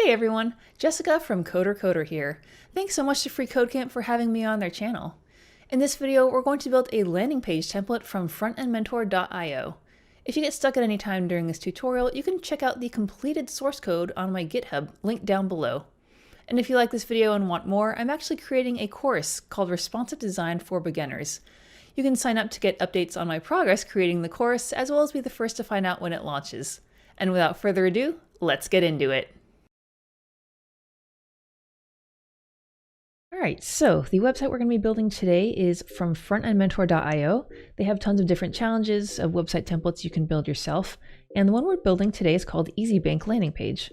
Hey everyone, Jessica from Coder here. Thanks so much to FreeCodeCamp for having me on their channel. In this video, we're going to build a landing page template from frontendmentor.io. If you get stuck at any time during this tutorial, you can check out the completed source code on my GitHub, linked down below. And if you like this video and want more, I'm actually creating a course called Responsive Design for Beginners. You can sign up to get updates on my progress creating the course, as well as be the first to find out when it launches. And without further ado, let's get into it. Alright, so the website we're going to be building today is from frontendmentor.io. They have tons of different challenges of website templates you can build yourself, and the one we're building today is called Easy Bank Landing Page.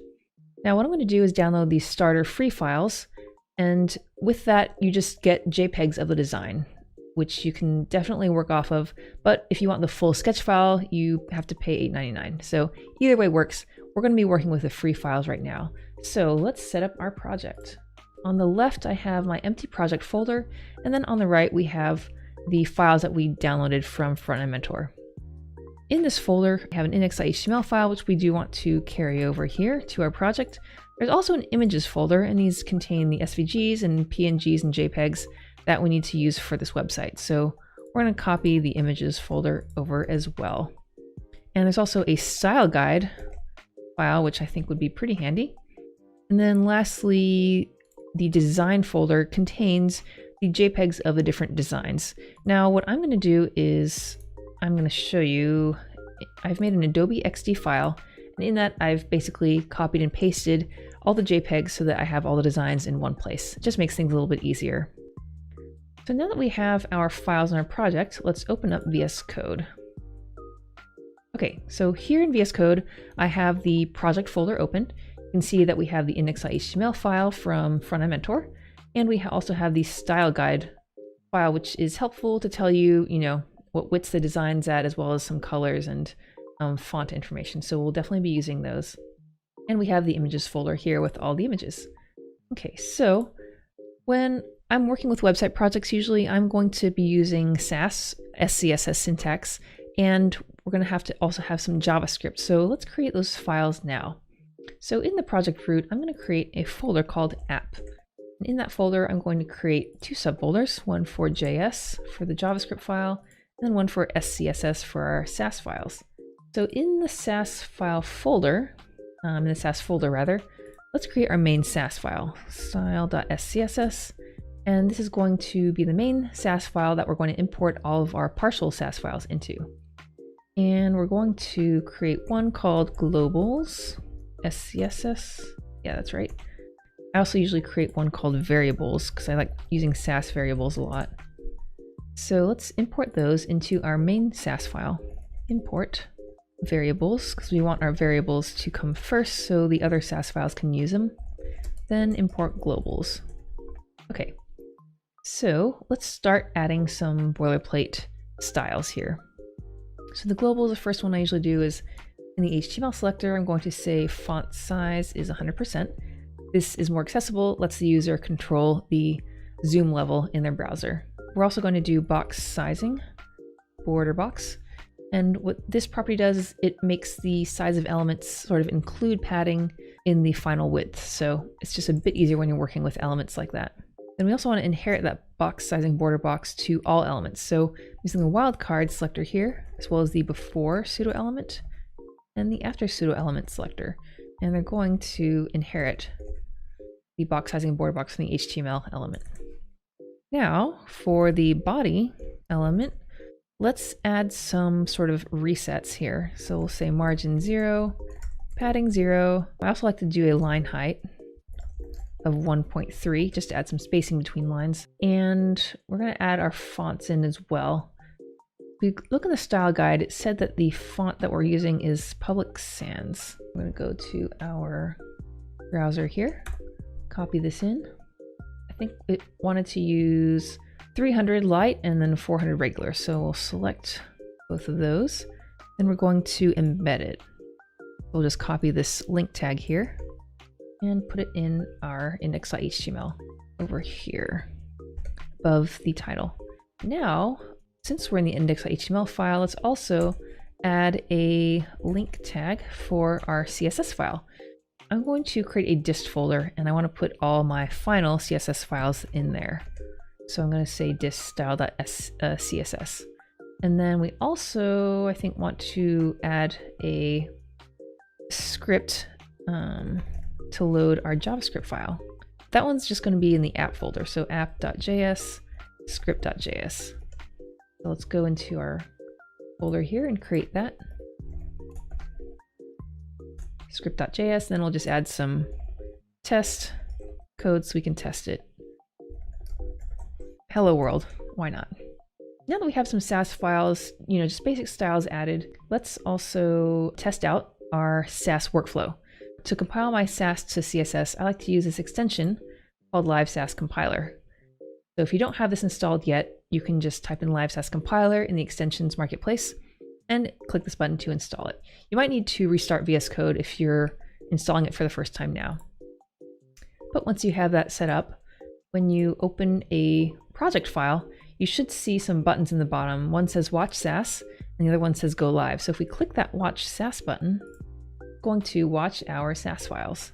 Now what I'm going to do is download these starter free files, and with that you just get JPEGs of the design, which you can definitely work off of, but if you want the full sketch file you have to pay $8.99. So either way works. We're going to be working with the free files right now. So let's set up our project. On the left, I have my empty project folder, and then on the right, we have the files that we downloaded from Frontend Mentor. In this folder, we have an index.html file, which we do want to carry over here to our project. There's also an images folder, and these contain the SVGs and PNGs and JPEGs that we need to use for this website. So we're going to copy the images folder over as well. And there's also a style guide file, which I think would be pretty handy. And then lastly, the design folder contains the JPEGs of the different designs. Now what I'm going to do is I'm going to show you, I've made an Adobe XD file, and in that I've basically copied and pasted all the JPEGs so that I have all the designs in one place. It just makes things a little bit easier. So now that we have our files in our project, let's open up VS Code. Okay, so here in VS Code, I have the project folder open. You can see that we have the index.html file from Frontend Mentor, and we also have the style guide file, which is helpful to tell you, what widths the design's at, as well as some colors and font information. So we'll definitely be using those. And we have the images folder here with all the images. Okay, so when I'm working with website projects, usually I'm going to be using Sass, SCSS syntax, and we're going to have to also have some JavaScript. So let's create those files now. So in the project root, I'm going to create a folder called app. And in that folder, I'm going to create two subfolders, one for JS for the JavaScript file, and then one for SCSS for our Sass files. So in the Sass file folder, let's create our main Sass file, style.scss. And this is going to be the main Sass file that we're going to import all of our partial Sass files into. And we're going to create one called globals. SCSS, yeah, that's right. I also usually create one called variables because I like using Sass variables a lot. So let's import those into our main Sass file. Import variables because we want our variables to come first so the other Sass files can use them. Then import globals. Okay, so let's start adding some boilerplate styles here. So the globals, the first one I usually do is in the HTML selector, I'm going to say font size is 100%. This is more accessible, lets the user control the zoom level in their browser. We're also going to do box sizing, border box. And what this property does is it makes the size of elements sort of include padding in the final width. So it's just a bit easier when you're working with elements like that. Then we also want to inherit that box sizing border box to all elements. So using the wildcard selector here, as well as the before pseudo element, and the after pseudo element selector, and they're going to inherit the box sizing border box from the HTML element. Now for the body element, let's add some sort of resets here. So we'll say margin 0, padding 0. I also like to do a line height of 1.3 just to add some spacing between lines. And we're going to add our fonts in as well. We look in the style guide, it said that the font that we're using is Public Sans. I'm going to go to our browser here, copy this in. I think it wanted to use 300 light and then 400 regular. So we'll select both of those. Then we're going to embed it. We'll just copy this link tag here and put it in our index.html over here above the title. Now, since we're in the index.html file, let's also add a link tag for our CSS file. I'm going to create a dist folder, and I want to put all my final CSS files in there. So I'm going to say dist style.css. And then we also, I think, want to add a script to load our JavaScript file. That one's just going to be in the app folder. So app.js, script.js. So let's go into our folder here and create that. Script.js, then we'll just add some test code so we can test it. Hello world, why not? Now that we have some Sass files, just basic styles added, let's also test out our Sass workflow. To compile my Sass to CSS, I like to use this extension called Live Sass Compiler. So if you don't have this installed yet, you can just type in Live Sass Compiler in the extensions marketplace and click this button to install it. You might need to restart VS Code if you're installing it for the first time now. But once you have that set up, when you open a project file, you should see some buttons in the bottom. One says Watch Sass, and the other one says Go Live. So if we click that Watch Sass button, it's going to watch our Sass files.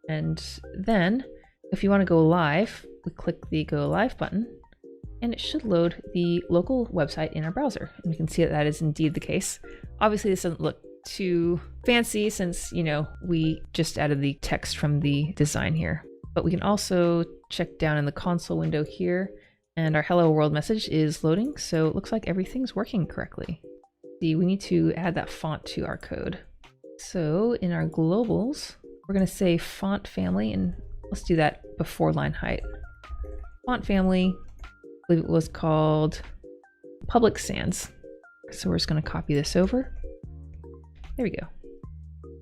And then, if you want to go live, we click the Go Live button, and it should load the local website in our browser. And we can see that that is indeed the case. Obviously, this doesn't look too fancy since, we just added the text from the design here. But we can also check down in the console window here, and our hello world message is loading, so it looks like everything's working correctly. See, we need to add that font to our code. So in our globals, we're going to say font family, and let's do that before line height. Font family, I believe it was called Public Sans. So we're just going to copy this over. There we go.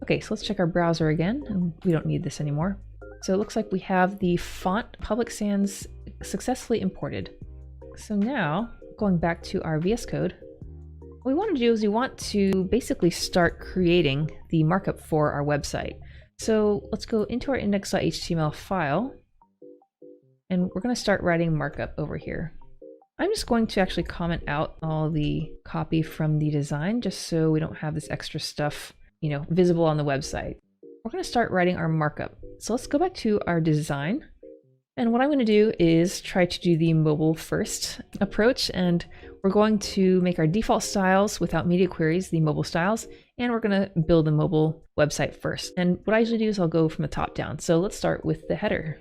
Okay, so let's check our browser again, and we don't need this anymore. So it looks like we have the font Public Sans successfully imported. So now, going back to our VS Code, what we want to do is we want to basically start creating the markup for our website. So let's go into our index.html file, and we're going to start writing markup over here. I'm just going to actually comment out all the copy from the design just so we don't have this extra stuff, visible on the website. We're going to start writing our markup. So let's go back to our design. And what I'm going to do is try to do the mobile first approach. And we're going to make our default styles without media queries, the mobile styles. And we're going to build a mobile website first. And what I usually do is I'll go from the top down. So let's start with the header.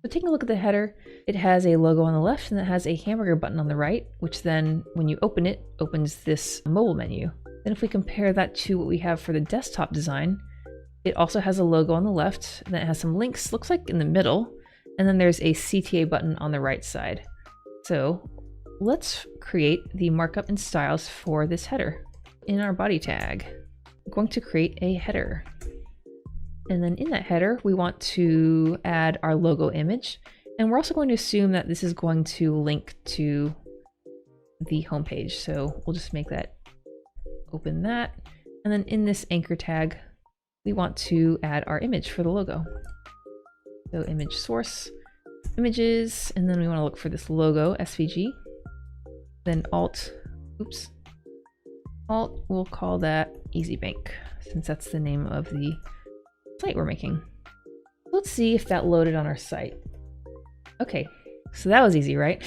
So taking a look at the header, it has a logo on the left and it has a hamburger button on the right, which then when you open it, opens this mobile menu. Then if we compare that to what we have for the desktop design, it also has a logo on the left, and then it has some links, looks like in the middle, and then there's a CTA button on the right side. So let's create the markup and styles for this header. In our body tag, I'm going to create a header. And then in that header, we want to add our logo image. And we're also going to assume that this is going to link to the homepage. So we'll just make that, open that. And then in this anchor tag, we want to add our image for the logo. So image source, images, and then we want to look for this logo, SVG. Then alt, we'll call that Easy Bank, since that's the name of the site we're making. Let's see if that loaded on our site. Okay, so that was easy, right?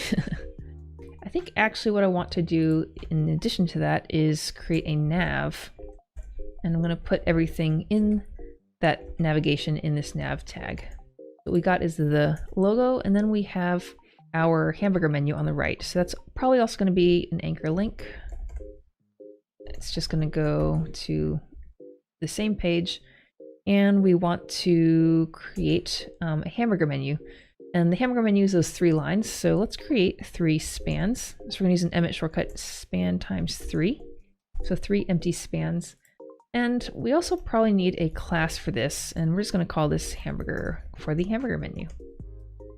I think actually what I want to do in addition to that is create a nav. And I'm going to put everything in that navigation in this nav tag. What we got is the logo, and then we have our hamburger menu on the right. So that's probably also going to be an anchor link. It's just going to go to the same page, and we want to create a hamburger menu. And the hamburger menu is those 3 lines. So let's create 3 spans. So we're going to use an Emmet shortcut, span times 3. So 3 empty spans. And we also probably need a class for this, and we're just going to call this hamburger for the hamburger menu.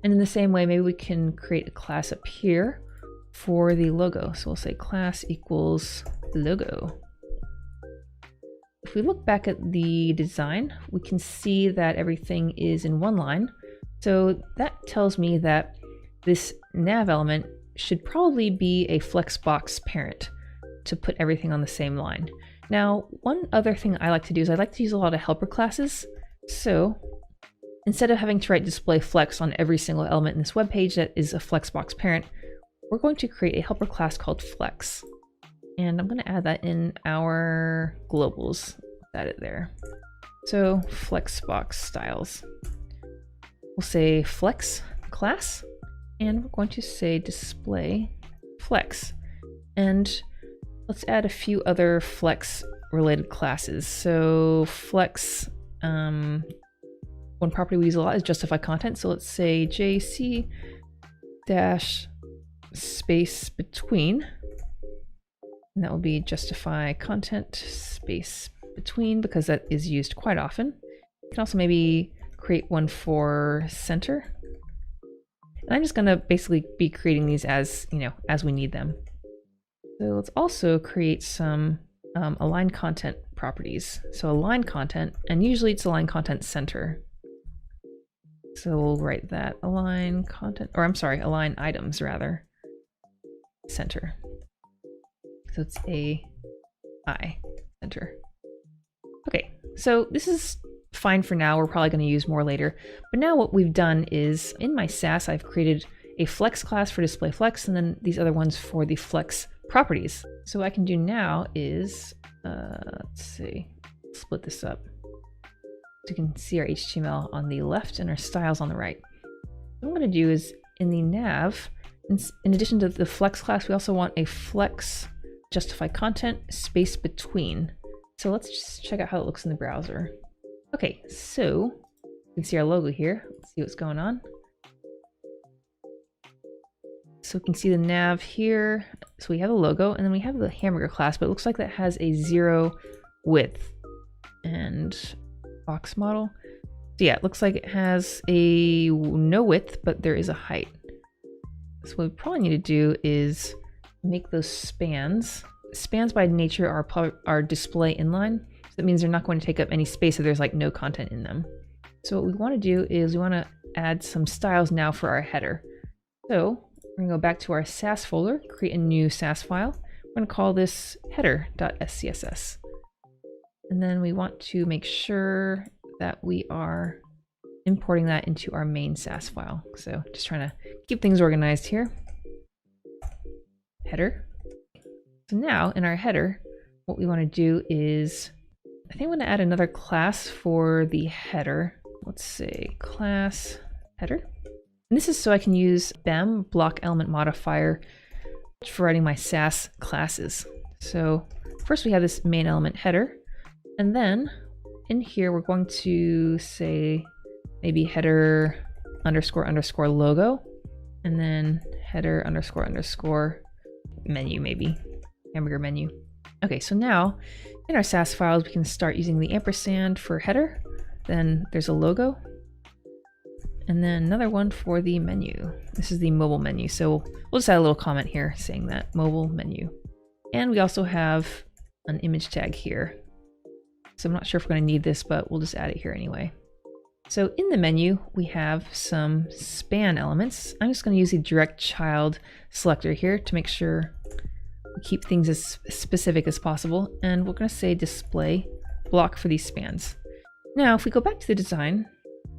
And in the same way, maybe we can create a class up here for the logo. So we'll say class equals logo. If we look back at the design, we can see that everything is in one line. So that tells me that this nav element should probably be a flexbox parent to put everything on the same line. Now, one other thing I like to do is I like to use a lot of helper classes So instead of having to write display flex on every single element in this web page that is a flexbox parent, we're going to create a helper class called flex. And I'm going to add that in our globals. Add it there. So flexbox styles. We'll say flex class, and we're going to say display flex. And let's add a few other flex related classes. So flex, one property we use a lot is justify content. So let's say JC dash space between, and that will be justify content space between, because that is used quite often. You can also maybe create one for center. And I'm just going to basically be creating these as, as we need them. So let's also create some align content properties. So align content, and usually it's align content center. So we'll write that align content, or I'm sorry, align items rather, center. So it's AI center. Okay, so this is fine for now. We're probably going to use more later. But now what we've done is in my Sass, I've created a flex class for display flex, and then these other ones for the flex properties. So what I can do now is, let's see, split this up. So you can see our HTML on the left and our styles on the right. What I'm going to do is in the nav, in addition to the flex class, we also want a flex justify content space between. So let's just check out how it looks in the browser. Okay, so you can see our logo here. Let's see what's going on. So we can see the nav here. So we have the logo, and then we have the hamburger class, but it looks like that has a 0 width and box model. So yeah, it looks like it has a no width, but there is a height. So what we probably need to do is make those spans. Spans by nature are display inline. So that means they're not going to take up any space if there's like no content in them. So what we want to do is we want to add some styles now for our header. So we're going to go back to our Sass folder, create a new Sass file. We're going to call this header.scss. And then we want to make sure that we are importing that into our main Sass file. So just trying to keep things organized here. Header. So now in our header, what we want to do is, I think I'm going to add another class for the header. Let's say class header. And this is so I can use BEM, block element modifier, for writing my Sass classes. So first we have this main element header, and then in here we're going to say maybe header underscore underscore logo, and then header underscore underscore menu, maybe hamburger menu. Okay, so now in our Sass files we can start using the ampersand for header, then there's a logo, and then another one for the menu. This is the mobile menu, so we'll just add a little comment here saying that mobile menu. And we also have an image tag here. So I'm not sure if we're going to need this, but we'll just add it here anyway. So in the menu, we have some span elements. I'm just going to use the direct child selector here to make sure we keep things as specific as possible. And we're going to say display block for these spans. Now, if we go back to the design,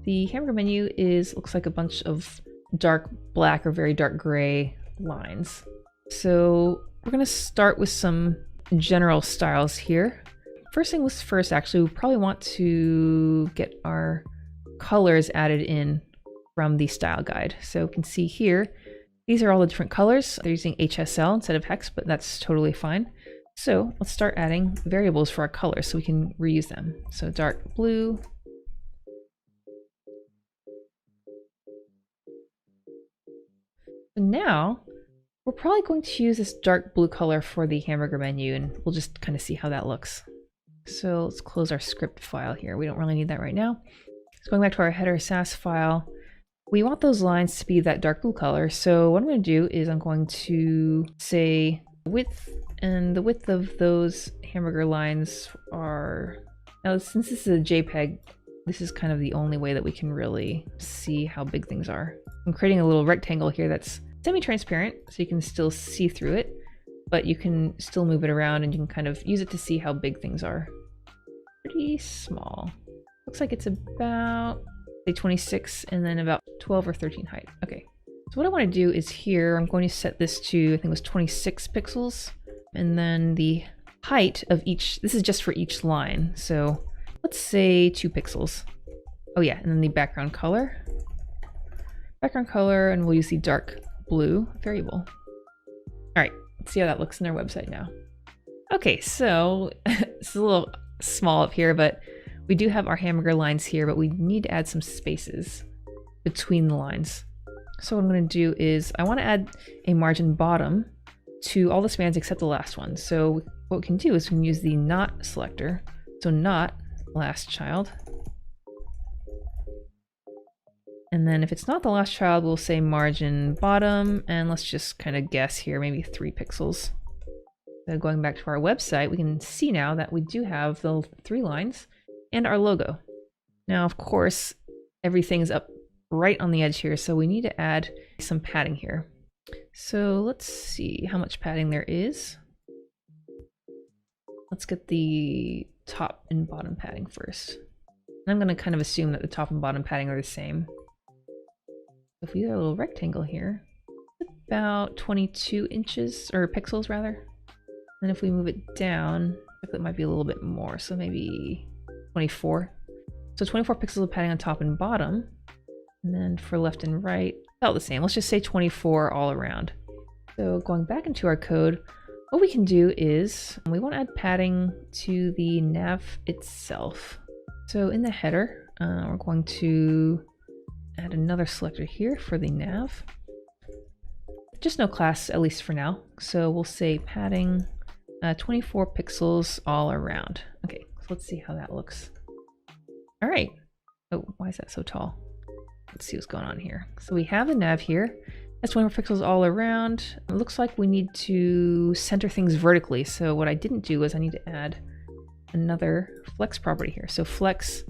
the hamburger menu looks like a bunch of dark black or very dark gray lines. So we're going to start with some general styles here. First thing was first, actually, we probably want to get our colors added in from the style guide. So you can see here, these are all the different colors. They're using HSL instead of hex, but that's totally fine. So let's start adding variables for our colors so we can reuse them. So dark blue. So now we're probably going to use this dark blue color for the hamburger menu, and we'll just kind of see how that looks. So let's close our script file here. We don't really need that right now. So going back to our header Sass file, we want those lines to be that dark blue color. So what I'm going to do is I'm going to say width, and the width of those hamburger lines are, now since this is a JPEG, this is kind of the only way that we can really see how big things are. I'm creating a little rectangle here that's semi-transparent, so you can still see through it, but you can still move it around and you can kind of use it to see how big things are. Pretty small. Looks like it's about, say, 26 and then about 12 or 13 height. Okay. So what I want to do is here, I'm going to set this to, I think it was 26 pixels. And then the height of each, this is just for each line. So let's say 2 pixels. Oh yeah, and then the background color. Background color, and we'll use the dark blue variable. All right, let's see how that looks in their website now. Okay, so it's a little small up here, but we do have our hamburger lines here, but we need to add some spaces between the lines. So what I'm going to do is I want to add a margin bottom to all the spans except the last one. So what we can do is we can use the not selector. So not last child. And then if it's not the last child, we'll say margin bottom, and let's just kind of guess here, maybe 3 pixels. So going back to our website, we can see now that we do have the 3 lines and our logo. Now, of course, everything's up right on the edge here, so we need to add some padding here. So let's see how much padding there is. Let's get the top and bottom padding first. And I'm going to kind of assume that the top and bottom padding are the same. If we do a little rectangle here, about 22 inches, or pixels rather. And if we move it down, it might be a little bit more, so maybe 24. So 24 pixels of padding on top and bottom. And then for left and right, about the same. Let's just say 24 all around. So going back into our code, what we can do is we want to add padding to the nav itself. So in the header, we're going to add another selector here for the nav. Just no class, at least for now. So we'll say padding 24 pixels all around. Okay, so let's see how that looks. All right. Oh, why is that so tall? Let's see what's going on here. So we have the nav here. That's 24 pixels all around. It looks like we need to center things vertically. So what I didn't do is I need to add another flex property here. So flex,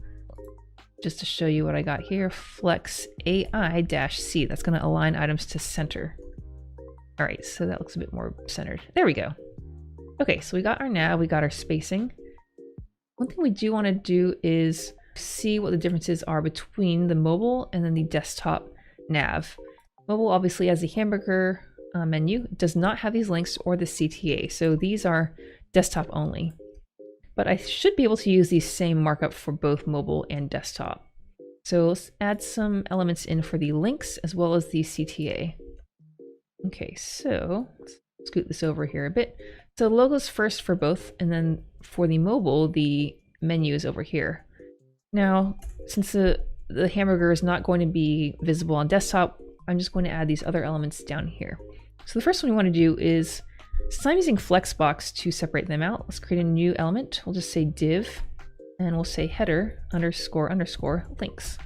just to show you what I got here, flex AI-C. That's going to align items to center. All right, so that looks a bit more centered. There we go. Okay, so we got our nav, we got our spacing. One thing we do want to do is see what the differences are between the mobile and then the desktop nav. Mobile obviously has the hamburger menu. It does not have these links or the CTA, so these are desktop only. But I should be able to use the same markup for both mobile and desktop. So let's add some elements in for the links as well as the CTA. Okay, so let's scoot this over here a bit. So logos first for both, and then for the mobile, the menu is over here. Now, since the hamburger is not going to be visible on desktop, I'm just going to add these other elements down here. So the first one we want to do is, since I'm using flexbox to separate them out, let's create a new element. We'll just say div, and we'll say header underscore underscore links.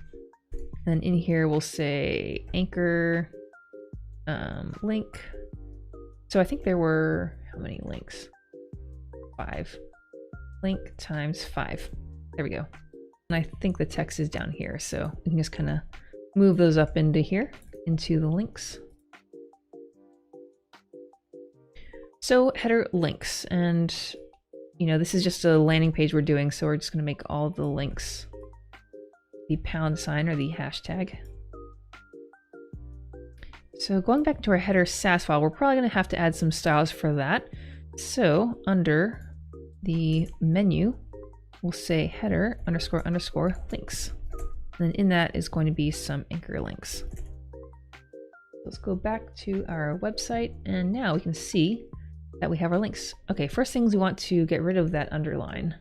And then in here we'll say anchor link. So I think there were, how many links? 5. Link times 5. There we go. And I think the text is down here, so we can just kind of move those up into here, into the links. So header links, and you know, this is just a landing page we're doing, so we're just going to make all the links the # or the hashtag. So going back to our header SAS file, we're probably going to have to add some styles for that. So under the menu, we'll say header underscore underscore links. And then in that is going to be some anchor links. Let's go back to our website, and now we can see that we have our links. Okay, first things, we want to get rid of that underline.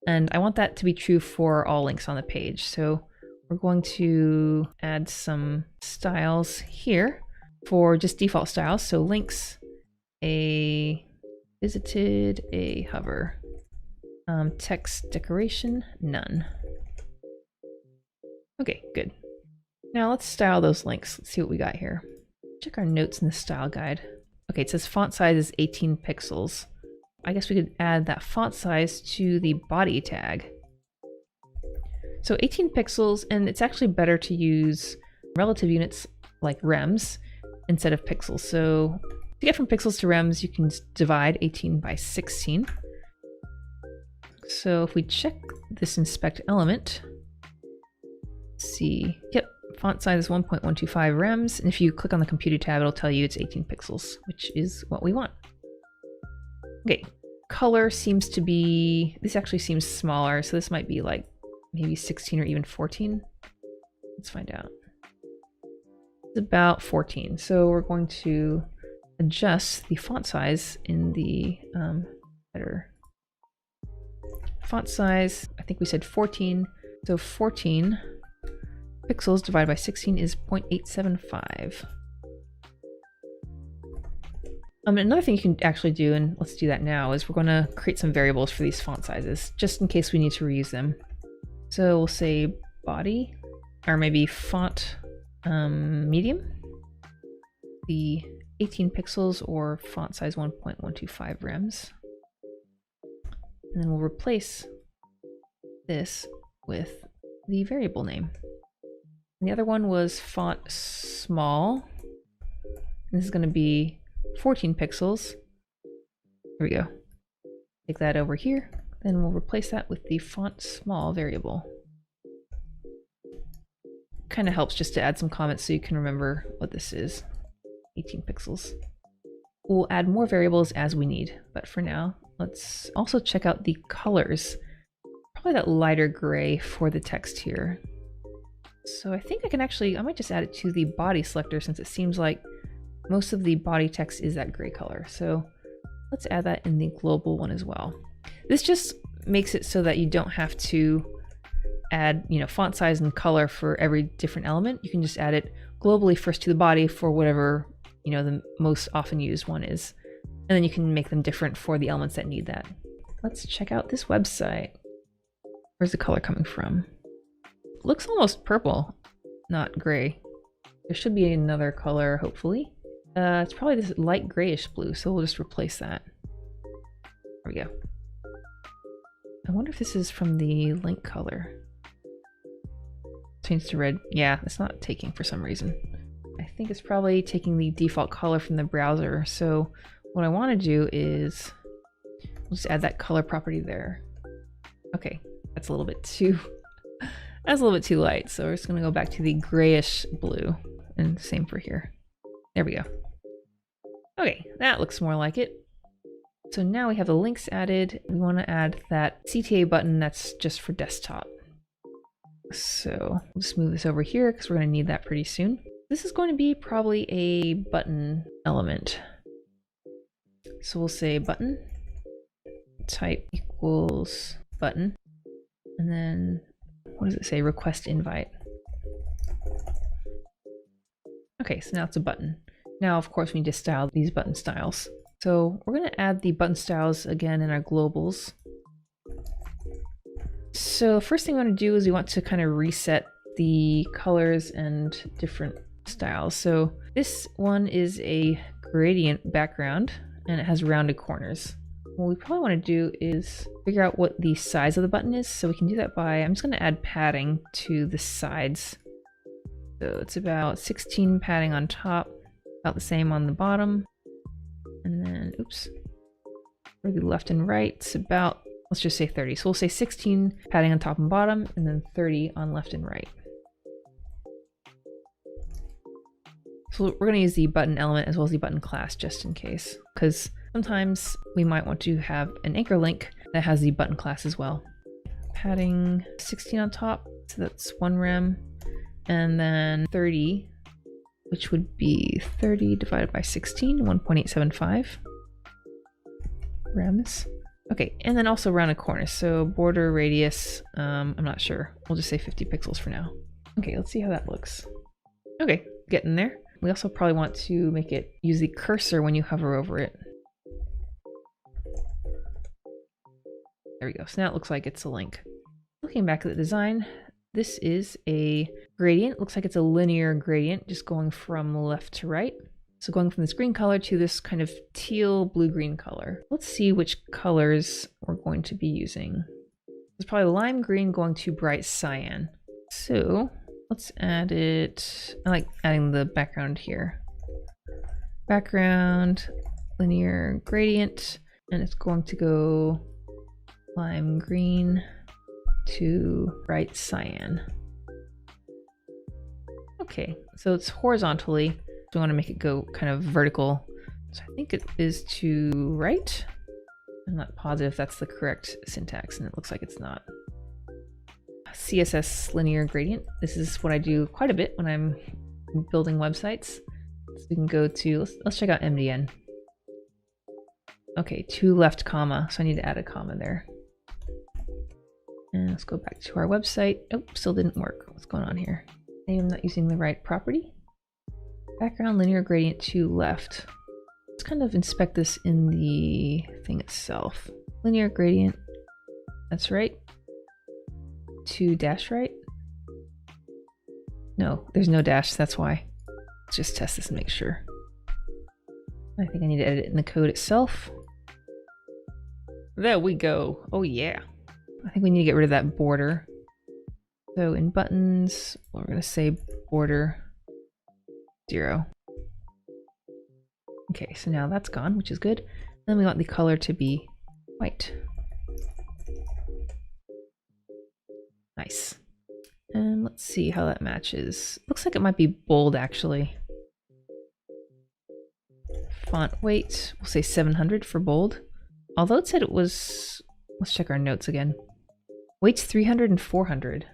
And I want that to be true for all links on the page. So we're going to add some styles here for just default styles. So links, a visited, a hover, text decoration, none. Okay, good. Now let's style those links. Let's see what we got here. Check our notes in the style guide. Okay, it says font size is 18 pixels. I guess we could add that font size to the body tag. So 18 pixels, and it's actually better to use relative units like rems instead of pixels. So to get from pixels to rems, you can divide 18 by 16. So if we check this inspect element, see. Yep, font size is 1.125 rems. And if you click on the computer tab, it'll tell you it's 18 pixels, which is what we want. Okay, color seems to be, this actually seems smaller. So this might be like maybe 16 or even 14. Let's find out. It's about 14. So we're going to adjust the font size in the header. Font size, I think we said 14. So 14 pixels divided by 16 is 0.875. Another thing you can actually do, and let's do that now, is we're going to create some variables for these font sizes, just in case we need to reuse them. So we'll say body, or maybe font medium, the 18 pixels or font size 1.125 rems. And then we'll replace this with the variable name. And the other one was font small. And this is going to be 14 pixels. Here we go. Take that over here. Then we'll replace that with the font small variable. Kind of helps just to add some comments so you can remember what this is. 18 pixels. We'll add more variables as we need, but for now, let's also check out the colors. Probably that lighter gray for the text here. So I think I can actually, I might just add it to the body selector since it seems like most of the body text is that gray color. So let's add that in the global one as well. This just makes it so that you don't have to add, font size and color for every different element. You can just add it globally first to the body for whatever, the most often used one is. And then you can make them different for the elements that need that. Let's check out this website. Where's the color coming from? Looks almost purple, not gray. There should be another color, hopefully. It's probably this light grayish blue, so we'll just replace that. There we go. I wonder if this is from the link color. Change to red. Yeah, it's not taking for some reason. I think it's probably taking the default color from the browser. So what I want to do is we'll just add that color property there. Okay, that's a little bit too light. So we're just going to go back to the grayish blue, and same for here. There we go. Okay, that looks more like it. So now we have the links added. We want to add that CTA button that's just for desktop. So we'll just move this over here because we're going to need that pretty soon. This is going to be probably a button element. So we'll say button, type equals button, and then what does it say? Request invite. Okay, so now it's a button. Now, of course, we need to style these button styles. So we're going to add the button styles again in our globals. So first thing we want to do is we want to kind of reset the colors and different styles. So this one is a gradient background and it has rounded corners. What we probably want to do is figure out what the size of the button is. So we can do that by, I'm just going to add padding to the sides. So it's about 16 padding on top, about the same on the bottom. And then, oops, for the left and right, it's about, let's just say 30. So we'll say 16 padding on top and bottom, and then 30 on left and right. So we're going to use the button element as well as the button class just in case, because sometimes we might want to have an anchor link that has the button class as well. Padding 16 on top, so that's 1 rem, and then 30, which would be 30 divided by 16, 1.875 rems. Okay, and then also rounded corners. So border radius, I'm not sure. We'll just say 50 pixels for now. Okay, let's see how that looks. Okay, getting there. We also probably want to make it use the cursor when you hover over it. There we go. So now it looks like it's a link. Looking back at the design, this is a gradient. Looks like it's a linear gradient, just going from left to right. So going from this green color to this kind of teal blue-green color. Let's see which colors we're going to be using. It's probably lime green going to bright cyan. So let's add it. I like adding the background here. Background, linear gradient, and it's going to go lime green to bright cyan. Okay, so it's horizontally. So we want to make it go kind of vertical. So I think it is to right. I'm not positive if that's the correct syntax, and it looks like it's not. CSS linear gradient. This is what I do quite a bit when I'm building websites. So we can go to, let's check out MDN. Okay, to left comma, so I need to add a comma there. And let's go back to our website. Oh, still didn't work. What's going on here? Maybe I'm not using the right property. Background linear gradient to left. Let's kind of inspect this in the thing itself. Linear gradient, that's right. To dash right? No, there's no dash, that's why. Let's just test this and make sure. I think I need to edit it in the code itself. There we go. Oh yeah. I think we need to get rid of that border. So in buttons, we're going to say border 0. Okay, so now that's gone, which is good. Then we want the color to be white. Nice. And let's see how that matches. Looks like it might be bold actually. Font weight, we'll say 700 for bold. Although it said it was, let's check our notes again. Weight's 300 and 400.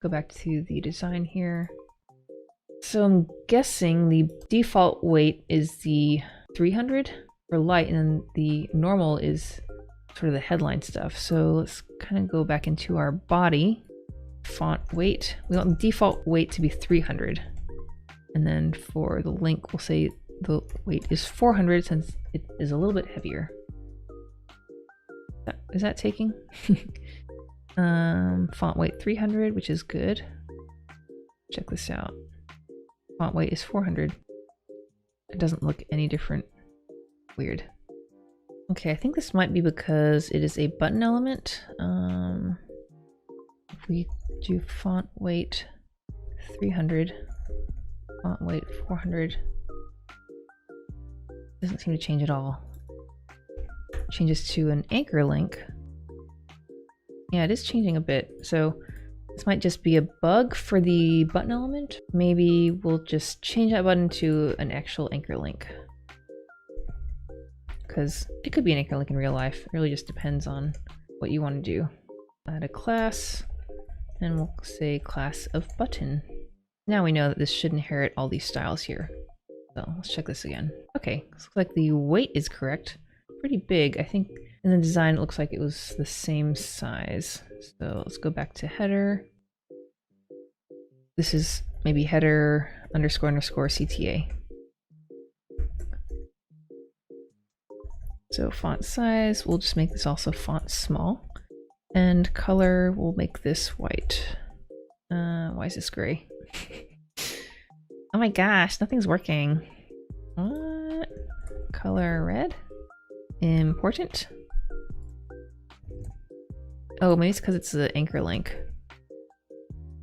Go back to the design here. So I'm guessing the default weight is the 300 for light, and then the normal is sort of the headline stuff. So let's kind of go back into our body. Font weight, we want the default weight to be 300. And then for the link, we'll say the weight is 400 since it is a little bit heavier. Is that taking? Font weight 300, which is good. Check this out. Font weight is 400. It doesn't look any different. Weird. Okay, I think this might be because it is a button element. If we do font weight 300, font weight 400, doesn't seem to change at all. Changes to an anchor link. Yeah, it is changing a bit. So this might just be a bug for the button element. Maybe we'll just change that button to an actual anchor link. Because it could be an anchor link in real life. It really just depends on what you want to do. Add a class, and we'll say class of button. Now we know that this should inherit all these styles here. So let's check this again. Okay, looks like the weight is correct. Pretty big. I think in the design it looks like it was the same size. So let's go back to header. This is maybe header underscore underscore CTA. So font size, we'll just make this also font small. And color, we'll make this white. Why is this gray? Oh my gosh, nothing's working. What? Color red? Important. Oh, maybe it's because it's the anchor link.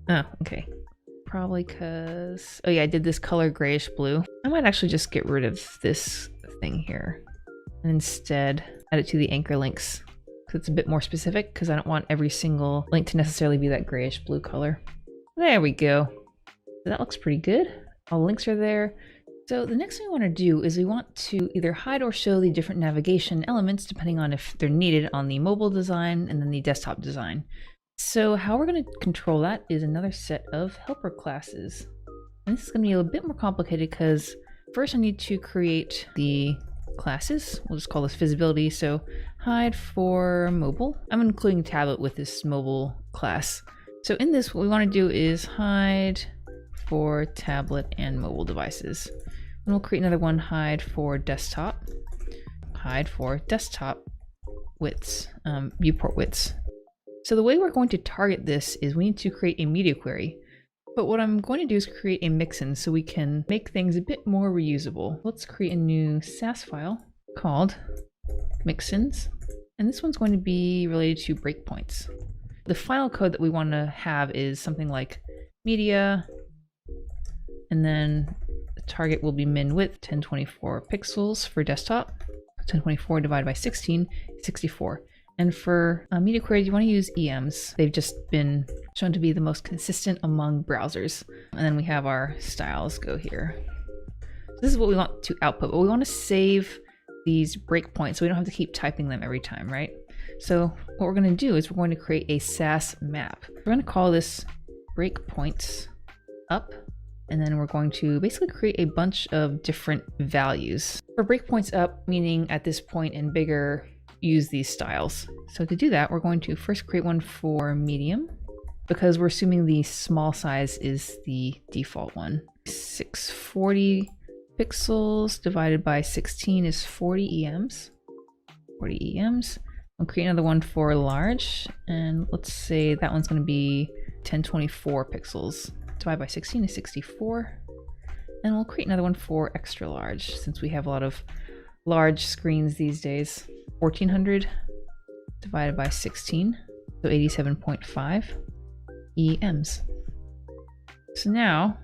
Oh, okay. Probably because... Oh yeah, I did this color grayish blue. I might actually just get rid of this thing here. And instead add it to the anchor links. Because it's a bit more specific, because I don't want every single link to necessarily be that grayish blue color. There we go. That looks pretty good. All links are there. So the next thing we want to do is we want to either hide or show the different navigation elements depending on if they're needed on the mobile design and then the desktop design. So how we're going to control that is another set of helper classes. And this is going to be a bit more complicated because first I need to create the classes. We'll just call this visibility. So hide for mobile. I'm including tablet with this mobile class. So in this, what we want to do is hide for tablet and mobile devices. And we'll create another one, hide for desktop. Hide for desktop widths, viewport widths. So the way we're going to target this is we need to create a media query. But what I'm going to do is create a mixin so we can make things a bit more reusable. Let's create a new SAS file called mixins. And this one's going to be related to breakpoints. The final code that we want to have is something like media, and then the target will be min width 1024 pixels for desktop. 1024 divided by 16 is 64. And for media queries, you want to use EMs. They've just been shown to be the most consistent among browsers. And then we have our styles go here. So this is what we want to output, but we want to save these breakpoints so we don't have to keep typing them every time, right? So what we're going to do is we're going to create a Sass map. We're going to call this breakpoints up, and then we're going to basically create a bunch of different values. For breakpoints up, meaning at this point and bigger, use these styles. So to do that, we're going to first create one for medium, because we're assuming the small size is the default one. 640 pixels divided by 16 is 40 EMs. 40 EMs. We'll create another one for large, and let's say that one's going to be 1024 pixels. Divided by 16 is 64. And we'll create another one for extra large, since we have a lot of large screens these days. 1400 divided by 16, so 87.5 EMs. So now,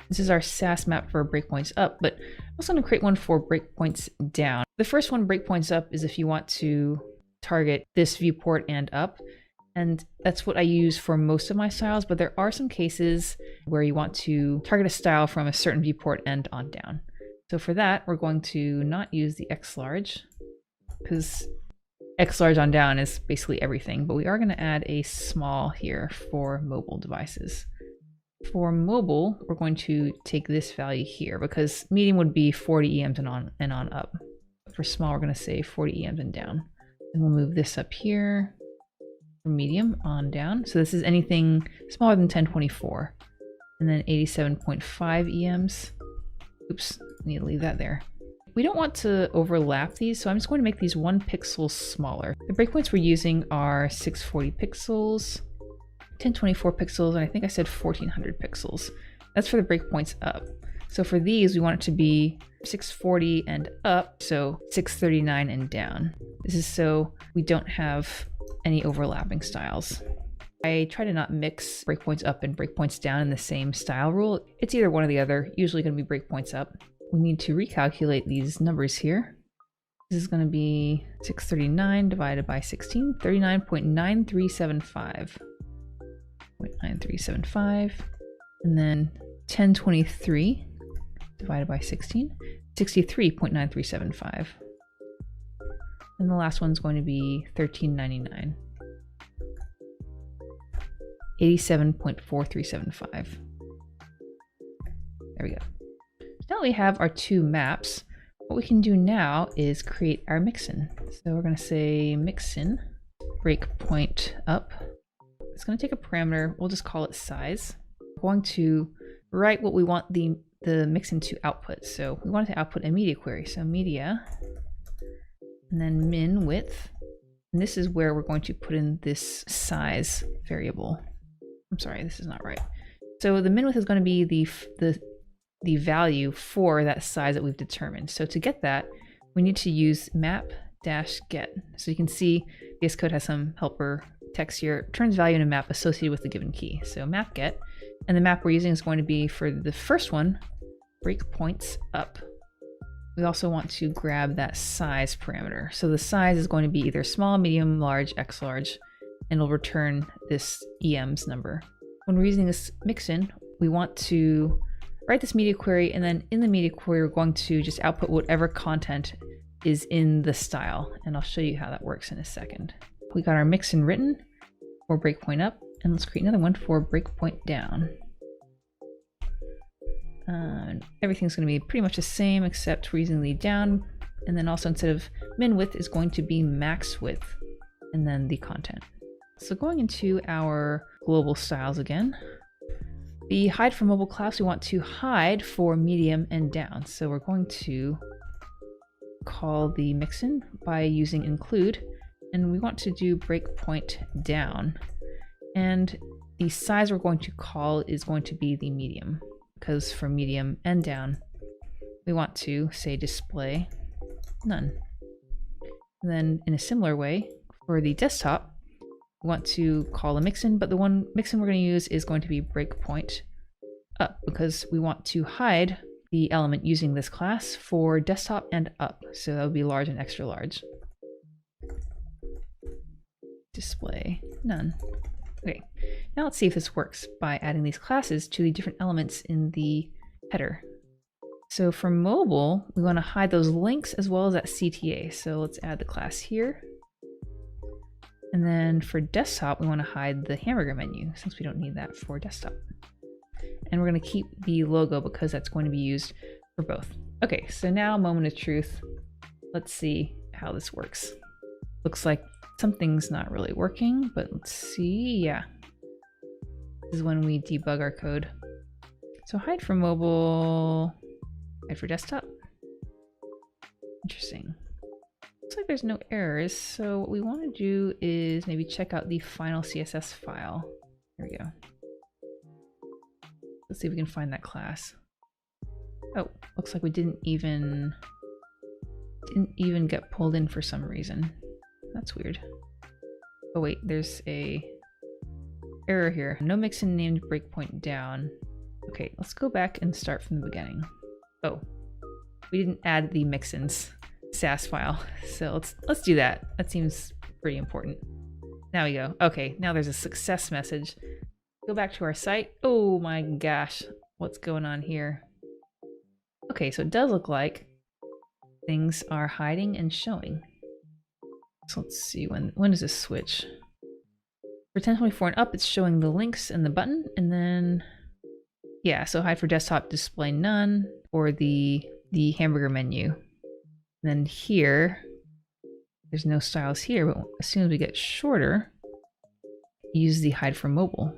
this is our Sass map for breakpoints up, but I'm also going to create one for breakpoints down. The first one, breakpoints up, is if you want to target this viewport and up. And that's what I use for most of my styles, but there are some cases where you want to target a style from a certain viewport and on down. So for that, we're going to not use the X large, because X large on down is basically everything, but we are going to add a small here for mobile devices. For mobile, we're going to take this value here, because medium would be 40 EMs and on up. For small, we're going to say 40 EMs and down. And we'll move this up here from medium on down. So this is anything smaller than 1024. And then 87.5 EMs. Oops, I need to leave that there. We don't want to overlap these, so I'm just going to make these 1 pixel smaller. The breakpoints we're using are 640 pixels, 1024 pixels, and I think I said 1400 pixels. That's for the breakpoints up. So for these, we want it to be 640 and up, so 639 and down. This is so we don't have any overlapping styles. I try to not mix breakpoints up and breakpoints down in the same style rule. It's either one or the other, usually going to be breakpoints up. We need to recalculate these numbers here. This is going to be 639 divided by 16, 39.9375. 0.9375. And then 1023 divided by 16, 63.9375. And the last one's going to be 1399. 87.4375. There we go. Now that we have our two maps, what we can do now is create our mixin. So we're going to say mixin breakpoint up. It's going to take a parameter. We'll just call it size. We're going to write what we want the mixin to output. So we want it to output a media query. So media, and then min width. And this is where we're going to put in this size variable. I'm sorry, this is not right. So the min width is going to be the value for that size that we've determined. So to get that, we need to use map-get. So you can see VS Code has some helper text here. It turns value in a map associated with the given key. So map-get, and the map we're using is going to be, for the first one, breakpoints up. We also want to grab that size parameter. So the size is going to be either small, medium, large, X large, and it'll return this EM's number. When we're using this mixin, we want to write this media query, and then in the media query, we're going to just output whatever content is in the style. And I'll show you how that works in a second. We got our mixin written for breakpoint up, and let's create another one for breakpoint down. Everything's going to be pretty much the same, except we're using the down, and then also instead of min width is going to be max width, and then the content. So going into our global styles again, the hide for mobile class, we want to hide for medium and down. So we're going to call the mixin by using include, and we want to do breakpoint down. And the size we're going to call is going to be the medium, because for medium and down, we want to say display none. And then in a similar way, for the desktop, we want to call a mixin, but the one mixin we're going to use is going to be breakpoint up, because we want to hide the element using this class for desktop and up. So that would be large and extra large. display none. Okay, now let's see if this works by adding these classes to the different elements in the header. So for mobile, we want to hide those links as well as that CTA. So let's add the class here. And then for desktop, we want to hide the hamburger menu since we don't need that for desktop. And we're going to keep the logo because that's going to be used for both. Okay, so now moment of truth. Let's see how this works. Looks like something's not really working, but let's see. Yeah, this is when we debug our code. So hide for mobile, hide for desktop. Interesting. Looks like there's no errors. So what we want to do is maybe check out the final CSS file. There we go. Let's see if we can find that class. Oh, looks like we didn't even get pulled in for some reason. That's weird. Oh wait, there's a error here. No mixin named breakpoint down. Okay, let's go back and start from the beginning. Oh, we didn't add the mixins SAS file, so let's do that. That seems pretty important. Now we go. Okay, now there's a success message. Go back to our site. Oh my gosh, what's going on here? Okay, so it does look like things are hiding and showing. So let's see, when does this switch? For 1024 and up, it's showing the links and the button, and then yeah, so hide for desktop, display none, or the hamburger menu. And then here, there's no styles here, but as soon as we get shorter, use the hide for mobile.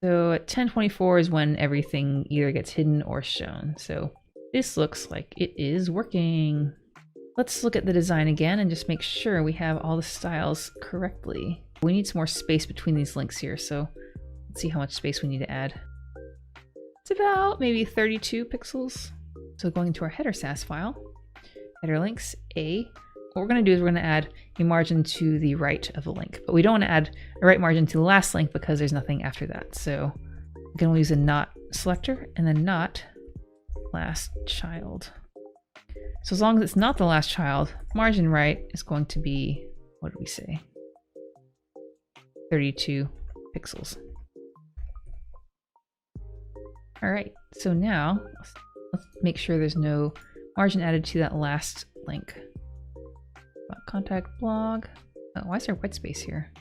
So at 1024 is when everything either gets hidden or shown. So this looks like it is working. Let's look at the design again and just make sure we have all the styles correctly. We need some more space between these links here, so let's see how much space we need to add. It's about maybe 32 pixels. So going into our header SAS file, header links, what we're going to do is we're going to add a margin to the right of the link, but we don't want to add a right margin to the last link because there's nothing after that. So we can use a not selector and then not last child. So as long as it's not the last child, margin right is going to be, what did we say? 32 pixels. All right, so now let's make sure there's no margin added to that last link. Contact blog. Oh, why is there white space here?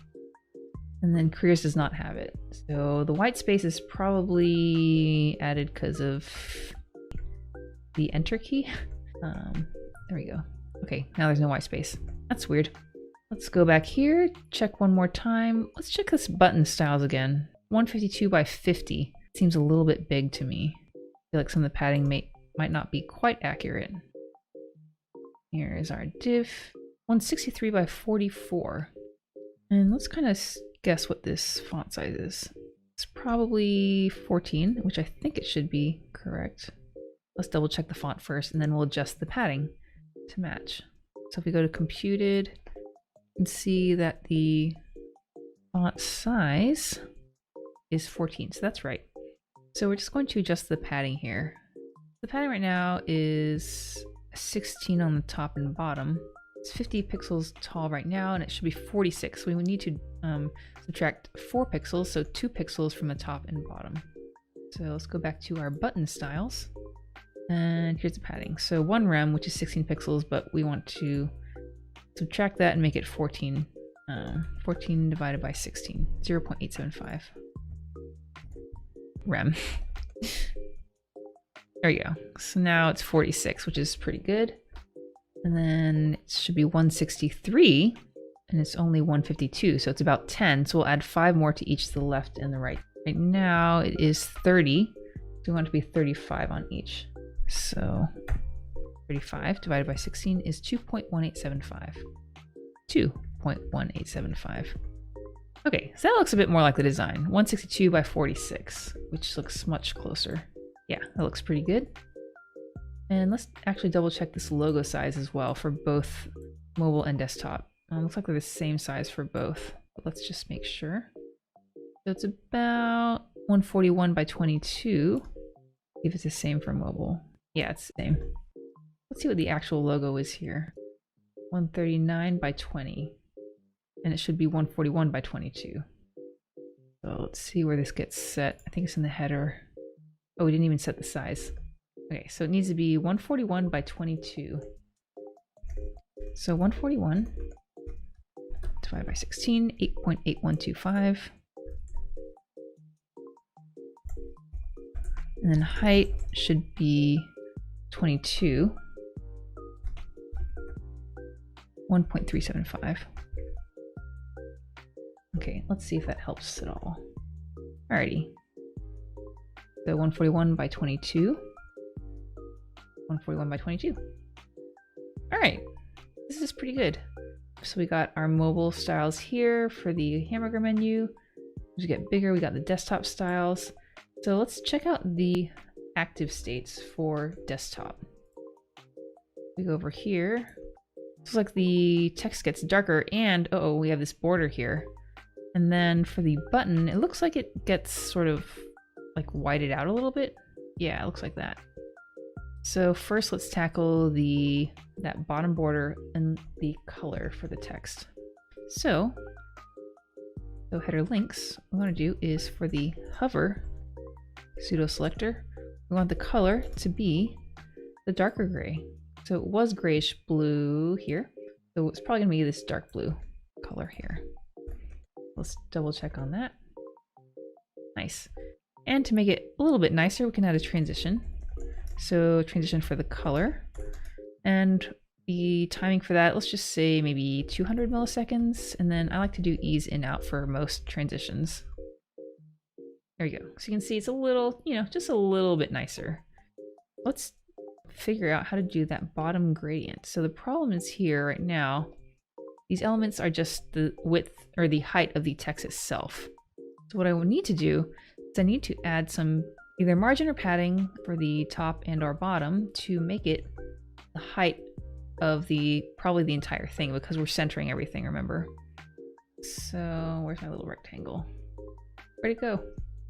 And then careers does not have it. So the white space is probably added because of the enter key. There we go. Okay, now there's no white space. That's weird. Let's go back here, check one more time. Let's check this button styles again. 152 by 50 seems a little bit big to me. I feel like some of the padding might not be quite accurate. Here is our div. 163 by 44. And let's kind of guess what this font size is. It's probably 14, which I think it should be correct. Let's double check the font first and then we'll adjust the padding to match. So if we go to computed, you can see that the font size is 14, so that's right. So we're just going to adjust the padding here. The padding right now is 16 on the top and bottom. It's 50 pixels tall right now and it should be 46. So we would need to subtract 4 pixels, so 2 pixels from the top and bottom. So let's go back to our button styles. And here's the padding. So 1 rem, which is 16 pixels, but we want to subtract that and make it 14. 14 divided by 16, 0.875 rem. There we go. So now it's 46, which is pretty good. And then it should be 163, and it's only 152, so it's about 10. So we'll add 5 more to each, to the left and the right. Right now it is 30, so we want it to be 35 on each. So 35 divided by 16 is 2.1875. 2.1875. Okay, so that looks a bit more like the design. 162 by 46, which looks much closer. Yeah, that looks pretty good. And let's actually double check this logo size as well for both mobile and desktop. Looks like they're the same size for both, but let's just make sure. So it's about 141 by 22. See if it's the same for mobile. Yeah, it's the same. Let's see what the actual logo is here. 139 by 20. and it should be 141 by 22. So let's see where this gets set. I think it's in the header. Oh, we didn't even set the size. Okay, so it needs to be 141 by 22. So 141 divided by 16, 8.8125. And then height should be 22, 1.375. Okay, let's see if that helps at all. Alrighty. So 141 by 22. 141 by 22. Alright, this is pretty good. So we got our mobile styles here for the hamburger menu. As we get bigger, we got the desktop styles. So let's check out the active states for desktop. We go over here. Looks like the text gets darker and we have this border here. And then for the button, it looks like it gets sort of like whited out a little bit. Yeah, it looks like that. So first let's tackle that bottom border and the color for the text. So header links, what we want to do is for the hover pseudo selector, we want the color to be the darker gray. So it was grayish blue here, so it's probably gonna be this dark blue color here. Let's double check on that. Nice. And to make it a little bit nicer, we can add a transition. So transition for the color, and the timing for that, let's just say maybe 200 milliseconds. And then I like to do ease in out for most transitions. There you go. So you can see it's a little, just a little bit nicer. Let's figure out how to do that bottom gradient. So the problem is here right now, these elements are just the width or the height of the text itself. So what I will need to do is I need to add some either margin or padding for the top and or bottom to make it the height of probably the entire thing, because we're centering everything, remember? So where's my little rectangle? Where'd it go?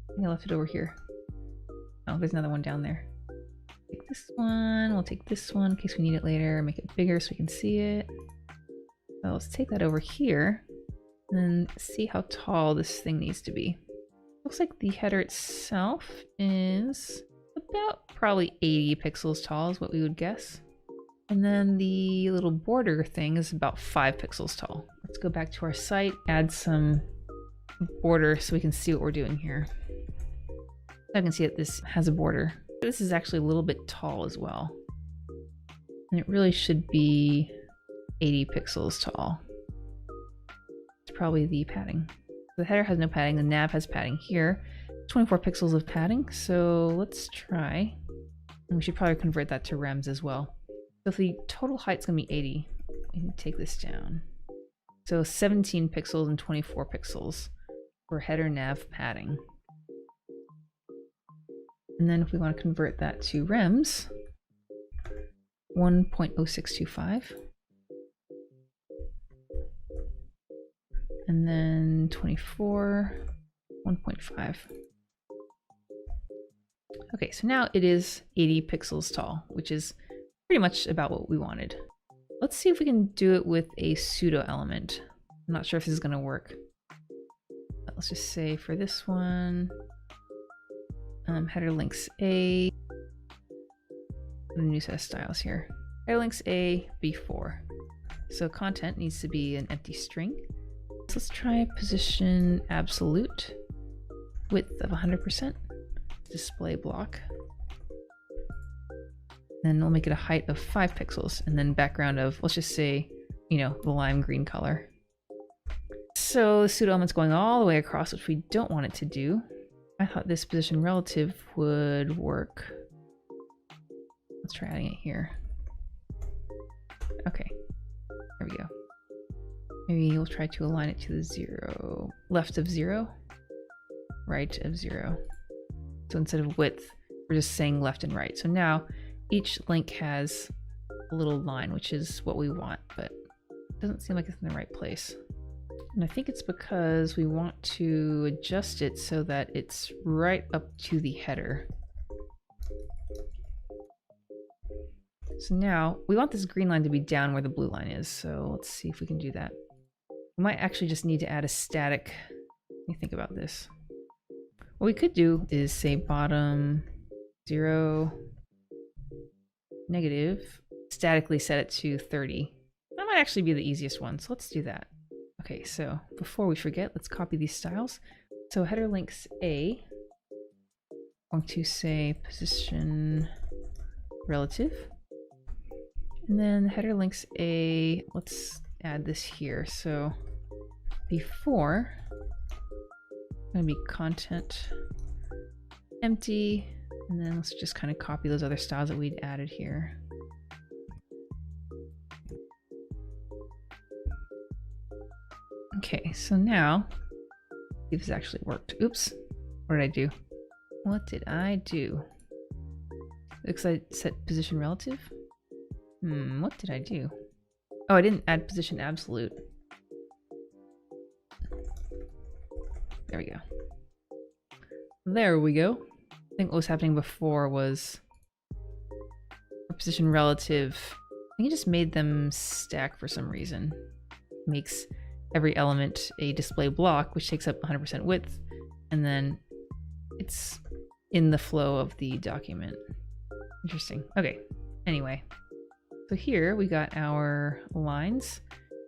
I think I left it over here. Oh, there's another one down there. Take this one, we'll take this one in case we need it later, make it bigger so we can see it. So let's take that over here and then see how tall this thing needs to be. Looks like the header itself is about probably 80 pixels tall is what we would guess. And then the little border thing is about 5 pixels tall. Let's go back to our site, add some border so we can see what we're doing here. I can see that this has a border. This is actually a little bit tall as well. And it really should be 80 pixels tall. It's probably the padding. The header has no padding, the nav has padding here. 24 pixels of padding, so let's try. And we should probably convert that to rems as well. So if the total height's gonna be 80, we can take this down. So 17 pixels and 24 pixels for header nav padding. And then if we want to convert that to rems, 1.0625. And then 24, 1.5. Okay, so now it is 80 pixels tall, which is pretty much about what we wanted. Let's see if we can do it with a pseudo element. I'm not sure if this is going to work. But let's just say for this one, header links A, and a new set of styles here. Header links A, B4. So content needs to be an empty string. So let's try position absolute, width of 100%, display block. Then we'll make it a height of 5 pixels, and then background of, let's just say, the lime green color. So the pseudo element's going all the way across, which we don't want it to do. I thought this position relative would work. Let's try adding it here. Okay, there we go. Maybe we'll try to align it to the 0, left of 0, right of 0. So instead of width, we're just saying left and right. So now each link has a little line, which is what we want, but it doesn't seem like it's in the right place. And I think it's because we want to adjust it so that it's right up to the header. So now we want this green line to be down where the blue line is. So let's see if we can do that. We might actually just need to add a static. Let me think about this. What we could do is say bottom 0, negative, statically set it to 30. That might actually be the easiest one, so let's do that. Okay, so before we forget, let's copy these styles. So header links A, I'm going to say position relative. And then header links A, let's add this here. So before, going to be content empty, and then let's just kind of copy those other styles that we'd added here. Okay, so now, see if this actually worked. Oops, what did I do? What did I do? Looks like I set position relative. What did I do? Oh, I didn't add position absolute. There we go. There we go. I think what was happening before was for position relative. I think it just made them stack for some reason. Makes every element a display block, which takes up 100% width, and then it's in the flow of the document. Interesting. Okay. Anyway, so here we got our lines.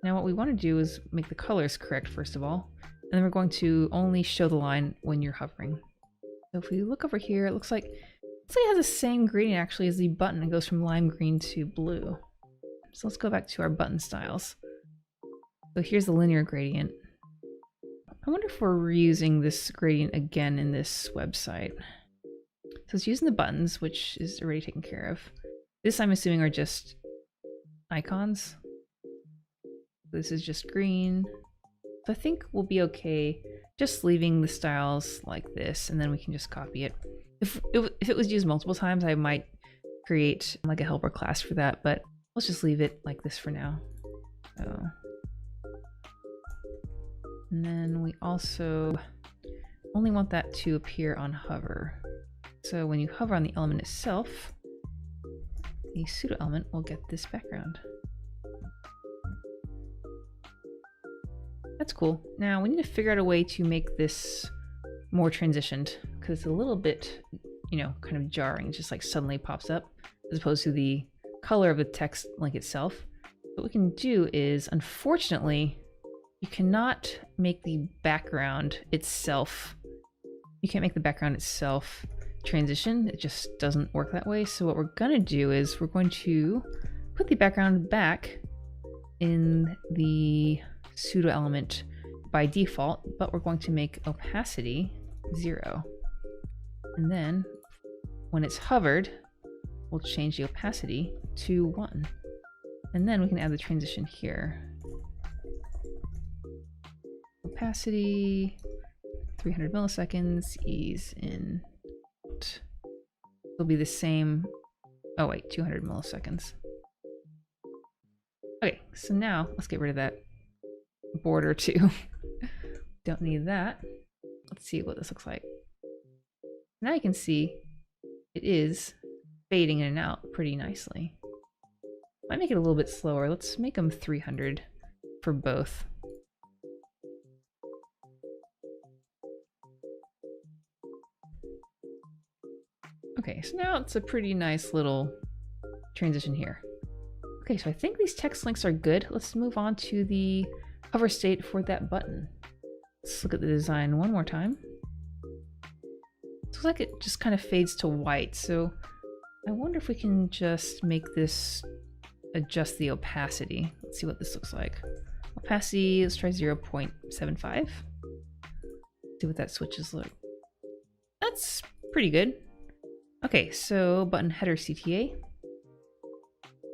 Now what we want to do is make the colors correct first of all, and then we're going to only show the line when you're hovering. So if we look over here, it looks like it has the same gradient actually as the button. It goes from lime green to blue. So let's go back to our button styles. So here's the linear gradient. I wonder if we're reusing this gradient again in this website. So it's using the buttons, which is already taken care of. This I'm assuming are just icons. This is just green. So I think we'll be okay just leaving the styles like this, and then we can just copy it. If it was used multiple times, I might create like a helper class for that, but let's just leave it like this for now. So, and then we also only want that to appear on hover. So when you hover on the element itself, the pseudo element will get this background. That's cool. Now we need to figure out a way to make this more transitioned, because it's a little bit, you know, kind of jarring. It just like suddenly pops up as opposed to the color of the text link itself. What we can do is, unfortunately, you cannot make the background itself. You can't make the background itself transition. It just doesn't work that way. So what we're going to do is we're going to put the background back in the pseudo element by default, but we're going to make opacity 0. And then when it's hovered, we'll change the opacity to 1. And then we can add the transition here. Opacity 300 milliseconds, ease in out. It'll be the same. Oh wait, 200 milliseconds. Okay, so now let's get rid of that border too. Don't need that. Let's see what this looks like. Now you can see it is fading in and out pretty nicely. Might make it a little bit slower. Let's make them 300 for both. Okay, so now it's a pretty nice little transition here. Okay, so I think these text links are good. Let's move on to the hover state for that button. Let's look at the design one more time. It looks like it just kind of fades to white, so I wonder if we can just make this adjust the opacity. Let's see what this looks like. Opacity, let's try 0.75. See what that switches look. That's pretty good. Okay, so button header CTA.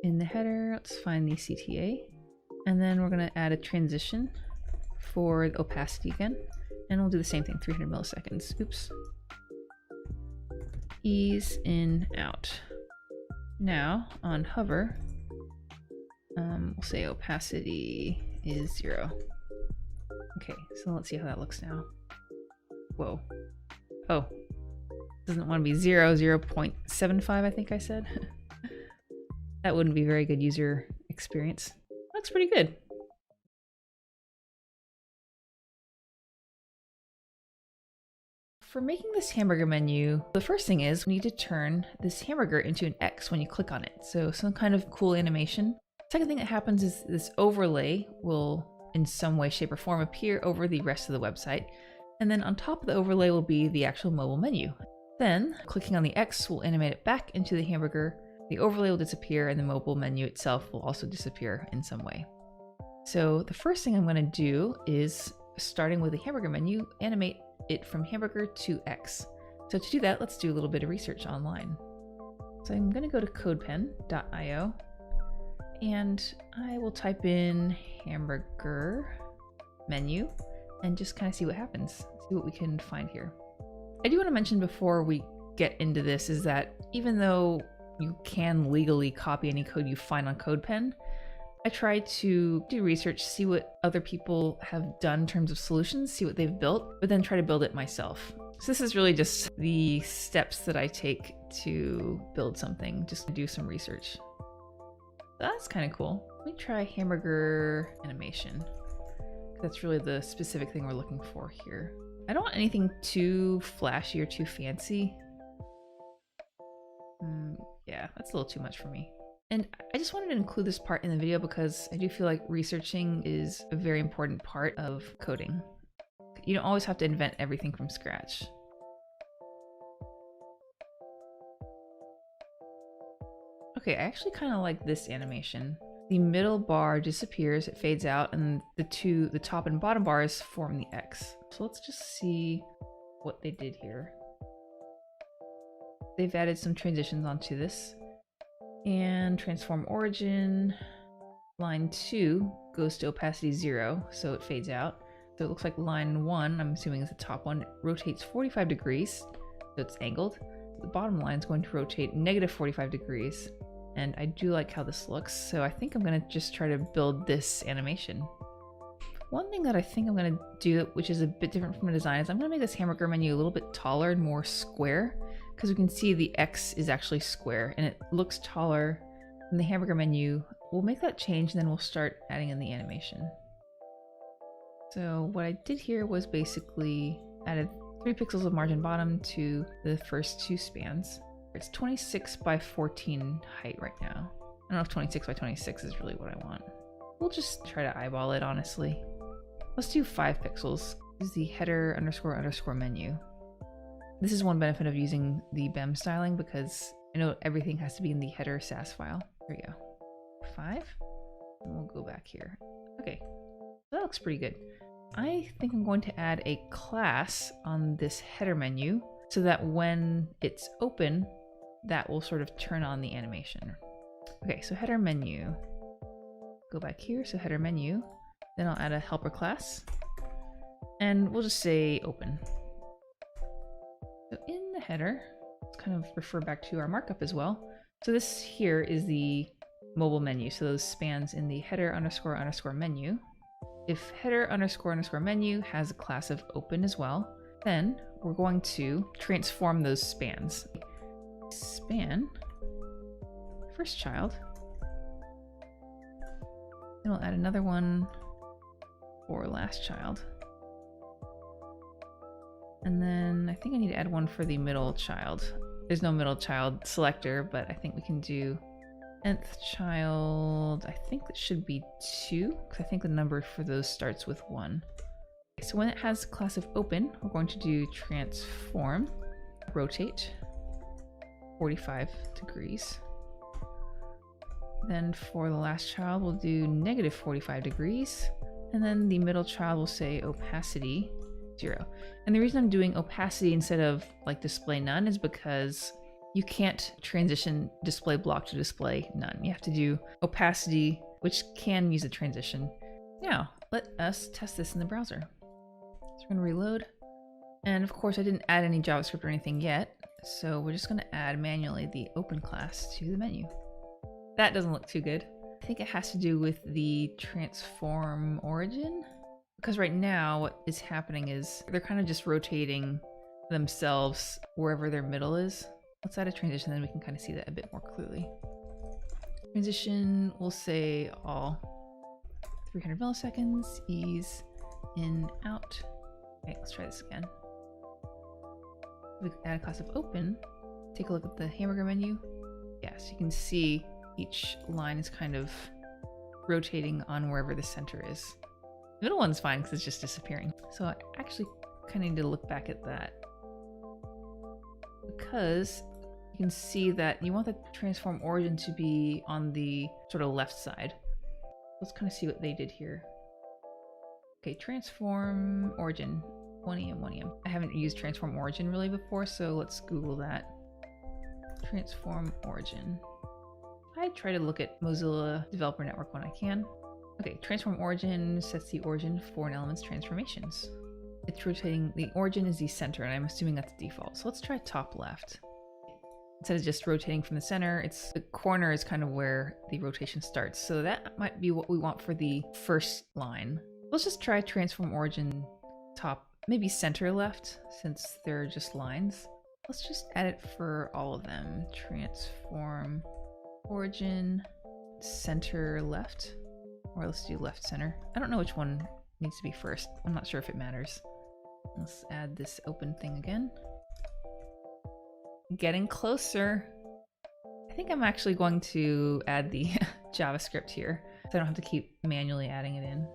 In the header, let's find the CTA. And then we're going to add a transition for the opacity again. And we'll do the same thing, 300 milliseconds. Oops. Ease in, out. Now, on hover, we'll say opacity is 0. Okay, so let's see how that looks now. Whoa. Oh. Doesn't want to be 0, 0.75, I think I said. That wouldn't be very good user experience. Looks pretty good. For making this hamburger menu, the first thing is we need to turn this hamburger into an X when you click on it. So some kind of cool animation. Second thing that happens is this overlay will in some way, shape, or form appear over the rest of the website. And then on top of the overlay will be the actual mobile menu. Then clicking on the X will animate it back into the hamburger. The overlay will disappear and the mobile menu itself will also disappear in some way. So the first thing I'm going to do is, starting with the hamburger menu, animate it from hamburger to X. So to do that, let's do a little bit of research online. So I'm going to go to codepen.io and I will type in hamburger menu and just kind of see what happens, see what we can find here. I do want to mention before we get into this is that even though you can legally copy any code you find on CodePen, I try to do research, see what other people have done in terms of solutions, see what they've built, but then try to build it myself. So this is really just the steps that I take to build something, just to do some research. That's kind of cool. Let me try hamburger animation. That's really the specific thing we're looking for here. I don't want anything too flashy or too fancy. Yeah, that's a little too much for me. And I just wanted to include this part in the video because I do feel like researching is a very important part of coding. You don't always have to invent everything from scratch. Okay, I actually kind of like this animation. The middle bar disappears, it fades out, and the top and bottom bars form the X. So let's just see what they did here. They've added some transitions onto this. And transform origin, line 2 goes to opacity 0, so it fades out. So it looks like line 1, I'm assuming is the top one, rotates 45 degrees, so it's angled. The bottom line is going to rotate negative 45 degrees. And I do like how this looks, so I think I'm going to just try to build this animation. One thing that I think I'm going to do, which is a bit different from the design, is I'm going to make this hamburger menu a little bit taller and more square, because we can see the X is actually square and it looks taller than the hamburger menu. We'll make that change and then we'll start adding in the animation. So what I did here was basically added 3 pixels of margin bottom to the first 2 spans. It's 26 by 14 height right now. I don't know if 26 by 26 is really what I want. We'll just try to eyeball it, honestly. Let's do 5 pixels. This is the header underscore underscore menu. This is one benefit of using the BEM styling because I know everything has to be in the header SAS file. There we go. 5. And we'll go back here. Okay, that looks pretty good. I think I'm going to add a class on this header menu so that when it's open, that will sort of turn on the animation. Okay, so header menu. Go back here, so header menu. Then I'll add a helper class. And we'll just say open. So in the header, let's kind of refer back to our markup as well. So this here is the mobile menu. So those spans in the header underscore underscore menu. If header underscore underscore menu has a class of open as well, then we're going to transform those spans. Span first child. Then we'll add another one for last child. And then I think I need to add one for the middle child. There's no middle child selector, but I think we can do nth child. I think it should be 2, because I think the number for those starts with 1. Okay, so when it has class of open, we're going to do transform, rotate 45 degrees. Then for the last child, we'll do negative 45 degrees. And then the middle child will say opacity 0. And the reason I'm doing opacity instead of like display none is because you can't transition display block to display none. You have to do opacity, which can use a transition. Now, let us test this in the browser. So we're going to reload. And of course, I didn't add any JavaScript or anything yet. So we're just going to add manually the open class to the menu. That doesn't look too good. I think it has to do with the transform origin. Because right now what is happening is they're kind of just rotating themselves wherever their middle is. Let's add a transition, then we can kind of see that a bit more clearly. Transition, we'll say all 300 milliseconds, ease, in, out. Okay, let's try this again. We add a class of open. Take a look at the hamburger menu. Yes, you can see each line is kind of rotating on wherever the center is. The middle one's fine because it's just disappearing. So I actually kind of need to look back at that, because you can see that you want the transform origin to be on the sort of left side. Let's kind of see what they did here. Okay, transform origin, 1em, 1em. I haven't used transform origin really before, so let's Google that. Transform origin. I try to look at Mozilla Developer Network when I can. Okay, transform origin sets the origin for an element's transformations. It's rotating, the origin is the center, and I'm assuming that's default. So let's try top left. Instead of just rotating from the center, it's the corner is kind of where the rotation starts. So that might be what we want for the first line. Let's just try transform origin top, maybe center left, since they're just lines. Let's just add it for all of them. Transform origin center left, or let's do left center. I don't know which one needs to be first. I'm not sure if it matters. Let's add this open thing again. Getting closer. I think I'm actually going to add the JavaScript here, so I don't have to keep manually adding it in.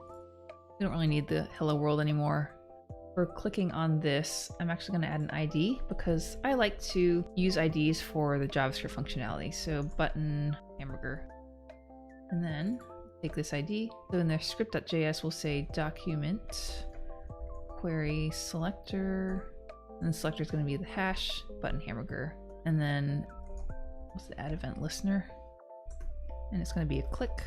We don't really need the hello world anymore. For clicking on this, I'm actually going to add an ID because I like to use IDs for the JavaScript functionality. So button hamburger. And then take this ID. So in their script.js, we'll say document query selector. And the selector is going to be the hash button hamburger. And then what's the add event listener? And it's going to be a click.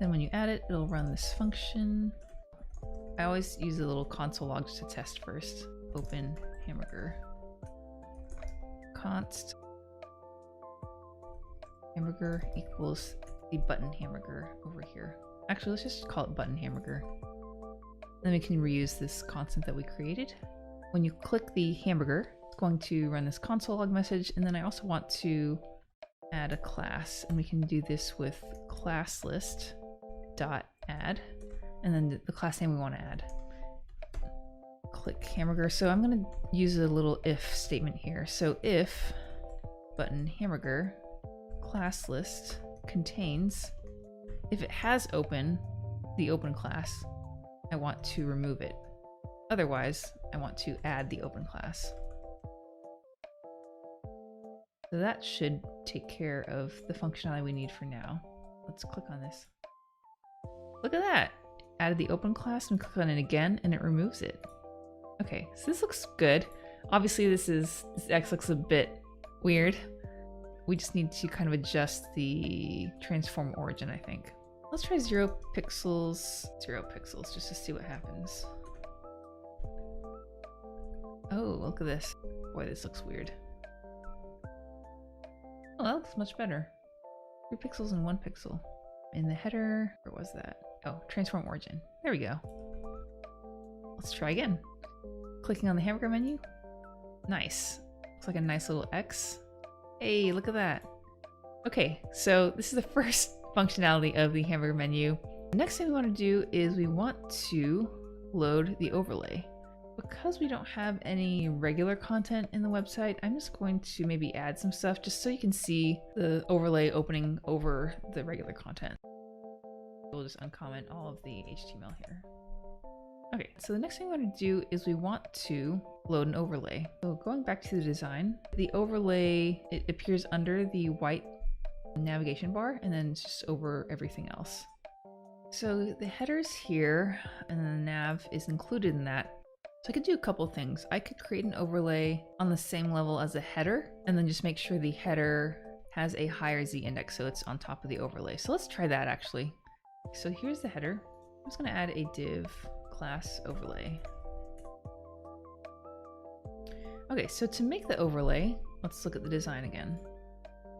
Then when you add it, it'll run this function. I always use a little console log just to test first. Open hamburger. Const hamburger equals the button hamburger over here. Actually, let's just call it button hamburger. Then we can reuse this constant that we created. When you click the hamburger, it's going to run this console log message. And then I also want to add a class, and we can do this with class list dot add, and then the class name we want to add. Click hamburger. So I'm going to use a little if statement here. So if button hamburger class list contains, if it has open, the open class, I want to remove it. Otherwise, I want to add the open class. So that should take care of the functionality we need for now. Let's click on this. Look at that. Added the open class and click on it again and it removes it. Okay, so this looks good. Obviously this X looks a bit weird. We just need to kind of adjust the transform origin, I think. Let's try 0 pixels, 0 pixels, just to see what happens. Oh, look at this. Boy, this looks weird. Oh, that looks much better. 3 pixels and 1 pixel. In the header, where was that? Oh, transform origin. There we go. Let's try again. Clicking on the hamburger menu. Nice. Looks like a nice little X. Hey, look at that. Okay, so this is the first functionality of the hamburger menu. The next thing we want to do is we want to load the overlay. Because we don't have any regular content in the website, I'm just going to maybe add some stuff just so you can see the overlay opening over the regular content. We'll just uncomment all of the HTML here. Okay, so the next thing we want to do is we want to load an overlay. So going back to the design, the overlay, it appears under the white navigation bar and then it's just over everything else. So the header's here and then the nav is included in that. So I could do a couple things. I could create an overlay on the same level as the header and then just make sure the header has a higher Z index so it's on top of the overlay. So let's try that actually. So here's the header. I'm just going to add a div class overlay. Okay, so to make the overlay, let's look at the design again.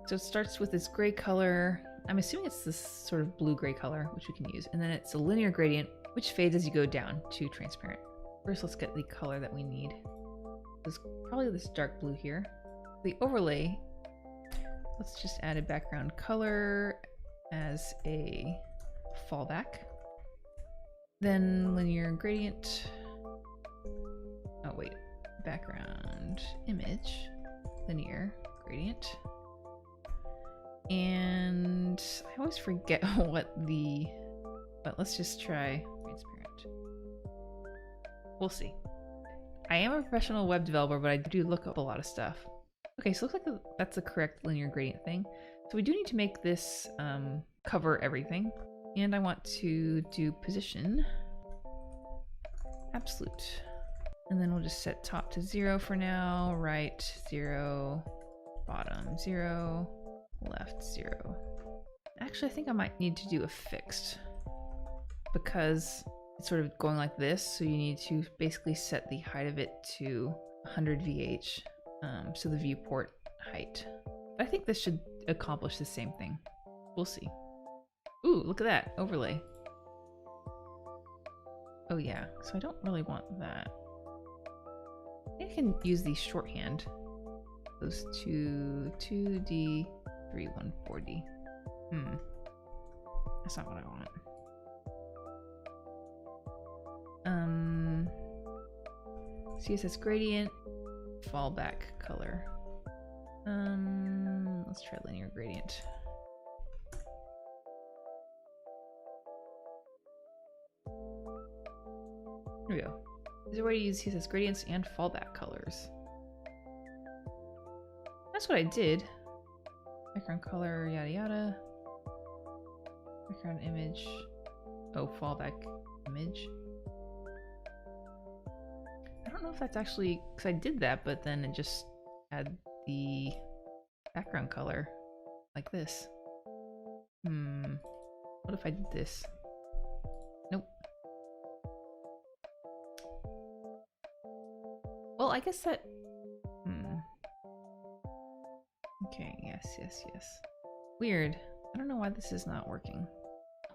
So it starts with this gray color. I'm assuming it's this sort of blue-gray color, which we can use. And then it's a linear gradient, which fades as you go down to transparent. First, let's get the color that we need. It's probably this dark blue here. The overlay, let's just add a background color as a fallback. Then linear gradient. Oh wait, background image, linear gradient. And I always forget but let's just try transparent. We'll see. I am a professional web developer, but I do look up a lot of stuff. Okay, so it looks like that's the correct linear gradient thing. So we do need to make this cover everything. And I want to do position absolute. And then we'll just set top to 0 for now, right 0, bottom 0, left 0. Actually, I think I might need to do a fixed because it's sort of going like this. So you need to basically set the height of it to 100 VH. So the viewport height. I think this should accomplish the same thing. We'll see. Ooh, look at that overlay. Oh yeah, so I don't really want that. I think I can use the shorthand. Those 2D, 3, 1, 4D. That's not what I want. CSS gradient, fallback color. Let's try linear gradient. Here we go. There's a way to use CSS gradients and fallback colors. That's what I did. Background color, yada yada. Background image. Oh, fallback image. I don't know if that's actually, because I did that, but then it just had the background color like this. What if I did this? Nope. Well, I guess that... Okay, yes. Weird. I don't know why this is not working.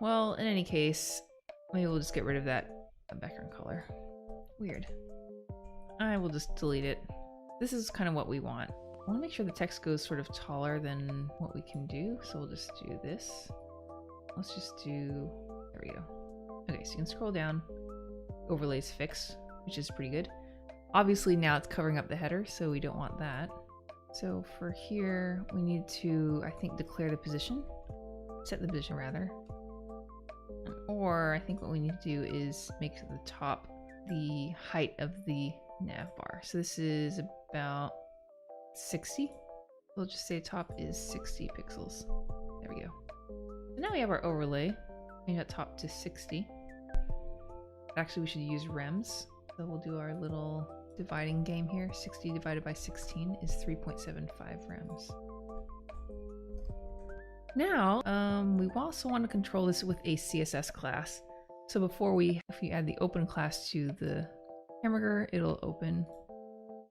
Well, in any case, maybe we'll just get rid of that background color. Weird. I will just delete it. This is kind of what we want. I want to make sure the text goes sort of taller than what we can do, so we'll just do this. Let's just do... There we go. Okay, so you can scroll down. Overlays fixed, which is pretty good. Obviously now it's covering up the header, so we don't want that. So for here, we need to, I think, declare the position. Set the position, rather. Or I think what we need to do is make the top the height of the nav bar. So this is about 60. We'll just say top is 60 pixels. There we go. So now we have our overlay. Change that top to 60. Actually, we should use rems. So we'll do our little dividing game here. 60 divided by 16 is 3.75 rems. Now, we also want to control this with a CSS class. So if we add the open class to the Hamburger, it'll open.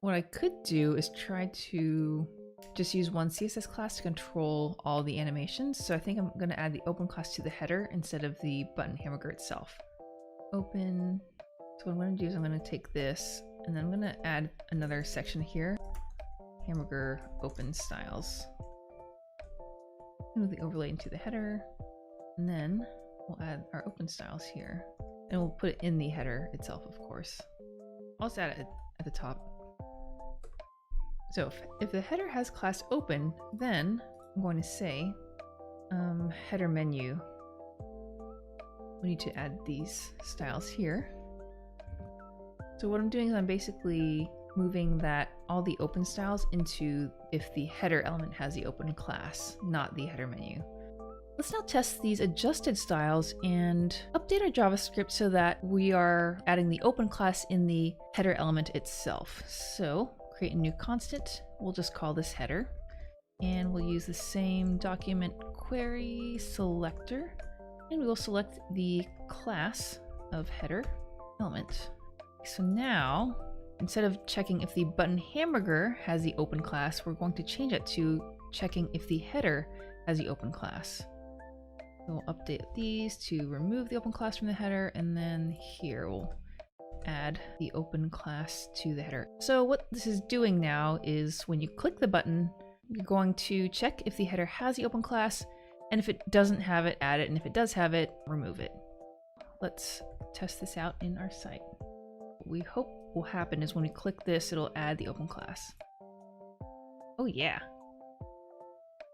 What I could do is try to just use one CSS class to control all the animations. So I think I'm going to add the open class to the header instead of the button Hamburger itself. Open. So what I'm going to do is I'm going to take this and then I'm going to add another section here. Hamburger open styles. Move the overlay into the header, and then we'll add our open styles here, and we'll put it in the header itself, of course. I'll just add it at the top. So if the header has class open, then I'm going to say header menu. We need to add these styles here. So what I'm doing is I'm basically moving all the open styles into if the header element has the open class, not the header menu. Let's now test these adjusted styles and update our JavaScript so that we are adding the open class in the header element itself. So create a new constant. We'll just call this header, and we'll use the same document query selector, and we will select the class of header element. So now, instead of checking if the button Hamburger has the open class, we're going to change it to checking if the header has the open class. So we'll update these to remove the open class from the header, and then here we'll add the open class to the header. So what this is doing now is when you click the button, you're going to check if the header has the open class, and if it doesn't have it, add it, and if it does have it, remove it. Let's test this out in our site. We hope will happen is when we click this, it'll add the open class. Oh yeah.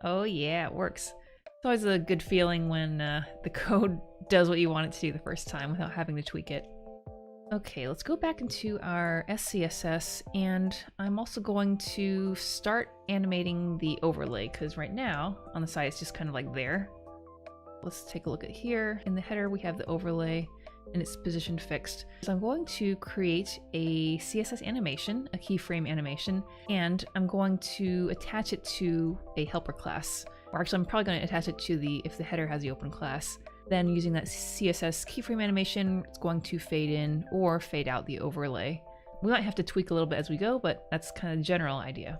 Oh yeah, it works. It's always a good feeling when the code does what you want it to do the first time without having to tweak it. Okay, let's go back into our SCSS, and I'm also going to start animating the overlay, because right now on the side it's just kind of like there. Let's take a look at here. In the header we have the overlay and it's position fixed. So I'm going to create a CSS animation, a keyframe animation, and I'm going to attach it to a helper class. Or actually I'm probably going to attach it to if the header has the open class. Then using that CSS keyframe animation, it's going to fade in or fade out the overlay. We might have to tweak a little bit as we go, but that's kind of the general idea.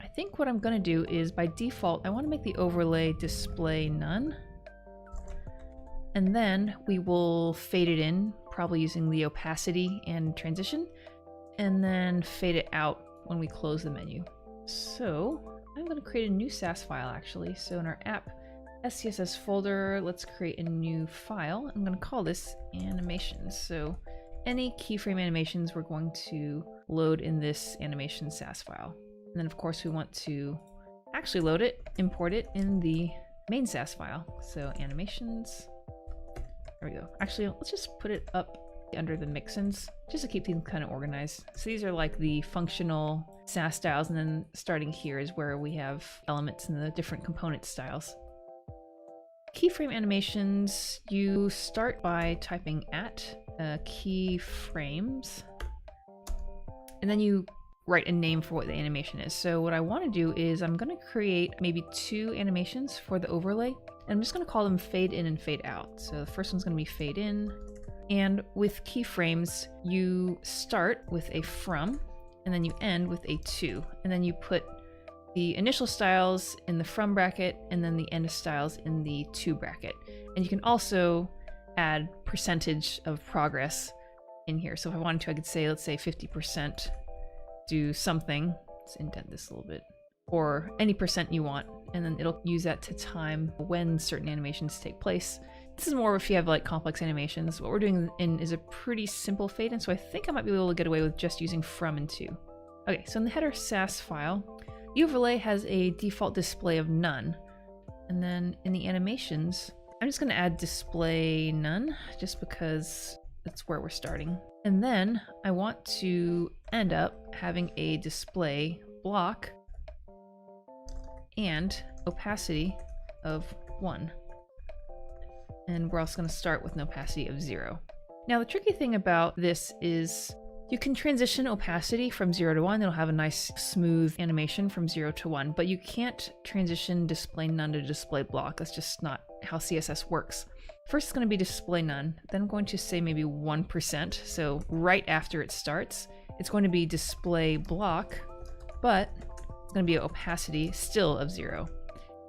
I think what I'm going to do is, by default, I want to make the overlay display none. And then we will fade it in, probably using the opacity and transition, and then fade it out when we close the menu. So I'm going to create a new Sass file actually. So in our app SCSS folder, let's create a new file. I'm going to call this animations. So any keyframe animations we're going to load in this animation Sass file. And then of course we want to actually load it, import it in the main Sass file. So animations, there we go. Actually, let's just put it up under the mixins just to keep things kind of organized. So these are like the functional Sass styles, and then starting here is where we have elements and the different component styles. Keyframe animations, you start by typing @keyframes, and then you write a name for what the animation is. So what I want to do is I'm going to create maybe 2 animations for the overlay, and I'm just going to call them fade in and fade out. So the first one's going to be fade in, and with keyframes you start with a from, and then you end with a to, and then you put the initial styles in the from bracket and then the end styles in the to bracket. And you can also add percentage of progress in here. So if I wanted to, I could say, let's say 50% do something. Let's indent this a little bit, or any percent you want, and then it'll use that to time when certain animations take place. This is more if you have like complex animations. What we're doing is a pretty simple fade in, so I think I might be able to get away with just using from and to. Okay, so in the header Sass file, the overlay has a default display of none. And then in the animations, I'm just going to add display none just because that's where we're starting. And then I want to end up having a display block and opacity of 1. And we're also going to start with an opacity of 0. Now the tricky thing about this is you can transition opacity from 0 to 1. It'll have a nice smooth animation from 0 to 1, but you can't transition display none to display block. That's just not how CSS works. First it's going to be display none, then I'm going to say maybe 1%. So right after it starts, it's going to be display block, but it's going to be an opacity still of 0.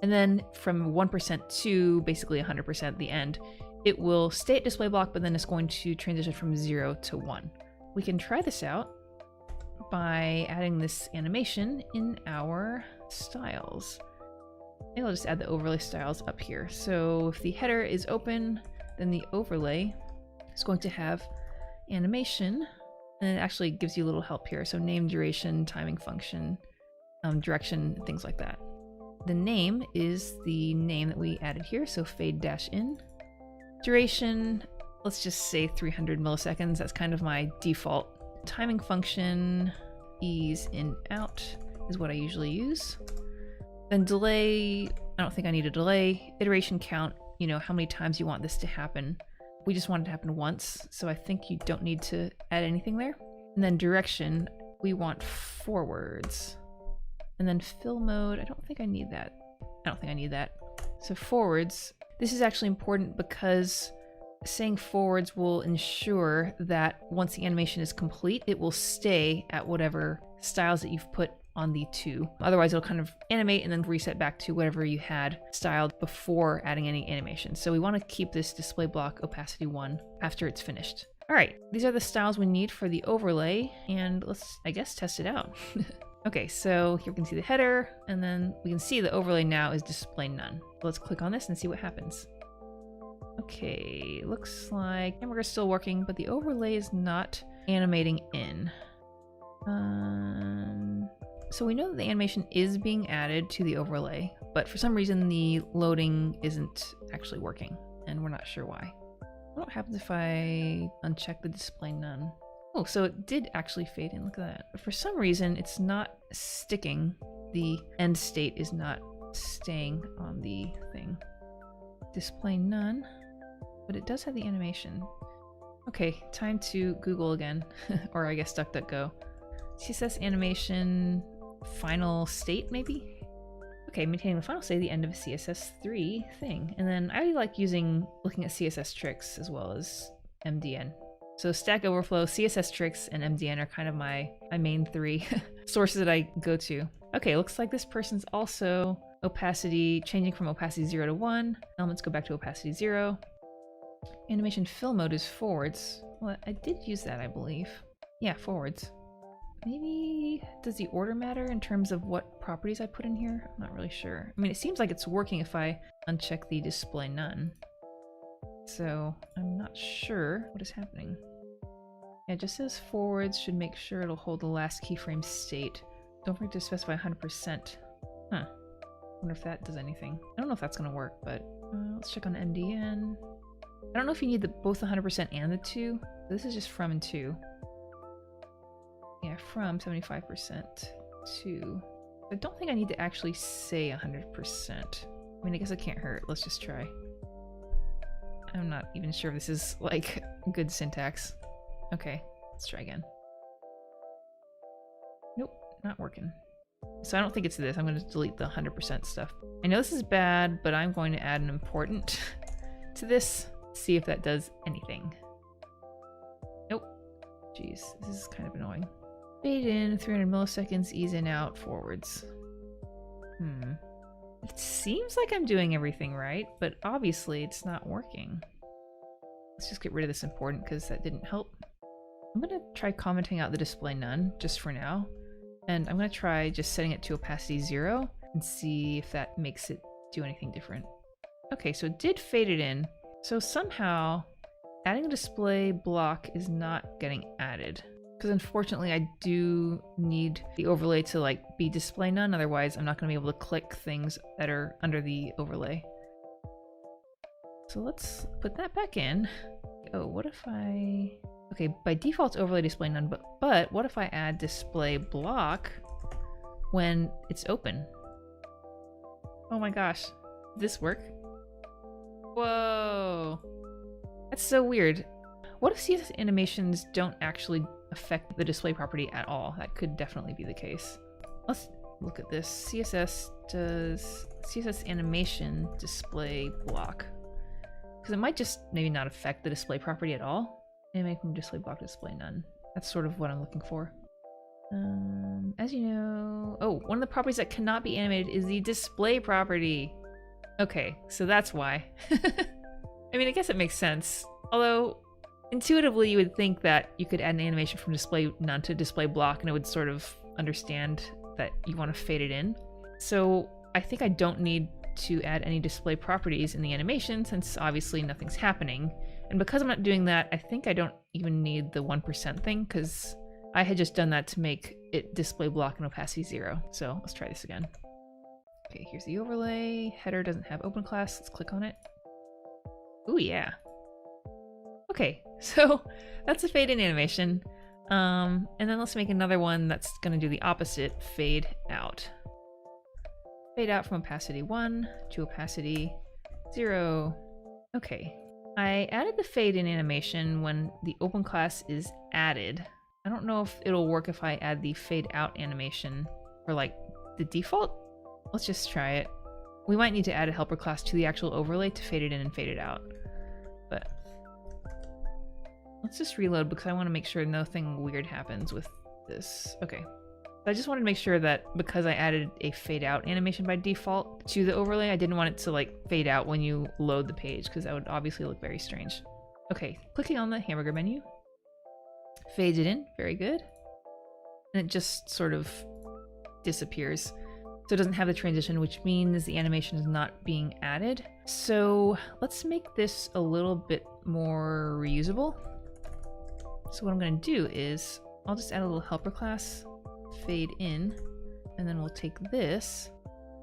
And then from 1% to basically 100% the end, it will stay at display block, but then it's going to transition from 0 to 1. We can try this out by adding this animation in our styles. Maybe I'll just add the overlay styles up here. So if the header is open, then the overlay is going to have animation, and it actually gives you a little help here. So name, duration, timing function, direction, things like that. The name is the name that we added here, so fade-in. Duration, let's just say 300 milliseconds. That's kind of my default. Timing function, ease in out is what I usually use. Then delay, I don't think I need a delay. Iteration count, you know, how many times you want this to happen. We just want it to happen once, so I think you don't need to add anything there. And then direction, we want forwards. And then fill mode, I don't think I need that. So forwards, this is actually important because saying forwards will ensure that once the animation is complete, it will stay at whatever styles that you've put on the to. Otherwise, it'll kind of animate and then reset back to whatever you had styled before adding any animation. So we want to keep this display block opacity 1 after it's finished. All right, these are the styles we need for the overlay, and let's, I guess, test it out. Okay, so here we can see the header, and then we can see the overlay now is display none. Let's click on this and see what happens. Okay, looks like Hamburger's still working, but the overlay is not animating in. So we know that the animation is being added to the overlay, but for some reason the loading isn't actually working, and we're not sure why. What happens if I uncheck the display none? Oh, so it did actually fade in, look at that. But for some reason it's not sticking. The end state is not staying on the thing. Display none, but it does have the animation. Okay, time to Google again, or I guess DuckDuckGo. CSS animation final state, maybe? Okay, maintaining the final state at the end of a CSS3 thing. And then I like looking at CSS tricks as well as MDN. So Stack Overflow, CSS tricks, and MDN are kind of my main three sources that I go to. Okay, looks like this person's also opacity, changing from opacity 0 to 1. Elements go back to opacity 0. Animation fill mode is forwards. Well, I did use that, I believe. Yeah, forwards. Maybe, does the order matter in terms of what properties I put in here? I'm not really sure. I mean, it seems like it's working if I uncheck the display none. So I'm not sure what is happening. Yeah, it just says forwards should make sure it'll hold the last keyframe state. Don't forget to specify 100%. Huh. Wonder if that does anything. I don't know if that's gonna work, but let's check on MDN. I don't know if you need both the 100% and the 2. This is just from and to. Yeah, from 75% to. I don't think I need to actually say 100%. I mean, I guess it can't hurt. Let's just try. I'm not even sure if this is like good syntax. Okay, let's try again. Nope, not working. So I don't think it's this. I'm going to delete the 100% stuff. I know this is bad, but I'm going to add an important to this. See if that does anything. Nope. Jeez, this is kind of annoying. Fade in, 300 milliseconds, ease in, out, forwards. It seems like I'm doing everything right, but obviously it's not working. Let's just get rid of this important because that didn't help. I'm gonna try commenting out the display none just for now. And I'm gonna try just setting it to opacity 0 and see if that makes it do anything different. Okay, so it did fade it in. So somehow adding a display block is not getting added. Because unfortunately I do need the overlay to like be display none, otherwise I'm not going to be able to click things that are under the overlay. So let's put that back in. Oh, what if I... Okay, by default it's overlay display none, but what if I add display block when it's open? Oh my gosh, did this work? Whoa, that's so weird. What if CSS animations don't actually affect the display property at all? That could definitely be the case. Let's look at this. CSS does CSS animation display block, because it might just maybe not affect the display property at all. Animate from display block to display none. That's sort of what I'm looking for. As you know, oh, one of the properties that cannot be animated is the display property. Okay, so that's why. I mean, I guess it makes sense. Although, intuitively, you would think that you could add an animation from display none to display block and it would sort of understand that you want to fade it in. So I think I don't need to add any display properties in the animation since obviously nothing's happening. And because I'm not doing that, I think I don't even need the 1% thing because I had just done that to make it display block and opacity 0. So let's try this again. Okay, here's the overlay. Header doesn't have open class. Let's click on it. Ooh, yeah. Okay, so that's a fade in animation. And then let's make another one that's going to do the opposite, fade out. Fade out from opacity 1 to opacity 0. Okay, I added the fade in animation when the open class is added. I don't know if it'll work if I add the fade out animation for like the default. Let's just try it. We might need to add a helper class to the actual overlay to fade it in and fade it out. But let's just reload because I want to make sure nothing weird happens with this. Okay. I just wanted to make sure that because I added a fade out animation by default to the overlay, I didn't want it to like fade out when you load the page because that would obviously look very strange. Okay, clicking on the hamburger menu. Fades it in, very good. And it just sort of disappears. So it doesn't have the transition, which means the animation is not being added. So let's make this a little bit more reusable. So what I'm going to do is I'll just add a little helper class, fade in, and then we'll take this,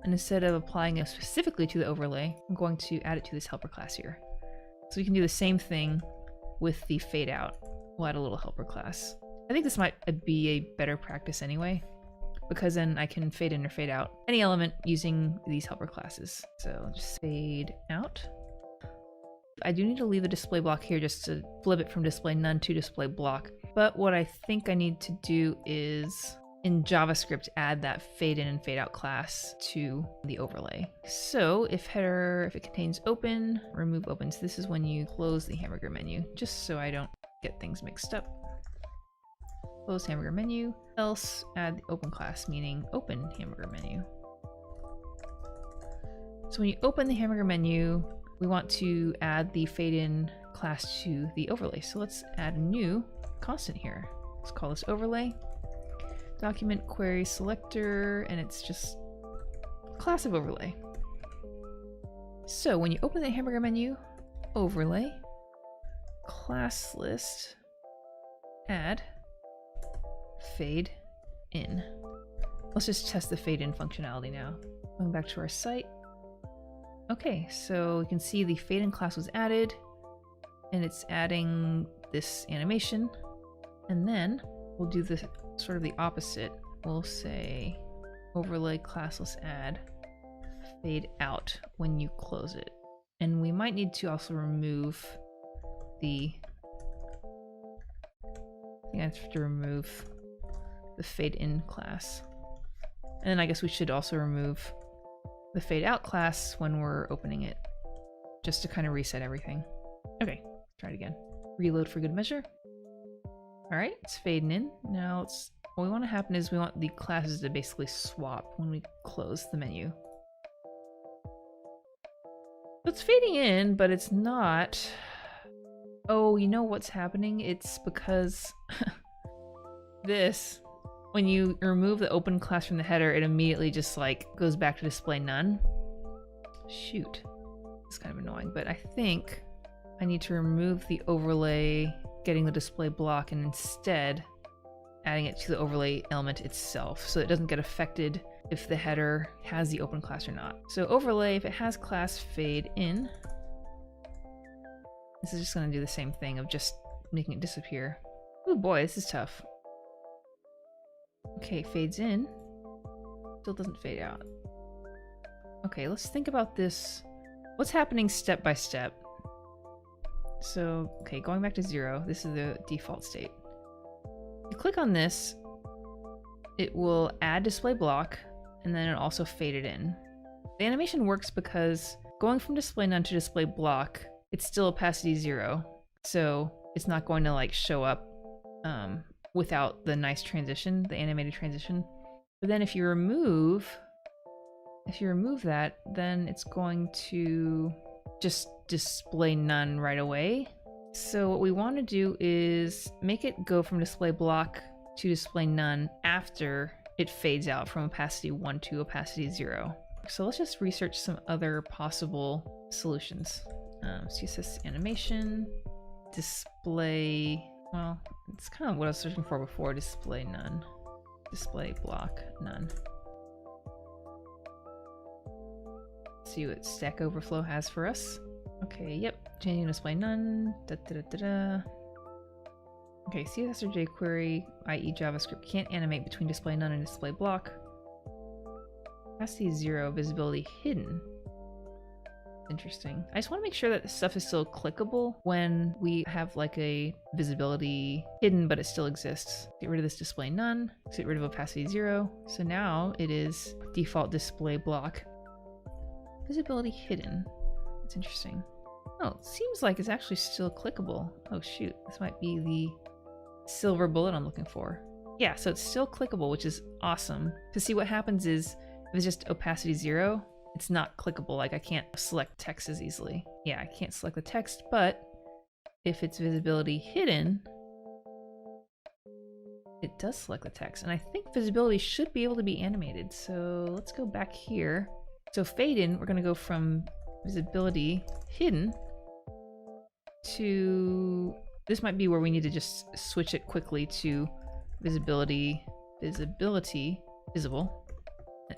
and instead of applying it specifically to the overlay, I'm going to add it to this helper class here. So we can do the same thing with the fade out. We'll add a little helper class. I think this might be a better practice anyway, because then I can fade in or fade out any element using these helper classes. So just fade out. I do need to leave the display block here just to flip it from display none to display block. But what I think I need to do is in JavaScript add that fade in and fade out class to the overlay. So if header, if it contains open, remove opens. This is when you close the hamburger menu, just so I don't get things mixed up. Close hamburger menu, else add the open class, meaning open hamburger menu. So when you open the hamburger menu, we want to add the fade in class to the overlay. So let's add a new constant here. Let's call this overlay. Document query selector, and it's just class of overlay. So when you open the hamburger menu, overlay, class list, add fade in. Let's just test the fade in functionality now. Going back to our site. Okay, so you can see the fade in class was added, and it's adding this animation, and then we'll do this sort of the opposite. We'll say overlay classless add fade out when you close it. And we might need to also remove the, I think I have to remove the fade in class. And then I guess we should also remove the fade out class when we're opening it, just to kind of reset everything. Okay, try it again. Reload for good measure. All right, it's fading in. Now what we want to happen is we want the classes to basically swap when we close the menu. So it's fading in, but it's not. Oh, you know what's happening? It's because this, when you remove the open class from the header, it immediately just like goes back to display none. Shoot, it's kind of annoying, but I think I need to remove the overlay getting the display block and instead adding it to the overlay element itself so it doesn't get affected if the header has the open class or not. So overlay, if it has class fade in, this is just going to do the same thing of just making it disappear. Oh boy, this is tough. Okay, fades in, still doesn't fade out. Okay, let's think about this. What's happening step by step? So, okay, going back to 0, this is the default state. You click on this, it will add display block, and then it also fade it in. The animation works because going from display none to display block, it's still opacity 0, so it's not going to like show up without the nice transition, the animated transition. But then if you remove that, then it's going to just display none right away. So what we want to do is make it go from display block to display none after it fades out from opacity 1 to opacity 0. So let's just research some other possible solutions. CSS animation, display, well, it's kind of what I was searching for before, display none, display block none. Let's see what Stack Overflow has for us. Okay, yep, changing display none, Okay, CSS or jQuery, i.e. JavaScript, can't animate between display none and display block. Opacity 0, visibility hidden. Interesting. I just want to make sure that the stuff is still clickable when we have like a visibility hidden, but it still exists. Get rid of this display none, get rid of opacity 0. So now it is default display block. Visibility hidden. That's interesting. Oh, it seems like it's actually still clickable. Oh shoot, this might be the silver bullet I'm looking for. Yeah, so it's still clickable, which is awesome. To see what happens is, if it's just opacity 0, it's not clickable. Like I can't select text as easily. Yeah, I can't select the text, but if it's visibility hidden, it does select the text. And I think visibility should be able to be animated. So let's go back here. So fade in, we're gonna go from visibility hidden to This might be where we need to just switch it quickly to visibility, visible,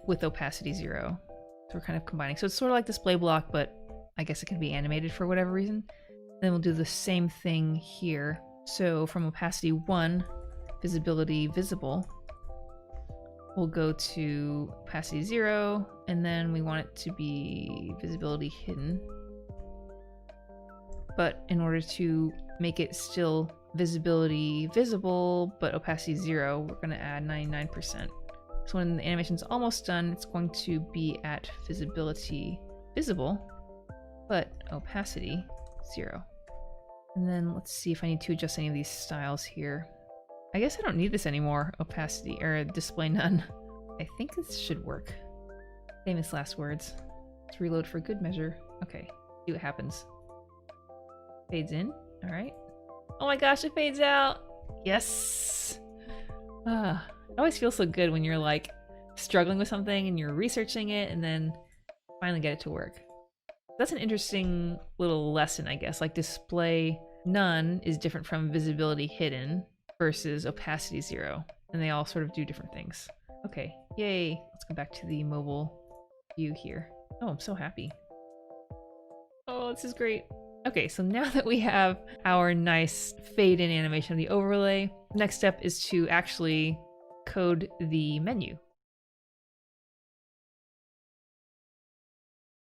with opacity 0. So we're kind of combining. So it's sort of like display block, but I guess it can be animated for whatever reason. Then we'll do the same thing here. So from opacity 1, visibility visible, we'll go to opacity 0, and then we want it to be visibility hidden. But in order to make it still visibility visible, but opacity 0, we're going to add 99%. So when the animation's almost done, it's going to be at visibility visible, but opacity 0. And then let's see if I need to adjust any of these styles here. I guess I don't need this anymore, opacity, or display none. I think this should work. Famous last words. Let's reload for good measure. Okay, see what happens. Fades in, all right. Oh my gosh, it fades out. Yes. It always feels so good when you're like struggling with something and you're researching it and then finally get it to work. That's an interesting little lesson, I guess. Like display none is different from visibility hidden versus opacity 0. And they all sort of do different things. Okay, yay. Let's go back to the mobile view here. Oh, I'm so happy. Oh, this is great. Okay, so now that we have our nice fade in animation of the overlay, next step is to actually code the menu.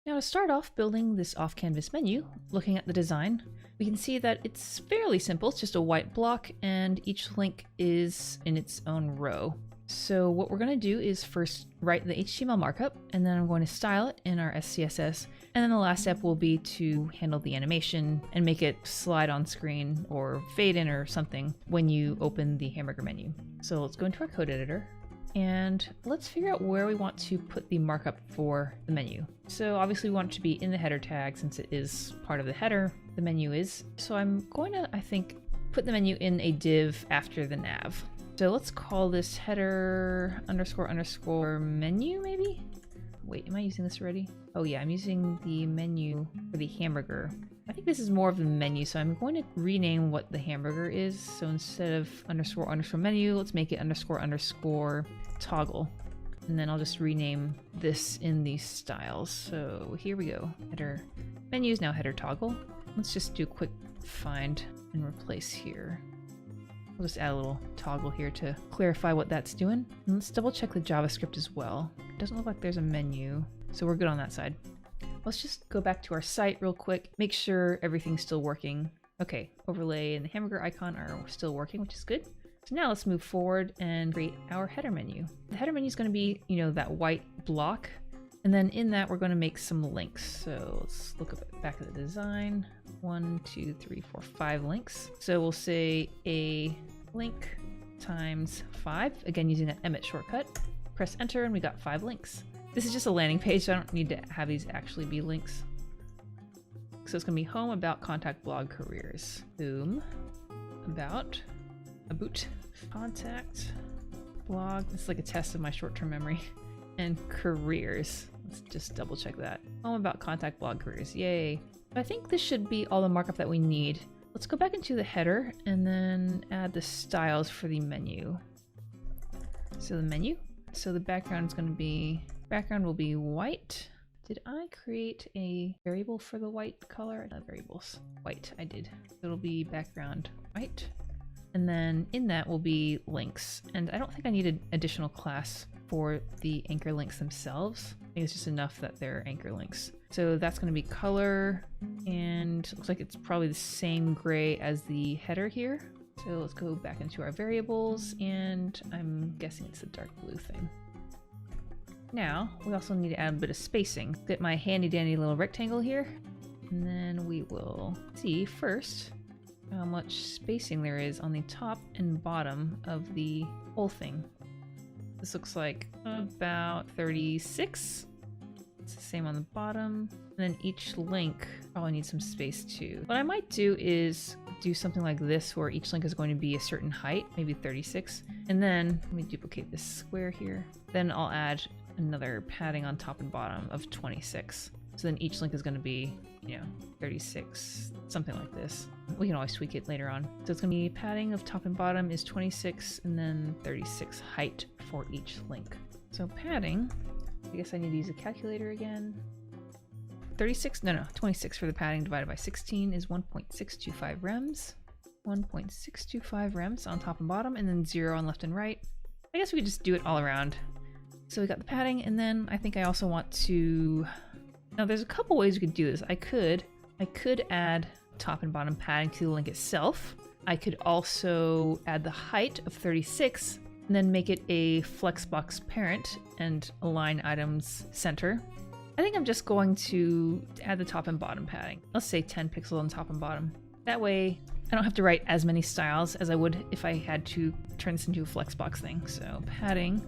Now to start off building this off-canvas menu, looking at the design, we can see that it's fairly simple. It's just a white block and each link is in its own row. So what we're going to do is first write the HTML markup, and then I'm going to style it in our SCSS. And then the last step will be to handle the animation and make it slide on screen or fade in or something when you open the Hamburger menu. So let's go into our code editor and let's figure out where we want to put the markup for the menu. So obviously we want it to be in the header tag since it is part of the header, the menu is. So I'm going to, I think, put the menu in a div after the nav. So let's call this header __ menu maybe? Wait, am I using this already? Oh yeah, I'm using the menu for the hamburger. I think this is more of the menu, so I'm going to rename what the hamburger is. So instead of __ menu, let's make it __ toggle. And then I'll just rename this in these styles. So here we go. Header menu is now header toggle. Let's just do a quick find and replace here. We'll just add a little toggle here to clarify what that's doing. And let's double check the JavaScript as well. It doesn't look like there's a menu, so we're good on that side. Let's just go back to our site real quick, make sure everything's still working. Okay, overlay and the hamburger icon are still working, which is good. So now let's move forward and create our header menu. The header menu is going to be, you know, that white block. And then in that, we're going to make some links. So let's look back at the design. 1, 2, 3, 4, 5 links. So we'll say a link times 5, again using that Emmet shortcut. Press enter and we got 5 links. This is just a landing page, so I don't need to have these actually be links. So it's going to be home, about, contact, blog, careers. Boom. About, contact, blog. This is like a test of my short-term memory. And careers. Let's just double check that. Home, about, contact, blog, careers. Yay. I think this should be all the markup that we need. Let's go back into the header and then add the styles for the menu. So the menu. So the background is going to be, background will be white. Did I create a variable for the white color? Not variables. White, I did. It'll be background white. And then in that will be links. And I don't think I need an additional class for the anchor links themselves. I think it's just enough that they're anchor links. So that's going to be color, and looks like it's probably the same gray as the header here. So let's go back into our variables, and I'm guessing it's a dark blue thing. Now, we also need to add a bit of spacing. Get my handy dandy little rectangle here, and then we will see first how much spacing there is on the top and bottom of the whole thing. This looks like about 36. It's the same on the bottom. And then each link probably needs some space too. What I might do is do something like this where each link is going to be a certain height, maybe 36. And then let me duplicate this square here. Then I'll add another padding on top and bottom of 26. So then each link is going to be, 36, something like this. We can always tweak it later on. So it's going to be padding of top and bottom is 26 and then 36 height for each link. So padding, I guess I need to use a calculator again. 26 for the padding divided by 16 is 1.625 rems. 1.625 rems on top and bottom, and then 0 on left and right. I guess we could just do it all around. So we got the padding, and then I think I also want to... Now there's a couple ways we could do this. I could add top and bottom padding to the link itself. I could also add the height of 36 and then make it a flexbox parent and align items center. I think I'm just going to add the top and bottom padding. Let's say 10 pixels on top and bottom. That way I don't have to write as many styles as I would if I had to turn this into a flexbox thing. So padding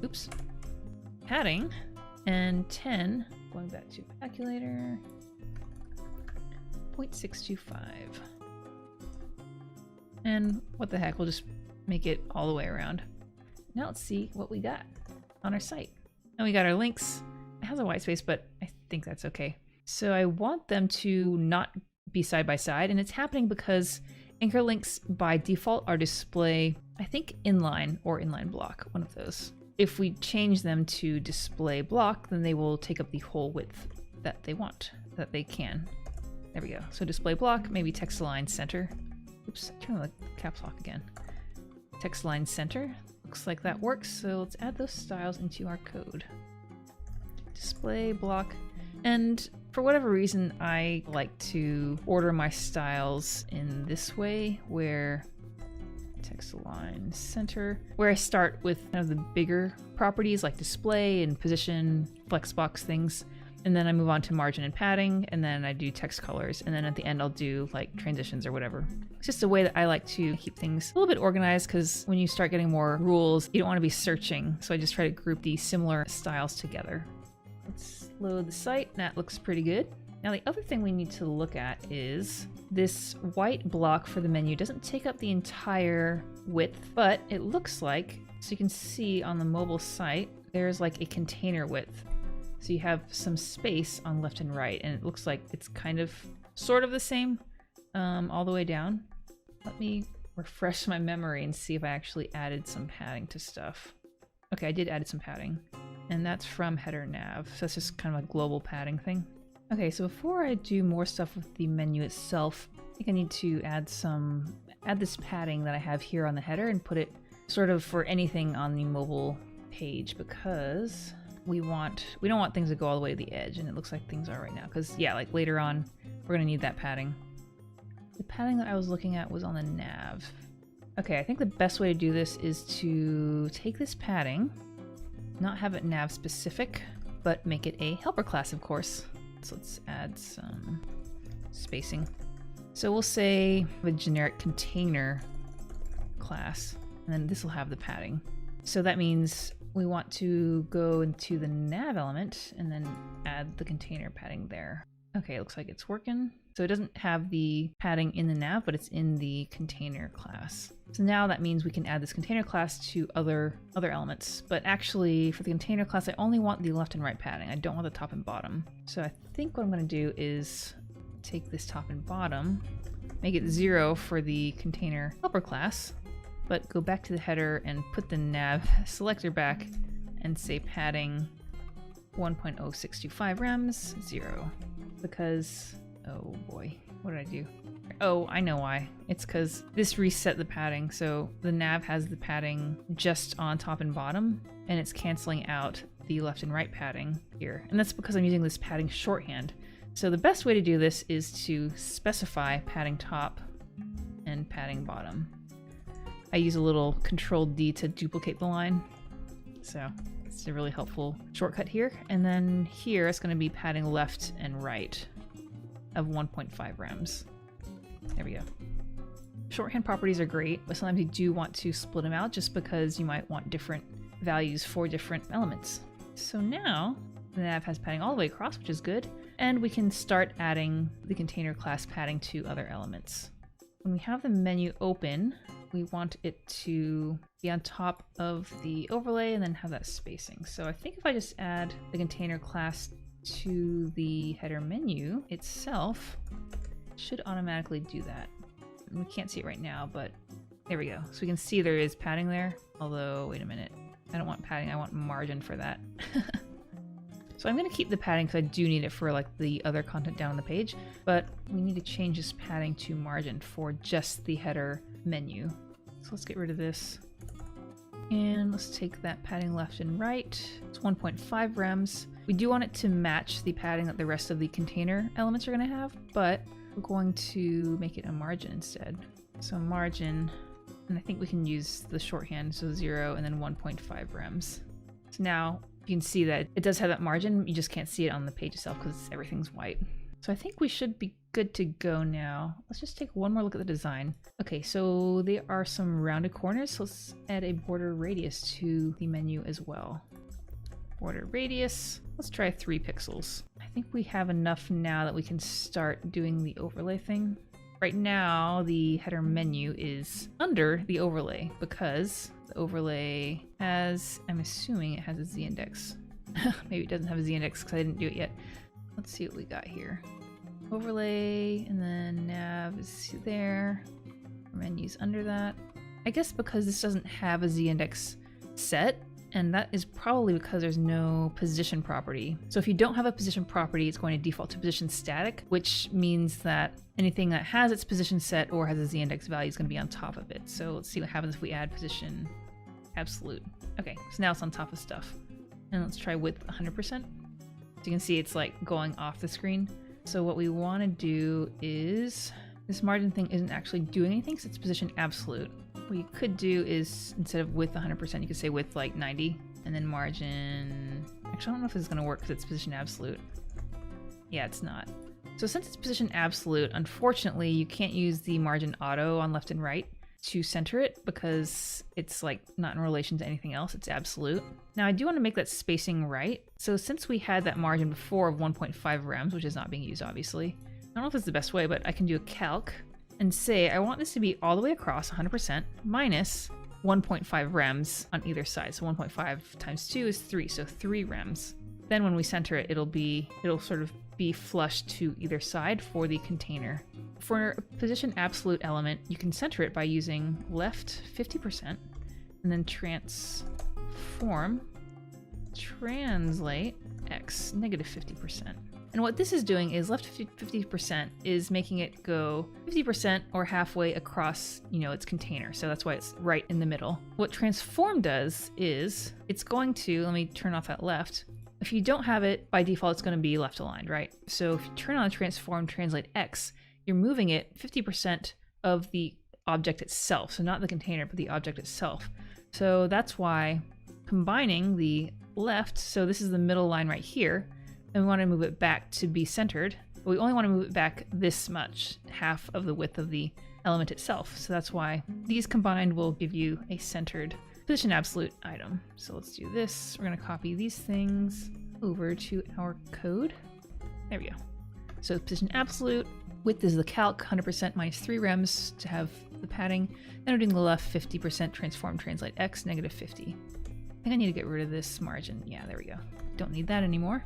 and 10, going back to calculator, 0.625. And what the heck, we'll just make it all the way around. Now let's see what we got on our site. Now we got our links. It has a white space, but I think that's okay. So I want them to not be side by side, and it's happening because anchor links by default are display, I think inline or inline block, one of those. If we change them to display block, then they will take up the whole width that they want, that they can. There we go. So display block, maybe text align center. Oops, turn on the caps lock again. Text align center. Looks like that works. So let's add those styles into our code. Display block. And for whatever reason, I like to order my styles in this way, where text align center, where I start with kind of the bigger properties like display and position, flexbox things, and then I move on to margin and padding, and then I do text colors, and then at the end I'll do like transitions or whatever. It's just a way that I like to keep things a little bit organized, because when you start getting more rules, you don't want to be searching, so I just try to group these similar styles together. Let's load the site. That looks pretty good. Now the other thing we need to look at is this white block for the menu doesn't take up the entire width, but it looks like, so you can see on the mobile site, there's like a container width. So you have some space on left and right, and it looks like it's kind of sort of the same all the way down. Let me refresh my memory and see if I actually added some padding to stuff. Okay, I did add some padding, and that's from header nav. So that's just kind of a global padding thing. Okay, so before I do more stuff with the menu itself, I think I need to add this padding that I have here on the header and put it sort of for anything on the mobile page, because we don't want things to go all the way to the edge, and it looks like things are right now, because yeah, like later on we're gonna need that padding. The padding that I was looking at was on the nav. Okay, I think the best way to do this is to take this padding, not have it nav specific, but make it a helper class, of course. So let's add some spacing. So we'll say a generic container class, and then this will have the padding. So that means we want to go into the nav element and then add the container padding there. Okay, it looks like it's working. So it doesn't have the padding in the nav, but it's in the container class. So now that means we can add this container class to other elements. But actually, for the container class, I only want the left and right padding. I don't want the top and bottom. So I think what I'm going to do is take this top and bottom, make it 0 for the container helper class, but go back to the header and put the nav selector back and say padding 1.0625 rems 0, because oh boy, what did I do? Oh, I know why. It's because this reset the padding, so the nav has the padding just on top and bottom, and it's canceling out the left and right padding here. And that's because I'm using this padding shorthand. So the best way to do this is to specify padding top and padding bottom. I use a little Control-D to duplicate the line. So it's a really helpful shortcut here. And then here it's going to be padding left and right of 1.5 rems. There we go. Shorthand properties are great, but sometimes you do want to split them out just because you might want different values for different elements. So now the nav has padding all the way across, which is good, and we can start adding the container class padding to other elements. When we have the menu open, we want it to be on top of the overlay and then have that spacing. So I think if I just add the container class to the header menu itself, it should automatically do that. We can't see it right now, but there we go. So we can see there is padding there, although, wait a minute. I don't want padding, I want margin for that. So I'm going to keep the padding because I do need it for like the other content down on the page, but we need to change this padding to margin for just the header menu. So let's get rid of this. And let's take that padding left and right. It's 1.5 rems. We do want it to match the padding that the rest of the container elements are going to have, but we're going to make it a margin instead. So margin, and I think we can use the shorthand, so 0 and then 1.5 rems. So now you can see that it does have that margin, you just can't see it on the page itself because everything's white. So I think we should be good to go now. Let's just take one more look at the design. Okay, so there are some rounded corners, so let's add a border radius to the menu as well. Border radius, let's try 3 pixels. I think we have enough now that we can start doing the overlay thing. Right now, the header menu is under the overlay because the overlay has, I'm assuming it has a z-index. Maybe it doesn't have a z-index because I didn't do it yet. Let's see what we got here. Overlay, and then nav is there. Menu's under that. I guess because this doesn't have a z-index set, and that is probably because there's no position property. So if you don't have a position property, it's going to default to position static, which means that anything that has its position set or has a z-index value is going to be on top of it. So let's see what happens if we add position absolute. Okay, so now it's on top of stuff. And let's try width 100%. So you can see it's like going off the screen. So what we want to do is, this margin thing isn't actually doing anything because it's position absolute. What you could do is, instead of width 100%, you could say width like 90, and then margin, actually I don't know if this is going to work because it's position absolute. Yeah, it's not. So since it's position absolute, unfortunately you can't use the margin auto on left and right to center it because it's like not in relation to anything else, it's absolute. Now I do want to make that spacing right. So since we had that margin before of 1.5 rems, which is not being used obviously, I don't know if it's the best way, but I can do a calc and say I want this to be all the way across 100% minus 1.5 rems on either side. So 1.5 times 2 is 3, so 3 rems. Then when we center it, it'll sort of be flush to either side for the container. For a position absolute element, you can center it by using left 50% and then transform translate x negative 50%. And what this is doing is left 50% is making it go 50% or halfway across, its container. So that's why it's right in the middle. What transform does is it's going to, let me turn off that left. If you don't have it, by default, it's going to be left aligned, right? So if you turn on transform translate x, you're moving it 50% of the object itself. So not the container, but the object itself. So that's why combining the left, so this is the middle line right here, and we want to move it back to be centered. But we only want to move it back this much, half of the width of the element itself. So that's why these combined will give you a centered position absolute item. So let's do this. We're going to copy these things over to our code. There we go. So position absolute, width is the calc, 100% minus 3 rems to have the padding. Then we're doing the left 50% transform translate x negative 50. I think I need to get rid of this margin. Yeah, there we go. Don't need that anymore.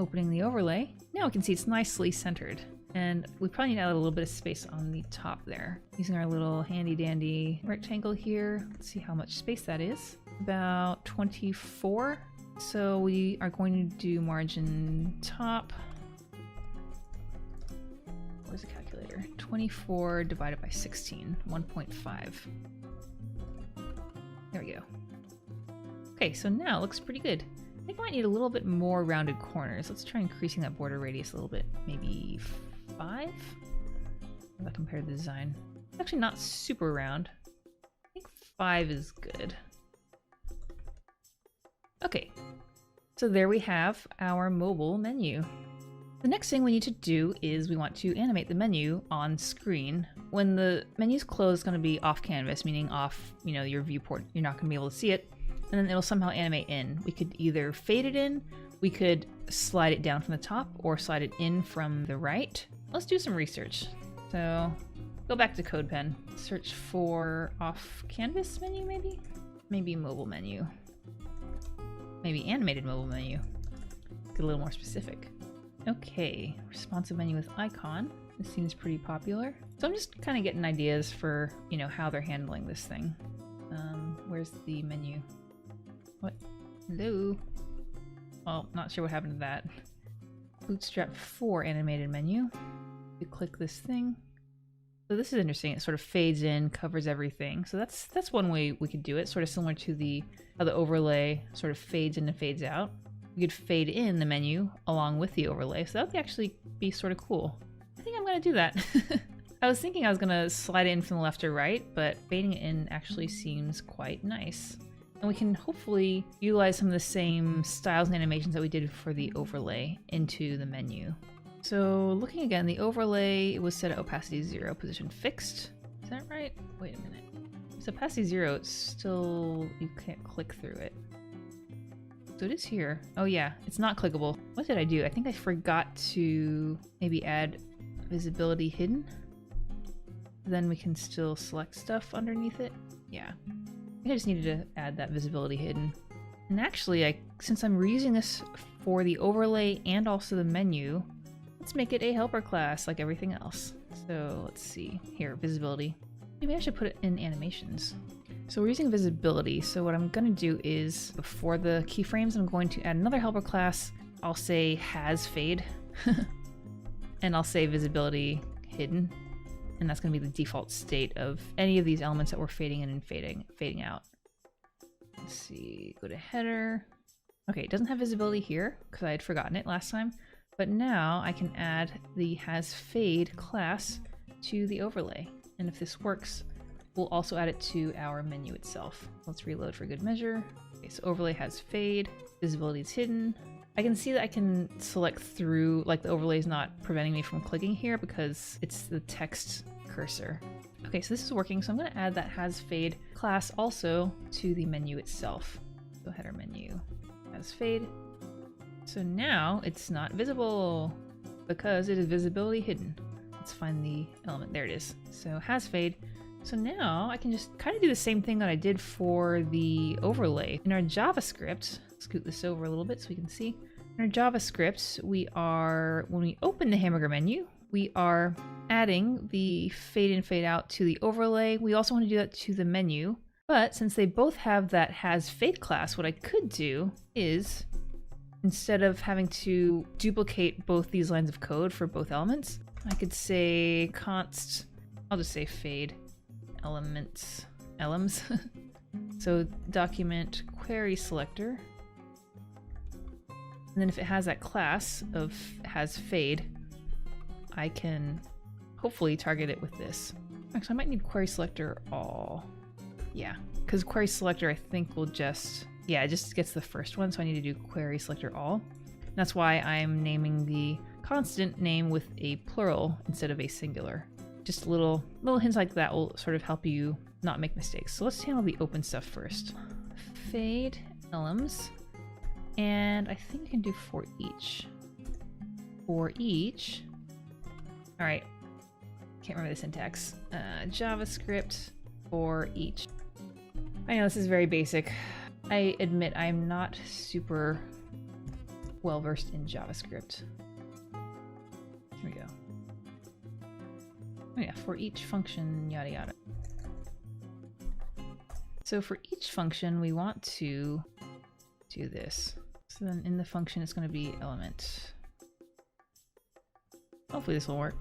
Opening the overlay. Now we can see it's nicely centered. And we probably need to add a little bit of space on the top there. Using our little handy dandy rectangle here. Let's see how much space that is. About 24. So we are going to do margin top. Where's the calculator? 24 divided by 16, 1.5. There we go. Okay, so now it looks pretty good. I think I might need a little bit more rounded corners. Let's try increasing that border radius a little bit. Maybe 5? How does that compare to the design? It's actually not super round. I think 5 is good. Okay, so there we have our mobile menu. The next thing we need to do is we want to animate the menu on screen. When the menu's closed, it's going to be off canvas, meaning off, your viewport. You're not going to be able to see it. And then it'll somehow animate in. We could either fade it in, we could slide it down from the top, or slide it in from the right. Let's do some research. So go back to CodePen. Search for off canvas menu, maybe? Maybe mobile menu. Maybe animated mobile menu. Get a little more specific. Okay, responsive menu with icon. This seems pretty popular. So I'm just kind of getting ideas for, you know, how they're handling this thing. Where's the menu? What? Hello? Well, not sure what happened to that. Bootstrap 4 animated menu. You click this thing. So this is interesting. It sort of fades in, covers everything. So that's one way we could do it, sort of similar to how the overlay sort of fades in and fades out. We could fade in the menu along with the overlay, so that would actually be sort of cool. I think I'm gonna do that. I was thinking I was gonna slide it in from the left or right, but fading it in actually seems quite nice. And we can hopefully utilize some of the same styles and animations that we did for the overlay into the menu. So looking again, the overlay was set at opacity 0, position fixed. Is that right? Wait a minute. So opacity 0, it's still, you can't click through it. So it is here. Oh yeah, it's not clickable. What did I do? I think I forgot to maybe add visibility hidden. Then we can still select stuff underneath it. Yeah. I think I just needed to add that visibility hidden. And actually, since I'm reusing this for the overlay and also the menu, let's make it a helper class like everything else. So let's see. Here, visibility. Maybe I should put it in animations. So we're using visibility, so what I'm going to do is, before the keyframes, I'm going to add another helper class. I'll say has fade, and I'll say visibility hidden, and that's going to be the default state of any of these elements that we're fading in and fading out. Let's see, go to header. Okay, it doesn't have visibility here, because I had forgotten it last time, but now I can add the has fade class to the overlay, and if this works, we'll also add it to our menu itself. Let's reload for good measure. Okay, so overlay has fade, visibility is hidden. I can see that I can select through, like the overlay is not preventing me from clicking here because it's the text cursor. Okay, so this is working, so I'm gonna add that has fade class also to the menu itself. So header menu has fade. So now it's not visible because it is visibility hidden. Let's find the element, there it is. So has fade. So now I can just kind of do the same thing that I did for the overlay. In our JavaScript, scoot this over a little bit so we can see. In our JavaScript, when we open the Hamburger menu, we are adding the fade in, fade out to the overlay. We also want to do that to the menu. But since they both have that has fade class, what I could do is, instead of having to duplicate both these lines of code for both elements, I could say const, I'll just say fade. Elements. So document query selector. And then if it has that class of has fade, I can hopefully target it with this. Actually, I might need query selector all. Yeah, because query selector I think will just, yeah, it just gets the first one, so I need to do query selector all. And that's why I'm naming the constant name with a plural instead of a singular. Just little hints like that will sort of help you not make mistakes. So let's handle the open stuff first. Fade elements, and I think I can do for each. For each. All right. Can't remember the syntax. JavaScript for each. I know this is very basic. I admit I'm not super well versed in JavaScript. Here we go. Oh yeah, for each function, yada yada. So for each function, we want to do this. So then in the function, it's going to be element. Hopefully this will work.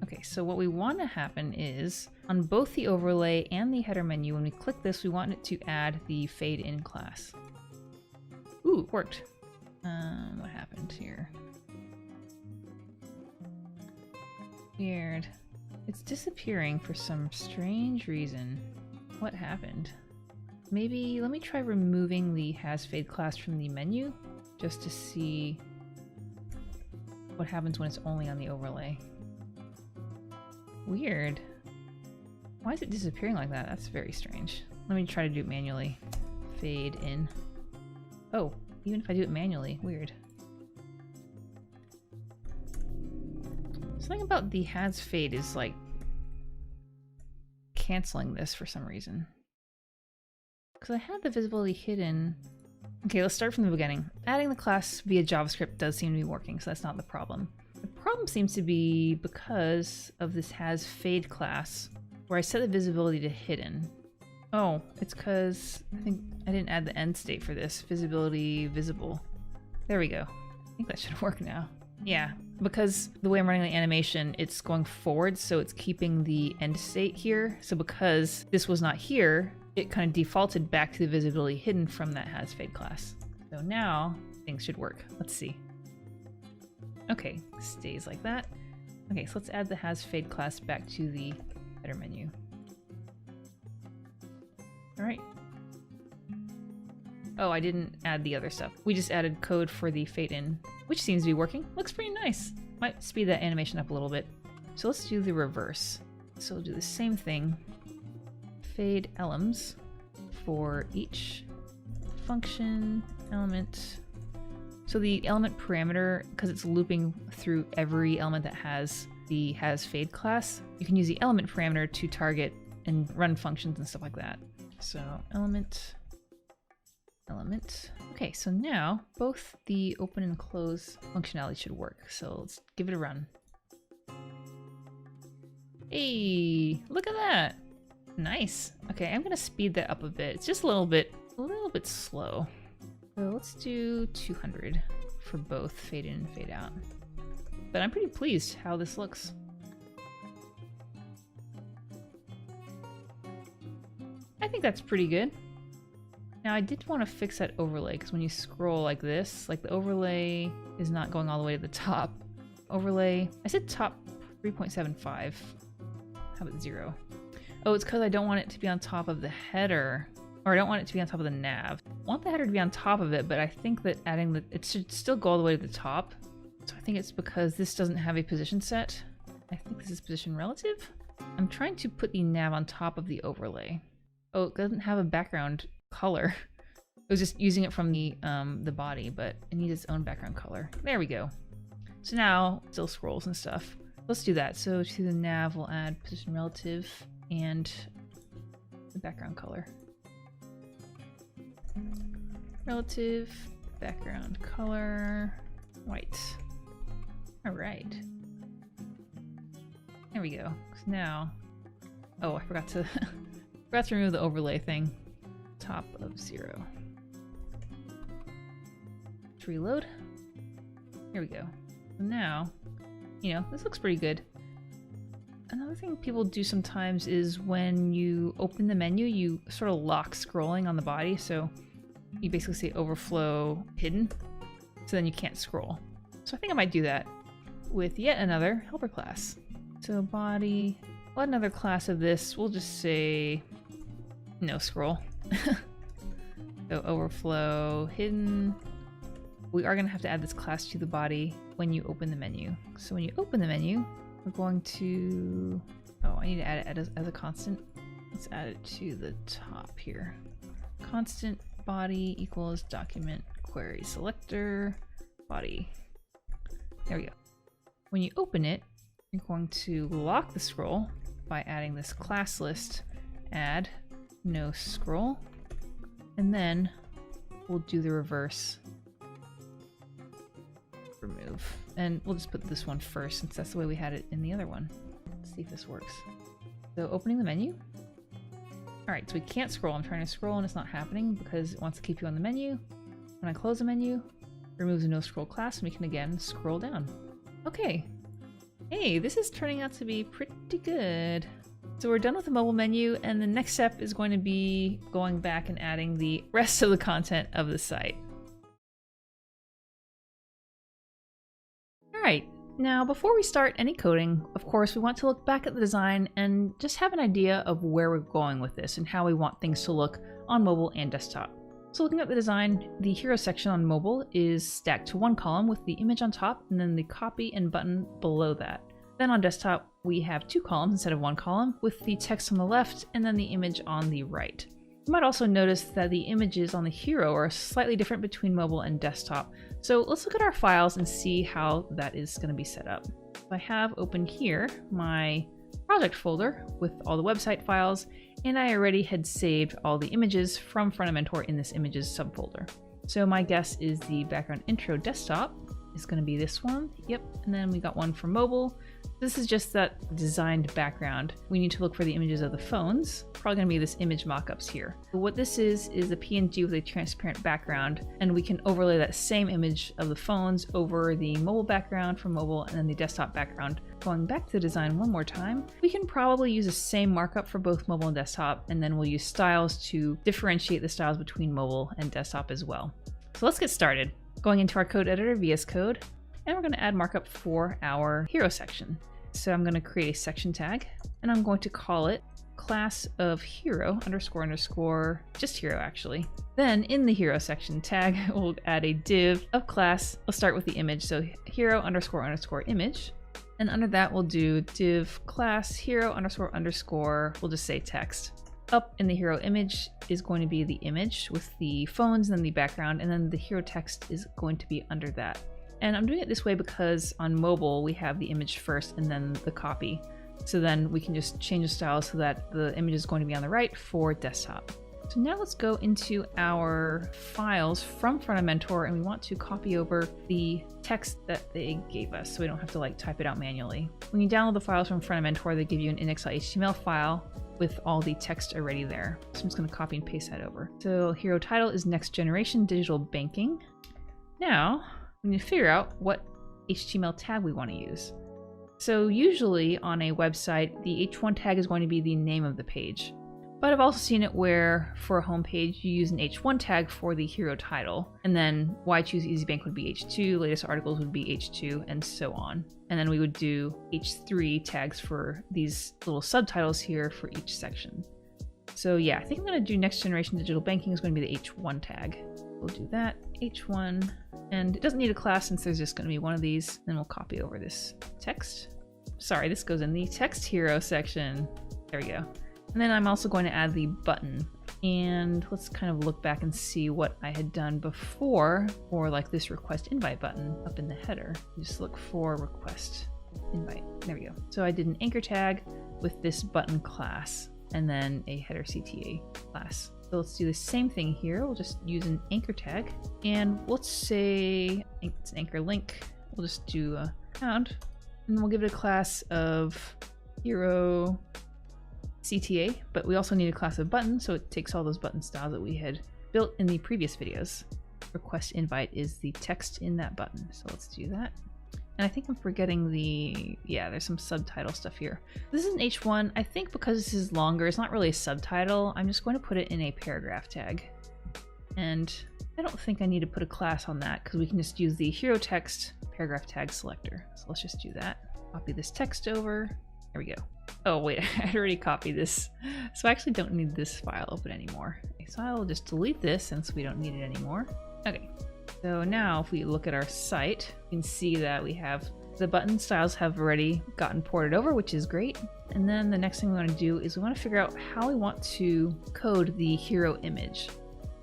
Okay, so what we want to happen is, on both the overlay and the header menu, when we click this, we want it to add the fade in class. Ooh, it worked. What happened here? Weird. It's disappearing for some strange reason. What happened? Maybe let me try removing the has fade class from the menu just to see what happens when it's only on the overlay. Weird. Why is it disappearing like that? That's very strange. Let me try to do it manually. Fade in. Oh, even if I do it manually, weird. Something about the has fade is like canceling this for some reason. Because I had the visibility hidden Okay, let's start from the beginning. Adding the class via JavaScript does seem to be working, so that's not the problem. The problem seems to be because of this hasFade class, where I set the visibility to hidden. Oh, it's because I think I didn't add the end state for this. Visibility visible. There we go. I think that should work now. Yeah, because the way I'm running the animation, it's going forward, so it's keeping the end state here. So because this was not here, it kind of defaulted back to the visibility hidden from that hasFade class. So now things should work. Let's see. Okay, stays like that. Okay, so let's add the hasFade class back to the header menu. All right. Oh, I didn't add the other stuff. We just added code for the fade in, which seems to be working. Looks pretty nice. Might speed that animation up a little bit. So let's do the reverse. So we'll do the same thing. Fade elms for each function element. So the element parameter, because it's looping through every element that has the hasFade class, you can use the element parameter to target and run functions and stuff like that. So element. Okay, so now both the open and close functionality should work. So let's give it a run. Hey, look at that. Nice. Okay, I'm gonna speed that up a bit. It's just a little bit slow. So let's do 200 for both fade in and fade out. But I'm pretty pleased how this looks. I think that's pretty good. Now I did want to fix that overlay, because when you scroll like this, like the overlay is not going all the way to the top. Overlay, I said top 3.75. How about 0? Oh, it's because I don't want it to be on top of the header, or I don't want it to be on top of the nav. I want the header to be on top of it, but I think that adding it should still go all the way to the top. So I think it's because this doesn't have a position set. I think this is position relative. I'm trying to put the nav on top of the overlay. Oh, it doesn't have a background color. It was just using it from the body, but it needs its own background color. There we go. So now it still scrolls and stuff. Let's do that. So to the nav, we'll add position relative and the background color. Relative, background color, white. All right. There we go. So now, oh, I forgot to remove the overlay thing. Top of 0. Let's reload. Here we go. Now, you know, this looks pretty good. Another thing people do sometimes is when you open the menu, you sort of lock scrolling on the body. So you basically say overflow hidden. So then you can't scroll. So I think I might do that with yet another helper class. So body, well, another class of this, we'll just say no scroll. So overflow hidden. We are going to have to add this class to the body when you open the menu. So when you open the menu, we're going to, oh, I need to add it as a constant. Let's add it to the top here. Constant body equals document query selector body. There we go. When you open it, you're going to lock the scroll by adding this class list add no scroll, and then we'll do the reverse remove, and we'll just put this one first since that's the way we had it in the other one. Let's see if this works. So opening the menu. All right, so we can't scroll. I'm trying to scroll and it's not happening because it wants to keep you on the menu. When I close the menu, it removes the no scroll class and we can again scroll down. Okay. Hey, this is turning out to be pretty good. So we're done with the mobile menu, and the next step is going to be going back and adding the rest of the content of the site. All right, now before we start any coding, of course, we want to look back at the design and just have an idea of where we're going with this and how we want things to look on mobile and desktop. So looking at the design, the hero section on mobile is stacked to one column with the image on top and then the copy and button below that. Then on desktop, we have two columns instead of one column, with the text on the left and then the image on the right. You might also notice that the images on the hero are slightly different between mobile and desktop. So let's look at our files and see how that is going to be set up. I have open here my project folder with all the website files, and I already had saved all the images from Front End Mentor in this images subfolder. So my guess is the background intro desktop is going to be this one. Yep. And then we got one for mobile. This is just that designed background. We need to look for the images of the phones. Probably going to be this image mockups here. But what this is a PNG with a transparent background, and we can overlay that same image of the phones over the mobile background for mobile and then the desktop background. Going back to the design one more time, we can probably use the same markup for both mobile and desktop, and then we'll use styles to differentiate the styles between mobile and desktop as well. So let's get started. Going into our code editor, VS Code, and we're going to add markup for our hero section. So I'm going to create a section tag, and I'm going to call it class of hero __ just hero actually. Then in the hero section tag, we'll add a div of class. Let's start with the image. So hero __ image. And under that, we'll do div class hero __ we'll just say text. Up in the hero image is going to be the image with the phones and then the background, and then the hero text is going to be under that. And I'm doing it this way because on mobile we have the image first and then the copy. So then we can just change the style so that the image is going to be on the right for desktop. So now let's go into our files from Front End Mentor, and we want to copy over the text that they gave us so we don't have to like type it out manually. When you download the files from Front End Mentor, they give you an index.html file with all the text already there. So I'm just going to copy and paste that over. So hero title is Next Generation Digital Banking. Now we need to figure out what HTML tag we want to use. So usually on a website, the H1 tag is going to be the name of the page. But I've also seen it where for a home page, you use an H1 tag for the hero title. And then why choose EasyBank would be H2, latest articles would be H2, and so on. And then we would do H3 tags for these little subtitles here for each section. So yeah, I think I'm going to do Next Generation Digital Banking is going to be the H1 tag. We'll do that, H1, and it doesn't need a class since there's just going to be one of these. Then we'll copy over this text. Sorry, this goes in the text hero section. There we go. And then I'm also going to add the button. And let's kind of look back and see what I had done before for like this request invite button up in the header. Just look for request invite. There we go. So I did an anchor tag with this button class and then a header CTA class. So let's do the same thing here. We'll just use an anchor tag, and let's say it's an anchor link. We'll just do a pound, and we'll give it a class of hero CTA, but we also need a class of button, so it takes all those button styles that we had built in the previous videos. Request invite is the text in that button, so let's do that. And I think I'm forgetting there's some subtitle stuff here. This is an H1. I think because this is longer, it's not really a subtitle. I'm just going to put it in a paragraph tag. And I don't think I need to put a class on that because we can just use the hero text paragraph tag selector. So let's just do that. Copy this text over. There we go. Oh wait, I had already copied this. So I actually don't need this file open anymore. Okay, so I'll just delete this since we don't need it anymore. Okay. So now if we look at our site, you can see that we have the button styles have already gotten ported over, which is great. And then the next thing we want to do is we want to figure out how we want to code the hero image.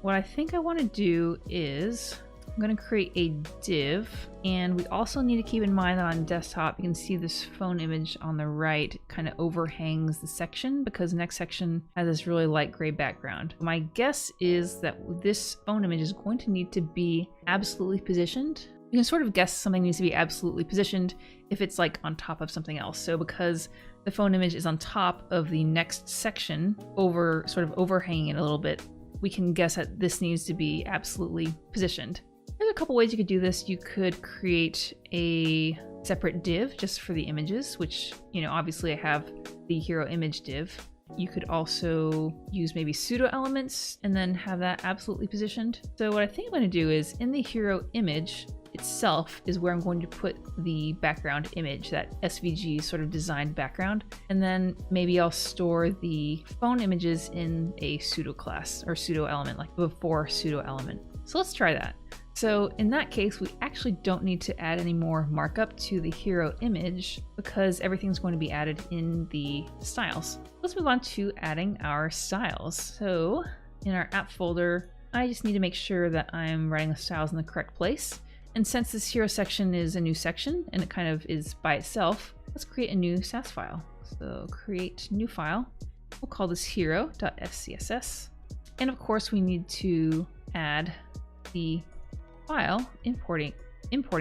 What I think I want to do is I'm going to create a div, and we also need to keep in mind that on desktop, you can see this phone image on the right kind of overhangs the section because the next section has this really light gray background. My guess is that this phone image is going to need to be absolutely positioned. You can sort of guess something needs to be absolutely positioned if it's like on top of something else. So because the phone image is on top of the next section, sort of overhanging it a little bit, we can guess that this needs to be absolutely positioned. There's a couple ways you could do this. You could create a separate div just for the images, which, obviously I have the hero image div. You could also use maybe pseudo elements and then have that absolutely positioned. So what I think I'm going to do is in the hero image itself is where I'm going to put the background image, that SVG sort of designed background. And then maybe I'll store the phone images in a pseudo class or pseudo element, like before pseudo element. So let's try that. So in that case, we actually don't need to add any more markup to the hero image because everything's going to be added in the styles. Let's move on to adding our styles. So in our app folder, I just need to make sure that I'm writing the styles in the correct place. And since this hero section is a new section and it kind of is by itself, let's create a new Sass file. So create new file. We'll call this hero.scss. And of course we need to add the file, importing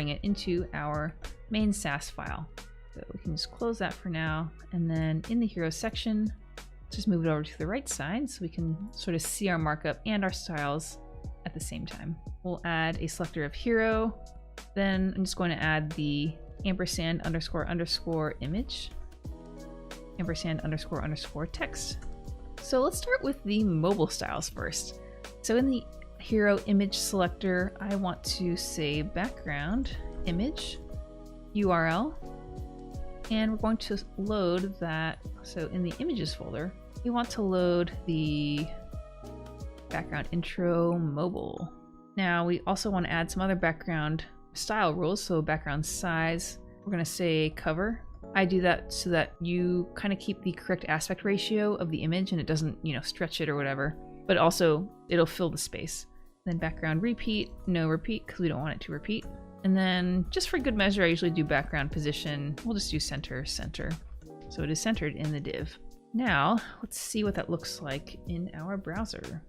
it into our main Sass file. So we can just close that for now. And then in the hero section, just move it over to the right side so we can sort of see our markup and our styles at the same time. We'll add a selector of hero. Then I'm just going to add the ampersand underscore underscore image, ampersand underscore underscore text. So let's start with the mobile styles first. So in the hero image selector, I want to say background image URL, and we're going to load that. So in the images folder, we want to load the background intro mobile. Now we also want to add some other background style rules. So background size, we're going to say cover. I do that so that you kind of keep the correct aspect ratio of the image and it doesn't, stretch it or whatever, but also it'll fill the space. Then background repeat, no repeat because we don't want it to repeat. And then just for good measure, I usually do background position. We'll just do center. So it is centered in the div. Now let's see what that looks like in our browser.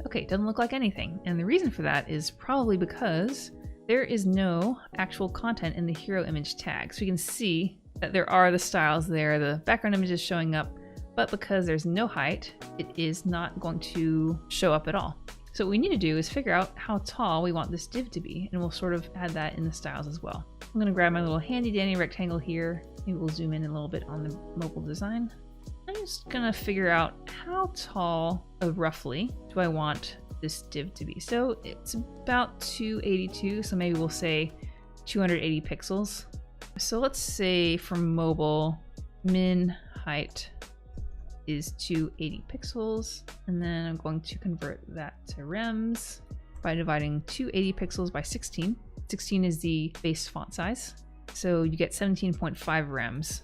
Okay, it doesn't look like anything. And the reason for that is probably because there is no actual content in the hero image tag. So you can see that there are the styles there, the background image is showing up, but because there's no height, it is not going to show up at all. So what we need to do is figure out how tall we want this div to be, and we'll sort of add that in the styles as well. I'm gonna grab my little handy dandy rectangle here. Maybe we'll zoom in a little bit on the mobile design. I'm just gonna figure out how tall, roughly, do I want this div to be. So it's about 282, so maybe we'll say 280 pixels. So let's say for mobile, min height is 280 pixels, and then I'm going to convert that to rems by dividing 280 pixels by 16. 16 is the base font size, so you get 17.5 rems.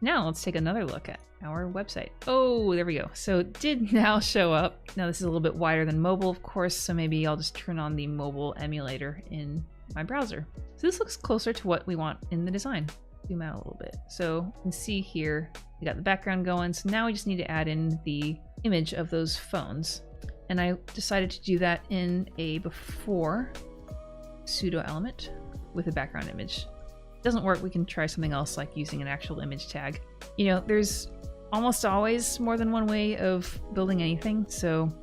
Now let's take another look at our website. Oh, there we go. So it did now show up. Now this is a little bit wider than mobile, of course, so maybe I'll just turn on the mobile emulator in my browser. So this looks closer to what we want in the design. Zoom out a little bit. So you can see here, we got the background going. So now we just need to add in the image of those phones. And I decided to do that in a before pseudo element with a background image. If it doesn't work, we can try something else like using an actual image tag. There's almost always more than one way of building anything. So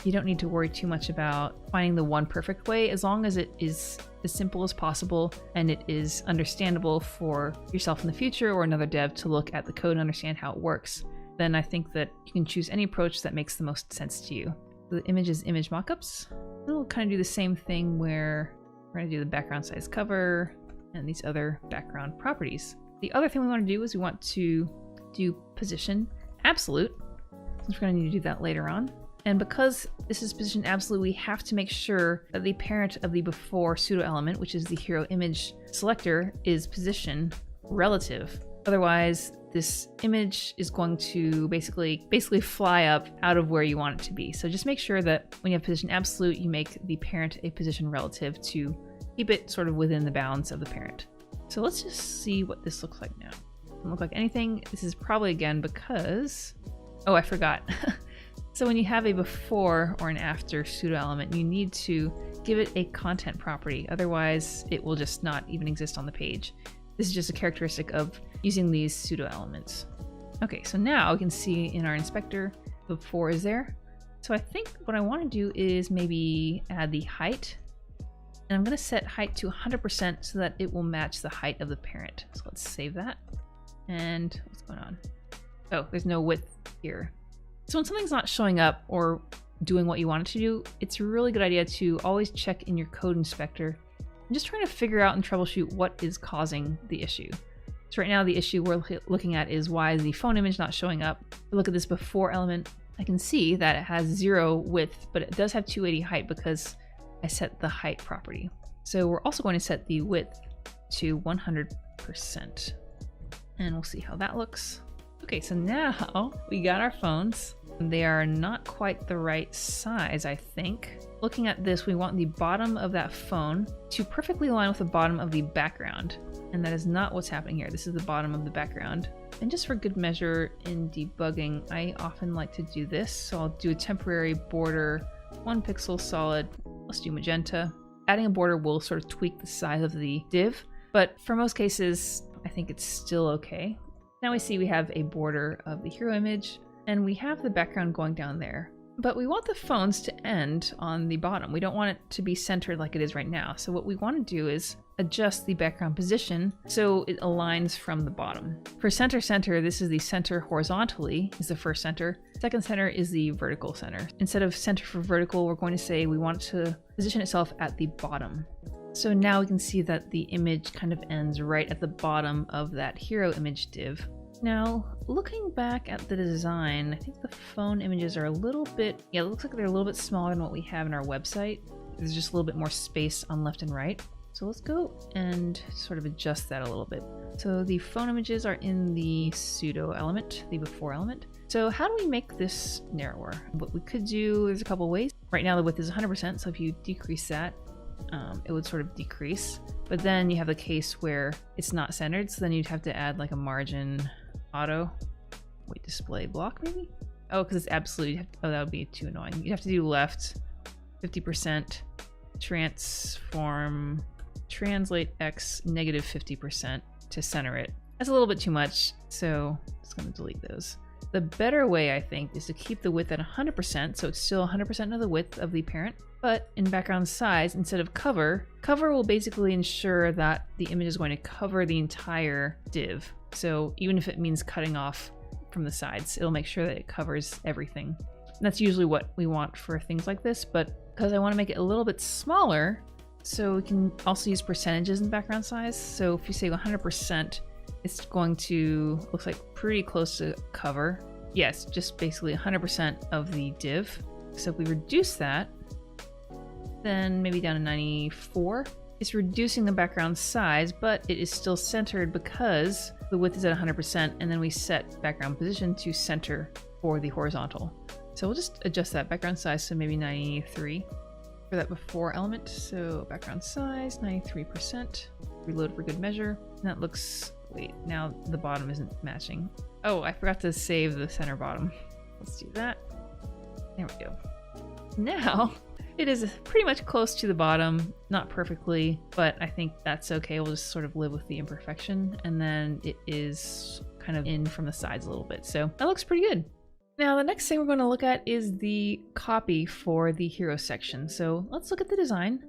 you don't need to worry too much about finding the one perfect way, as long as it is as simple as possible and it is understandable for yourself in the future or another dev to look at the code and understand how it works. Then I think that you can choose any approach that makes the most sense to you. The image is image mockups. We'll kind of do the same thing where we're going to do the background size cover and these other background properties. The other thing we want to do is we want to do position absolute, since we're going to need to do that later on. And because this is position absolute, we have to make sure that the parent of the before pseudo element, which is the hero image selector, is position relative. Otherwise, this image is going to basically fly up out of where you want it to be. So just make sure that when you have position absolute, you make the parent a position relative to keep it sort of within the bounds of the parent. So let's just see what this looks like now. Doesn't look like anything. This is probably again because, oh, I forgot. So when you have a before or an after pseudo element, you need to give it a content property. Otherwise, it will just not even exist on the page. This is just a characteristic of using these pseudo elements. Okay, so now we can see in our inspector, the before is there. So I think what I want to do is maybe add the height. And I'm going to set height to 100% so that it will match the height of the parent. So let's save that. And what's going on? Oh, there's no width here. So when something's not showing up or doing what you want it to do, it's a really good idea to always check in your code inspector and just trying to figure out and troubleshoot what is causing the issue. So right now the issue we're looking at is why is the phone image not showing up. If I look at this before element, I can see that it has 0 width, but it does have 280 height because I set the height property. So we're also going to set the width to 100%. And we'll see how that looks. Okay, so now we got our phones. They are not quite the right size, I think. Looking at this, we want the bottom of that phone to perfectly align with the bottom of the background. And that is not what's happening here. This is the bottom of the background. And just for good measure in debugging, I often like to do this. So I'll do a temporary border, 1 pixel solid. Let's do magenta. Adding a border will sort of tweak the size of the div, but for most cases, I think it's still okay. Now we see we have a border of the hero image, and we have the background going down there. But we want the phones to end on the bottom. We don't want it to be centered like it is right now. So what we want to do is adjust the background position so it aligns from the bottom. For center, this is the center horizontally, is the first center. Second center is the vertical center. Instead of center for vertical, we're going to say we want it to position itself at the bottom. So now we can see that the image kind of ends right at the bottom of that hero image div. Now, looking back at the design, I think the phone images are a little bit, it looks like they're a little bit smaller than what we have in our website. There's just a little bit more space on left and right. So let's go and sort of adjust that a little bit. So the phone images are in the pseudo element, the before element. So how do we make this narrower? What we could do, there's a couple ways. Right now the width is 100%, so if you decrease that, it would sort of decrease. But then you have the case where it's not centered, so then you'd have to add like a margin auto. Wait, display block maybe? Oh, because it's absolute. Oh, that would be too annoying. You'd have to do left 50%, transform, translate x negative 50% to center it. That's a little bit too much, so I'm just going to delete those. The better way, I think, is to keep the width at 100%, so it's still 100% of the width of the parent, but in background size, instead of cover, cover will basically ensure that the image is going to cover the entire div. So even if it means cutting off from the sides, it'll make sure that it covers everything. And that's usually what we want for things like this, but because I want to make it a little bit smaller, so we can also use percentages in background size. So if you say 100%, it's going to, looks like pretty close to cover. Yes, just basically 100% of the div. So if we reduce that, then maybe down to 94. It's reducing the background size, but it is still centered because the width is at 100%, and then we set background position to center for the horizontal. So we'll just adjust that background size, so maybe 93 for that before element. So background size, 93%. Reload for good measure. And that looks, wait, now the bottom isn't matching. Oh, I forgot to save the center bottom. Let's do that. There we go. Now, it is pretty much close to the bottom, not perfectly, but I think that's okay. We'll just sort of live with the imperfection, and then it is kind of in from the sides a little bit. So that looks pretty good. Now, the next thing we're going to look at is the copy for the hero section. So let's look at the design.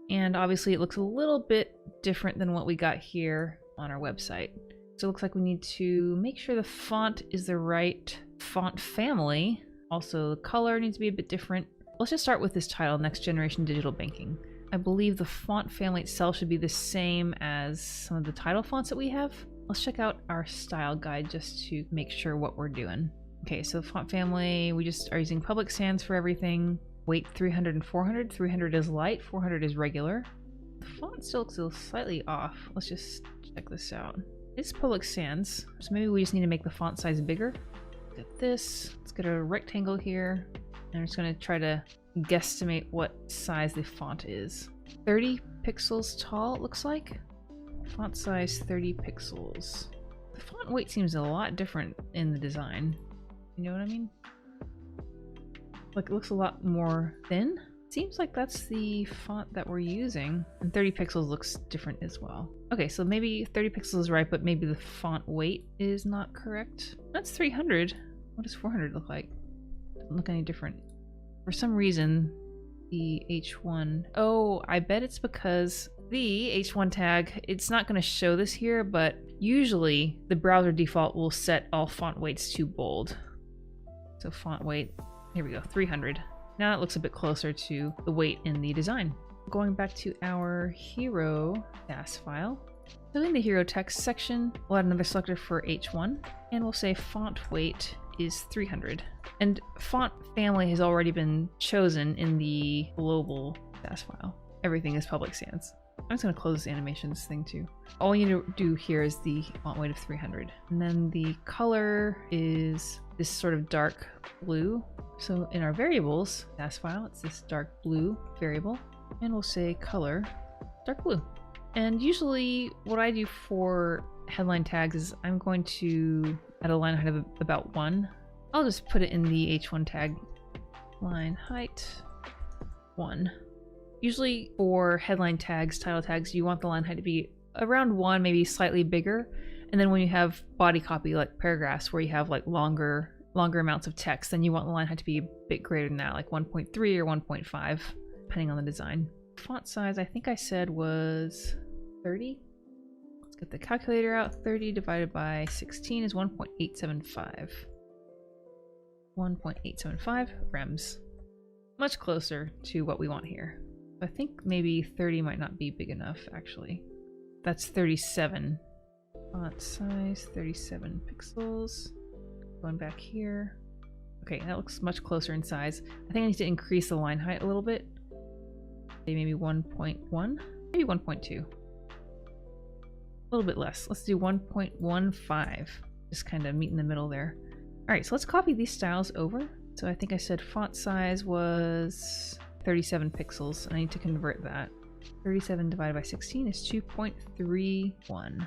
And obviously it looks a little bit different than what we got here on our website. So it looks like we need to make sure the font is the right font family. Also, the color needs to be a bit different. Let's just start with this title, Next Generation Digital Banking. I believe the font family itself should be the same as some of the title fonts that we have. Let's check out our style guide just to make sure what we're doing. Okay, so the font family, we just are using public sans for everything. Weight 300 and 400. 300 is light, 400 is regular. The font still looks a little slightly off. Let's just check this out. It's public sans, so maybe we just need to make the font size bigger. Look at this. Let's get a rectangle here. And I'm just going to try to guesstimate what size the font is. 30 pixels tall, it looks like. Font size 30 pixels. The font weight seems a lot different in the design. You know what I mean? Like, it looks a lot more thin. Seems like that's the font that we're using. And 30 pixels looks different as well. Okay, so maybe 30 pixels is right, but maybe the font weight is not correct. That's 300. What does 400 look like? Doesn't look any different. For some reason, the H1... Oh, I bet it's because the H1 tag, it's not going to show this here, but usually the browser default will set all font weights to bold. So font weight, here we go, 300. Now it looks a bit closer to the weight in the design. Going back to our hero DAS file. So in the hero text section, we'll add another selector for H1, and we'll say font weight is 300. And font family has already been chosen in the global DAS file. Everything is public sans. I'm just going to close this animations thing too. All you need to do here is the font weight of 300. And then the color is this sort of dark blue. So in our variables DAS file, it's this dark blue variable. And we'll say color dark blue. And usually what I do for headline tags is I'm going to add a line height of about 1. I'll just put it in the H1 tag. Line height 1. Usually for headline tags, title tags, you want the line height to be around 1, maybe slightly bigger. And then when you have body copy, like paragraphs where you have like longer amounts of text, then you want the line height to be a bit greater than that, like 1.3 or 1.5, depending on the design. Font size, I think I said was 30. Let's get the calculator out. 30 divided by 16 is 1.875. 1.875 rems. Much closer to what we want here. I think maybe 30 might not be big enough, actually. That's 37. Font size, 37 pixels. Going back here. Okay, that looks much closer in size. I think I need to increase the line height a little bit. Maybe 1.1, maybe 1.2. A little bit less. Let's do 1.15. Just kind of meet in the middle there. All right, so let's copy these styles over. So I think I said font size was 37 pixels, and I need to convert that. 37 divided by 16 is 2.31.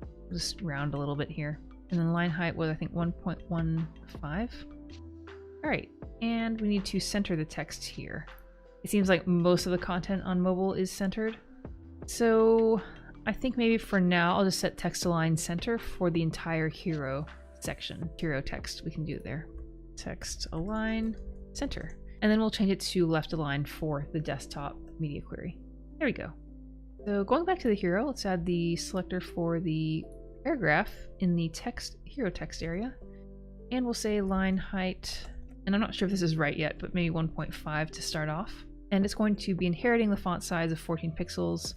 We'll just round a little bit here. And then line height was, I think, 1.15. All right, and we need to center the text here. It seems like most of the content on mobile is centered. So I think maybe for now, I'll just set text align center for the entire hero section. Hero text, we can do it there. Text align center. And then we'll change it to left align for the desktop media query. There we go. So going back to the hero, let's add the selector for the paragraph in the text hero text area. And we'll say line height, and I'm not sure if this is right yet, but maybe 1.5 to start off. And it's going to be inheriting the font size of 14 pixels.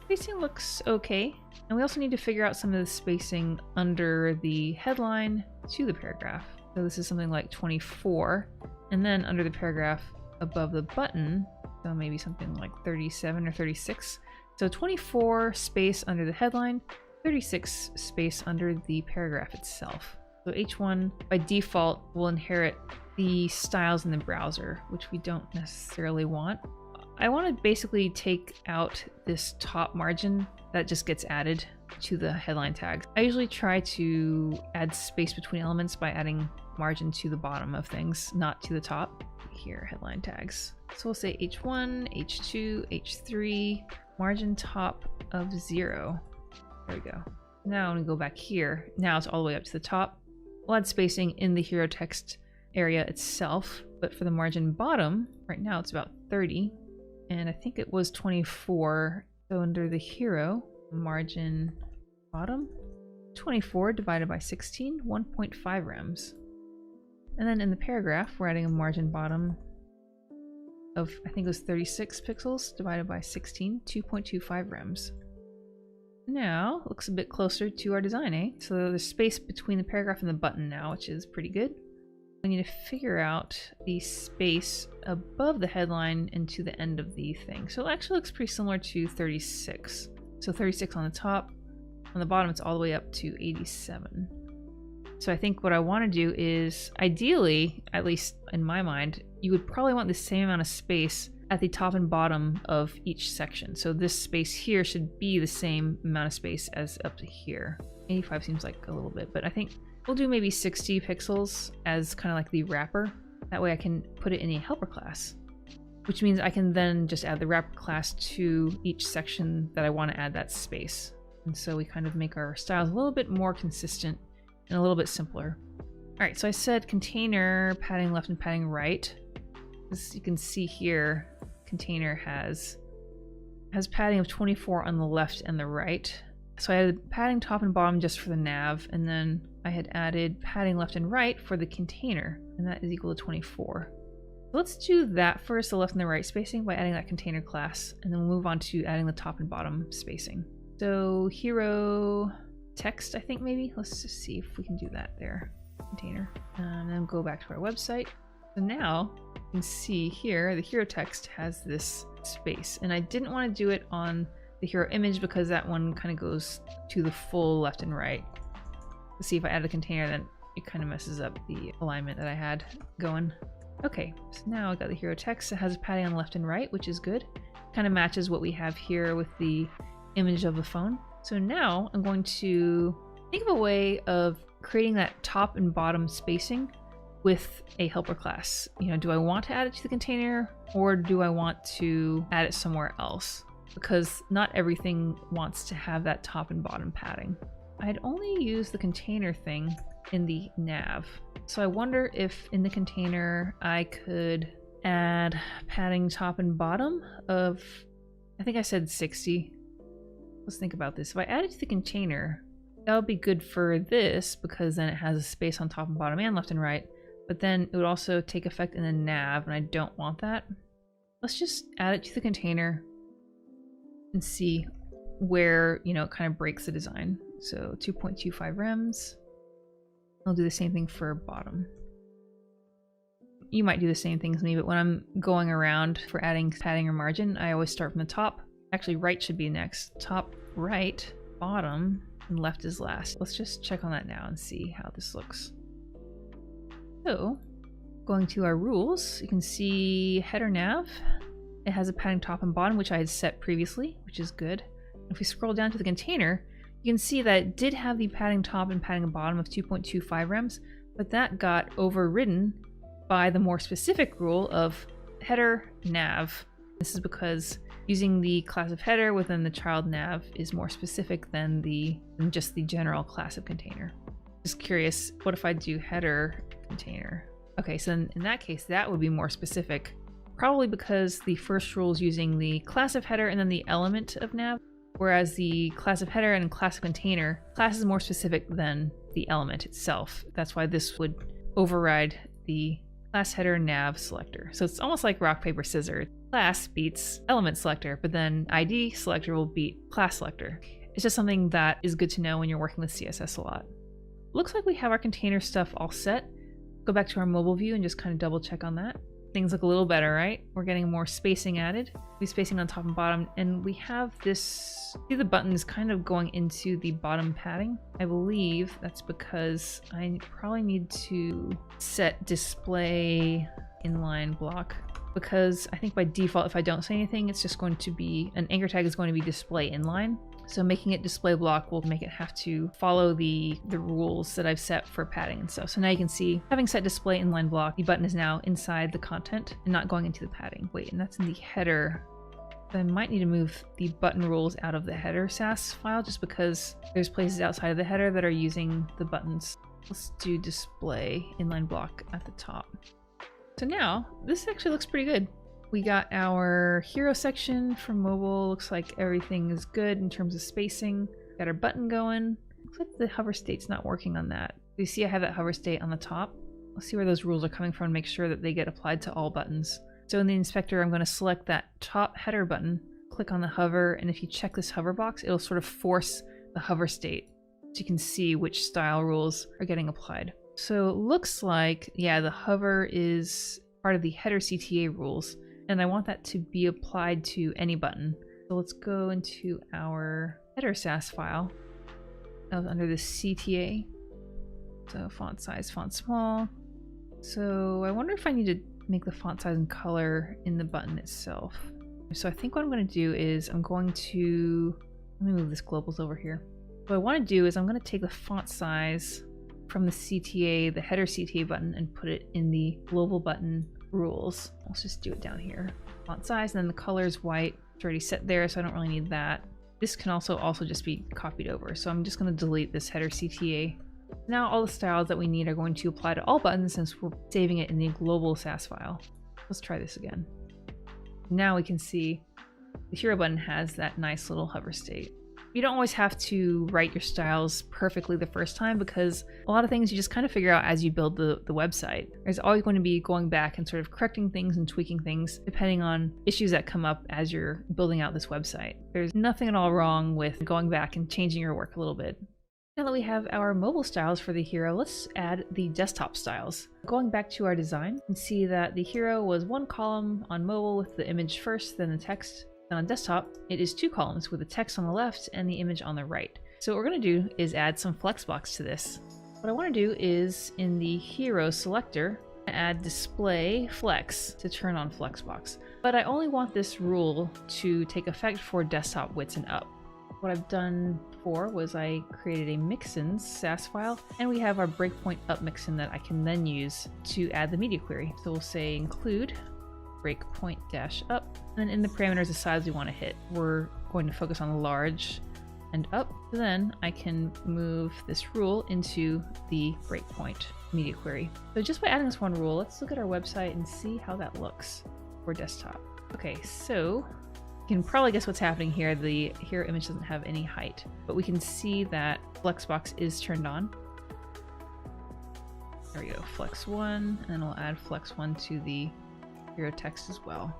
Spacing looks okay. And we also need to figure out some of the spacing under the headline to the paragraph. So this is something like 24. And then under the paragraph above the button, so maybe something like 37 or 36. So 24 space under the headline, 36 space under the paragraph itself. So H1 by default will inherit the styles in the browser, which we don't necessarily want. I want to basically take out this top margin that just gets added to the headline tags. I usually try to add space between elements by adding margin to the bottom of things, not to the top. Here, headline tags. So we'll say H1, H2, H3, margin top of 0. There we go. Now when we go back here, now it's all the way up to the top. We'll add spacing in the hero text area itself, but for the margin bottom, right now it's about 30, and I think it was 24. So under the hero, margin bottom, 24 divided by 16, 1.5 rems. And then in the paragraph, we're adding a margin bottom of, I think it was 36 pixels divided by 16, 2.25 rems. Now, looks a bit closer to our design, eh? So there's space between the paragraph and the button now, which is pretty good. We need to figure out the space above the headline and to the end of the thing. So it actually looks pretty similar to 36. So 36 on the top. On the bottom, it's all the way up to 87. So I think what I want to do is, ideally, at least in my mind, you would probably want the same amount of space at the top and bottom of each section. So this space here should be the same amount of space as up to here. 85 seems like a little bit, but I think we'll do maybe 60 pixels as kind of like the wrapper. That way I can put it in a helper class, which means I can then just add the wrapper class to each section that I want to add that space. And so we kind of make our styles a little bit more consistent and a little bit simpler. All right, so I said container padding left and padding right. As you can see here, container has padding of 24 on the left and the right. So I added padding top and bottom just for the nav, and then I had added padding left and right for the container, and that is equal to 24. So let's do that first, the left and the right spacing, by adding that container class, and then we'll move on to adding the top and bottom spacing. So hero text, I think maybe. Let's just see if we can do that there. Container. And then go back to our website. So now you can see here the hero text has this space, and I didn't want to do it on the hero image because that one kind of goes to the full left and right. Let's see if I add a container, then it kind of messes up the alignment that I had going. Okay, so now I got the hero text. It has padding on the left and right, which is good. Kind of matches what we have here with the image of the phone. So now I'm going to think of a way of creating that top and bottom spacing with a helper class. Do I want to add it to the container, or do I want to add it somewhere else? Because not everything wants to have that top and bottom padding. I'd only use the container thing in the nav. So I wonder if in the container I could add padding top and bottom of, I think I said 60. Let's think about this. If I add it to the container, that would be good for this because then it has a space on top and bottom and left and right. But then it would also take effect in the nav, and I don't want that. Let's just add it to the container and see where, it kind of breaks the design. So 2.25 rems. I'll do the same thing for bottom. You might do the same thing as me, but when I'm going around for adding padding or margin, I always start from the top. Actually, right should be next. Top, right, bottom, and left is last. Let's just check on that now and see how this looks. So, going to our rules, you can see header nav. It has a padding top and bottom, which I had set previously, which is good. If we scroll down to the container, you can see that it did have the padding top and padding bottom of 2.25 rems, but that got overridden by the more specific rule of header nav. This is because using the class of header within the child nav is more specific than just the general class of container. Just curious, what if I do header container? Okay, so in that case, that would be more specific. Probably because the first rule is using the class of header and then the element of nav, whereas the class of header and class of container, class is more specific than the element itself. That's why this would override the class header nav selector. So it's almost like rock, paper, scissors. Class beats element selector, but then ID selector will beat class selector. It's just something that is good to know when you're working with CSS a lot. Looks like we have our container stuff all set. Go back to our mobile view and just kind of double check on that. Things look a little better, right? We're getting more spacing added. We spacing on top and bottom, and we have this, see the button is kind of going into the bottom padding. I believe that's because I probably need to set display inline block, because I think by default, if I don't say anything, it's just going to be, an anchor tag is going to be display inline. So making it display block will make it have to follow the rules that I've set for padding and stuff. So now you can see, having set display inline block, the button is now inside the content and not going into the padding. Wait, and that's in the header. I might need to move the button rules out of the header SAS file just because there's places outside of the header that are using the buttons. Let's do display inline block at the top. So now, this actually looks pretty good. We got our hero section for mobile. Looks like everything is good in terms of spacing. Got our button going. Looks like the hover state's not working on that. You see I have that hover state on the top. Let's see where those rules are coming from and make sure that they get applied to all buttons. So in the inspector, I'm going to select that top header button, click on the hover, and if you check this hover box, it'll sort of force the hover state so you can see which style rules are getting applied. So it looks like, yeah, the hover is part of the header CTA rules. And I want that to be applied to any button. So let's go into our header SAS file. That was under the CTA. So font size, font small. So I wonder if I need to make the font size and color in the button itself. So I think what I'm going to do is let me move this globals over here. What I want to do is I'm going to take the font size from the CTA, the header CTA button, and put it in the global button rules. Let's just do it down here. Font size, and then the color is white. It's already set there, so I don't really need that. This can also just be copied over. So I'm just going to delete this header CTA. Now all the styles that we need are going to apply to all buttons since we're saving it in the global SAS file. Let's try this again. Now we can see the hero button has that nice little hover state. You don't always have to write your styles perfectly the first time because a lot of things you just kind of figure out as you build the website. There's always going to be going back and sort of correcting things and tweaking things depending on issues that come up as you're building out this website. There's nothing at all wrong with going back and changing your work a little bit. Now that we have our mobile styles for the hero, let's add the desktop styles. Going back to our design, you can see that the hero was one column on mobile with the image first, then the text. And on desktop, it is two columns with the text on the left and the image on the right. So what we're going to do is add some flexbox to this. What I want to do is in the hero selector, add display flex to turn on flexbox. But I only want this rule to take effect for desktop widths and up. What I've done before was I created a mixins Sass file, and we have our breakpoint up mixin that I can then use to add the media query. So we'll say include breakpoint dash up, and then in the parameters the size we want to hit, we're going to focus on large and up. Then I can move this rule into the breakpoint media query. So just by adding this one rule, let's look at our website and see how that looks for desktop. Okay, so you can probably guess what's happening here. The hero image doesn't have any height, but we can see that flexbox is turned on. There we go, flex 1, and then we'll add flex 1 to the hero text as well.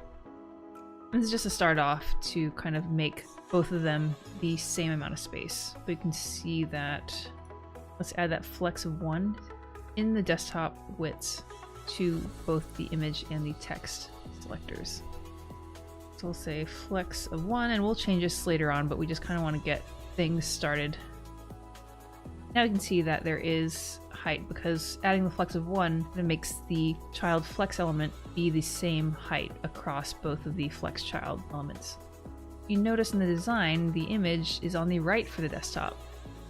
This is just a start off to kind of make both of them the same amount of space. But you can see that, let's add that flex of 1 in the desktop widths to both the image and the text selectors. So we'll say flex of 1, and we'll change this later on, but we just kind of want to get things started. Now you can see that there is height, because adding the flex of 1 that makes the child flex element be the same height across both of the flex child elements. You notice in the design the image is on the right for the desktop,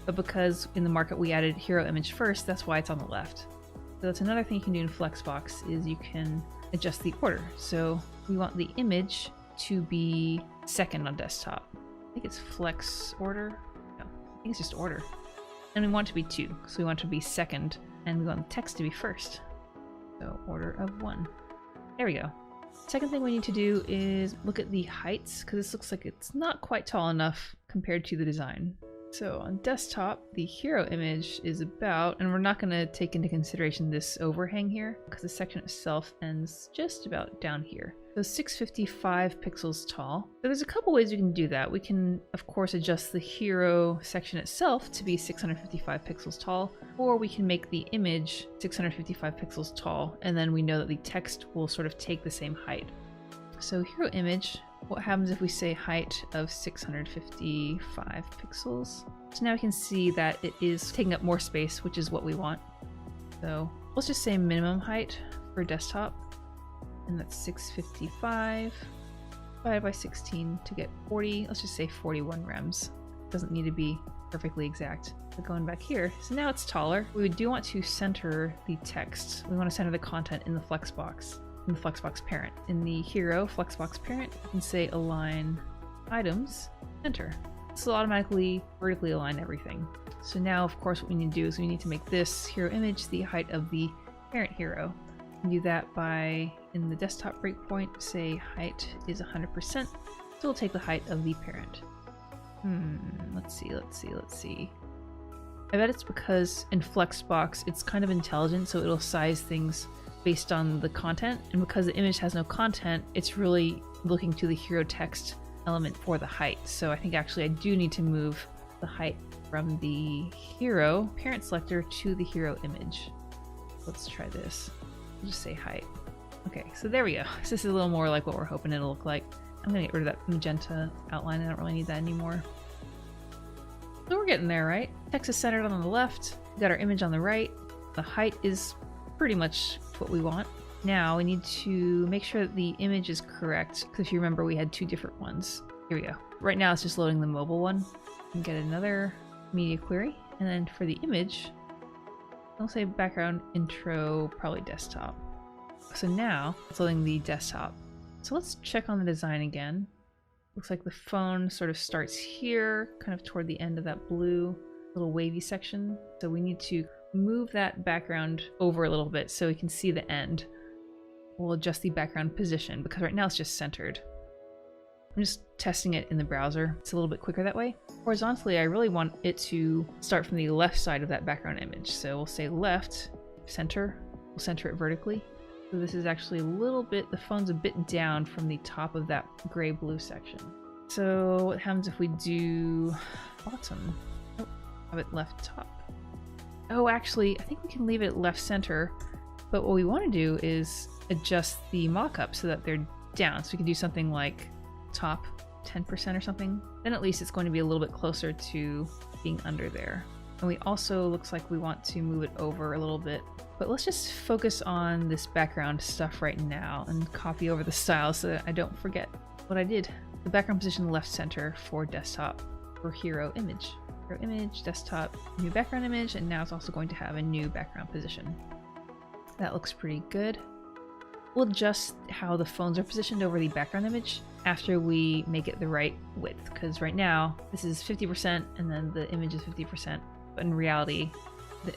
but because in the markup we added hero image first, that's why it's on the left. So that's another thing you can do in Flexbox, is you can adjust the order. So we want the image to be second on desktop. I think it's flex order. No, I think it's just order. And we want it to be 2, so we want it to be second, and we want the text to be first. So order of 1. There we go. Second thing we need to do is look at the heights, because this looks like it's not quite tall enough compared to the design. So on desktop, the hero image is about, and we're not going to take into consideration this overhang here, because the section itself ends just about down here. So 655 pixels tall. So there's a couple ways we can do that. We can, of course, adjust the hero section itself to be 655 pixels tall, or we can make the image 655 pixels tall, and then we know that the text will sort of take the same height. So hero image, what happens if we say height of 655 pixels? So now we can see that it is taking up more space, which is what we want. So let's just say minimum height for desktop, and that's 655 divided by 16 to get 40. Let's just say 41 rems. Doesn't need to be perfectly exact. But going back here, so now it's taller. We do want to center the text. We want to center the content in the flexbox. In the flexbox parent. In the hero flexbox parent, you can say align items, center. This will automatically vertically align everything. So now, of course, what we need to do is we need to make this hero image the height of the parent hero. We can do that by, in the desktop breakpoint, say height is 100%. So we'll take the height of the parent. Let's see. I bet it's because in Flexbox it's kind of intelligent, so it'll size things based on the content, and because the image has no content, it's really looking to the hero text element for the height. So I think actually I do need to move the height from the hero parent selector to the hero image. Let's try this. We'll just say height. Okay, so there we go. So this is a little more like what we're hoping it'll look like. I'm gonna get rid of that magenta outline. I don't really need that anymore. So we're getting there, right? Text is centered on the left. We got our image on the right. The height is pretty much what we want. Now we need to make sure that the image is correct, because if you remember we had 2 different ones. Here we go. Right now it's just loading the mobile one. And get another media query, and then for the image, I'll say background intro, probably desktop. So now it's loading the desktop. So let's check on the design again. Looks like the phone sort of starts here, kind of toward the end of that blue little wavy section. So we need to move that background over a little bit so we can see the end. We'll adjust the background position because right now it's just centered. I'm just testing it in the browser. It's a little bit quicker that way. Horizontally, I really want it to start from the left side of that background image. So we'll say left, center. We'll center it vertically. So this is actually a little bit, the phone's a bit down from the top of that gray-blue section. So what happens if we do bottom? Oh, have it left top. Oh, actually, I think we can leave it left center, but what we want to do is adjust the mockup so that they're down. So we can do something like top 10% or something. Then at least it's going to be a little bit closer to being under there. And we also, looks like we want to move it over a little bit. But let's just focus on this background stuff right now and copy over the style so that I don't forget what I did. The background position left center for desktop. for hero image. Hero image, desktop, new background image, and now it's also going to have a new background position. That looks pretty good. We'll adjust how the phones are positioned over the background image after we make it the right width, because right now this is 50% and then the image is 50%, but in reality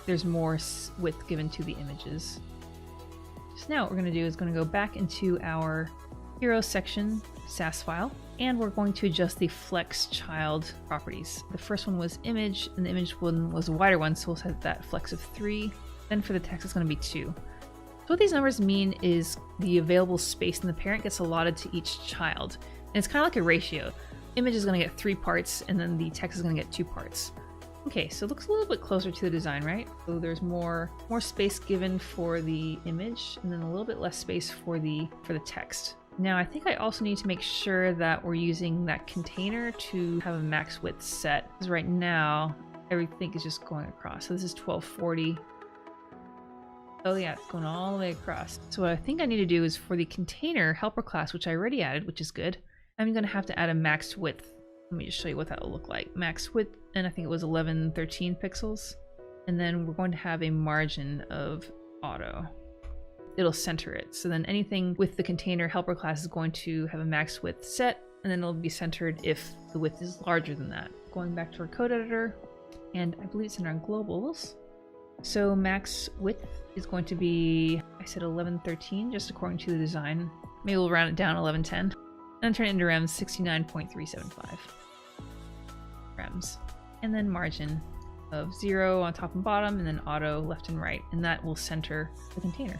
there's more width given to the images. So now what we're going to do is going to go back into our hero section SAS file, and we're going to adjust the flex child properties. The first one was image, and the image one was a wider one, so we'll set that flex of 3. Then for the text it's going to be 2. So what these numbers mean is the available space in the parent gets allotted to each child. And it's kind of like a ratio. Image is going to get 3 parts, and then the text is going to get 2 parts. Okay, so it looks a little bit closer to the design, right? So there's more space given for the image, and then a little bit less space for the text. Now I think I also need to make sure that we're using that container to have a max width set, because right now everything is just going across. So this is 1240. Oh yeah, it's going all the way across. So what I think I need to do is for the container helper class, which I already added, which is good, I'm going to have to add a max width. Let me just show you what that will look like. Max width, and I think it was 1113 pixels. And then we're going to have a margin of auto. It'll center it. So then anything with the container helper class is going to have a max width set, and then it'll be centered if the width is larger than that. Going back to our code editor, and I believe it's in our globals. So max width is going to be, I said 1113, just according to the design. Maybe we'll round it down 1110. And turn it into rems 69.375 rems. And then margin of 0 on top and bottom, and then auto left and right. And that will center the container.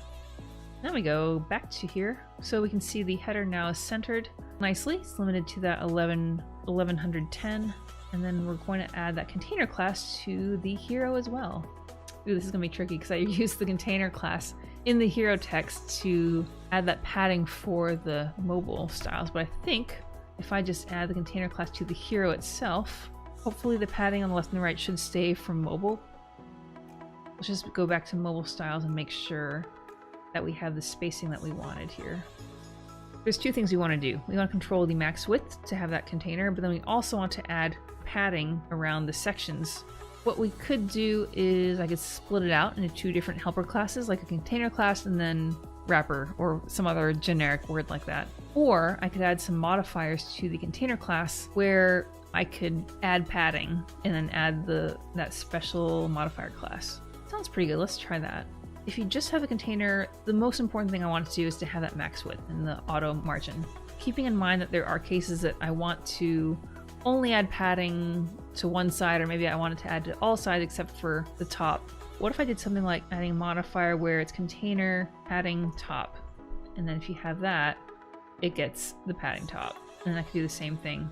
Now we go back to here. So we can see the header now is centered nicely. It's limited to that 1110. And then we're going to add that container class to the hero as well. Ooh, this is gonna be tricky because I used the container class in the hero text to add that padding for the mobile styles, but I think if I just add the container class to the hero itself, hopefully the padding on the left and right should stay from mobile. Let's just go back to mobile styles and make sure that we have the spacing that we wanted here. There's 2 things we want to do. We want to control the max width to have that container, but then we also want to add padding around the sections. What we could do is I could split it out into 2 different helper classes, like a container class and then wrapper or some other generic word like that. Or I could add some modifiers to the container class where I could add padding and then add that special modifier class. Sounds pretty good. Let's try that. If you just have a container, the most important thing I want to do is to have that max width and the auto margin. Keeping in mind that there are cases that I want to only add padding to one side, or maybe I wanted to add to all sides except for the top. What if I did something like adding a modifier where it's container padding top, and then if you have that, it gets the padding top, and then I could do the same thing.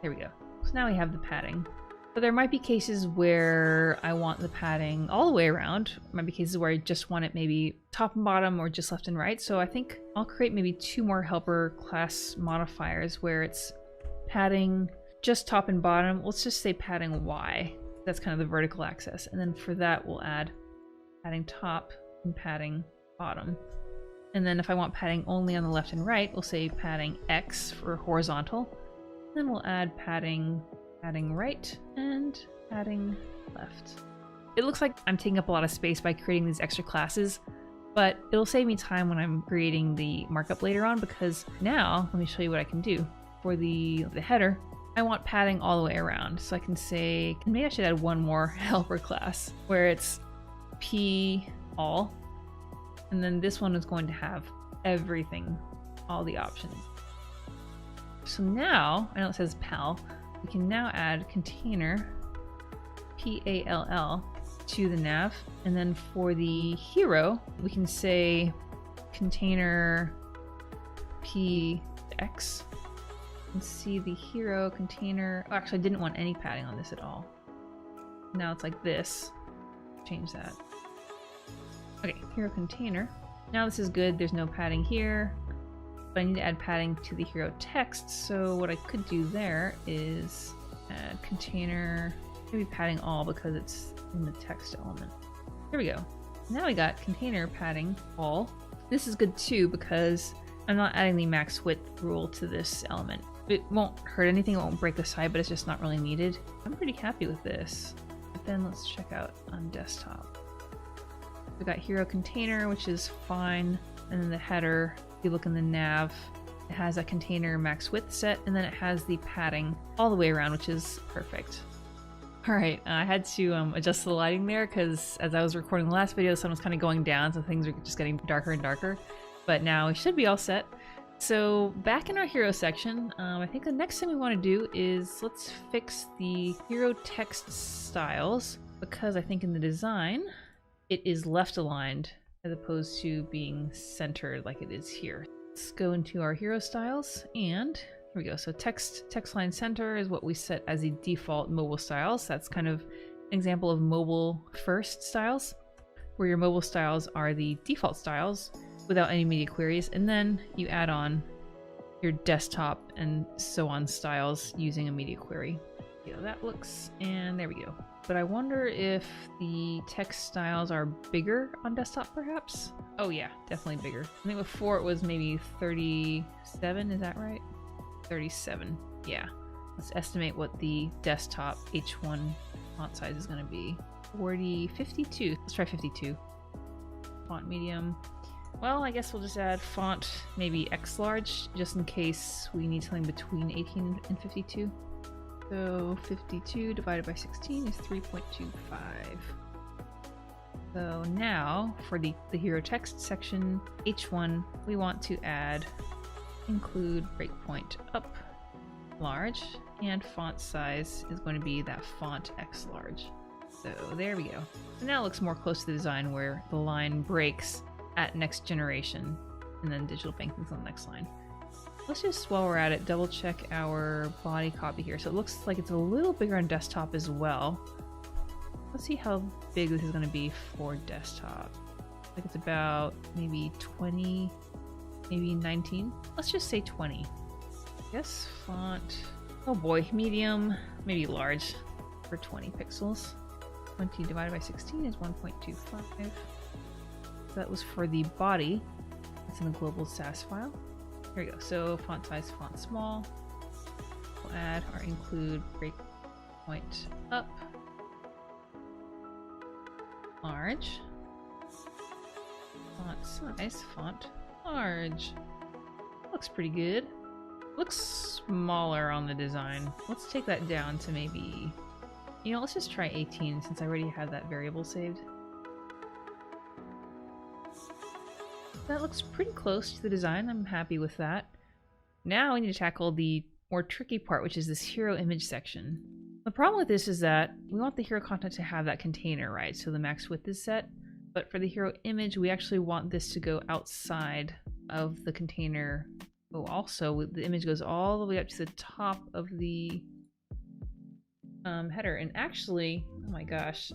There we go. So now we have the padding. But there might be cases where I want the padding all the way around. There might be cases where I just want it maybe top and bottom or just left and right. So I think I'll create maybe 2 more helper class modifiers where it's padding just top and bottom. Let's just say padding Y. That's kind of the vertical axis. And then for that, we'll add padding top and padding bottom. And then if I want padding only on the left and right, we'll say padding X for horizontal. Then we'll add padding right and padding left. It looks like I'm taking up a lot of space by creating these extra classes, but it'll save me time when I'm creating the markup later on, because now let me show you what I can do. For the header, I want padding all the way around. So I can say, maybe I should add 1 more helper class where it's P all, and then this one is going to have everything, all the options. So now, I know it says PAL, we can now add container PALL to the nav, and then for the hero we can say container PX and see the hero container. Oh, actually I didn't want any padding on this at all. Now it's like this. Change that. Okay, hero container. Now this is good, there's no padding here, but I need to add padding to the hero text. So what I could do there is add container, maybe padding all because it's in the text element. Here we go. Now we got container padding all. This is good too because I'm not adding the max width rule to this element. It won't hurt anything, it won't break the side, but it's just not really needed. I'm pretty happy with this. But then let's check out on desktop. We've got hero container, which is fine. And then the header, if you look in the nav, it has a container max width set, and then it has the padding all the way around, which is perfect. All right, I had to adjust the lighting there because as I was recording the last video, the sun was kind of going down, so things are just getting darker and darker. But now we should be all set. So back in our hero section, I think the next thing we want to do is let's fix the hero text styles, because I think in the design it is left aligned as opposed to being centered like it is here. Let's go into our hero styles, and here we go. So text line center is what we set as the default mobile styles. That's kind of an example of mobile first styles, where your mobile styles are the default styles without any media queries, and then you add on your desktop and so on styles using a media query. See how that looks, and there we go. But I wonder if the text styles are bigger on desktop perhaps? Oh yeah, definitely bigger. I think before it was maybe 37, is that right? 37, yeah. Let's estimate what the desktop H1 font size is gonna be. 52, let's try 52. Font medium. Well, I guess we'll just add font maybe X large, just in case we need something between 18 and 52. So 52 divided by 16 is 3.25. So now for the hero text section, H1, we want to add include breakpoint up large, and font size is going to be that font X large. So there we go. So now it looks more close to the design where the line breaks at next generation, and then digital banking's on the next line. Let's just, while we're at it, double check our body copy here. So it looks like it's a little bigger on desktop as well. Let's see how big this is going to be for desktop. Like it's about maybe 20, maybe 19. Let's just say 20. I guess font, oh boy, medium, maybe large for 20 pixels. 20 divided by 16 is 1.25. That was for the body. It's in the global SAS file. Here we go. So font size, font small. We'll add or include breakpoint up large. Font size, font large. Looks pretty good. Looks smaller on the design. Let's take that down to maybe, you know, let's just try 18 since I already have that variable saved. That looks pretty close to the design. I'm happy with that. Now we need to tackle the more tricky part, which is this hero image section. The problem with this is that we want the hero content to have that container, right? So the max width is set, but for the hero image, we actually want this to go outside of the container. Oh, also the image goes all the way up to the top of the header. And actually, oh my gosh,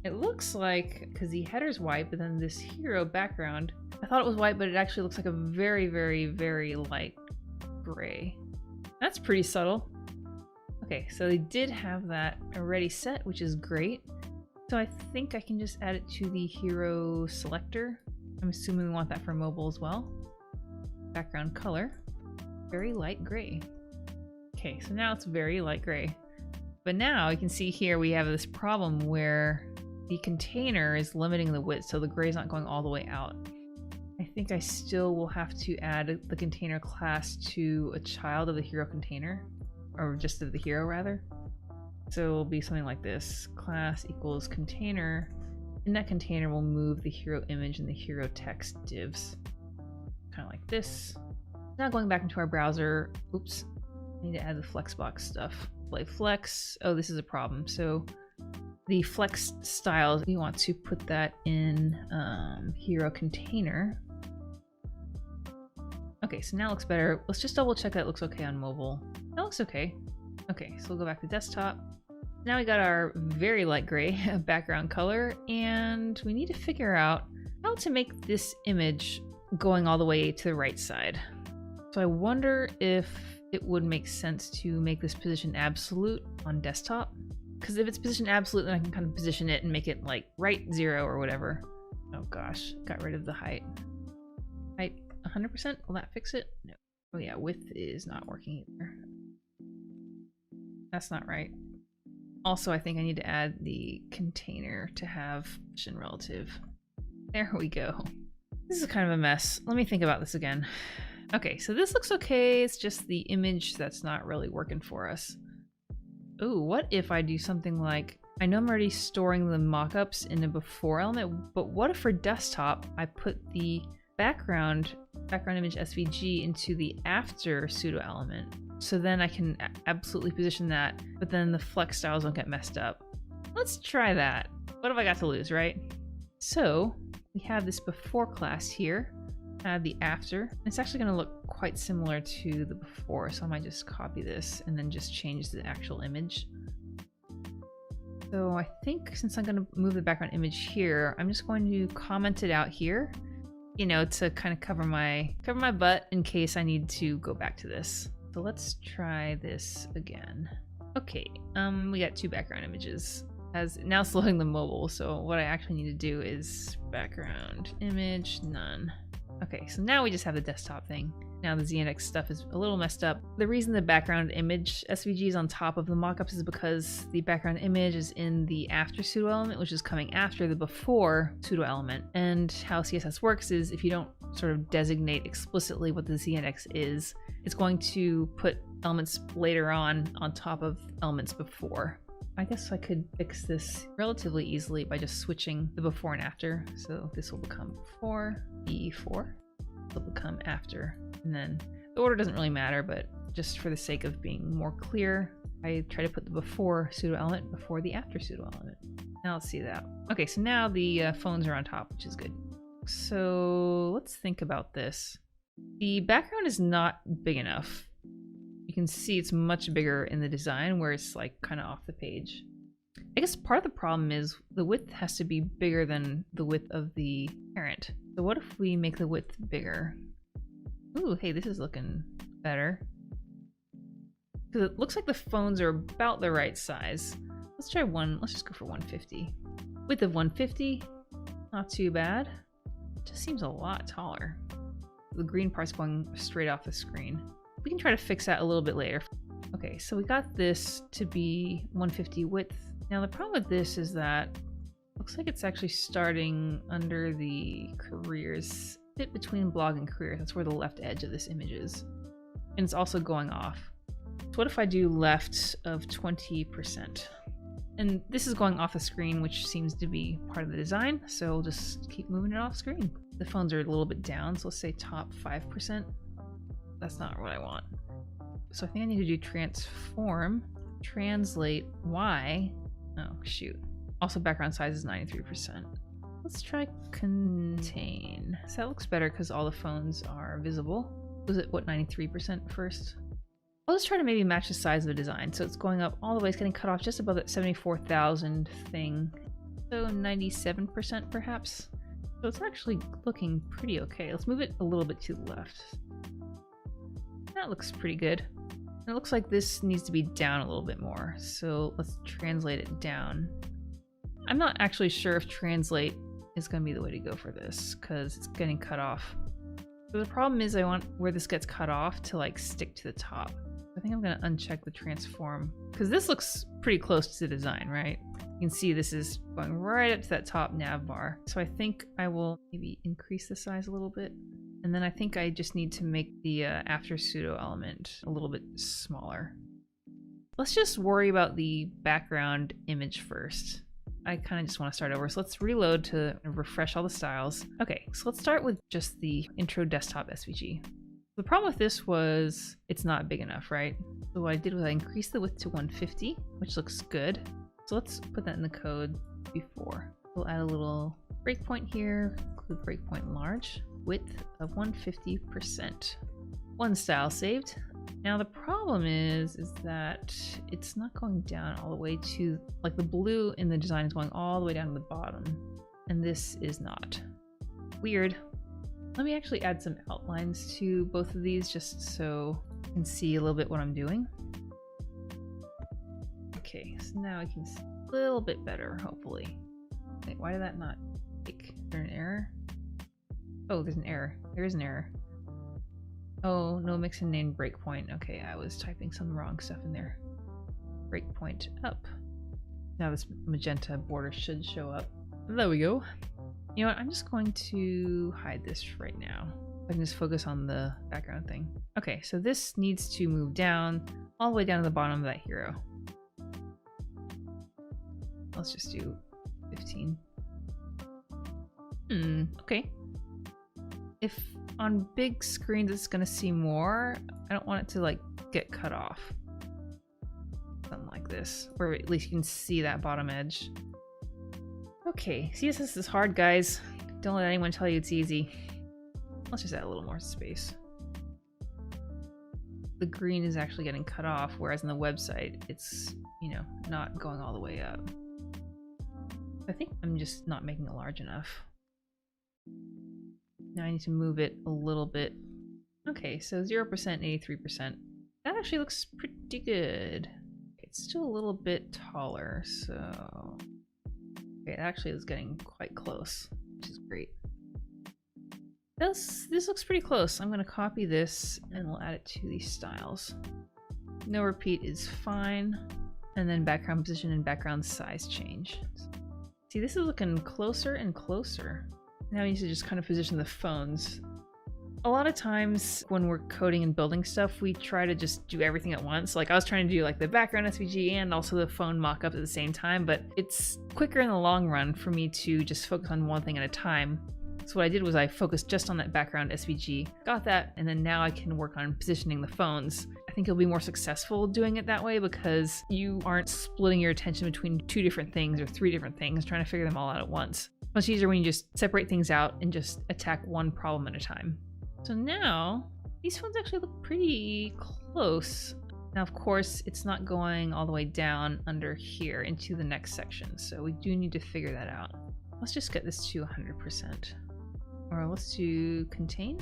it looks like, because the header's white, but then this hero background, I thought it was white, but it actually looks like a very, very, very light gray. That's pretty subtle. Okay, so they did have that already set, which is great. So I think I can just add it to the hero selector. I'm assuming we want that for mobile as well. Background color, very light gray. Okay, so now it's very light gray. But now you can see here we have this problem where the container is limiting the width, so the gray is not going all the way out. I think I still will have to add the container class to a child of the hero container, or just of the hero rather. So it'll be something like this: class equals container. In that container, we'll move the hero image and the hero text divs, kind of like this. Now going back into our browser, oops, I need to add the flexbox stuff. Play flex. Oh, this is a problem. So the flex styles, we want to put that in hero container. Okay, so now it looks better. Let's just double check that it looks okay on mobile. That looks okay. Okay, so we'll go back to desktop. Now we got our very light gray background color, and we need to figure out how to make this image going all the way to the right side. So I wonder if it would make sense to make this position absolute on desktop. Because if it's position absolute, then I can kind of position it and make it like right 0 or whatever. Oh gosh, got rid of the height. Height 100%? Will that fix it? No. Oh yeah, width is not working either. That's not right. Also, I think I need to add the container to have position relative. There we go. This is kind of a mess. Let me think about this again. Okay, so this looks okay. It's just the image that's not really working for us. Ooh, what if I do something like, I know I'm already storing the mockups in a before element, but what if for desktop, I put the background image SVG into the after pseudo element? So then I can absolutely position that, but then the flex styles don't get messed up. Let's try that. What have I got to lose, right? So we have this before class here, add the after. It's actually going to look quite similar to the before, so I might just copy this and then just change the actual image. So I think since I'm going to move the background image here, I'm just going to comment it out here, you know, to kind of cover my butt in case I need to go back to this. So let's try this again. Okay, we got two background images. As now slowing the mobile, so what I actually need to do is background image, none. Okay, so now we just have the desktop thing. Now the ZNX stuff is a little messed up. The reason the background image SVG is on top of the mockups is because the background image is in the after pseudo element, which is coming after the before pseudo element. And how CSS works is if you don't sort of designate explicitly what the ZNX is, it's going to put elements later on top of elements before. I guess I could fix this relatively easily by just switching the before and after. So this will become before, before, will become after. And then the order doesn't really matter, but just for the sake of being more clear, I try to put the before pseudo element before the after pseudo element. Now let's see that. Okay, so now the phones are on top, which is good. So let's think about this. The background is not big enough. You can see it's much bigger in the design where it's like kind of off the page. I guess part of the problem is the width has to be bigger than the width of the parent. So what if we make the width bigger? Ooh, hey, this is looking better. Because it looks like the phones are about the right size. Let's try let's just go for 150. Width of 150, not too bad. It just seems a lot taller. The green part's going straight off the screen. We can try to fix that a little bit later. Okay, so we got this to be 150 width. Now the problem with this is that looks like it's actually starting under the careers, bit between blog and careers. That's where the left edge of this image is. And it's also going off. So what if I do left of 20%? And this is going off the screen, which seems to be part of the design. So we'll just keep moving it off screen. The phones are a little bit down, so let's say top 5%. That's not what I want. So I think I need to do transform, translate Y. Oh, shoot. Also background size is 93%. Let's try contain. So that looks better because all the phones are visible. Was it, what, 93% first? I'll just try to maybe match the size of the design. So it's going up all the way. It's getting cut off just above that 74,000 thing. So 97% perhaps. So it's actually looking pretty okay. Let's move it a little bit to the left. That looks pretty good. And it looks like this needs to be down a little bit more. So let's translate it down. I'm not actually sure if translate is going to be the way to go for this because it's getting cut off. So the problem is I want where this gets cut off to like stick to the top. I think I'm going to uncheck the transform because this looks pretty close to the design, right? You can see this is going right up to that top nav bar. So I think I will maybe increase the size a little bit. And then I think I just need to make the after pseudo element a little bit smaller. Let's just worry about the background image first. I kind of just want to start over. So let's reload to refresh all the styles. Okay, so let's start with just the intro desktop SVG. The problem with this was it's not big enough, right? So what I did was I increased the width to 150, which looks good. So let's put that in the code before. We'll add a little breakpoint here, include breakpoint large, width of 150%. One style saved. Now the problem is that it's not going down all the way to, like the blue in the design is going all the way down to the bottom, and this is not. Weird. Let me actually add some outlines to both of these just so you can see a little bit what I'm doing. Okay, so now I can see a little bit better, hopefully. Wait, why did that not take? Is there an error? Oh, there's an error. There is an error. Oh, no mix and name breakpoint. Okay, I was typing some wrong stuff in there. Breakpoint up. Now this magenta border should show up. There we go. You know what? I'm just going to hide this right now. I can just focus on the background thing. Okay, so this needs to move down, all the way down to the bottom of that hero. Let's just do 15. Okay. If on big screens it's gonna see more, I don't want it to like get cut off. Something like this, where at least you can see that bottom edge. Okay, CSS is hard, guys. Don't let anyone tell you it's easy. Let's just add a little more space. The green is actually getting cut off, whereas on the website, it's, you know, not going all the way up. I think I'm just not making it large enough. Now I need to move it a little bit. Okay, so 0%, 83%. That actually looks pretty good. It's still a little bit taller, so... Okay, it actually is getting quite close, which is great. This looks pretty close. I'm going to copy this and we'll add it to these styles. No repeat is fine. And then background position and background size change. See, this is looking closer and closer. Now we need to just kind of position the phones. A lot of times when we're coding and building stuff, we try to just do everything at once. Like I was trying to do like the background SVG and also the phone mockup at the same time, but it's quicker in the long run for me to just focus on one thing at a time. So what I did was I focused just on that background SVG, got that, and then now I can work on positioning the phones. I think you'll be more successful doing it that way because you aren't splitting your attention between 2 different things or 3 different things, trying to figure them all out at once. Much easier when you just separate things out and just attack one problem at a time. So now, these phones actually look pretty close. Now, of course, it's not going all the way down under here into the next section, so we do need to figure that out. Let's just get this to 100%. Or let's do contain.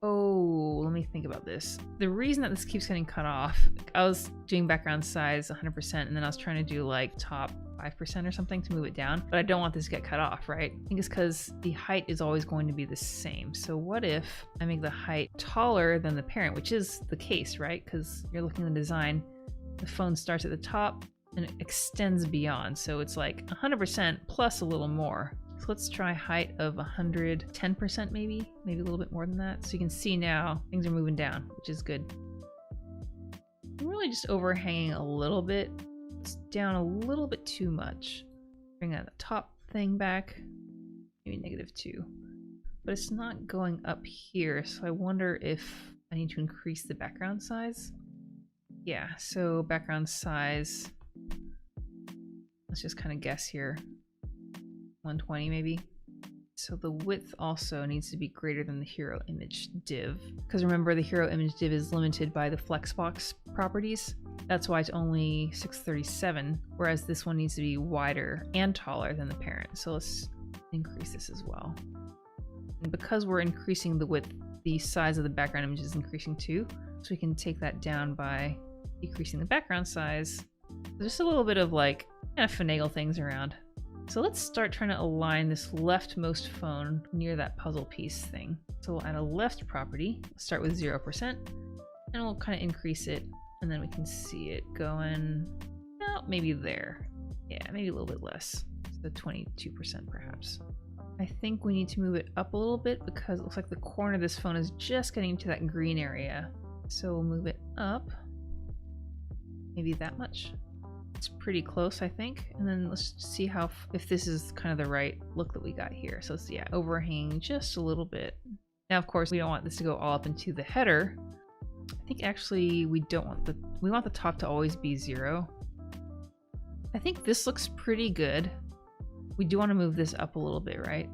Oh, let me think about this. The reason that this keeps getting cut off, I was doing background size 100% and then I was trying to do like top 5% or something to move it down, but I don't want this to get cut off, right? I think it's because the height is always going to be the same. So what if I make the height taller than the parent, which is the case, right? Because you're looking at the design, the phone starts at the top and it extends beyond. So it's like 100% plus a little more. So let's try height of 110% maybe a little bit more than that. So you can see now things are moving down, which is good. I'm really just overhanging a little bit. It's down a little bit too much. Bring that top thing back, maybe -2. But it's not going up here, so I wonder if I need to increase the background size. Yeah, so background size, let's just kind of guess here. 120 maybe. So the width also needs to be greater than the hero image div. Because remember, the hero image div is limited by the flexbox properties. That's why it's only 637, whereas this one needs to be wider and taller than the parent. So let's increase this as well. And because we're increasing the width, the size of the background image is increasing too. So we can take that down by decreasing the background size. Just a little bit of like, kind of finagle things around. So let's start trying to align this leftmost phone near that puzzle piece thing. So we'll add a left property, start with 0%, and we'll kind of increase it, and then we can see it going, well, maybe there. Yeah, maybe a little bit less, so 22% perhaps. I think we need to move it up a little bit because it looks like the corner of this phone is just getting to that green area. So we'll move it up, maybe that much. It's pretty close, I think. And then let's see how if this is kind of the right look that we got here. So it's, yeah, overhanging just a little bit. Now, of course, we don't want this to go all up into the header. I think actually we don't want we want the top to always be 0. I think this looks pretty good. We do want to move this up a little bit, right?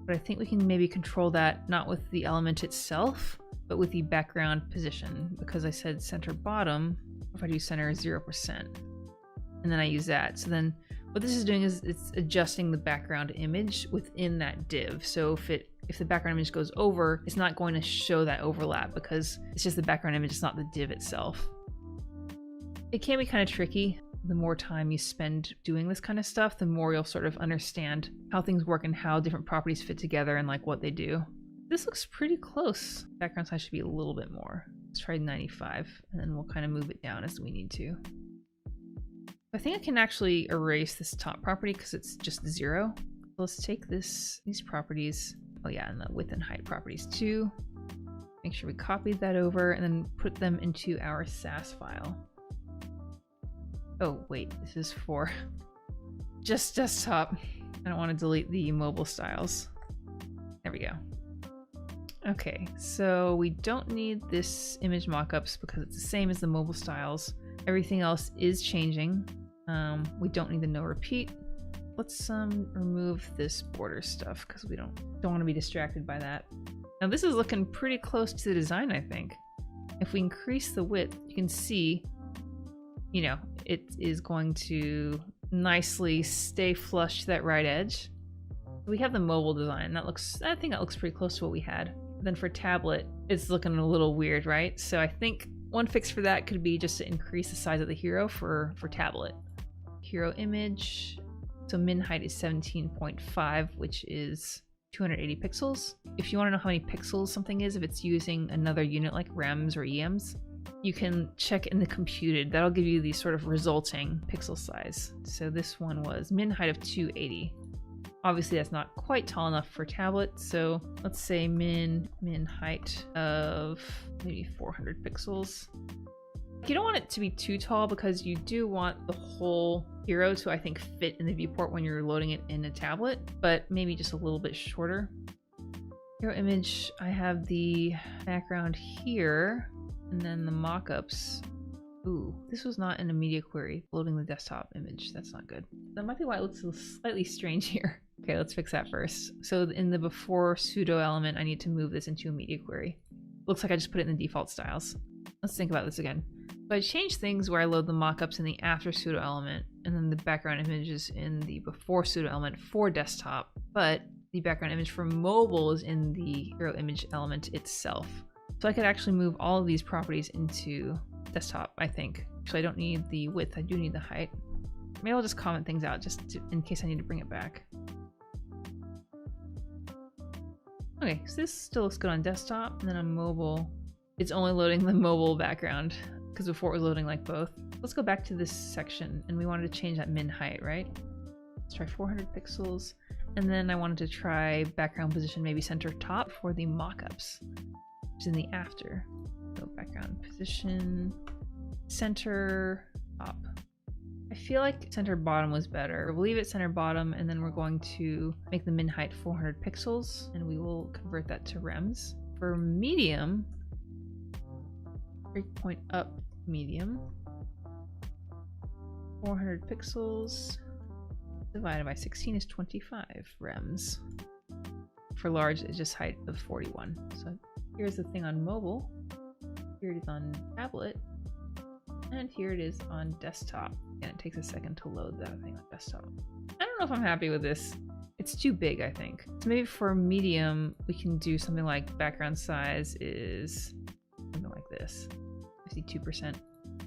But I think we can maybe control that not with the element itself, but with the background position, because I said center bottom. If I do center 0%. And then I use that. So then what this is doing is it's adjusting the background image within that div. So if the background image goes over, it's not going to show that overlap because it's just the background image, it's not the div itself. It can be kind of tricky. The more time you spend doing this kind of stuff, the more you'll sort of understand how things work and how different properties fit together and like what they do. This looks pretty close. Background size should be a little bit more. Let's try 95, and then we'll kind of move it down as we need to. I think I can actually erase this top property because it's just 0. Let's take these properties. Oh yeah, and the width and height properties too. Make sure we copied that over and then put them into our SAS file. Oh wait, this is for just desktop. I don't want to delete the mobile styles. There we go. Okay, so we don't need this image mockups because it's the same as the mobile styles. Everything else is changing. We don't need the no repeat. Let's remove this border stuff because we don't want to be distracted by that. Now this is looking pretty close to the design, I think. If we increase the width, you can see, you know, it is going to nicely stay flush to that right edge. We have the mobile design. I think that looks pretty close to what we had. Then for tablet, it's looking a little weird, right? So I think one fix for that could be just to increase the size of the hero for tablet. Hero image. So min height is 17.5, which is 280 pixels. If you want to know how many pixels something is, if it's using another unit like rems or EMs, you can check in the computed. That'll give you the sort of resulting pixel size. So this one was min height of 280. Obviously that's not quite tall enough for tablet, so let's say min height of maybe 400 pixels. You don't want it to be too tall because you do want the whole hero to, I think, fit in the viewport when you're loading it in a tablet, but maybe just a little bit shorter. Hero image, I have the background here, and then the mockups. Ooh, this was not in a media query, loading the desktop image. That's not good. That might be why it looks slightly strange here. Okay, let's fix that first. So in the before pseudo element, I need to move this into a media query. Looks like I just put it in the default styles. Let's think about this again. So I change things where I load the mockups in the after pseudo element, and then the background images in the before pseudo element for desktop, but the background image for mobile is in the hero image element itself. So I could actually move all of these properties into desktop, I think. Actually, I don't need the width, I do need the height. Maybe I'll just comment things out in case I need to bring it back. Okay, so this still looks good on desktop, and then on mobile, it's only loading the mobile background because before it was loading like both. Let's go back to this section, and we wanted to change that min height, right? Let's try 400 pixels, and then I wanted to try background position, maybe center top for the mockups, which is in the after. So background position, center top. I feel like center bottom was better. We'll leave it center bottom, and then we're going to make the min height 400 pixels, and we will convert that to rems. For medium, breakpoint up medium, 400 pixels divided by 16 is 25 rems. For large, it's just height of 41. So here's the thing on mobile. Here it is on tablet, and here it is on desktop. And it takes a second to load that thing on desktop. I don't know if I'm happy with this. It's too big, I think. So maybe for medium, we can do something like background size is something like this, 52%.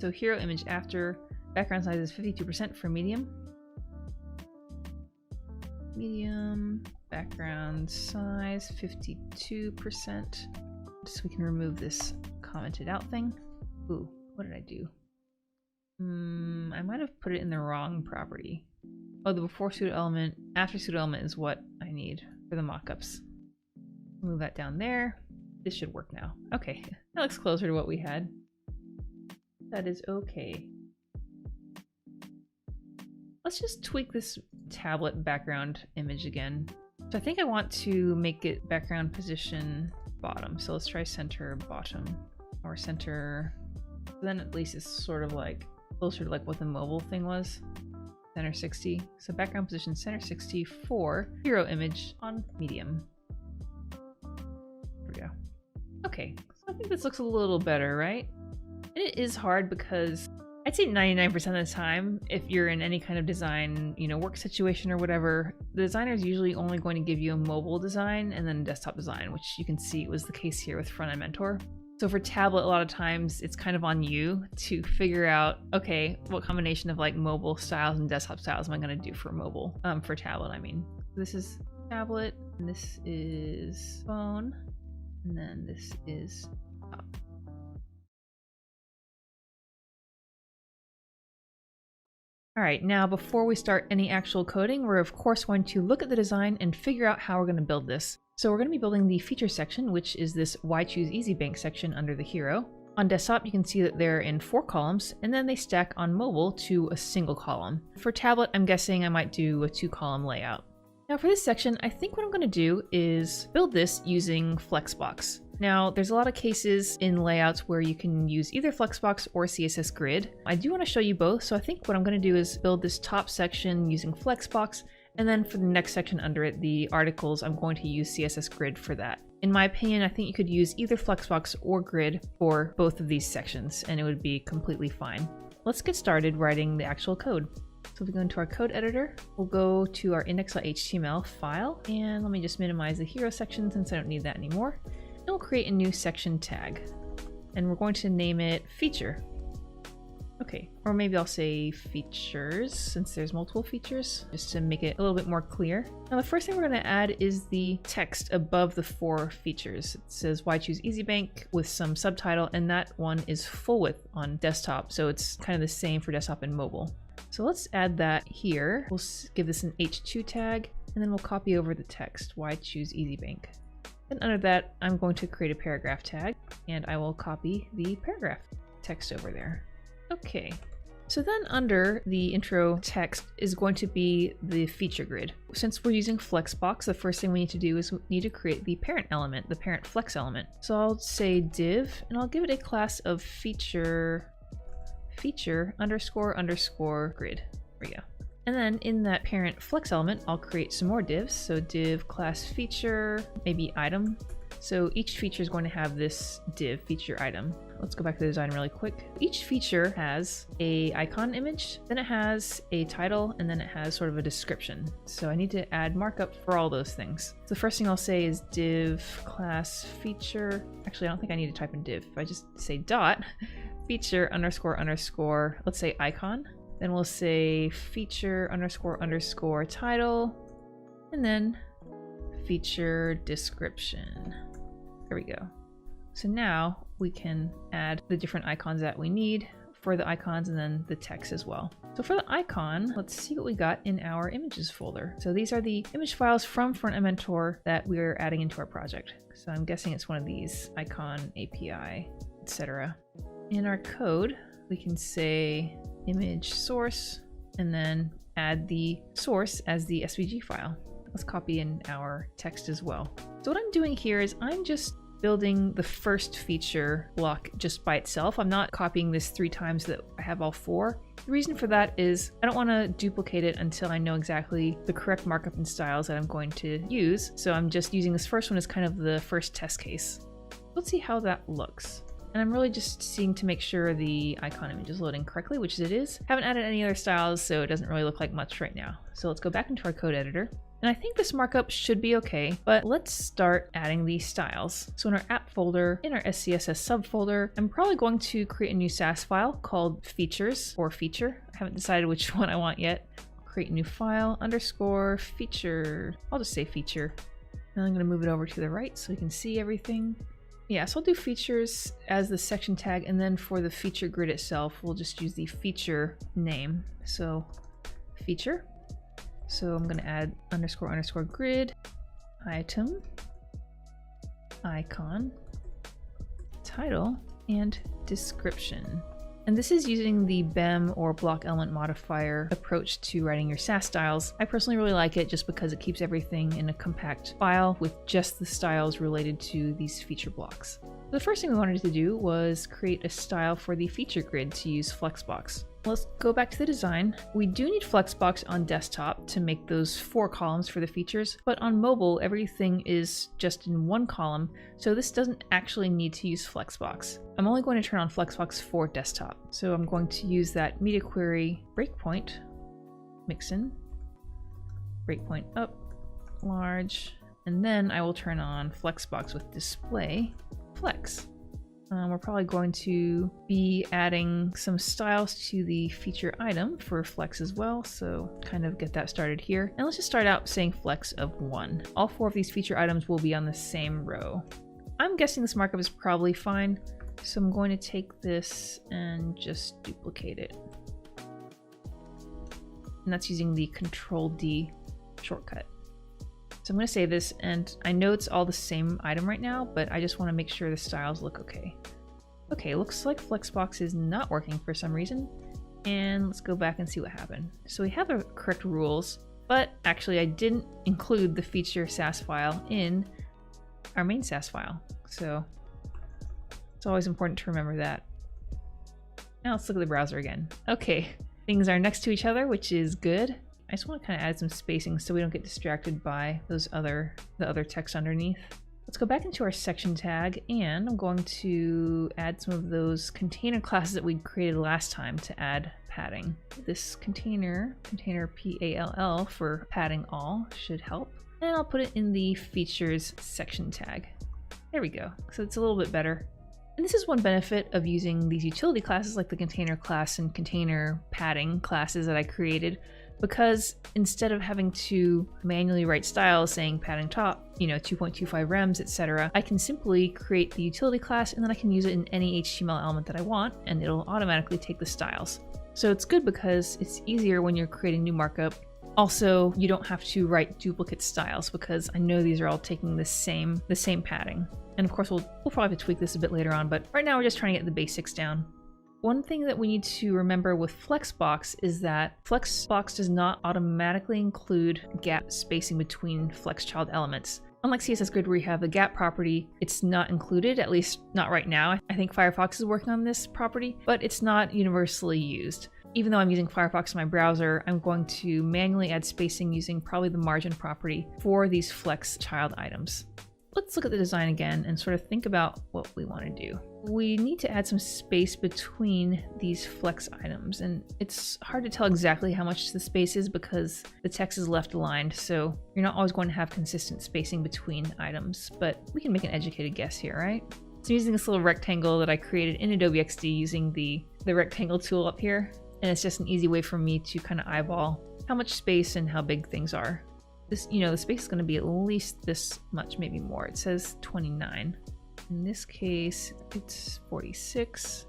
So hero image after background size is 52% for medium. Medium, background size, 52%. So we can remove this commented out thing. Ooh, what did I do? I might have put it in the wrong property. Oh, the before pseudo element, after pseudo element is what I need for the mockups. Move that down there. This should work now. Okay, that looks closer to what we had. That is okay. Let's just tweak this tablet background image again. So I think I want to make it background position bottom. So let's try center bottom or center. Then at least it's sort of like closer to like what the mobile thing was. Center 60. So background position center 60 for hero image on medium. There we go. Okay, so I think this looks a little better, right? It is hard because I'd say 99% of the time, if you're in any kind of design, you know, work situation or whatever, the designer is usually only going to give you a mobile design and then a desktop design, which you can see was the case here with Front End Mentor. So for tablet, a lot of times it's kind of on you to figure out, okay, what combination of like mobile styles and desktop styles am I going to do for mobile, for tablet, I mean. This is tablet, and this is phone. and then this is top. All right, now before we start any actual coding, we're of course going to look at the design and figure out how we're going to build this. So we're going to be building the feature section, which is this Why Choose EasyBank section under the hero. On desktop, you can see that they're in 4 columns, and then they stack on mobile to a single column. For tablet, I'm guessing I might do a 2-column layout. Now for this section, I think what I'm going to do is build this using flexbox. Now, there's a lot of cases in layouts where you can use either flexbox or CSS grid. I do want to show you both, so I think what I'm going to do is build this top section using flexbox, and then for the next section under it, the articles, I'm going to use CSS grid for that. In my opinion, I think you could use either flexbox or grid for both of these sections, and it would be completely fine. Let's get started writing the actual code. So if we go into our code editor, we'll go to our index.html file, and let me just minimize the hero section since I don't need that anymore. And we'll create a new section tag, and we're going to name it feature. Okay, or maybe I'll say features since there's multiple features, just to make it a little bit more clear. Now the first thing we're going to add is the text above the 4 features. It says why choose EasyBank with some subtitle, and that one is full width on desktop, so it's kind of the same for desktop and mobile. So let's add that here. We'll give this an H2 tag, and then we'll copy over the text, why choose EasyBank. And under that, I'm going to create a paragraph tag, and I will copy the paragraph text over there. Okay, so then under the intro text is going to be the feature grid. Since we're using flexbox, the first thing we need to do is we need to create the parent element, the parent flex element. So I'll say div, and I'll give it a class of feature underscore underscore grid. There we go. And then in that parent flex element, I'll create some more divs. So div class feature, maybe item. So each feature is going to have this div feature item. Let's go back to the design really quick. Each feature has a icon image, then it has a title, and then it has sort of a description. So I need to add markup for all those things. So the first thing I'll say is div class feature. Actually, I don't think I need to type in div. If I just say dot feature underscore underscore, let's say icon. Then we'll say feature underscore underscore title, and then feature description. There we go. So now we can add the different icons that we need for the icons and then the text as well. So for the icon, let's see what we got in our images folder. So these are the image files from Frontend Mentor that we're adding into our project. So I'm guessing it's one of these, icon, API, etc. In our code, we can say image source and then add the source as the SVG file. Let's copy in our text as well. So what I'm doing here is I'm just building the first feature block just by itself. I'm not copying this 3 times so that I have all 4. The reason for that is I don't want to duplicate it until I know exactly the correct markup and styles that I'm going to use. So I'm just using this first one as kind of the first test case. Let's see how that looks. And I'm really just seeing to make sure the icon image is loading correctly, which it is. Haven't added any other styles, so it doesn't really look like much right now. So let's go back into our code editor. And I think this markup should be okay, but let's start adding these styles. So in our app folder, in our SCSS subfolder, I'm probably going to create a new Sass file called features or feature. I haven't decided which one I want yet. Create a new file, underscore feature. I'll just say feature. Then I'm gonna move it over to the right so we can see everything. Yeah, so I'll do features as the section tag, and then for the feature grid itself, we'll just use the feature name. So feature. So I'm going to add underscore underscore grid, item, icon, title, and description. And this is using the BEM or block element modifier approach to writing your Sass styles. I personally really like it just because it keeps everything in a compact file with just the styles related to these feature blocks. The first thing we wanted to do was create a style for the feature grid to use flexbox. Let's go back to the design. We do need flexbox on desktop to make those 4 columns for the features, but on mobile, everything is just in 1 column, so this doesn't actually need to use flexbox. I'm only going to turn on flexbox for desktop. So I'm going to use that media query breakpoint, mixin, breakpoint up, large, and then I will turn on flexbox with display flex. We're probably going to be adding some styles to the feature item for flex as well, so kind of get that started here. And let's just start out saying flex of 1. All 4 of these feature items will be on the same row. I'm guessing this markup is probably fine. So I'm going to take this and just duplicate it. And that's using the Control-D shortcut. So I'm going to save this, and I know it's all the same item right now, but I just want to make sure the styles look okay. Okay, looks like Flexbox is not working for some reason. And let's go back and see what happened. So we have the correct rules, but actually I didn't include the feature Sass file in our main Sass file. So it's always important to remember that. Now let's look at the browser again. Okay, things are next to each other, which is good. I just want to kind of add some spacing so we don't get distracted by the other text underneath. Let's go back into our section tag, and I'm going to add some of those container classes that we created last time to add padding. This container PALL for padding all should help. And I'll put it in the features section tag. There we go. So it's a little bit better. And this is one benefit of using these utility classes like the container class and container padding classes that I created, because instead of having to manually write styles saying padding top, 2.25 rems, etc., I can simply create the utility class and then I can use it in any HTML element that I want, and it'll automatically take the styles. So it's good because it's easier when you're creating new markup. Also, you don't have to write duplicate styles because I know these are all taking the same padding. And of course, we'll probably have to tweak this a bit later on, but right now we're just trying to get the basics down. One thing that we need to remember with Flexbox is that Flexbox does not automatically include gap spacing between FlexChild elements. Unlike CSS Grid where you have the gap property, it's not included, at least not right now. I think Firefox is working on this property, but it's not universally used. Even though I'm using Firefox in my browser, I'm going to manually add spacing using probably the margin property for these FlexChild items. Let's look at the design again and sort of think about what we want to do. We need to add some space between these flex items, and it's hard to tell exactly how much the space is because the text is left aligned, so you're not always going to have consistent spacing between items, but we can make an educated guess here, right? So I'm using this little rectangle that I created in Adobe XD using the rectangle tool up here, and it's just an easy way for me to kind of eyeball how much space and how big things are. This, the space is going to be at least this much, maybe more. It says 29. In this case, it's 46.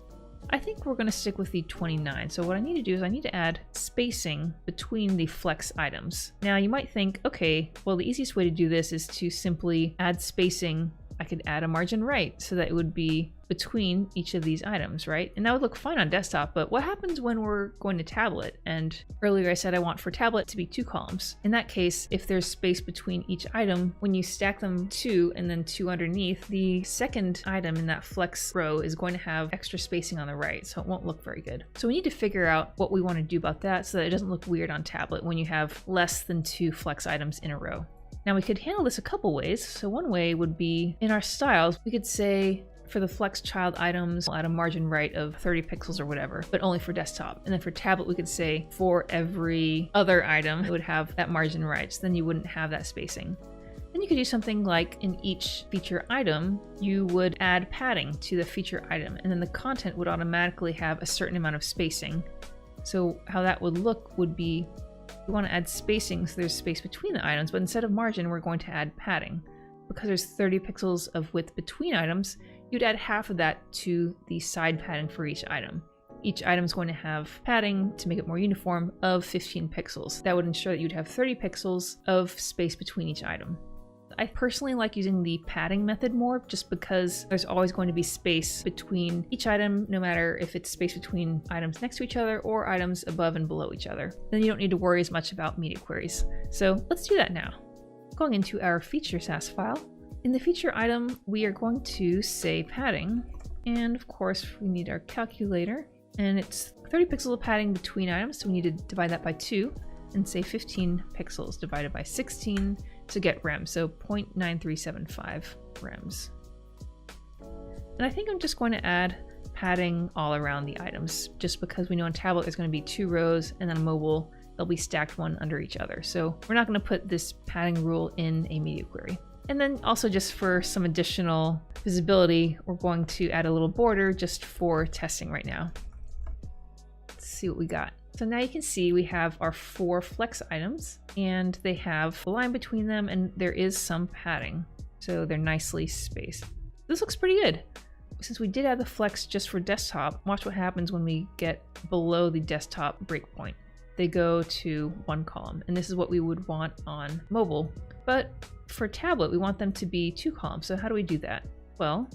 I think we're going to stick with the 29. So what I need to do is I need to add spacing between the flex items. Now you might think, okay, well, the easiest way to do this is to simply add spacing. I could add a margin right so that it would be between each of these items, right? And that would look fine on desktop, but what happens when we're going to tablet? And earlier I said I want for tablet to be 2 columns. In that case, if there's space between each item, when you stack them 2 and then 2 underneath, the second item in that flex row is going to have extra spacing on the right, so it won't look very good. So we need to figure out what we want to do about that so that it doesn't look weird on tablet when you have less than 2 flex items in a row. Now we could handle this a couple ways. So one way would be in our styles, we could say for the FlexChild items, we'll add a margin right of 30 pixels or whatever, but only for desktop. And then for tablet, we could say for every other item, it would have that margin right. So then you wouldn't have that spacing. Then you could do something like in each feature item, you would add padding to the feature item, and then the content would automatically have a certain amount of spacing. So how that would look would be, we want to add spacing so there's space between the items, but instead of margin, we're going to add padding. Because there's 30 pixels of width between items, you'd add half of that to the side padding for each item. Each item is going to have padding to make it more uniform of 15 pixels. That would ensure that you'd have 30 pixels of space between each item. I personally like using the padding method more just because there's always going to be space between each item, no matter if it's space between items next to each other or items above and below each other. Then you don't need to worry as much about media queries. So let's do that now. Going into our feature Sass file. In the feature item, we are going to say padding. And of course, we need our calculator. And it's 30 pixels of padding between items, so we need to divide that by 2 and say 15 pixels divided by 16 to get rems, so 0.9375 rems. And I think I'm just going to add padding all around the items, just because we know on tablet there's going to be 2 rows, and on mobile they'll be stacked one under each other. So we're not going to put this padding rule in a media query. And then also just for some additional visibility, we're going to add a little border just for testing right now. Let's see what we got. So now you can see we have our 4 flex items and they have a line between them and there is some padding. So they're nicely spaced. This looks pretty good. Since we did add the flex just for desktop, watch what happens when we get below the desktop breakpoint. They go to one column, and this is what we would want on mobile. But for tablet, we want them to be 2 columns. So how do we do that? Well,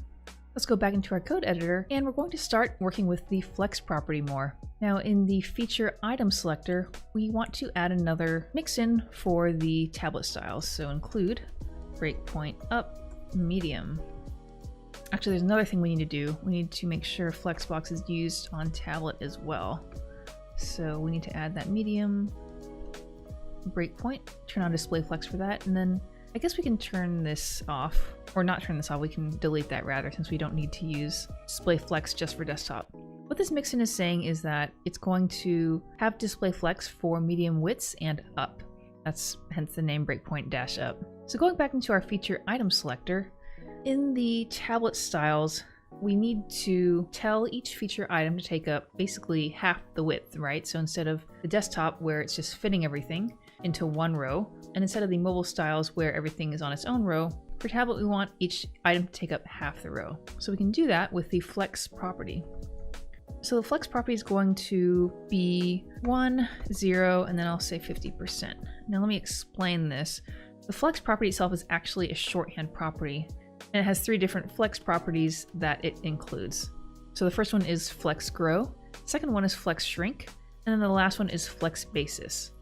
let's go back into our code editor, and we're going to start working with the flex property more. Now in the feature item selector, we want to add another mixin for the tablet styles. So include breakpoint up medium. Actually, there's another thing we need to do. We need to make sure flexbox is used on tablet as well. So we need to add that medium breakpoint, turn on display flex for that, and then I guess we can turn this off, or not turn this off, we can delete that rather, since we don't need to use display flex just for desktop. What this mixin is saying is that it's going to have display flex for medium widths and up. That's hence the name breakpoint dash up. So going back into our feature item selector, in the tablet styles, we need to tell each feature item to take up basically half the width, right? So instead of the desktop where it's just fitting everything into one row, and instead of the mobile styles where everything is on its own row, for tablet we want each item to take up half the row. So we can do that with the flex property. So the flex property is going to be 1, 0, and then I'll say 50%. Now let me explain this. The flex property itself is actually a shorthand property, and it has 3 different flex properties that it includes. So the first one is flex grow, second one is flex shrink, and then the last one is flex basis.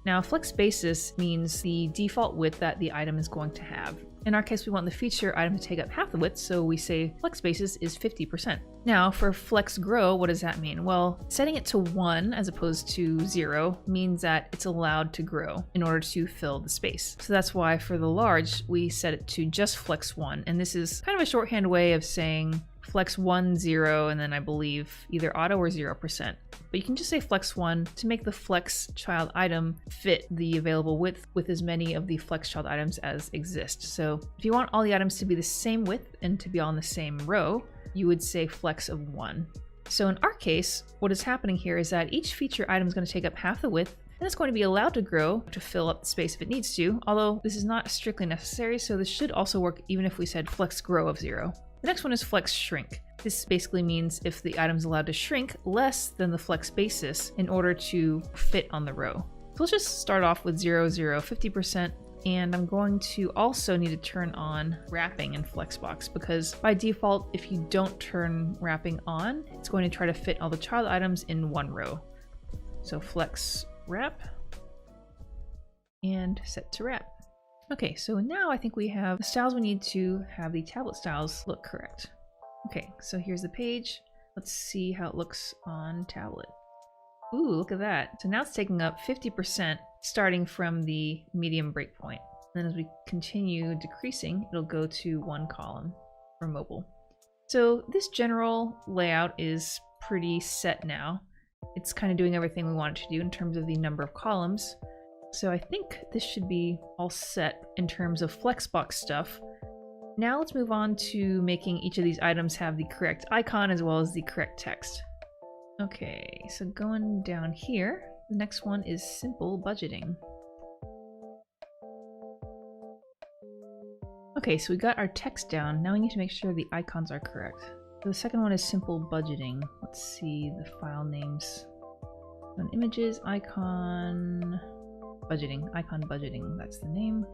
Now flex basis means the default width that the item is going to have. In our case, we want the feature item to take up half the width, so we say flex basis is 50%. Now for flex grow, what does that mean? Well, setting it to 1 as opposed to 0 means that it's allowed to grow in order to fill the space. So that's why for the large, we set it to just flex 1. And this is kind of a shorthand way of saying flex 1, 0, and then I believe either auto or 0%. But you can just say flex 1 to make the flex child item fit the available width with as many of the flex child items as exist. So if you want all the items to be the same width and to be on the same row, you would say flex of 1. So in our case, what is happening here is that each feature item is going to take up half the width, and it's going to be allowed to grow to fill up the space if it needs to, although this is not strictly necessary, so this should also work even if we said flex grow of 0. The next one is flex shrink. This basically means if the item is allowed to shrink less than the flex basis in order to fit on the row. So let's just start off with 0, 0, 50%. And I'm going to also need to turn on wrapping in Flexbox, because by default, if you don't turn wrapping on, it's going to try to fit all the child items in one row. So flex wrap and set to wrap. Okay, so now I think we have the styles we need to have the tablet styles look correct. Okay, so here's the page. Let's see how it looks on tablet. Ooh, look at that. So now it's taking up 50% starting from the medium breakpoint. Then as we continue decreasing, it'll go to 1 column for mobile. So this general layout is pretty set now. It's kind of doing everything we want it to do in terms of the number of columns. So I think this should be all set in terms of Flexbox stuff. Now let's move on to making each of these items have the correct icon as well as the correct text. Okay, so going down here, the next one is simple budgeting. Okay, so we got our text down. Now we need to make sure the icons are correct. So the second one is simple budgeting. Let's see the file names. On images, icon budgeting, that's the name.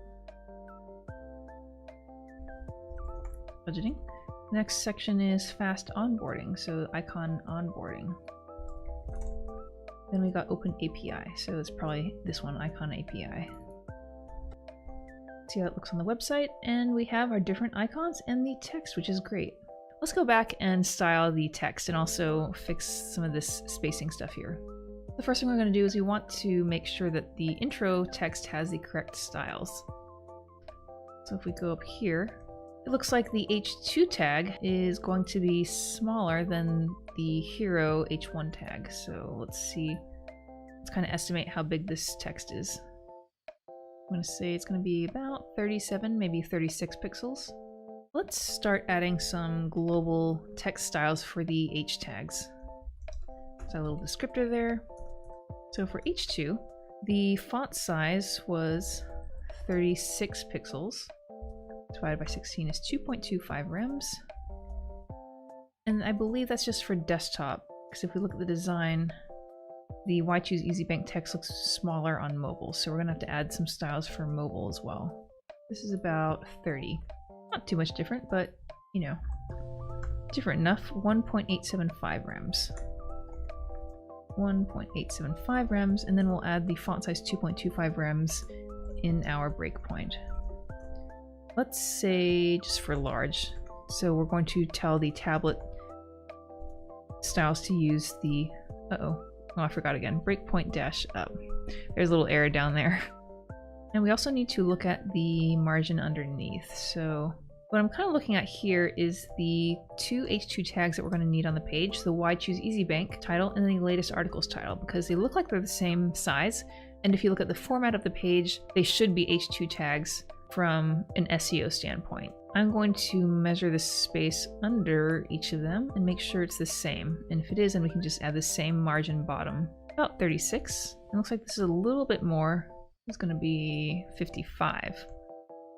Budgeting. The next section is fast onboarding, so icon onboarding. Then we got open API, so it's probably this one, icon API. See how it looks on the website, and we have our different icons and the text, which is great. Let's go back and style the text and also fix some of this spacing stuff here. The first thing we're going to do is we want to make sure that the intro text has the correct styles. So if we go up here, it looks like the H2 tag is going to be smaller than the hero H1 tag. So let's see, let's kind of estimate how big this text is. I'm going to say it's going to be about 37, maybe 36 pixels. Let's start adding some global text styles for the H tags. So a little descriptor there. So for H2, the font size was 36 pixels. divided by 16 is 2.25 rems. And I believe that's just for desktop, because if we look at the design, the Why Choose Easy Bank text looks smaller on mobile, so we're gonna have to add some styles for mobile as well. This is about 30. Not too much different, but you know, different enough. 1.875 rems. 1.875 rems, and then we'll add the font size 2.25 rems in our breakpoint. Let's say just for large. So we're going to tell the tablet styles to use the, oh, I forgot again, breakpoint dash up. There's a little error down there. And we also need to look at the margin underneath. So what I'm kind of looking at here is the two H2 tags that we're going to need on the page, the Why Choose Easy Bank title and the latest articles title, because they look like they're the same size. And if you look at the format of the page, they should be H2 tags from an SEO standpoint. I'm going to measure the space under each of them and make sure it's the same. And if it is, then we can just add the same margin bottom. About 36. It looks like this is a little bit more. It's going to be 55.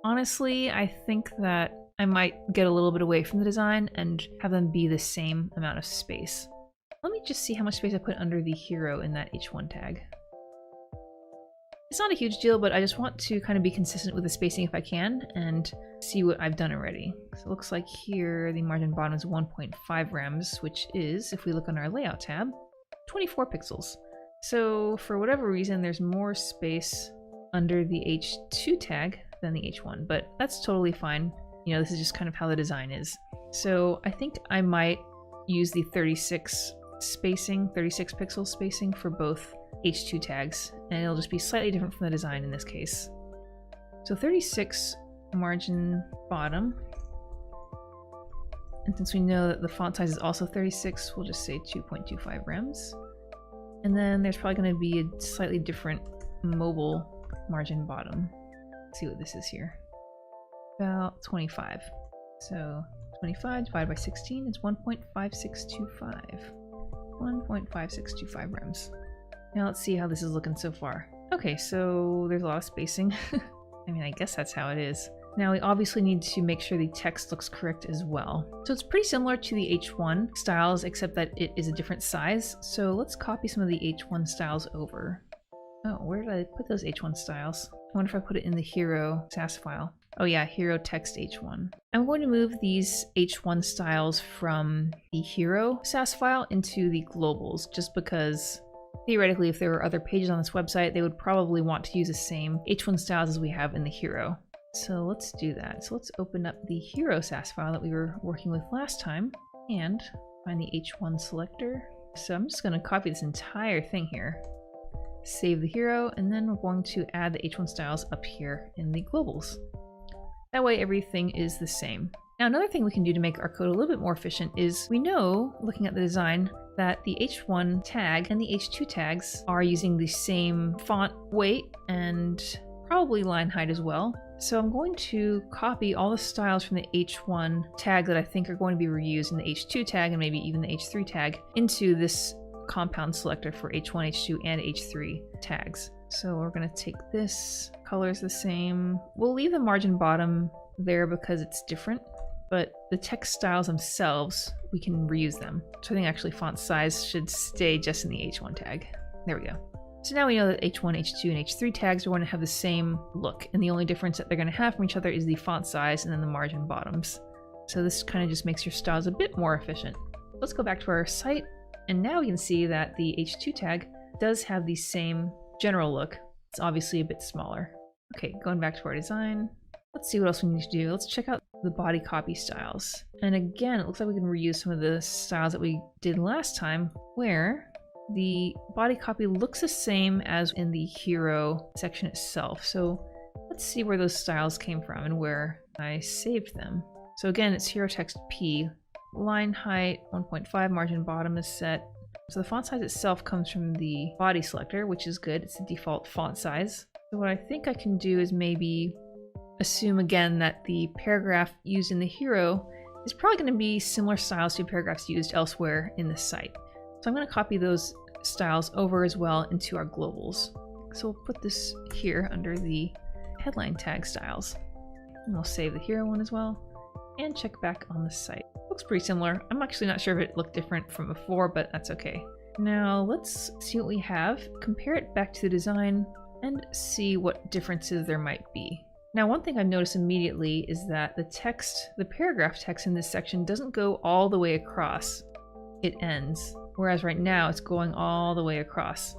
Honestly, I think that I might get a little bit away from the design and have them be the same amount of space. Let me just see how much space I put under the hero in that H1 tag. It's not a huge deal, but I just want to kind of be consistent with the spacing if I can and see what I've done already. So it looks like here the margin bottom is 1.5 rems, which is, if we look on our layout tab, 24 pixels. So for whatever reason, there's more space under the H2 tag than the H1, but that's totally fine. You know, this is just kind of how the design is. So I think I might use the 36 pixel spacing for both H2 tags, and it'll just be slightly different from the design in this case. So 36 margin bottom, and since we know that the font size is also 36, we'll just say 2.25 rems. And then there's probably going to be a slightly different mobile margin bottom. Let's see what this is here. About 25. So 25 divided by 16 is 1.5625. 1.5625 rems. Now let's see how this is looking so far. Okay, so there's a lot of spacing. I mean, I guess that's how it is. Now we obviously need to make sure the text looks correct as well. So it's pretty similar to the H1 styles, except that it is a different size. So let's copy some of the H1 styles over. Oh, where did I put those H1 styles? I wonder if I put it in the hero SAS file. Oh yeah, hero text H1. I'm going to move these H1 styles from the hero SAS file into the globals, just because theoretically, if there were other pages on this website, they would probably want to use the same H1 styles as we have in the hero. So let's do that. So let's open up the hero SAS file that we were working with last time and find the H1 selector. So I'm just going to copy this entire thing here, save the hero, and then we're going to add the H1 styles up here in the globals. That way everything is the same. Now another thing we can do to make our code a little bit more efficient is we know, looking at the design, that the H1 tag and the H2 tags are using the same font weight and probably line height as well. So I'm going to copy all the styles from the H1 tag that I think are going to be reused in the H2 tag and maybe even the H3 tag into this compound selector for H1, H2, and H3 tags. So we're going to take this, color's the same. We'll leave the margin bottom there because it's different, but the text styles themselves, we can reuse them. So I think actually font size should stay just in the H1 tag. There we go. So now we know that H1, H2, and H3 tags are going to have the same look, and the only difference that they're going to have from each other is the font size and then the margin bottoms. So this kind of just makes your styles a bit more efficient. Let's go back to our site, and now we can see that the H2 tag does have the same general look. It's obviously a bit smaller. Okay, going back to our design, let's see what else we need to do. Let's check out the body copy styles. And again, it looks like we can reuse some of the styles that we did last time, where the body copy looks the same as in the hero section itself. So let's see where those styles came from and where I saved them. So again, it's hero text P, line height 1.5, margin bottom is set. So the font size itself comes from the body selector, which is good. It's the default font size. So what I think I can do is maybe assume again that the paragraph used in the hero is probably going to be similar styles to paragraphs used elsewhere in the site. So I'm going to copy those styles over as well into our globals. So we'll put this here under the headline tag styles. And we'll save the hero one as well and check back on the site. Looks pretty similar. I'm actually not sure if it looked different from before, but that's okay. Now let's see what we have, compare it back to the design, and see what differences there might be. Now, one thing I've noticed immediately is that the text, the paragraph text in this section doesn't go all the way across. It ends, whereas right now it's going all the way across.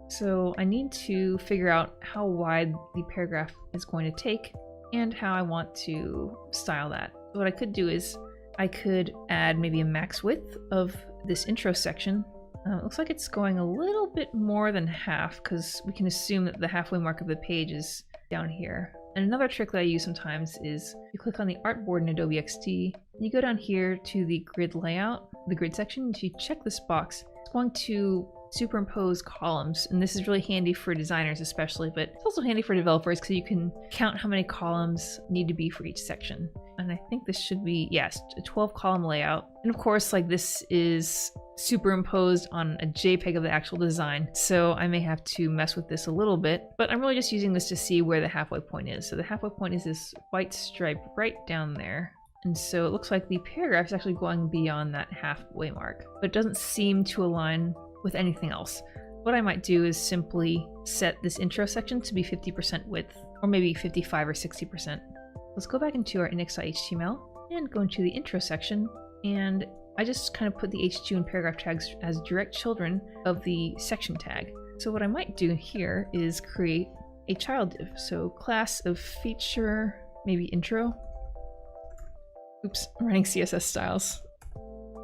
So I need to figure out how wide the paragraph is going to take and how I want to style that. What I could do is I could add maybe a max width of this intro section. It looks like it's going a little bit more than half because we can assume that the halfway mark of the page is down here. And another trick that I use sometimes is you click on the artboard in Adobe XD, and you go down here to the grid layout, the grid section, and you check this box. It's going to superimpose columns, and this is really handy for designers especially, but it's also handy for developers because you can count how many columns need to be for each section. And I think this should be, yes, a 12 column layout. And of course, like, this is superimposed on a JPEG of the actual design, so I may have to mess with this a little bit, but I'm really just using this to see where the halfway point is. So the halfway point is this white stripe right down there. And so it looks like the paragraph is actually going beyond that halfway mark, but it doesn't seem to align with anything else. What I might do is simply set this intro section to be 50% width, or maybe 55 or 60%. Let's go back into our index.html and go into the intro section, and I just kind of put the h2 and paragraph tags as direct children of the section tag. So what I might do here is create a child div. So class of feature, maybe intro. Oops, I'm running CSS styles.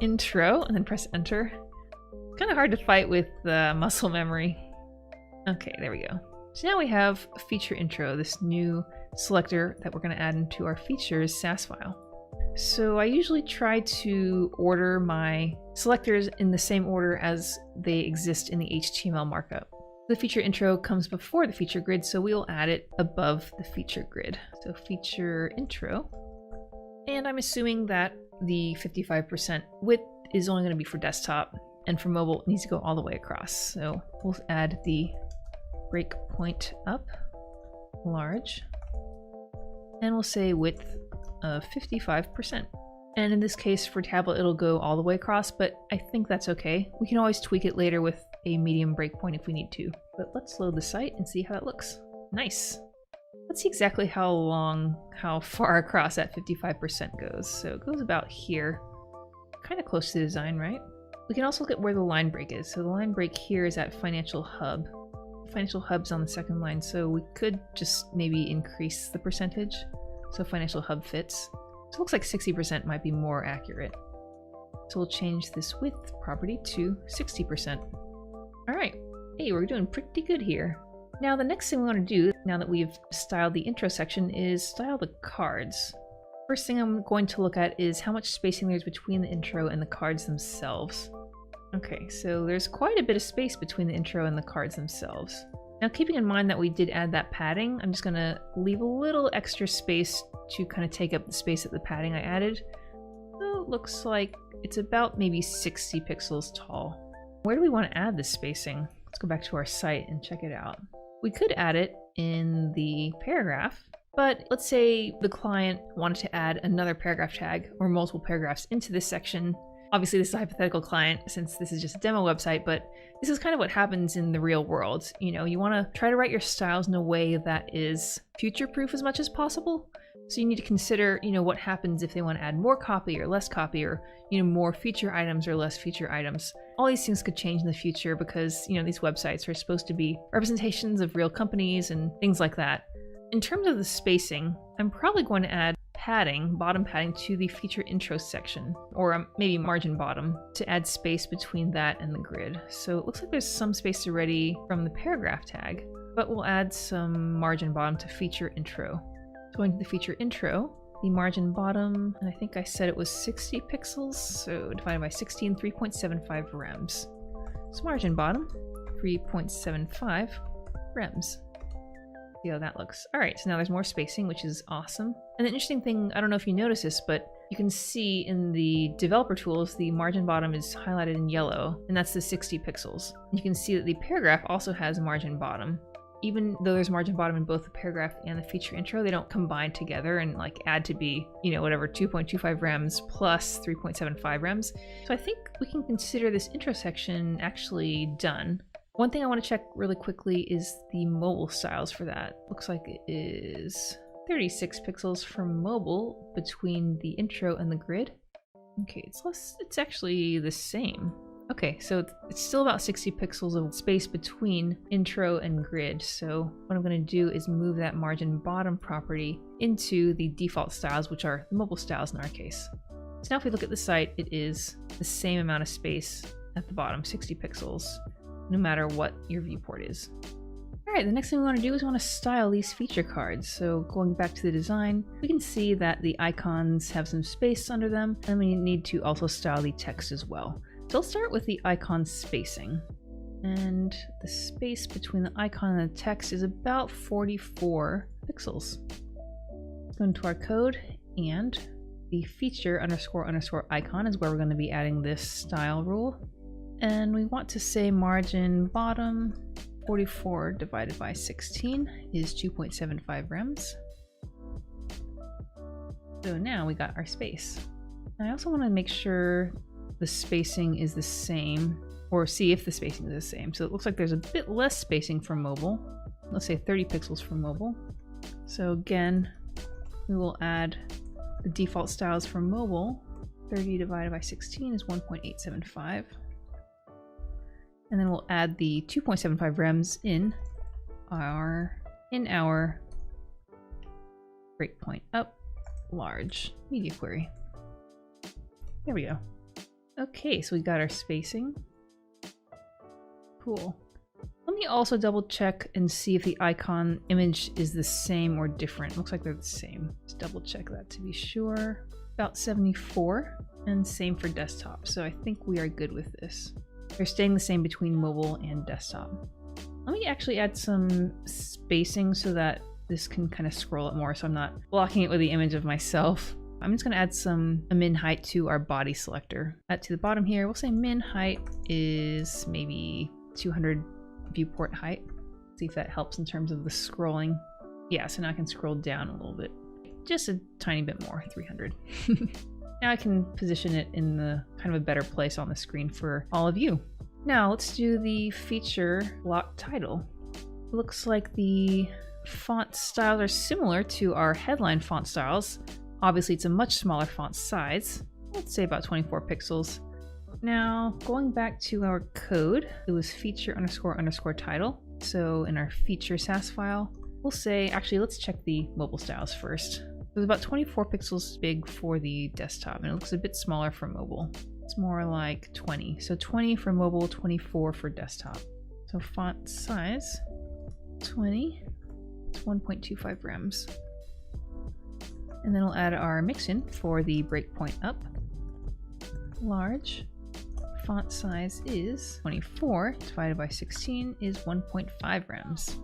Intro, and then press enter. Kind of hard to fight with muscle memory. Okay, there we go. So now we have feature intro, this new selector that we're going to add into our features SAS file. So I usually try to order my selectors in the same order as they exist in the HTML markup. The feature intro comes before the feature grid, so we'll add it above the feature grid. So feature intro. And I'm assuming that the 55% width is only going to be for desktop, and for mobile it needs to go all the way across. So we'll add the breakpoint up, large, and we'll say width of 55%. And in this case for tablet it'll go all the way across, but I think that's okay. We can always tweak it later with a medium breakpoint if we need to. But let's load the site and see how it looks. Nice. Let's see exactly how far across that 55% goes. So it goes about here, kind of close to the design, right? We can also look at where the line break is. So the line break here is at Financial Hub. Financial Hub's on the second line, so we could just maybe increase the percentage so Financial Hub fits. So it looks like 60% might be more accurate. So we'll change this width property to 60%. All right, hey, we're doing pretty good here. Now the next thing we want to do, now that we've styled the intro section, is style the cards. First thing I'm going to look at is how much spacing there's between the intro and the cards themselves. Okay, so there's quite a bit of space between the intro and the cards themselves. Now keeping in mind that we did add that padding, I'm just going to leave a little extra space to kind of take up the space of the padding I added. So it looks like it's about maybe 60 pixels tall. Where do we want to add this spacing? Let's go back to our site and check it out. We could add it in the paragraph, but let's say the client wanted to add another paragraph tag or multiple paragraphs into this section. Obviously this is a hypothetical client since this is just a demo website, but this is kind of what happens in the real world. You know, you want to try to write your styles in a way that is future-proof as much as possible. So you need to consider, you know, what happens if they want to add more copy or less copy, or, you know, more feature items or less feature items. All these things could change in the future because, you know, these websites are supposed to be representations of real companies and things like that. In terms of the spacing, I'm probably going to add padding, bottom padding, to the feature intro section, or maybe margin bottom, to add space between that and the grid. So it looks like there's some space already from the paragraph tag, but we'll add some margin bottom to feature intro. Going to the feature intro, the margin bottom, and I think I said it was 60 pixels, so divided by 16, 3.75 rems. So margin bottom, 3.75 rems. See how that looks. All right, so now there's more spacing, which is awesome. And the interesting thing, I don't know if you notice this, but you can see in the developer tools, the margin bottom is highlighted in yellow, and that's the 60 pixels. You can see that the paragraph also has margin bottom. even though there's margin bottom in both the paragraph and the feature intro, they don't combine together and like add to be, you know, whatever 2.25 rems plus 3.75 rems. So I think we can consider this intro section actually done. One thing I want to check really quickly is the mobile styles for that. Looks like it is 36 pixels for mobile between the intro and the grid. Okay, it's actually the same. Okay, so it's still about 60 pixels of space between intro and grid. So what I'm going to do is move that margin bottom property into the default styles, which are the mobile styles in our case. So now if we look at the site, it is the same amount of space at the bottom, 60 pixels, no matter what your viewport is. All right, the next thing we want to do is we want to style these feature cards. So going back to the design, we can see that the icons have some space under them, and we need to also style the text as well. So let's start with the icon spacing. And the space between the icon and the text is about 44 pixels. Let's go into our code, and the feature __ icon is where we're going to be adding this style rule. And we want to say margin bottom 44 divided by 16 is 2.75 rems. So now we got our space. And I also want to make sure the spacing is the same, or see if the spacing is the same. So it looks like there's a bit less spacing for mobile. Let's say 30 pixels for mobile. So again, we will add the default styles for mobile. 30 divided by 16 is 1.875. And then we'll add the 2.75 rems in our breakpoint up large media query. There we go. Okay, so we got our spacing. Cool. Let me also double check and see if the icon image is the same or different. Looks like they're the same. Just double check that to be sure. About 74, and same for desktop. So I think we are good with this. They're staying the same between mobile and desktop. Let me actually add some spacing so that this can kind of scroll it more, so I'm not blocking it with the image of myself. I'm just going to add a min height to our body selector. To the bottom here, we'll say min height is maybe 200 viewport height. See if that helps in terms of the scrolling. Yeah, so now I can scroll down a little bit. Just a tiny bit more, 300. Now I can position it in the kind of a better place on the screen for all of you. Now let's do the feature block title. It looks like the font styles are similar to our headline font styles. Obviously it's a much smaller font size. Let's say about 24 pixels. Now going back to our code, it was feature __ title. So in our feature Sass file, we'll say, actually let's check the mobile styles first. It was about 24 pixels big for the desktop, and it looks a bit smaller for mobile. It's more like 20. So 20 for mobile, 24 for desktop. So font size, 20, it's 1.25 rems. And then we'll add our mixin for the breakpoint up. Large, font size is 24 divided by 16 is 1.5 rems.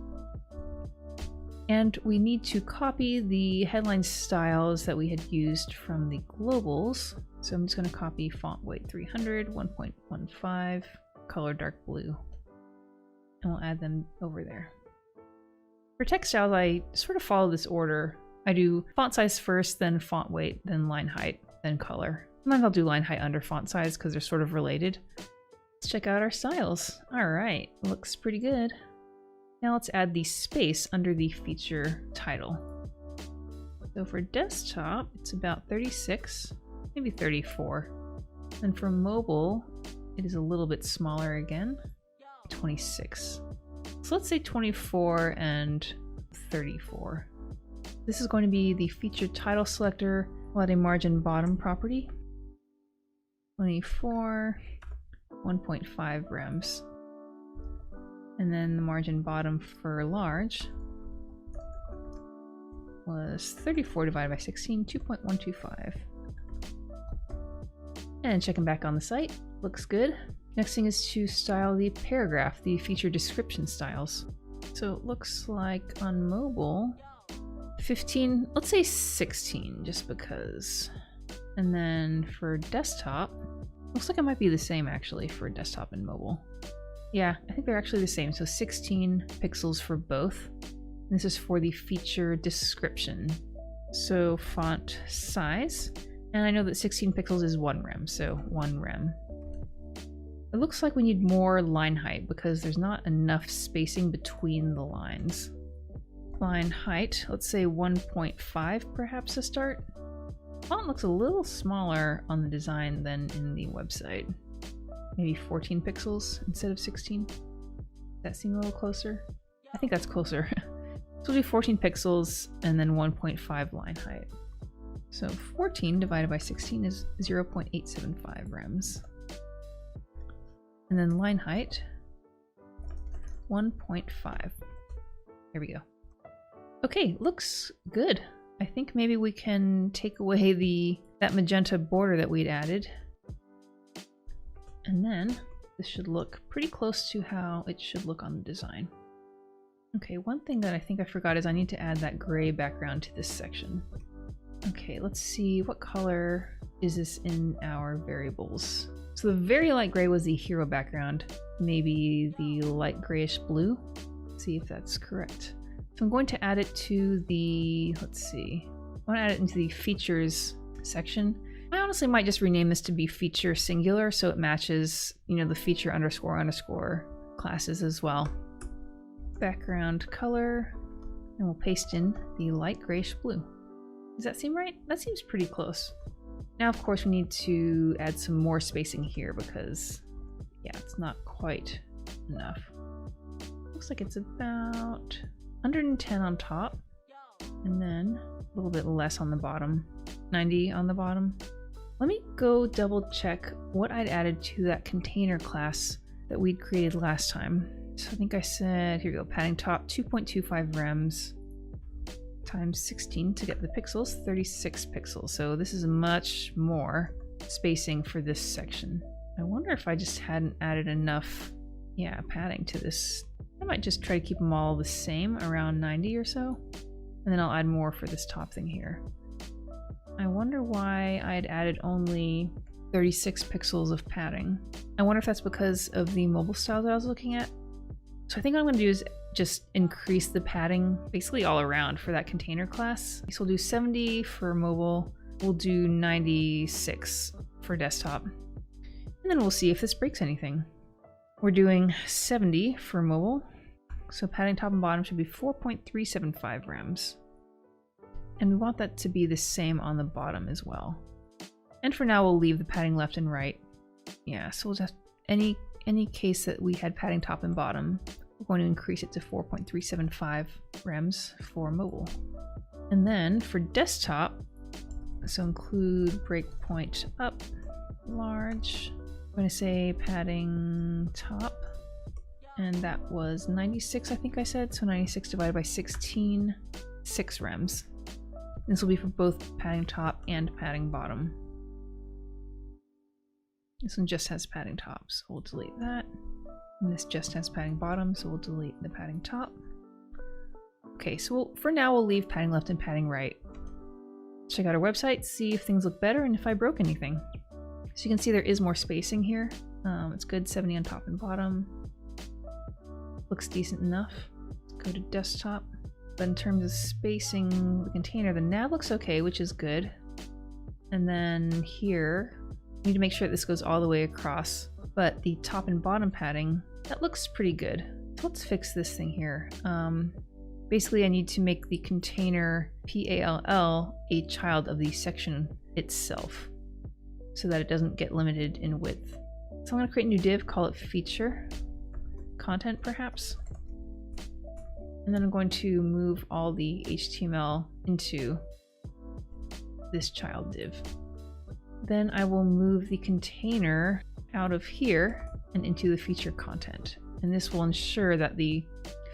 And we need to copy the headline styles that we had used from the globals. So I'm just going to copy font weight 300, 1.15, color dark blue, and we'll add them over there. For text styles, I sort of follow this order. I do font size first, then font weight, then line height, then color. Sometimes I'll do line height under font size because they're sort of related. Let's check out our styles. All right, looks pretty good. Now let's add the space under the feature title. So for desktop, it's about 36, maybe 34. And for mobile, it is a little bit smaller again, 26. So let's say 24 and 34. This is going to be the feature title selector. We'll add a margin bottom property. 24, 1.5 rems. And then the margin bottom for large was 34 divided by 16, 2.125. And checking back on the site, looks good. Next thing is to style the paragraph, the feature description styles. So it looks like on mobile, 15, let's say 16, just because. And then for desktop, looks like it might be the same actually for desktop and mobile. Yeah, I think they're actually the same. So 16 pixels for both. This is for the feature description. So font size. And I know that 16 pixels is 1 rem, so 1 rem. It looks like we need more line height because there's not enough spacing between the lines. Line height, let's say 1.5 perhaps to start. Font looks a little smaller on the design than in the website. Maybe 14 pixels instead of 16. Does that seem a little closer? I think that's closer. So we'll do 14 pixels and then 1.5 line height. So 14 divided by 16 is 0.875 rems. And then line height, 1.5. Here we go. Okay, looks good. I think maybe we can take away that magenta border that we'd added. And then this should look pretty close to how it should look on the design. Okay, one thing that I think I forgot is I need to add that gray background to this section. Okay, let's see, what color is this in our variables? So the very light gray was the hero background, maybe the light grayish blue. Let's see if that's correct. So I'm going to add it to the, let's see, I want to add it into the features section. I honestly might just rename this to be feature singular so it matches, you know, the feature underscore underscore classes as well. Background color, and we'll paste in the light grayish blue. Does that seem right? That seems pretty close. Now, of course, we need to add some more spacing here because, yeah, it's not quite enough. Looks like it's about 110 on top, and then a little bit less on the bottom, 90 on the bottom. Let me go double check what I'd added to that container class that we'd created last time. So I think I said, here we go, padding top 2.25 rems times 16 to get the pixels, 36 pixels. So this is much more spacing for this section. I wonder if I just hadn't added enough, yeah, padding to this. I might just try to keep them all the same, around 90 or so. And then I'll add more for this top thing here. I wonder why I'd added only 36 pixels of padding. I wonder if that's because of the mobile style that I was looking at. So I think what I'm going to do is just increase the padding basically all around for that container class. So we'll do 70 for mobile. We'll do 96 for desktop. And then we'll see if this breaks anything. We're doing 70 for mobile. So padding top and bottom should be 4.375 rems. And we want that to be the same on the bottom as well. And for now, we'll leave the padding left and right. Yeah, so we'll just, any case that we had padding top and bottom, we're going to increase it to 4.375 rems for mobile. And then for desktop, so include breakpoint up, large. I'm going to say padding top, and that was 96, I think I said. So 96 divided by 16, 6 rems. This will be for both padding top and padding bottom. This one just has padding top, so we'll delete that. And this just has padding bottom, so we'll delete the padding top. Okay, so for now we'll leave padding left and padding right. Check out our website, see if things look better and if I broke anything. So you can see there is more spacing here. It's good, 70 on top and bottom. Looks decent enough. Let's go to desktop. But in terms of spacing the container, the nav looks okay, which is good. And then here, we need to make sure that this goes all the way across. But the top and bottom padding, that looks pretty good. So let's fix this thing here. Basically, I need to make the container PALL a child of the section itself so that it doesn't get limited in width. So I'm going to create a new div, call it feature content perhaps. And then I'm going to move all the HTML into this child div. Then I will move the container out of here and into the feature content. And this will ensure that the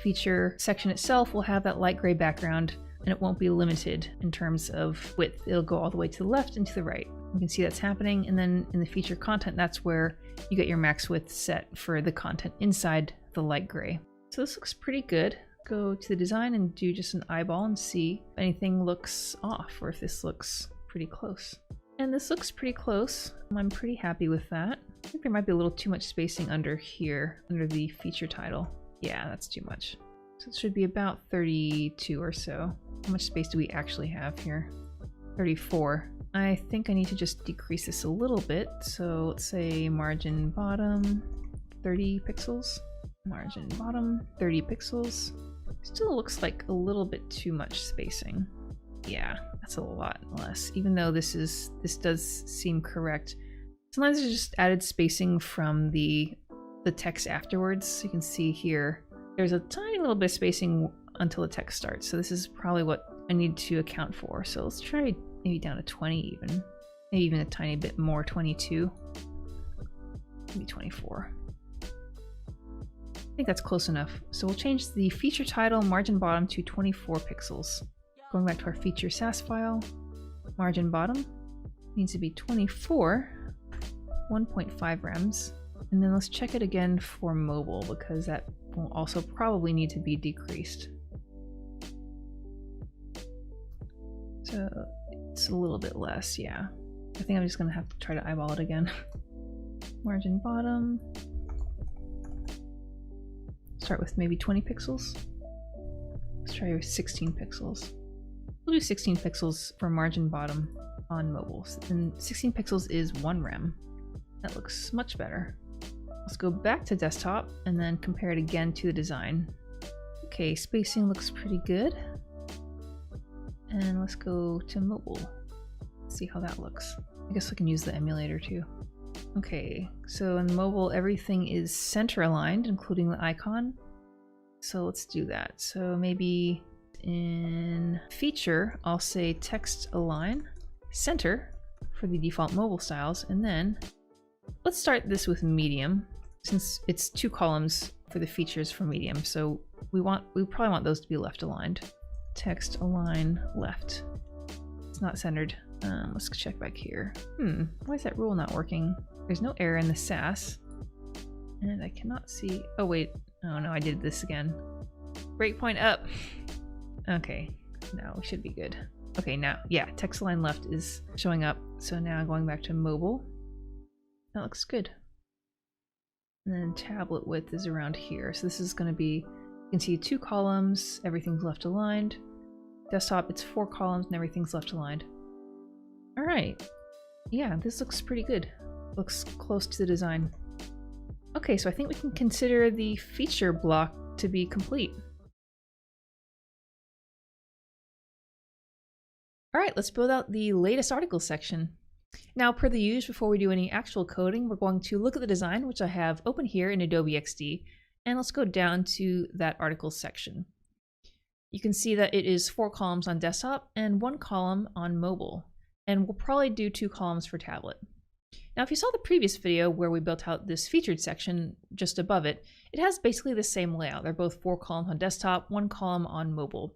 feature section itself will have that light gray background and it won't be limited in terms of width. It'll go all the way to the left and to the right. You can see that's happening. And then in the feature content, that's where you get your max width set for the content inside the light gray. So this looks pretty good. Go to the design and do just an eyeball and see if anything looks off or if this looks pretty close. And this looks pretty close. I'm pretty happy with that. I think there might be a little too much spacing under here, under the feature title. Yeah, that's too much. So it should be about 32 or so. How much space do we actually have here? 34. I think I need to just decrease this a little bit. So let's say margin bottom 30 pixels. Margin bottom 30 pixels. Still looks like a little bit too much spacing. Yeah, that's a lot less. Even though this does seem correct. Sometimes there's just added spacing from the text afterwards. So you can see here, there's a tiny little bit of spacing until the text starts. So this is probably what I need to account for. So let's try maybe down to 20 even. Maybe even a tiny bit more, 22. Maybe 24. I think that's close enough. So we'll change the feature title margin bottom to 24 pixels. Going back to our feature SAS file, margin bottom needs to be 24, 1.5 rems. And then let's check it again for mobile because that will also probably need to be decreased. So it's a little bit less, yeah. I think I'm just gonna have to try to eyeball it again. Margin bottom. Start with maybe 20 pixels. Let's try with 16 pixels. We'll do 16 pixels for margin bottom on mobile. And 16 pixels is 1 rem. That looks much better. Let's go back to desktop and then compare it again to the design. Okay, spacing looks pretty good. And let's go to mobile. See how that looks. I guess I can use the emulator too. Okay, so in mobile everything is center aligned, including the icon. So let's do that. So maybe in feature, I'll say text align center for the default mobile styles, and then let's start this with medium since it's 2 columns for the features for medium. So we probably want those to be left aligned. Text align left. It's not centered. Let's check back here. Why is that rule not working? There's no error in the SAS. And I cannot see. Oh wait. Oh no, I did this again. Breakpoint up. Okay. Now we should be good. Okay, now, yeah, text align left is showing up. So now going back to mobile. That looks good. And then tablet width is around here. So this is going to be, you can see 2 columns, everything's left aligned. Desktop, it's 4 columns and everything's left aligned. All right. Yeah, this looks pretty good. Looks close to the design. Okay, so I think we can consider the feature block to be complete. All right, let's build out the latest article section. Now, per the usual, before we do any actual coding, we're going to look at the design, which I have open here in Adobe XD, and let's go down to that article section. You can see that it is 4 columns on desktop and 1 column on mobile, and we'll probably do 2 columns for tablet. Now, if you saw the previous video where we built out this featured section just above it, it has basically the same layout. They're both 4 columns on desktop, 1 column on mobile.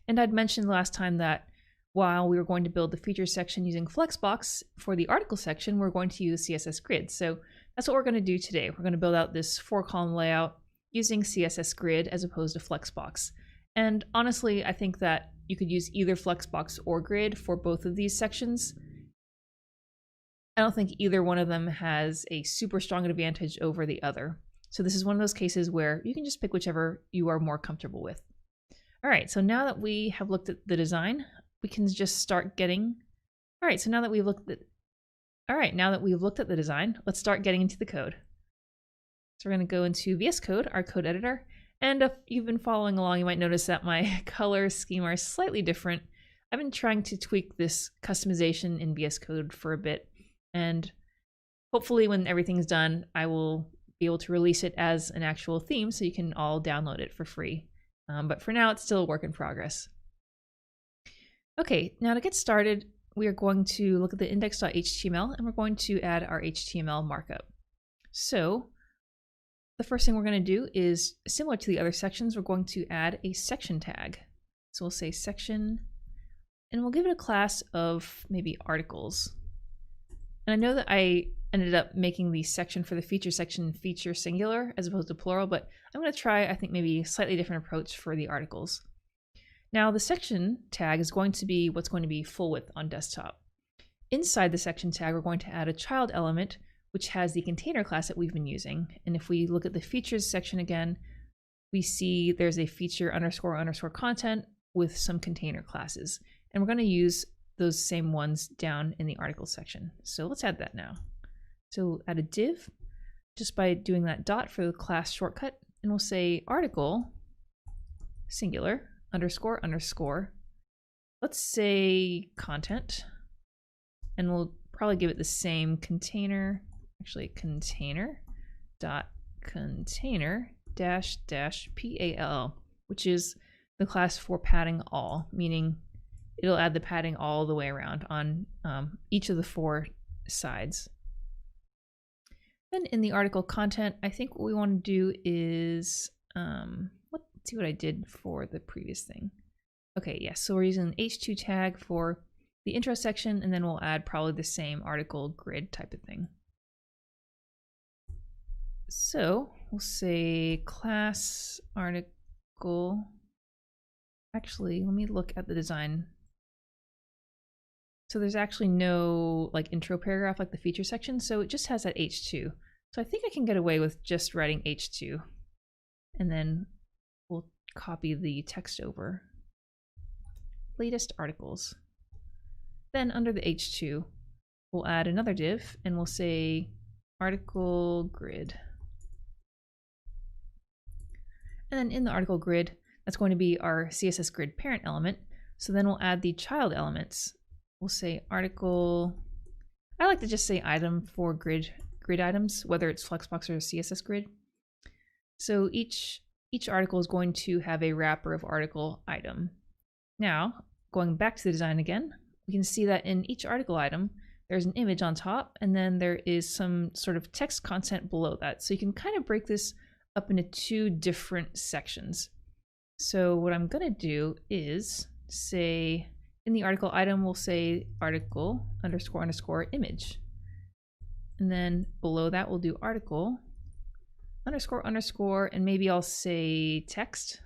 And I'd mentioned last time that while we were going to build the feature section using flexbox, for the article section, we're going to use CSS Grid. So that's what we're going to do today. We're going to build out this 4 column layout using CSS Grid as opposed to flexbox. And honestly, I think that you could use either flexbox or grid for both of these sections. I don't think either one of them has a super strong advantage over the other. So this is one of those cases where you can just pick whichever you are more comfortable with. All right, so now that we have looked at the design, we can just start getting, all right, so now that we've looked at, the design, let's start getting into the code. So we're gonna go into VS Code, our code editor. And if you've been following along, you might notice that my color scheme are slightly different. I've been trying to tweak this customization in VS Code for a bit. And hopefully when everything's done, I will be able to release it as an actual theme so you can all download it for free. But for now, it's still a work in progress. Okay, now to get started, we are going to look at the index.html and we're going to add our HTML markup. So the first thing we're going to do is, similar to the other sections, we're going to add a section tag. So we'll say section, and we'll give it a class of maybe articles. And I know that I ended up making the section for the feature section feature singular as opposed to plural, but I'm going to try, I think, maybe a slightly different approach for the articles. Now the section tag is going to be what's going to be full width on desktop. Inside the section tag, we're going to add a child element, which has the container class that we've been using. And if we look at the features section again, we see there's a feature underscore underscore content with some container classes. And we're going to use those same ones down in the article section. So let's add that now. So add a div just by doing that dot for the class shortcut. And we'll say article singular underscore underscore. Let's say content. And we'll probably give it the same container, actually container dot container dash dash PAL, which is the class for padding all, meaning it'll add the padding all the way around on each of the 4 sides. Then in the article content, I think what we want to do is, let's see what I did for the previous thing. Okay, yes, so we're using an H2 tag for the intro section, and then we'll add probably the same article grid type of thing. So we'll say class article. Actually, let me look at the design. So there's actually no like intro paragraph like the feature section, so it just has that H2. So I think I can get away with just writing H2, and then we'll copy the text over. Latest articles. Then under the H2, we'll add another div and we'll say article grid. And then in the article grid, that's going to be our CSS grid parent element. So then we'll add the child elements. We'll say article, I like to just say item for grid items, whether it's flexbox or CSS grid. So each article is going to have a wrapper of article item. Now, going back to the design again, we can see that in each article item, there's an image on top, and then there is some sort of text content below that. So you can kind of break this up into 2 different sections. So what I'm going to do is say in the article item, we'll say article underscore underscore image. And then below that, we'll do article underscore underscore, and maybe I'll say text.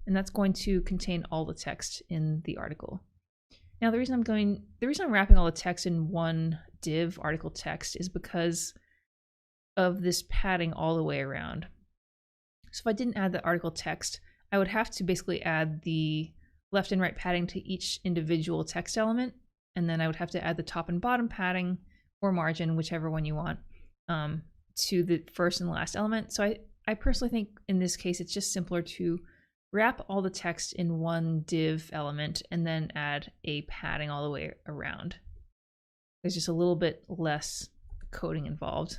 And that's going to contain all the text in the article. Now, the reason I'm wrapping all the text in one div article text is because of this padding all the way around. So if I didn't add the article text, I would have to basically add the left and right padding to each individual text element, and then I would have to add the top and bottom padding or margin, whichever one you want, to the first and last element. So I personally think in this case it's just simpler to wrap all the text in one div element and then add a padding all the way around. There's just a little bit less coding involved.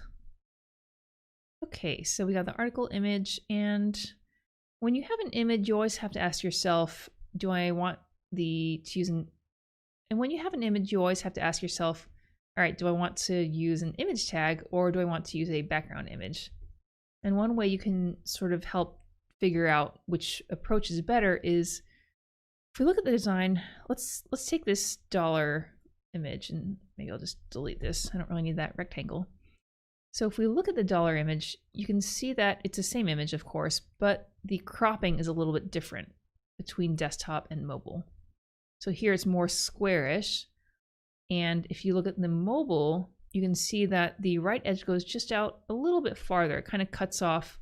Okay, so we got the article image, and when you have an image, you always have to ask yourself, do I want to use an, and when you have an image, you always have to ask yourself, all right, do I want to use an image tag or do I want to use a background image? And one way you can sort of help figure out which approach is better is, if we look at the design, let's take this dollar image, and maybe I'll just delete this. I don't really need that rectangle. So if we look at the dollar image, you can see that it's the same image, of course, but the cropping is a little bit different between desktop and mobile. So here it's more squarish. And if you look at the mobile, you can see that the right edge goes just out a little bit farther. It kind of cuts off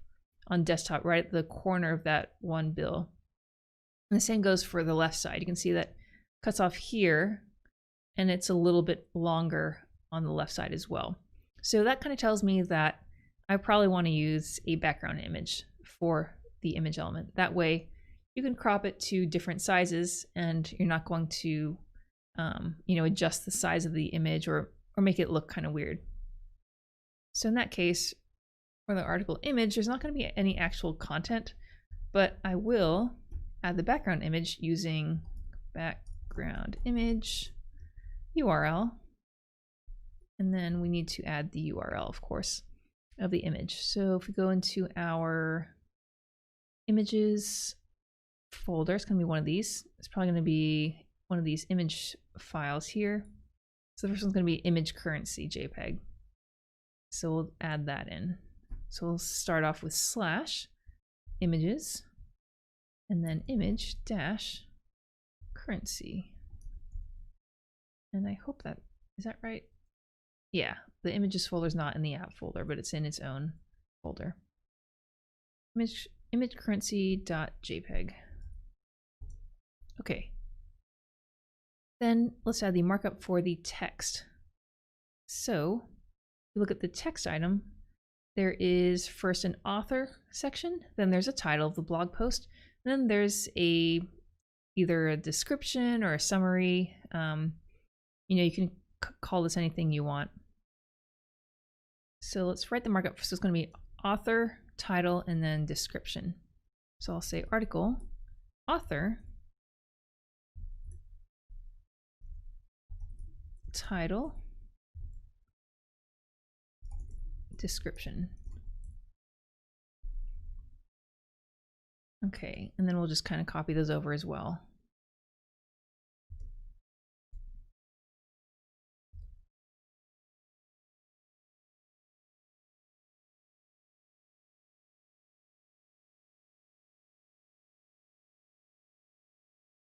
on desktop right at the corner of that one bill. And the same goes for the left side. You can see that cuts off here, and it's a little bit longer on the left side as well. So that kind of tells me that I probably want to use a background image for the image element. That way you can crop it to different sizes and you're not going to adjust the size of the image or make it look kind of weird. So in that case, for the article image, there's not going to be any actual content, but I will add the background image using background image URL. And then we need to add the URL, of course, of the image. So if we go into our images folder, it's going to be one of these. It's probably going to be one of these image files here. So the first one's going to be image currency JPEG. So we'll add that in. So we'll start off with / images and then image - currency. And I hope that, is that right? Yeah, the images folder is not in the app folder, but it's in its own folder. Image currency.jpg. Okay. Then let's add the markup for the text. So if you look at the text item, there is first an author section, then there's a title of the blog post, and then there's either a description or a summary. You can call this anything you want. So let's write the markup. So it's going to be author, title, and then description. So I'll say article, author, title, description. Okay, and then we'll just kind of copy those over as well.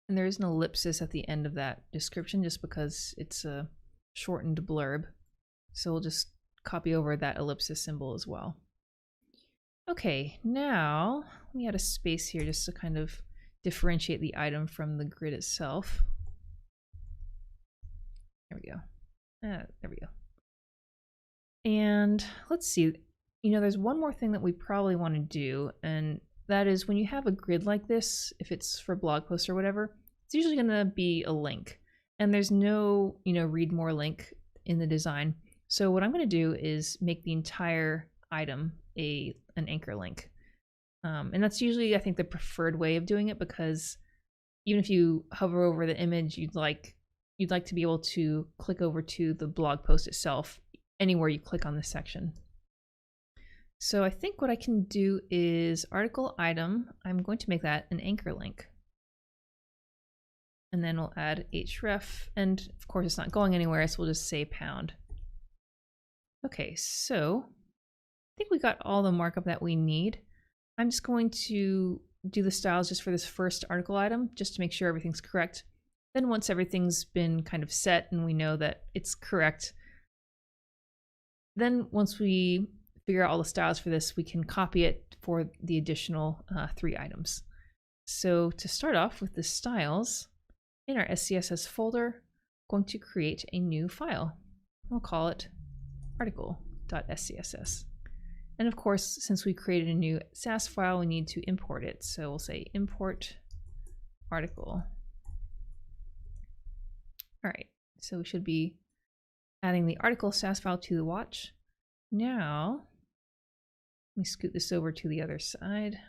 And there is an ellipsis at the end of that description just because it's a shortened blurb. So we'll just copy over that ellipsis symbol as well. Okay, now we add a space here just to kind of differentiate the item from the grid itself. There we go. There we go. And let's see, there's one more thing that we probably want to do, and that is when you have a grid like this, if it's for blog posts or whatever, it's usually going to be a link. And there's no, read more link in the design. So what I'm going to do is make the entire item an anchor link. And that's usually, I think, the preferred way of doing it, because even if you hover over the image, you'd like to be able to click over to the blog post itself anywhere you click on this section. So I think what I can do is article item, I'm going to make that an anchor link. And then we'll add href, and of course it's not going anywhere, so we'll just say pound. Okay, so I think we got all the markup that we need. I'm just going to do the styles just for this first article item, just to make sure everything's correct. Then once everything's been kind of set and we know that it's correct, then once we figure out all the styles for this, we can copy it for the additional 3 items. So to start off with the styles, in our SCSS folder, I'm going to create a new file. I'll call it article.scss. And of course, since we created a new Sass file, we need to import it. So we'll say import article. All right, so we should be adding the article Sass file to the watch. Now, let me scoot this over to the other side.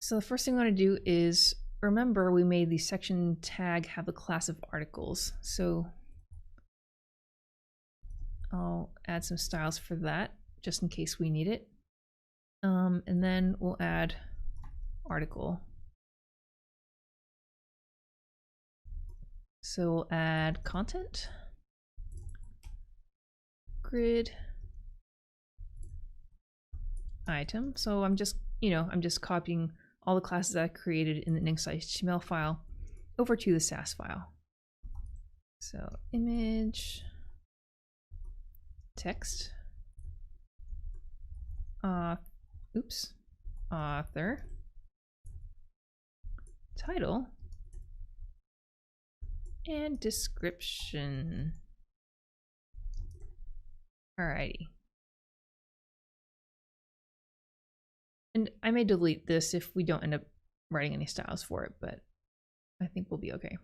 So the first thing we want to do is, remember we made the section tag have a class of articles. So I'll add some styles for that, just in case we need it. And then we'll add article. So we'll add content, grid, item. So I'm just copying all the classes that I created in the index.html file over to the Sass file. So image, text, author, title, and description. Alrighty. And I may delete this if we don't end up writing any styles for it, but I think we'll be okay.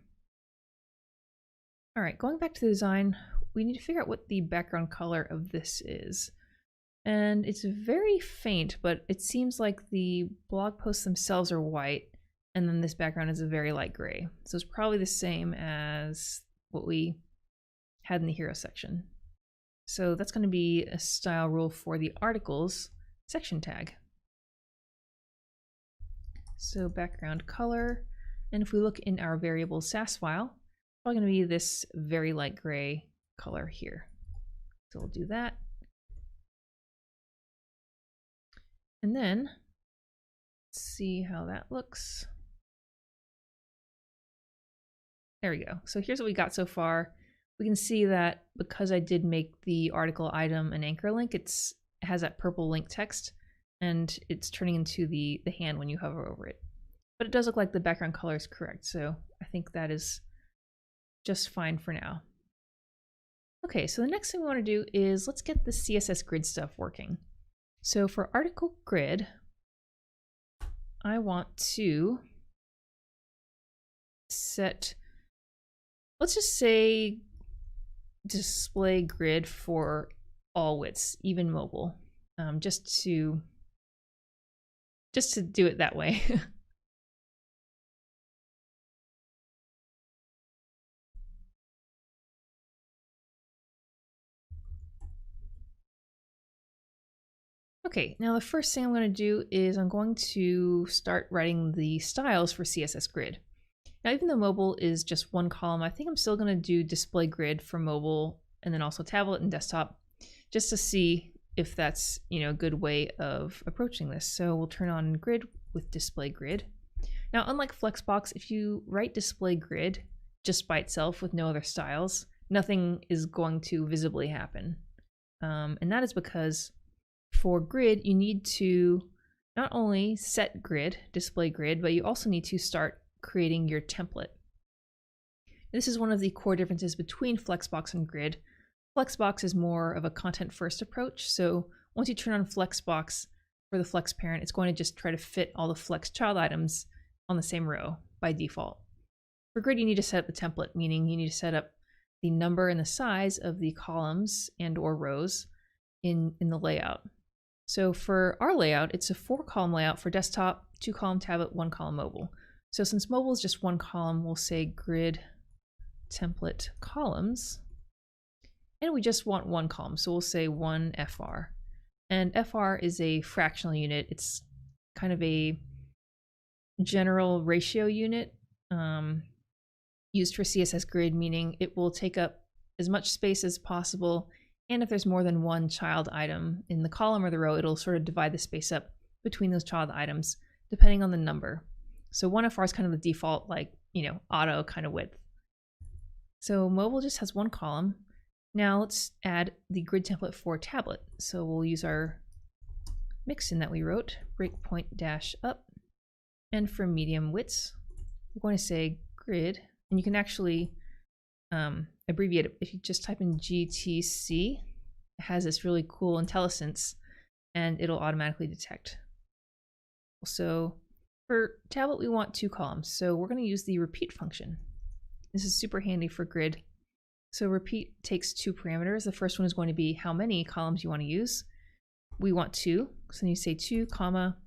All right, going back to the design, we need to figure out what the background color of this is. And it's very faint, but it seems like the blog posts themselves are white, and then this background is a very light gray. So it's probably the same as what we had in the hero section. So that's going to be a style rule for the articles section tag. So background color, and if we look in our variable Sass file, it's probably going to be this very light gray color here. So we'll do that. And then let's see how that looks. There we go. So here's what we got so far. We can see that because I did make the article item an anchor link, it has that purple link text, and it's turning into the hand when you hover over it. But it does look like the background color is correct, so I think that is just fine for now. Okay, so the next thing we want to do is let's get the CSS grid stuff working. So for article grid, I want to set, let's just say display grid for all widths, even mobile, just to do it that way. Okay, now the first thing I'm going to do is I'm going to start writing the styles for CSS grid. Now, even though mobile is just one column, I think I'm still going to do display grid for mobile and then also tablet and desktop, just to see if that's, a good way of approaching this. So we'll turn on grid with display grid. Now, unlike flexbox, if you write display grid just by itself with no other styles, nothing is going to visibly happen. And that is because for grid, you need to not only set grid, display grid, but you also need to start creating your template. This is one of the core differences between flexbox and grid. Flexbox is more of a content first approach. So once you turn on flexbox for the flex parent, it's going to just try to fit all the flex child items on the same row by default. For grid, you need to set up the template, meaning you need to set up the number and the size of the columns and or rows in the layout. So for our layout, it's a 4-column layout for desktop, 2-column tablet, 1-column mobile. So since mobile is just 1 column, we'll say grid template columns, and we just want 1 column. So we'll say 1 FR, and FR is a fractional unit. It's kind of a general ratio unit used for CSS grid, meaning it will take up as much space as possible. And if there's more than 1 child item in the column or the row, it'll sort of divide the space up between those child items, depending on the number. So 1 FR is kind of the default, auto kind of width. So mobile just has 1 column. Now let's add the grid template for tablet. So we'll use our mixin that we wrote, breakpoint dash up. And for medium widths, we're going to say grid, and you can actually abbreviate it. If you just type in GTC, it has this really cool IntelliSense, and it'll automatically detect. So for tablet, we want 2 columns. So we're going to use the repeat function. This is super handy for grid. So repeat takes 2 parameters. The first one is going to be how many columns you want to use. We want 2. So then you say 2, comma,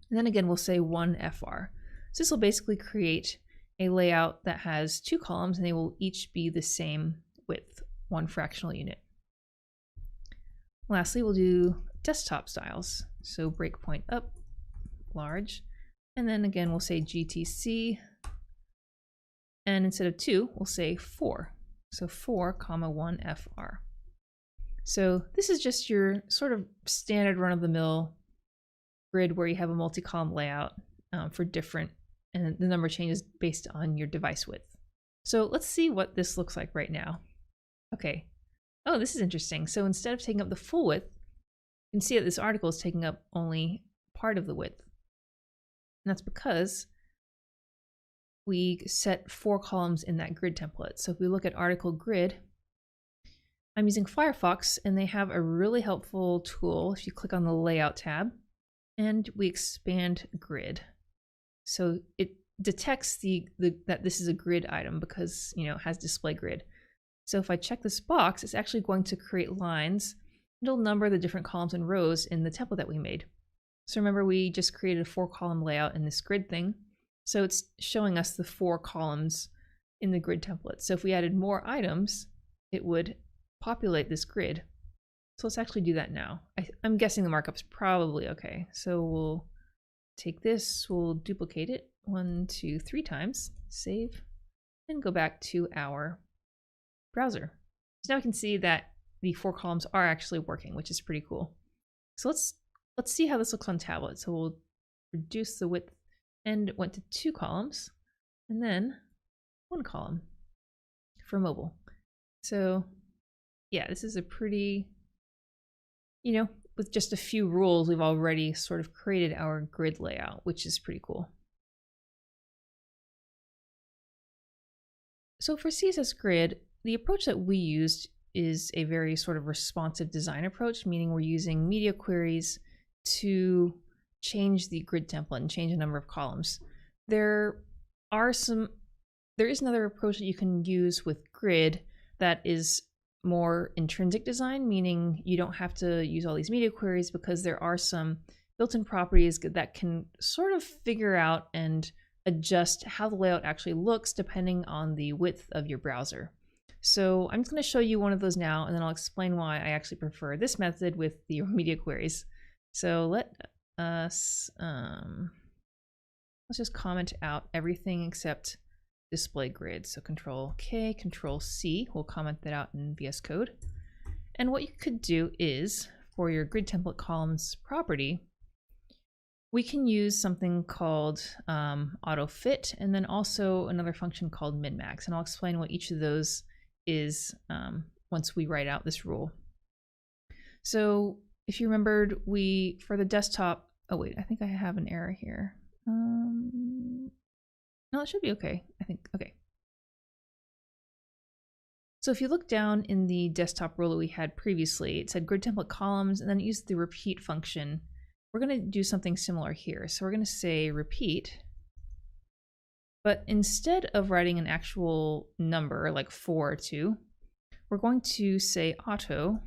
and then again, we'll say 1 FR. So this will basically create a layout that has 2 columns, and they will each be the same width, 1 fractional unit. Lastly, we'll do desktop styles. So breakpoint up, large, and then again, we'll say GTC, and instead of 2, we'll say 4. So 4, comma 1 FR. So this is just your sort of standard run-of-the-mill grid where you have a multi-column layout for different, and the number changes based on your device width. So let's see what this looks like right now. Okay. Oh, this is interesting. So instead of taking up the full width, you can see that this article is taking up only part of the width. And that's because we set 4 columns in that grid template. So if we look at article grid, I'm using Firefox, and they have a really helpful tool. If you click on the layout tab and we expand grid, so it detects that this is a grid item because it has display grid. So if I check this box, it's actually going to create lines. It'll number the different columns and rows in the template that we made. So remember, we just created a 4-column layout in this grid thing. So it's showing us the 4 columns in the grid template. So if we added more items, it would populate this grid. So let's actually do that now. I'm guessing the markup's probably okay. So we'll take this, we'll duplicate it 1, 2, 3 times, save, and go back to our browser. So now we can see that the 4 columns are actually working, which is pretty cool. So let's see how this looks on tablet. So we'll reduce the width, and it went to 2 columns, and then 1 column. for mobile. So yeah, this is a pretty, with just a few rules, we've already sort of created our grid layout, which is pretty cool. So for CSS Grid, the approach that we used is a very sort of responsive design approach, meaning we're using media queries to change the grid template and change the number of columns. There is another approach that you can use with grid that is more intrinsic design, meaning you don't have to use all these media queries because there are some built-in properties that can sort of figure out and adjust how the layout actually looks depending on the width of your browser. So I'm just going to show you one of those now, and then I'll explain why I actually prefer this method with the media queries. So let's just comment out everything except display grid. So Control K, Control C, we'll comment that out in VS Code. And what you could do is, for your grid template columns property, we can use something called auto fit, and then also another function called min-max. And I'll explain what each of those is once we write out this rule. So if you remembered, for the desktop, oh wait, I think I have an error here. No, it should be okay, I think, okay. So if you look down in the desktop rule that we had previously, it said grid template columns, and then it used the repeat function. We're going to do something similar here. So we're going to say repeat, but instead of writing an actual number like 4 or 2, we're going to say auto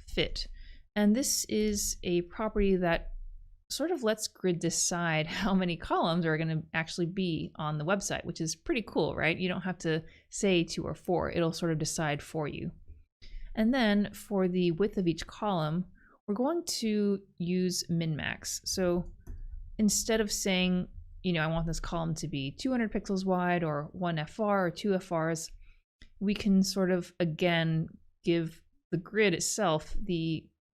fit. And this is a property that sort of lets grid decide how many columns are going to actually be on the website, which is pretty cool, right? You don't have to say 2 or 4, it'll sort of decide for you. And then for the width of each column, we're going to use min-max. So instead of saying, I want this column to be 200 pixels wide or 1 FR or 2 FRs, we can sort of, again, give the grid itself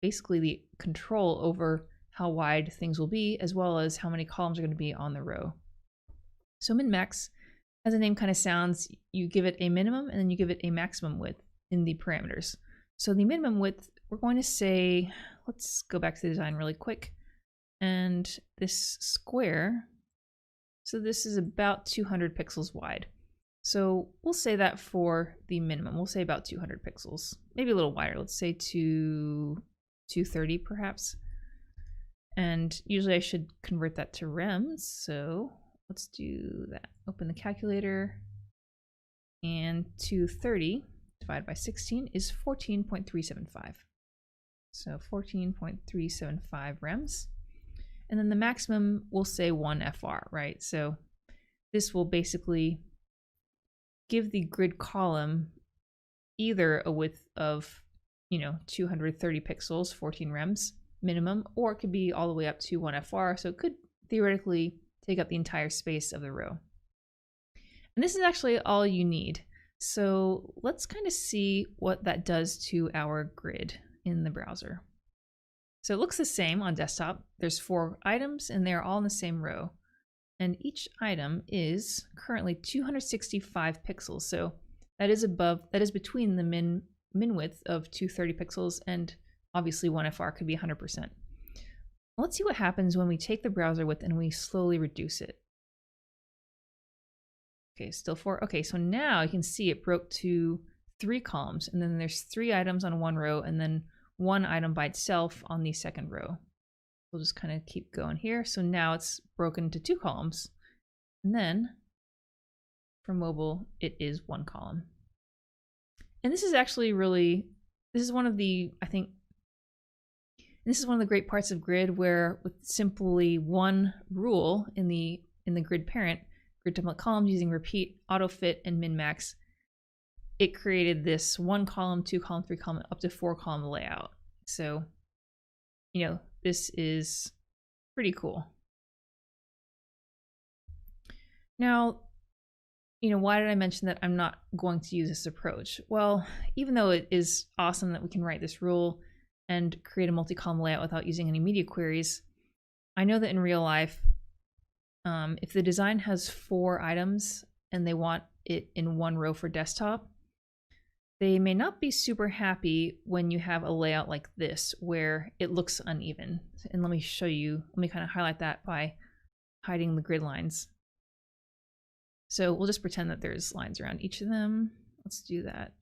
basically the control over how wide things will be, as well as how many columns are going to be on the row. So min-max, as the name kind of sounds, you give it a minimum and then you give it a maximum width in the parameters. So the minimum width, we're going to say, let's go back to the design really quick. And this square, so this is about 200 pixels wide. So we'll say that for the minimum, we'll say about 200 pixels, maybe a little wider. Let's say 230 perhaps. And usually I should convert that to rems. So let's do that. Open the calculator, and 230 divided by 16 is 14.375. So 14.375 rems. And then the maximum, we'll say 1 FR, right? So this will basically give the grid column either a width of, 230 pixels, 14 rems minimum, or it could be all the way up to 1 FR. So it could theoretically take up the entire space of the row. And this is actually all you need. So let's kind of see what that does to our grid in the browser. So it looks the same on desktop. There's 4 items and they're all in the same row. And each item is currently 265 pixels. So that is between the min width of 230 pixels and obviously 1 FR could be 100%. Let's see what happens when we take the browser width and we slowly reduce it. Okay, still 4. Okay, so now you can see it broke to 3 columns, and then there's 3 items on one row and then 1 item by itself on the second row. We'll just kind of keep going here. So now it's broken to 2 columns. And then for mobile, it is 1 column. And this is actually this is one of the great parts of grid, where with simply one rule in the grid parent, grid template columns using repeat, auto fit, and min-max, it created this 1 column, 2 column, 3 column, up to 4 column layout. So, this is pretty cool. Now, why did I mention that I'm not going to use this approach? Well, even though it is awesome that we can write this rule and create a multi-column layout without using any media queries, I know that in real life, if the design has 4 items and they want it in 1 row for desktop, they may not be super happy when you have a layout like this where it looks uneven. And let me show you, let me kind of highlight that by hiding the grid lines. So we'll just pretend that there's lines around each of them. Let's do that.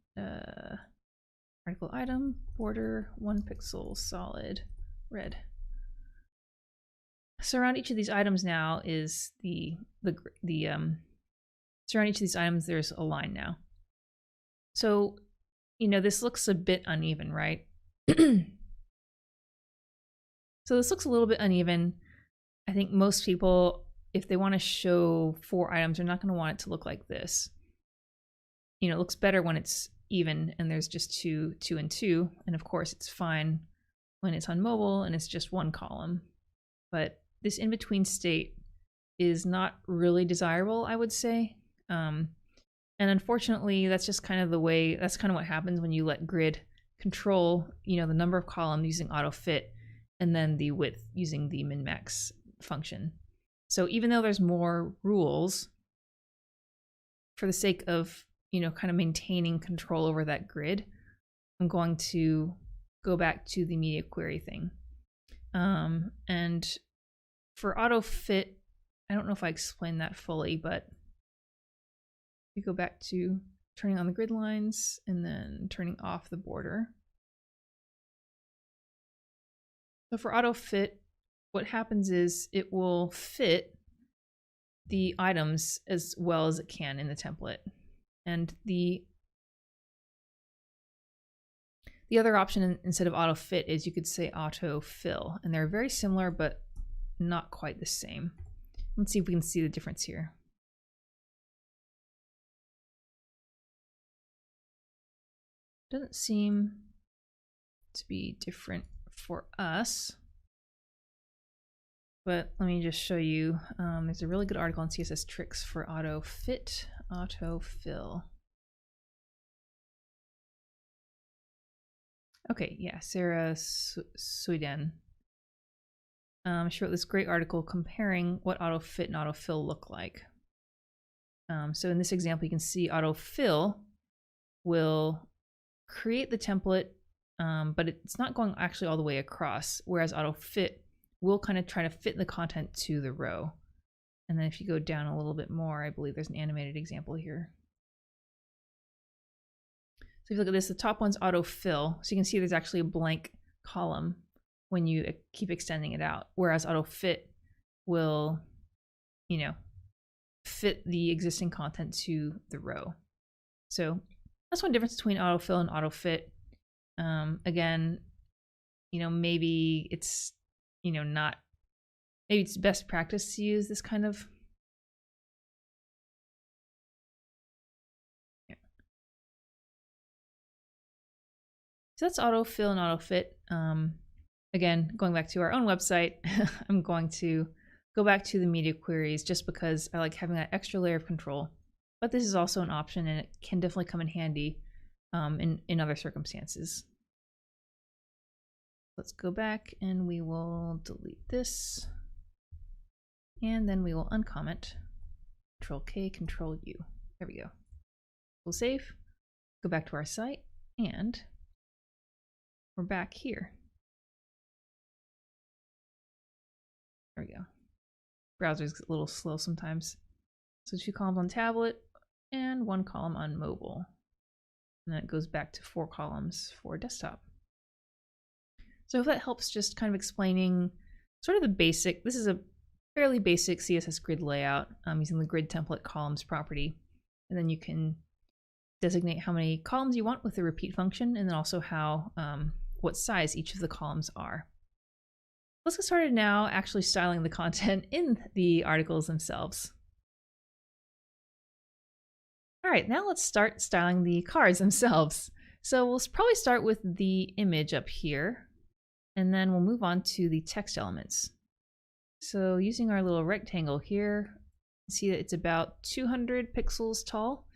Article item, border, 1 pixel, solid, red. So around each of these items now is so around each of these items there's a line now. So, you know, this looks a bit uneven, right? So this looks a little bit uneven. I think most people, if they want to show 4 items, they're not going to want it to look like this. You know, it looks better when it's even and there's just 2, 2, and 2. And of course, it's fine when it's on mobile and it's just 1 column. But this in-between state is not really desirable, I would say. And unfortunately, that's just kind of the way, that's kind of what happens when you let grid control, you know, the number of columns using auto fit and then the width using the min-max function. So even though there's more rules, for the sake of, you know, kind of maintaining control over that grid, I'm going to go back to the media query thing. And for auto fit, I don't know if I explained that fully, but we go back to turning on the grid lines and then turning off the border. So for auto fit, what happens is it will fit the items as well as it can in the template. And the other option instead of auto fit is you could say auto fill, and they're very similar but not quite the same. Let's see if we can see the difference here. Doesn't seem to be different for us, but let me just show you. There's a really good article on CSS tricks for auto fit, auto fill. Okay, yeah, Sarah Suiden. She wrote this great article comparing what auto fit and auto fill look like. So in this example, you can see auto fill will create the template, but it's not going actually all the way across, whereas auto fit will kind of try to fit the content to the row. And then if you go down a little bit more, I believe there's an animated example here. So if you look at this, the top one's auto fill. So you can see there's actually a blank column when you keep extending it out, whereas auto fit will, you know, fit the existing content to the row. So that's one difference between autofill and autofit. Again, you know, maybe it's, you know, not, maybe it's best practice to use this kind of. Yeah. So that's autofill and autofit. Again, going back to our own website, I'm going to go back to the media queries just because I like having that extra layer of control. But this is also an option and it can definitely come in handy in other circumstances. Let's go back and we will delete this. And then we will uncomment. Control K, Control U. There we go. We'll save, go back to our site, and we're back here. There we go. Browser's a little slow sometimes. So 2 columns on tablet and 1 column on mobile. And then it goes back to 4 columns for desktop. So if that helps just kind of explaining sort of the basic, this is a fairly basic CSS grid layout using the grid template columns property. And then you can designate how many columns you want with the repeat function, and then also how what size each of the columns are. Let's get started now actually styling the content in the articles themselves. All right, now let's start styling the cards themselves. So we'll probably start with the image up here, and then we'll move on to the text elements. So using our little rectangle here, see that it's about 200 pixels tall.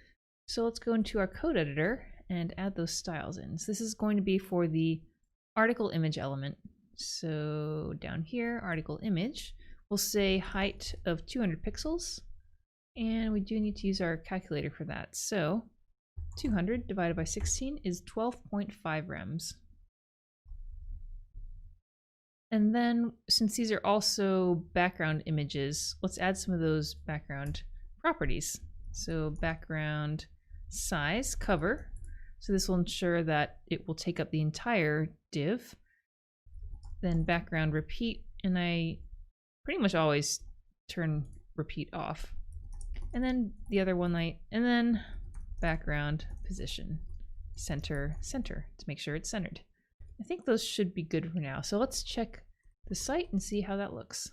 So let's go into our code editor and add those styles in. So this is going to be for the article image element. So down here, article image, we'll say height of 200 pixels. And we do need to use our calculator for that. So 200 divided by 16 is 12.5 rems. And then, since these are also background images, let's add some of those background properties. So background size cover. So this will ensure that it will take up the entire div. Then background repeat, and I pretty much always turn repeat off. And then the other one and then background position, center to make sure it's centered. I think those should be good for now. So let's check the site and see how that looks.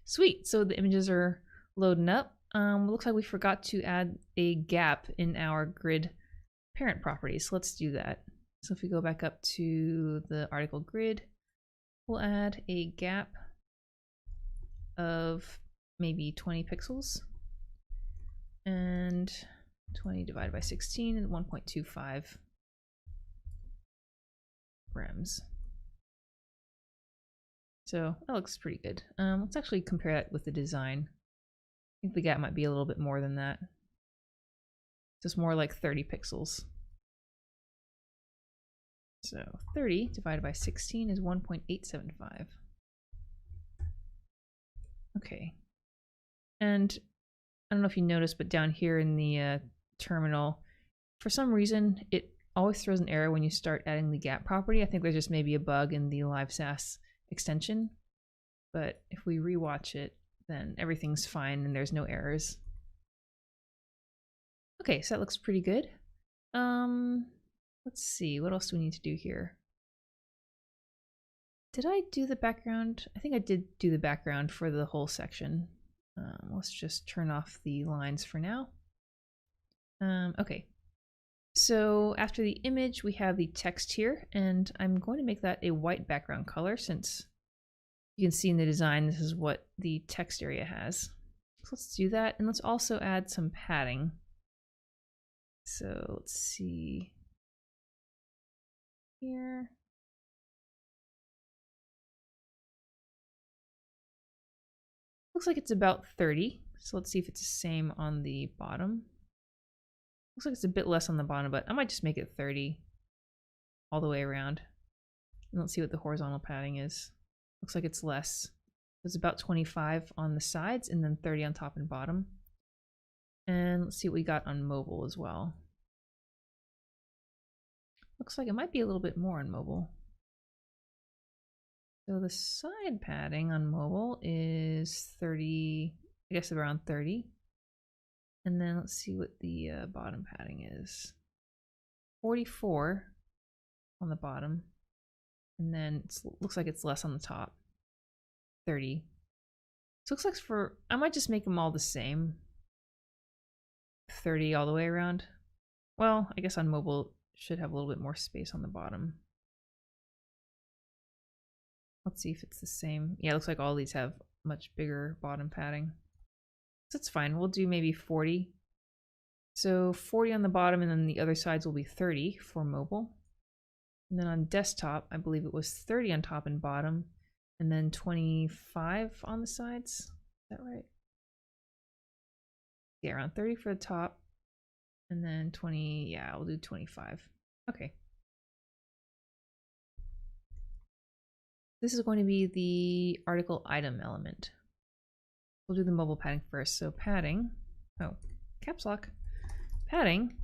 Sweet, so the images are loading up. Looks like we forgot to add a gap in our grid parent properties. So let's do that. So if we go back up to the article grid, we'll add a gap of maybe 20 pixels. And 20 divided by 16 is 1.25 rems. So that looks pretty good. Let's actually compare that with the design. I think the gap might be a little bit more than that. Just more like 30 pixels. So 30 divided by 16 is 1.875. Okay. And I don't know if you noticed, but down here in the terminal, for some reason, it always throws an error when you start adding the gap property. I think there's just maybe a bug in the live SAS extension. But if we rewatch it, then everything's fine and there's no errors. Okay, so that looks pretty good. Let's see, what else do we need to do here? Did I do the background? I think I did do the background for the whole section. Let's just turn off the lines for now. Okay, so after the image, we have the text here, and I'm going to make that a white background color since you can see in the design this is what the text area has. So let's do that, and let's also add some padding. So let's see here. Looks like it's about 30, so let's see if it's the same on the bottom. Looks like it's a bit less on the bottom, but I might just make it 30 all the way around. And let's see what the horizontal padding is. Looks like it's less. It's about 25 on the sides and then 30 on top and bottom. And let's see what we got on mobile as well. Looks like it might be a little bit more on mobile. So the side padding on mobile is 30, I guess around 30. And then let's see what the bottom padding is. 44 on the bottom. And then it looks like it's less on the top. 30. So it looks like I might just make them all the same. 30 all the way around. Well, I guess on mobile it should have a little bit more space on the bottom. Let's see if it's the same. Yeah, it looks like all these have much bigger bottom padding. So it's fine. We'll do maybe 40. So 40 on the bottom, and then the other sides will be 30 for mobile. And then on desktop, I believe it was 30 on top and bottom, and then 25 on the sides. Is that right? Yeah, around 30 for the top, and then 20, yeah, we'll do 25. Okay. This is going to be the article item element. We'll do the mobile padding first. So padding, oh, caps lock, padding.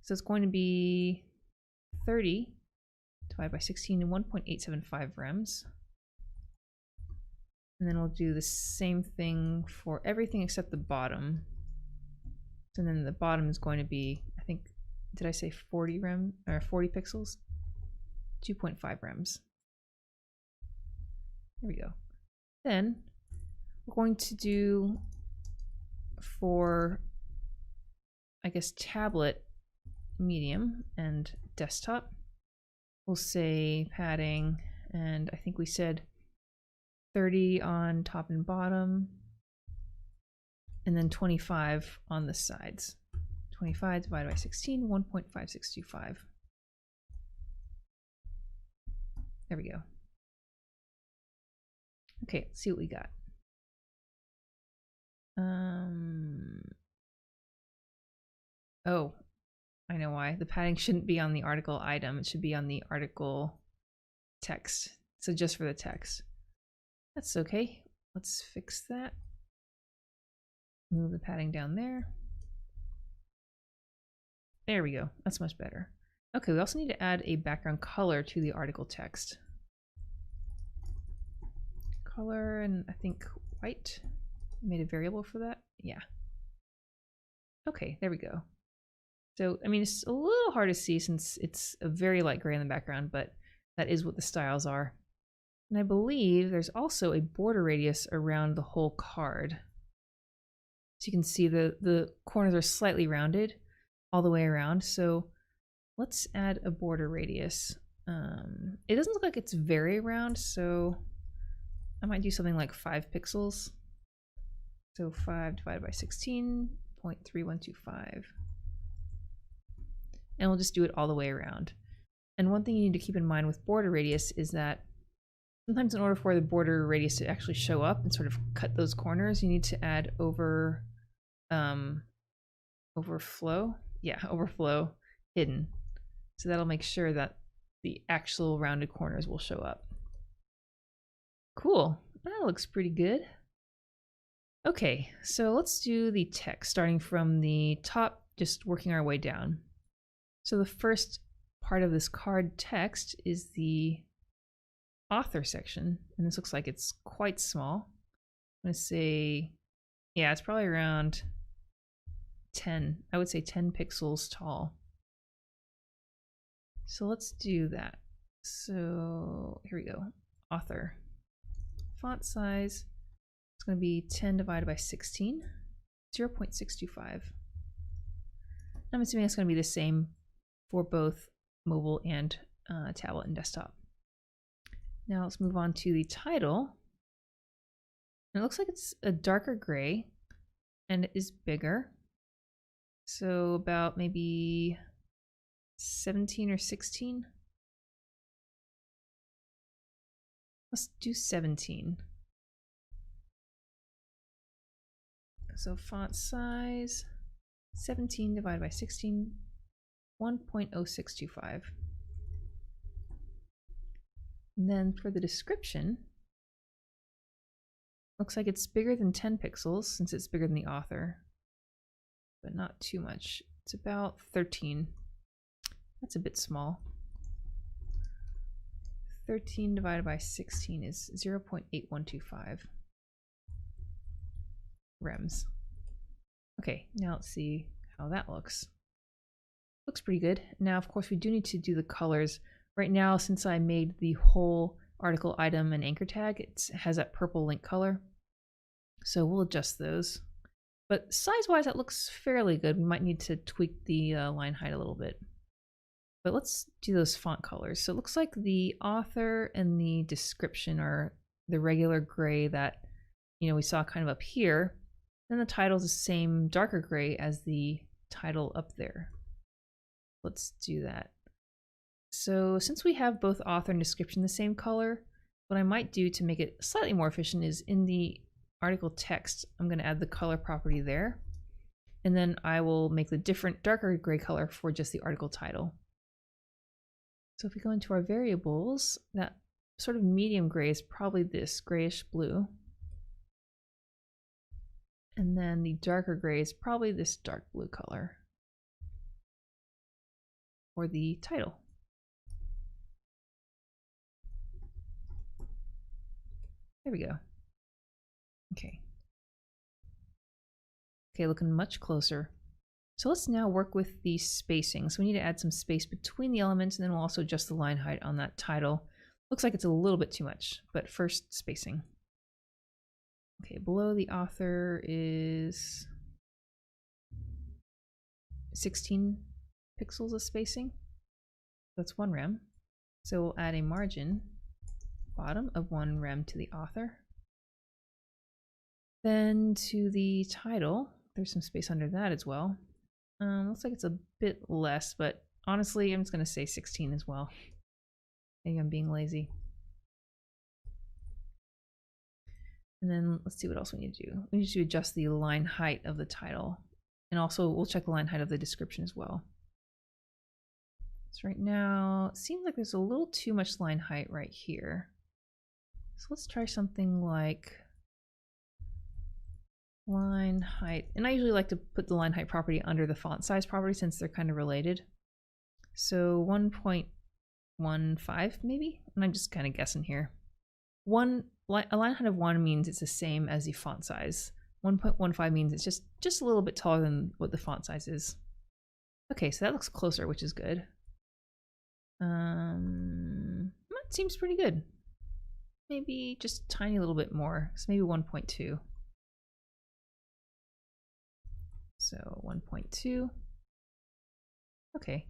So it's going to be 30 divided by 16 and 1.875 rems. And then we'll do the same thing for everything except the bottom. And then the bottom is going to be, I think, did I say 40 rem or 40 pixels? 2.5 rems. There we go. Then we're going to do for, I guess, tablet, medium, and desktop. We'll say padding, and I think we said 30 on top and bottom, and then 25 on the sides. 25 divided by 16, 1.5625. There we go. Okay, let's see what we got. Oh, I know why. The padding shouldn't be on the article item. It should be on the article text. So just for the text. That's okay. Let's fix that. Move the padding down there. There we go. That's much better. Okay, we also need to add a background color to the article text. Color, and I think white. Made a variable for that. Yeah. Okay, there we go. So, I mean, it's a little hard to see since it's a very light gray in the background, but that is what the styles are. And I believe there's also a border radius around the whole card. So you can see the corners are slightly rounded all the way around. So let's add a border radius. It doesn't look like it's very round, so I might do something like 5 pixels. So 5 divided by 16.3125. And we'll just do it all the way around. And one thing you need to keep in mind with border radius is that sometimes in order for the border radius to actually show up and sort of cut those corners, you need to add overflow. Yeah, overflow hidden. So that'll make sure that the actual rounded corners will show up. Cool, that looks pretty good. Okay, so let's do the text starting from the top, just working our way down. So the first part of this card text is the author section, and this looks like it's quite small. I'm gonna say, yeah, it's probably around 10, I would say 10 pixels tall. So let's do that. So here we go, author. Font size, it's gonna be 10 divided by 16, 0.625. I'm assuming it's gonna be the same for both mobile and tablet and desktop. Now let's move on to the title. And it looks like it's a darker gray and it is bigger. So about maybe 17 or 16. Let's do 17. So font size, 17 divided by 16, 1.0625. And then for the description, looks like it's bigger than 10 pixels since it's bigger than the author, but not too much. It's about 13. That's a bit small. 13 divided by 16 is 0.8125 rems. Okay, now let's see how that looks. Looks pretty good. Now, of course, we do need to do the colors. Right now, since I made the whole article item and anchor tag, it has that purple link color. So we'll adjust those. But size-wise, that looks fairly good. We might need to tweak the line height a little bit. But let's do those font colors. So it looks like the author and the description are the regular gray that, you know, we saw kind of up here. Then the title is the same darker gray as the title up there. Let's do that. So since we have both author and description the same color, what I might do to make it slightly more efficient is in the article text, I'm going to add the color property there. And then I will make the different darker gray color for just the article title. So if we go into our variables, that sort of medium gray is probably this grayish blue. And then the darker gray is probably this dark blue color for the title. There we go. Okay. Okay, looking much closer. So let's now work with the spacing. So we need to add some space between the elements, and then we'll also adjust the line height on that title. Looks like it's a little bit too much, but first spacing. Okay, below the author is 16 pixels of spacing. That's 1 rem. So we'll add a margin bottom of 1 rem to the author. Then to the title, there's some space under that as well. Looks like it's a bit less, but honestly, I'm just going to say 16 as well. Maybe I'm being lazy. And then let's see what else we need to do. We need to adjust the line height of the title. And also we'll check the line height of the description as well. So right now, it seems like there's a little too much line height right here. So let's try something like line height. And I usually like to put the line height property under the font size property since they're kind of related. So 1.15 maybe? And I'm just kind of guessing here. A line height of 1 means it's the same as the font size. 1.15 means it's just a little bit taller than what the font size is. Okay, so that looks closer, which is good. That seems pretty good. Maybe just a tiny little bit more. So maybe 1.2. So 1.2. Okay.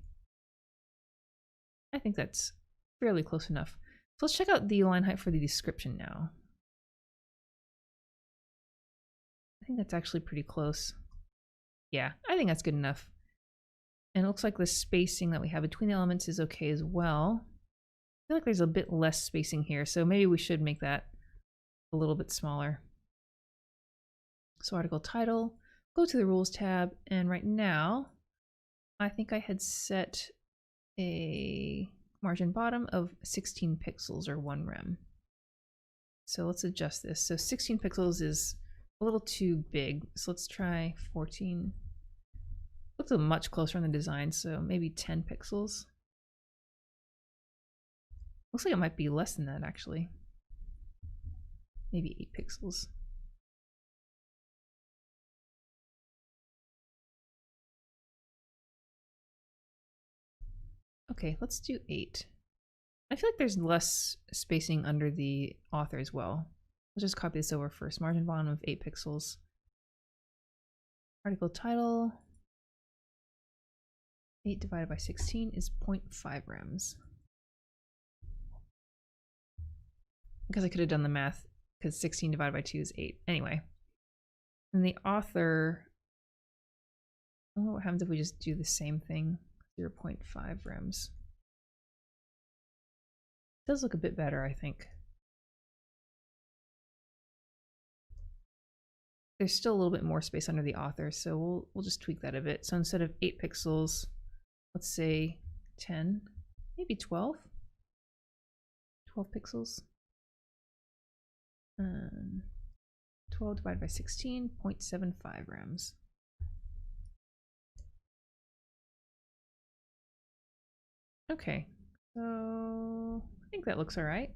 I think that's fairly close enough. So let's check out the line height for the description now. I think that's actually pretty close. Yeah, I think that's good enough. And it looks like the spacing that we have between the elements is okay as well. I feel like there's a bit less spacing here, so maybe we should make that a little bit smaller. So article title, go to the rules tab, and right now, I think I had set a margin bottom of 16 pixels or 1 rem. So let's adjust this. So 16 pixels is a little too big, so let's try 14. Looks much closer on the design, so maybe 10 pixels. Looks like it might be less than that actually. Maybe 8 pixels. Okay, let's do 8. I feel like there's less spacing under the author as well. Let's just copy this over first. Margin bottom of 8 pixels. Article title. 8 divided by 16 is 0.5 rems. Because I could have done the math, because 16 divided by 2 is 8. Anyway. And the author, what happens if we just do the same thing? 0.5 rems. It does look a bit better, I think. There's still a little bit more space under the author, so we'll just tweak that a bit. So instead of 8 pixels, let's say 10, maybe 12. 12 pixels. 12 divided by 16, 0.75 rems. Okay, so I think that looks all right.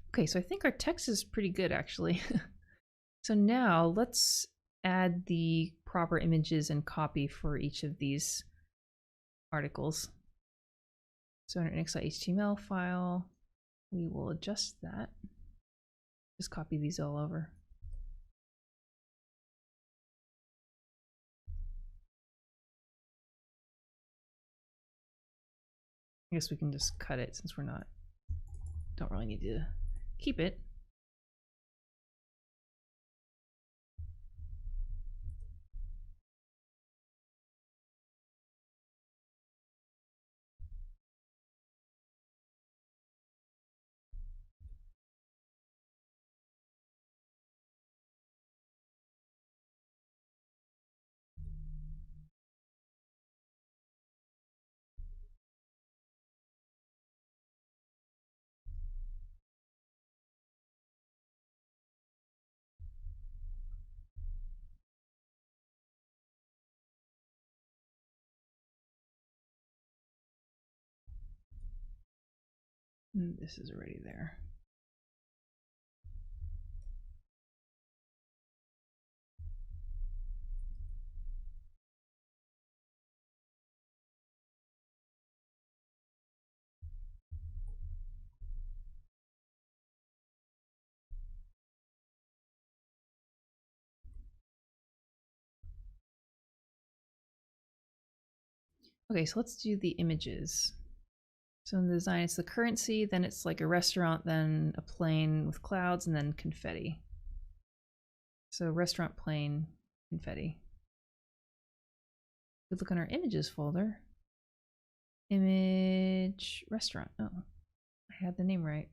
Okay, so I think our text is pretty good actually. So now let's add the proper images and copy for each of these articles. So in our index.html file, we will adjust that. Just copy these all over. I guess we can just cut it since don't really need to keep it. And this is already there. Okay, so let's do the images. So in the design, it's the currency, then it's like a restaurant, then a plane with clouds, and then confetti. So restaurant, plane, confetti. We look on our images folder. Image, restaurant. Oh, I had the name right.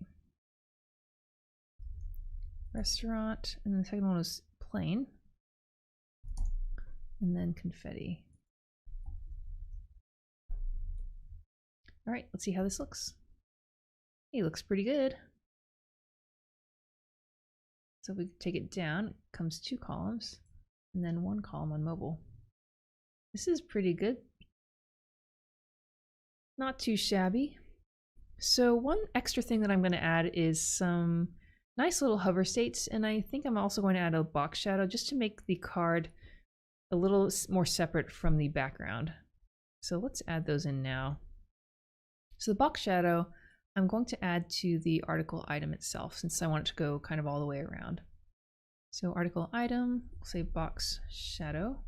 restaurant, and the second one was plain, and then confetti. All right, let's see how this looks. It looks pretty good. So if we take it down, it comes 2 columns and then 1 column on mobile. This is pretty good. Not too shabby. So one extra thing that I'm going to add is some nice little hover states, and I think I'm also going to add a box shadow just to make the card a little more separate from the background. So let's add those in now. So the box shadow, I'm going to add to the article item itself since I want it to go kind of all the way around. So article item, we'll say box shadow.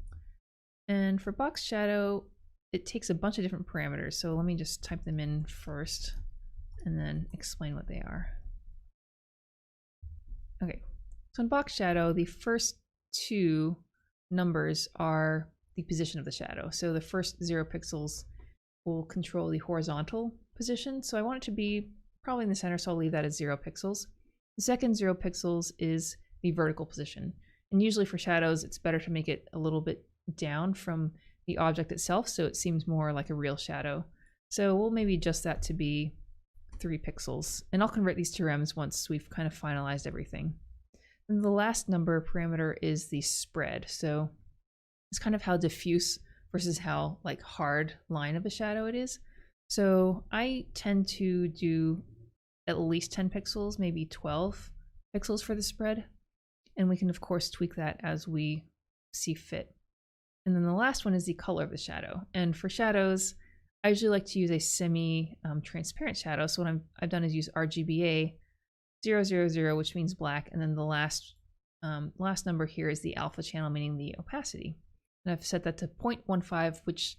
And for box shadow, it takes a bunch of different parameters. So let me just type them in first and then explain what they are. Okay, so in box shadow, the first 2 numbers are the position of the shadow. So the first 0 pixels will control the horizontal position. So I want it to be probably in the center, so I'll leave that as 0 pixels. The second 0 pixels is the vertical position. And usually for shadows, it's better to make it a little bit down from the object itself, so it seems more like a real shadow. So we'll maybe adjust that to be 3 pixels. And I'll convert these to rems once we've kind of finalized everything. And the last number parameter is the spread. So it's kind of how diffuse versus how like hard line of a shadow it is. So I tend to do at least 10 pixels, maybe 12 pixels for the spread. And we can of course tweak that as we see fit. And then the last one is the color of the shadow. And for shadows, I usually like to use a semi-transparent shadow. So what I've done is use RGBA 000, which means black. And then the last number here is the alpha channel, meaning the opacity. And I've set that to 0.15, which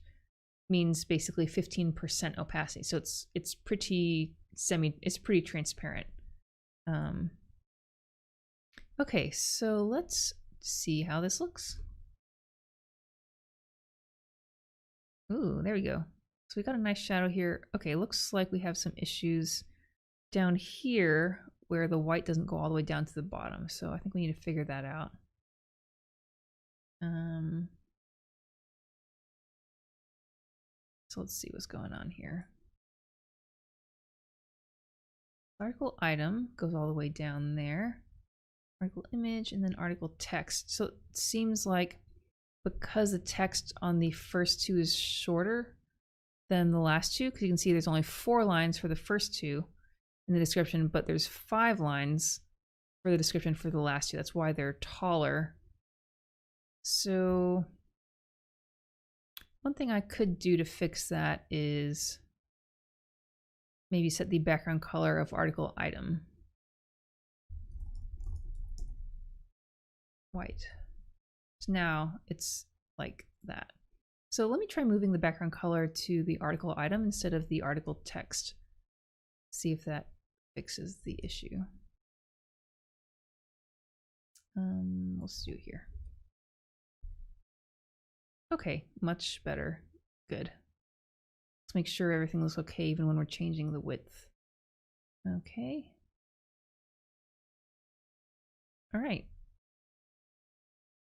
means basically 15% opacity. So it's pretty transparent. Okay, so let's see how this looks. Ooh, there we go. So we got a nice shadow here. Okay, looks like we have some issues down here where the white doesn't go all the way down to the bottom. So I think we need to figure that out. So let's see what's going on here. Article item goes all the way down there. Article image and then article text. So it seems like because the text on the first 2 is shorter than the last 2, because you can see there's only 4 lines for the first 2 in the description, but there's 5 lines for the description for the last 2. That's why they're taller. So one thing I could do to fix that is maybe set the background color of article item white. So now it's like that. So let me try moving the background color to the article item instead of the article text. See if that fixes the issue. Let's do it here. Okay, much better. Good. Let's make sure everything looks okay even when we're changing the width. Okay. All right.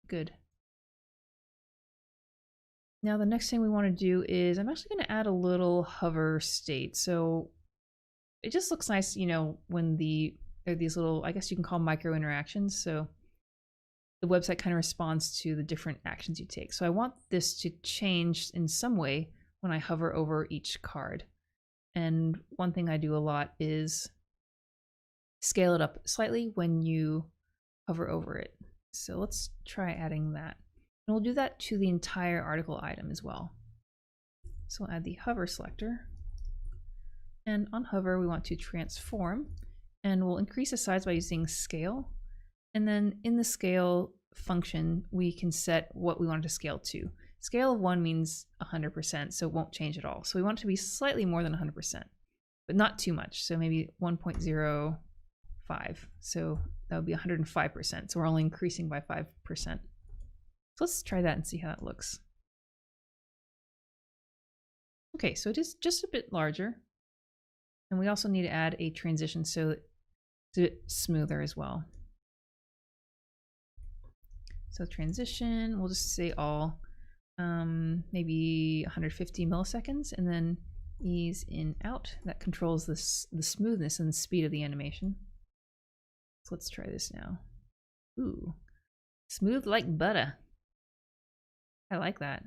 Good. Now the next thing we want to do is I'm actually going to add a little hover state. So it just looks nice, you know, when there are these little, I guess you can call micro interactions. So the website kind of responds to the different actions you take. So I want this to change in some way when I hover over each card. And one thing I do a lot is scale it up slightly when you hover over it. So let's try adding that. And we'll do that to the entire article item as well. So we'll add the hover selector. And on hover, we want to transform. And we'll increase the size by using scale. And then in the scale function, we can set what we want it to scale to. Scale of 1 means 100%, so it won't change at all. So we want it to be slightly more than 100%, but not too much. So maybe 1.05. So that would be 105%. So we're only increasing by 5%. So let's try that and see how it looks. Okay, so it is just a bit larger. And we also need to add a transition so it's a bit smoother as well. So transition, we'll just say all, maybe 150 milliseconds, and then ease in out. That controls the smoothness and the speed of the animation. So let's try this now. Ooh, smooth like butter. I like that.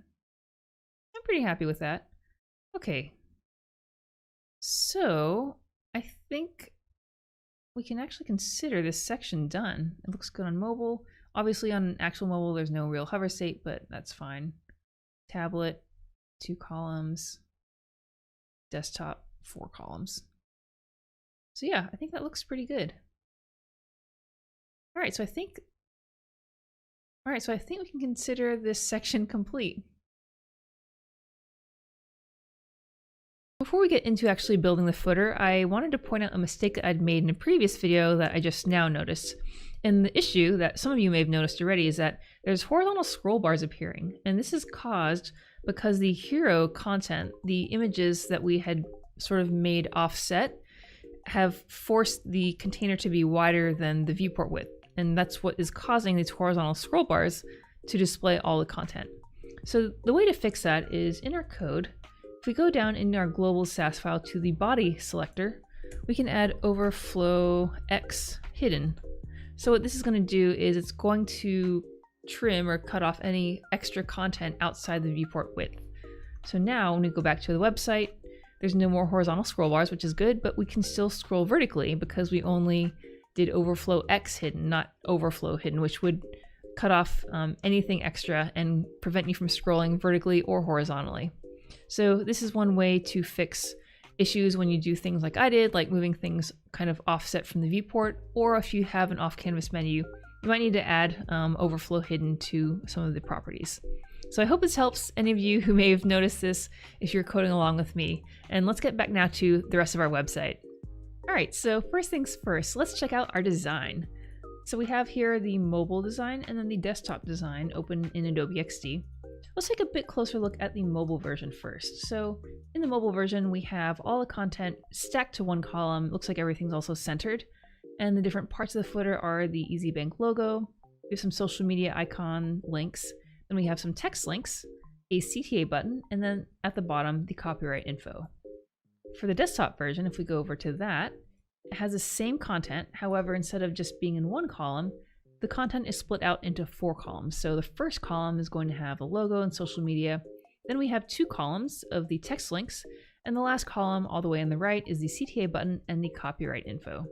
I'm pretty happy with that. Okay. So I think we can actually consider this section done. It looks good on mobile. Obviously on actual mobile there's no real hover state, but that's fine. Tablet, 2 columns. Desktop, 4 columns. So yeah, I think that looks pretty good. All right, so I think we can consider this section complete. Before we get into actually building the footer, I wanted to point out a mistake that I'd made in a previous video that I just now noticed. And the issue that some of you may have noticed already is that there's horizontal scroll bars appearing. And this is caused because the hero content, the images that we had sort of made offset, have forced the container to be wider than the viewport width. And that's what is causing these horizontal scroll bars to display all the content. So the way to fix that is in our code, if we go down in our global Sass file to the body selector, we can add overflow X hidden. So what this is going to do is it's going to trim or cut off any extra content outside the viewport width. So now when we go back to the website, there's no more horizontal scroll bars, which is good, but we can still scroll vertically because we only did overflow X hidden, not overflow hidden, which would cut off anything extra and prevent you from scrolling vertically or horizontally. So this is one way to fix issues when you do things like I did, like moving things kind of offset from the viewport, or if you have an off-canvas menu, you might need to add overflow hidden to some of the properties. So I hope this helps any of you who may have noticed this if you're coding along with me. And let's get back now to the rest of our website. All right, so first things first, let's check out our design. So we have here the mobile design and then the desktop design open in Adobe XD. Let's take a bit closer look at the mobile version first. So in the mobile version, we have all the content stacked to one column. Looks like everything's also centered. And the different parts of the footer are the EasyBank logo. We have some social media icon links. Then we have some text links, a CTA button, and then at the bottom, the copyright info. For the desktop version, if we go over to that, it has the same content. However, instead of just being in one column, the content is split out into 4 columns. So the first column is going to have a logo and social media. Then we have 2 columns of the text links. And the last column all the way on the right is the CTA button and the copyright info.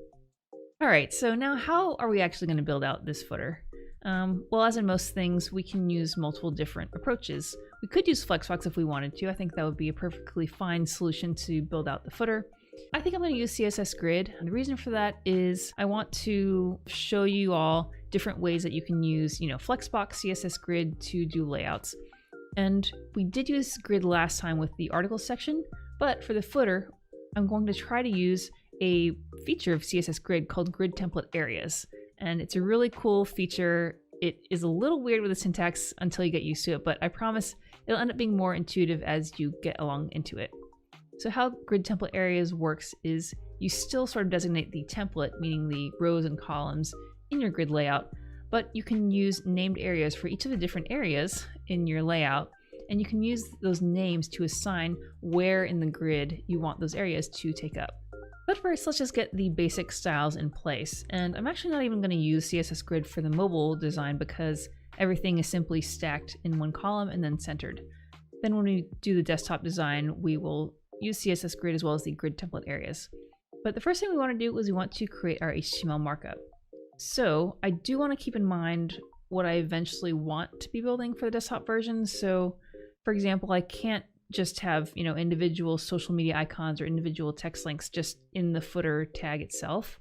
All right, so now how are we actually going to build out this footer? Well, as in most things, we can use multiple different approaches. We could use flexbox if we wanted to. I think that would be a perfectly fine solution to build out the footer. I think I'm going to use CSS Grid. And the reason for that is I want to show you all different ways that you can use, Flexbox, CSS Grid to do layouts. And we did use Grid last time with the article section, but for the footer, I'm going to try to use a feature of CSS Grid called Grid Template Areas. And it's a really cool feature. It is a little weird with the syntax until you get used to it, but I promise it'll end up being more intuitive as you get along into it. So how Grid Template Areas works is you still sort of designate the template, meaning the rows and columns in your grid layout, but you can use named areas for each of the different areas in your layout, and you can use those names to assign where in the grid you want those areas to take up. But first, let's just get the basic styles in place. And I'm actually not even going to use CSS Grid for the mobile design because everything is simply stacked in one column and then centered. Then when we do the desktop design, we will use CSS Grid as well as the grid template areas. But the first thing we want to do is we want to create our HTML markup. So I do want to keep in mind what I eventually want to be building for the desktop version. So for example, I can't just have, individual social media icons or individual text links just in the footer tag itself.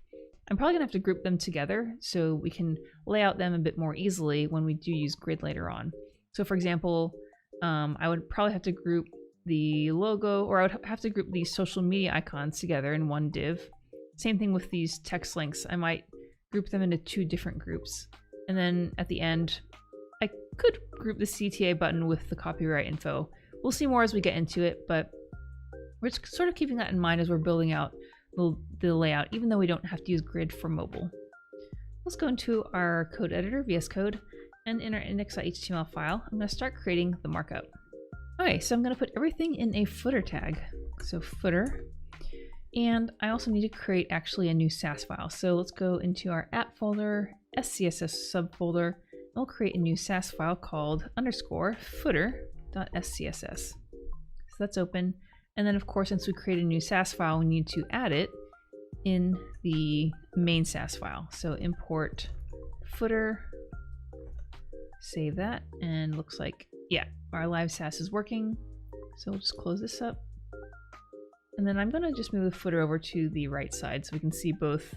I'm probably gonna have to group them together so we can lay out them a bit more easily when we do use grid later on. So for example, I would probably have to group the logo, or I would have to group these social media icons together in one div. Same thing with these text links. I might group them into 2 different groups. And then at the end, I could group the CTA button with the copyright info. We'll see more as we get into it, but we're just sort of keeping that in mind as we're building out the layout, even though we don't have to use grid for mobile. Let's go into our code editor, VS Code, And in our index.html file, I'm going to start creating the markup. Okay, so I'm going to put everything in a footer tag. So footer. And I also need to create actually a new Sass file. So let's go into our app folder, SCSS subfolder, and we'll create a new Sass file called _footer.scss. So that's open. And then of course, since we created a new Sass file, we need to add it in the main Sass file. So import footer, save that, and looks like, yeah, our live Sass is working. So we'll just close this up. And then I'm gonna just move the footer over to the right side so we can see both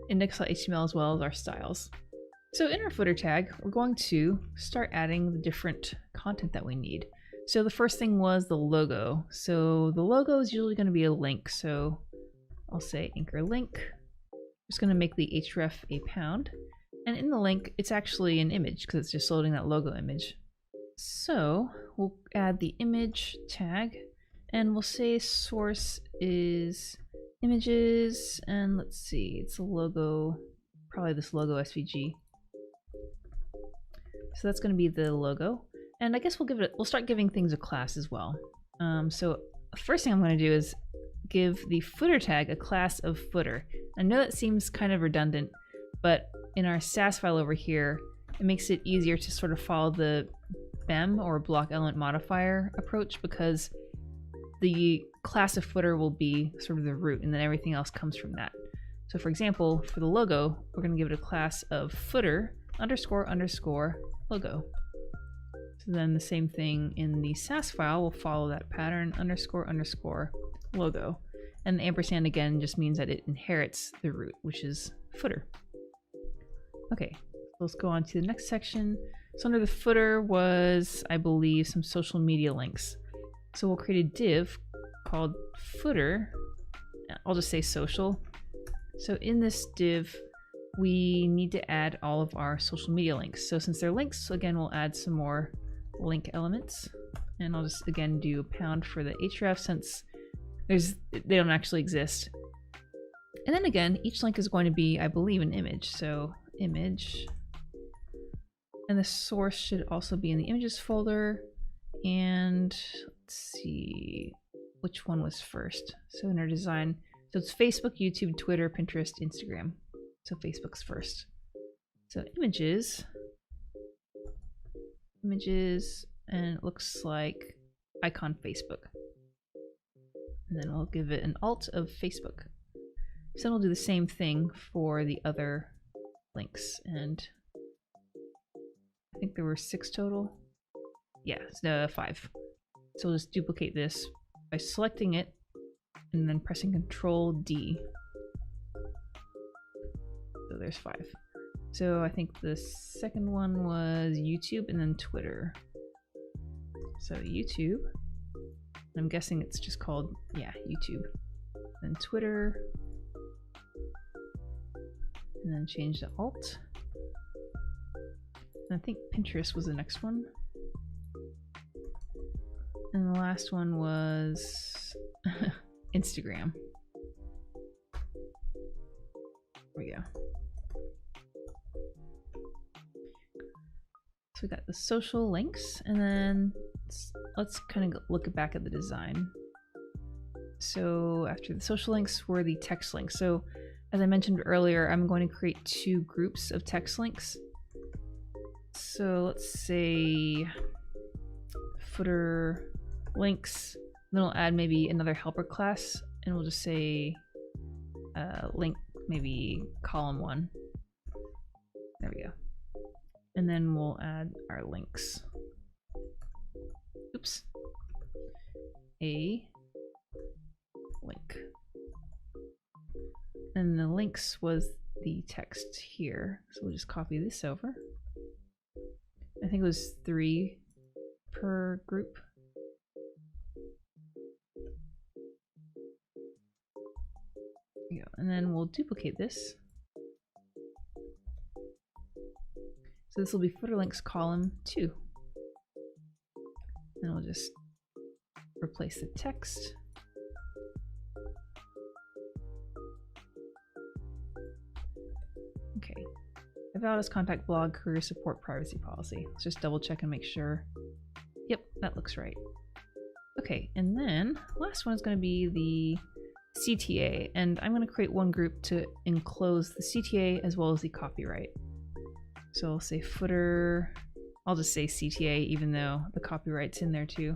index.html as well as our styles. So in our footer tag, we're going to start adding the different content that we need. So the first thing was the logo. So the logo is usually gonna be a link. So I'll say anchor link. I'm just gonna make the href a pound. And in the link, it's actually an image because it's just loading that logo image. So we'll add the image tag and we'll say source is images, and let's see, it's a logo, probably this logo SVG. So that's going to be the logo. And I guess we'll start giving things a class as well. So the first thing I'm going to do is give the footer tag a class of footer. I know that seems kind of redundant, but in our Sass file over here, it makes it easier to sort of follow the BEM or block element modifier approach, because the class of footer will be sort of the root and then everything else comes from that. So for example, for the logo, we're going to give it a class of footer __ logo. So then the same thing in the Sass file will follow that pattern __ logo. And the ampersand again just means that it inherits the root, which is footer. Okay, let's go on to the next section. So under the footer was, I believe, some social media links. So we'll create a div called footer. I'll just say social. So in this div, we need to add all of our social media links. So since they're links, again, we'll add some more link elements. And I'll just, again, do a pound for the href since they don't actually exist. And then again, each link is going to be, I believe, an image. So image. And the source should also be in the images folder. And let's see which one was first. So in our design, so it's Facebook, YouTube, Twitter, Pinterest, Instagram. So Facebook's first. So images, and it looks like icon Facebook. And then we'll give it an alt of Facebook. So then we'll do the same thing for the other links. And I think there were 6 total. Yeah, it's 5. So we'll just duplicate this by selecting it and then pressing Control D. So there's 5. So I think the second one was YouTube and then Twitter. So YouTube. I'm guessing it's just called, yeah, YouTube. Then Twitter. And then change the alt. And I think Pinterest was the next one. And the last one was Instagram. There we go. So we got the social links, and then let's kind of look back at the design. So after the social links were the text links. So as I mentioned earlier, I'm going to create 2 groups of text links. So let's say footer links, then we'll add maybe another helper class, and we'll just say link maybe column 1. There we go. And then we'll add our links. Oops. A link. And the links was the text here. So we'll just copy this over. I think it was 3 per group. There we go. And then we'll duplicate this. So this will be footer links column 2. And we'll just replace the text. Okay. About us contact blog career support privacy policy. Let's just double check and make sure. Yep, that looks right. Okay, and then last one is going to be the CTA, and I'm going to create one group to enclose the CTA as well as the copyright. So I'll say footer, I'll just say CTA even though the copyright's in there too.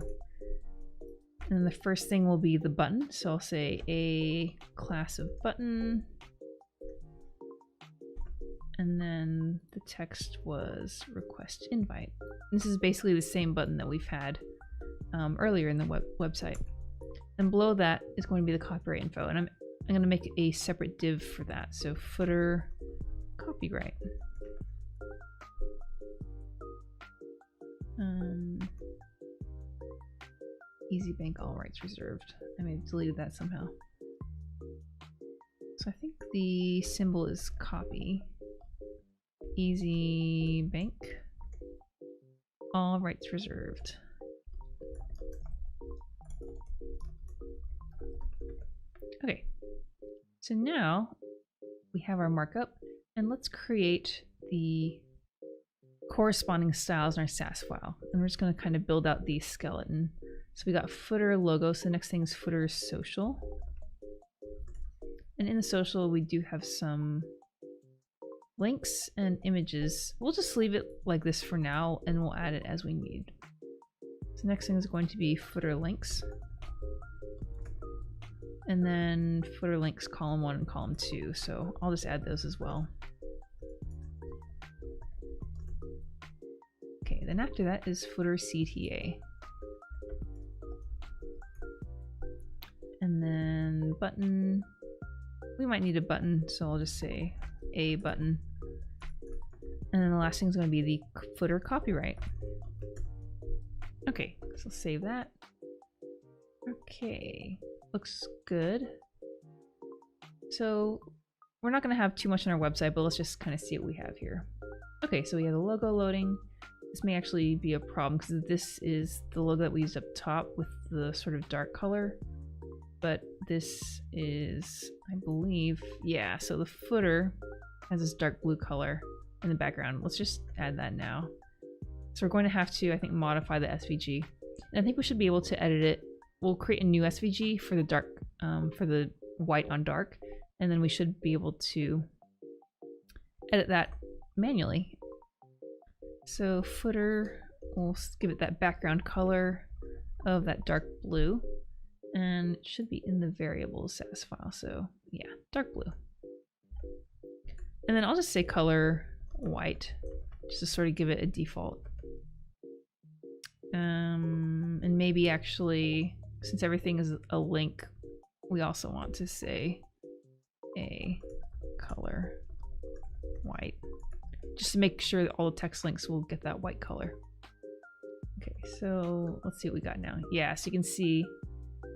And then the first thing will be the button, so I'll say a class of button. And then the text was request invite. This is basically the same button that we've had earlier in the website. And below that is going to be the copyright info, and I'm going to make a separate div for that. So footer copyright. Easy Bank all rights reserved. I may have deleted that somehow. So I think the symbol is copy. Easy Bank all rights reserved. Okay, so now we have our markup, and let's create the corresponding styles in our SAS file. And we're just going to kind of build out the skeleton. So we got footer logo, so the next thing is footer social. And in the social, we do have some links and images. We'll just leave it like this for now, and we'll add it as we need. So next thing is going to be footer links. And then footer links column 1 and column 2. So I'll just add those as well. Okay, then after that is footer CTA. And then button. We might need a button, so I'll just say a button. And then the last thing is going to be the footer copyright. Okay, so save that. Okay, looks good. So we're not going to have too much on our website, but let's just kind of see what we have here. Okay, so we have the logo loading. This may actually be a problem because this is the logo that we used up top with the sort of dark color. But this is, I believe, yeah, so the footer has this dark blue color in the background. Let's just add that now. So we're going to have to, I think, modify the SVG. And I think we should be able to edit it. We'll create a new SVG for the dark, for the white on dark, and then we should be able to edit that manually. So footer, we'll give it that background color of that dark blue. And it should be in the variables SAS file. So yeah, dark blue. And then I'll just say color white, just to sort of give it a default. And maybe actually, since everything is a link, we also want to say a color white, just to make sure that all the text links will get that white color. Okay, so let's see what we got now. Yeah, so you can see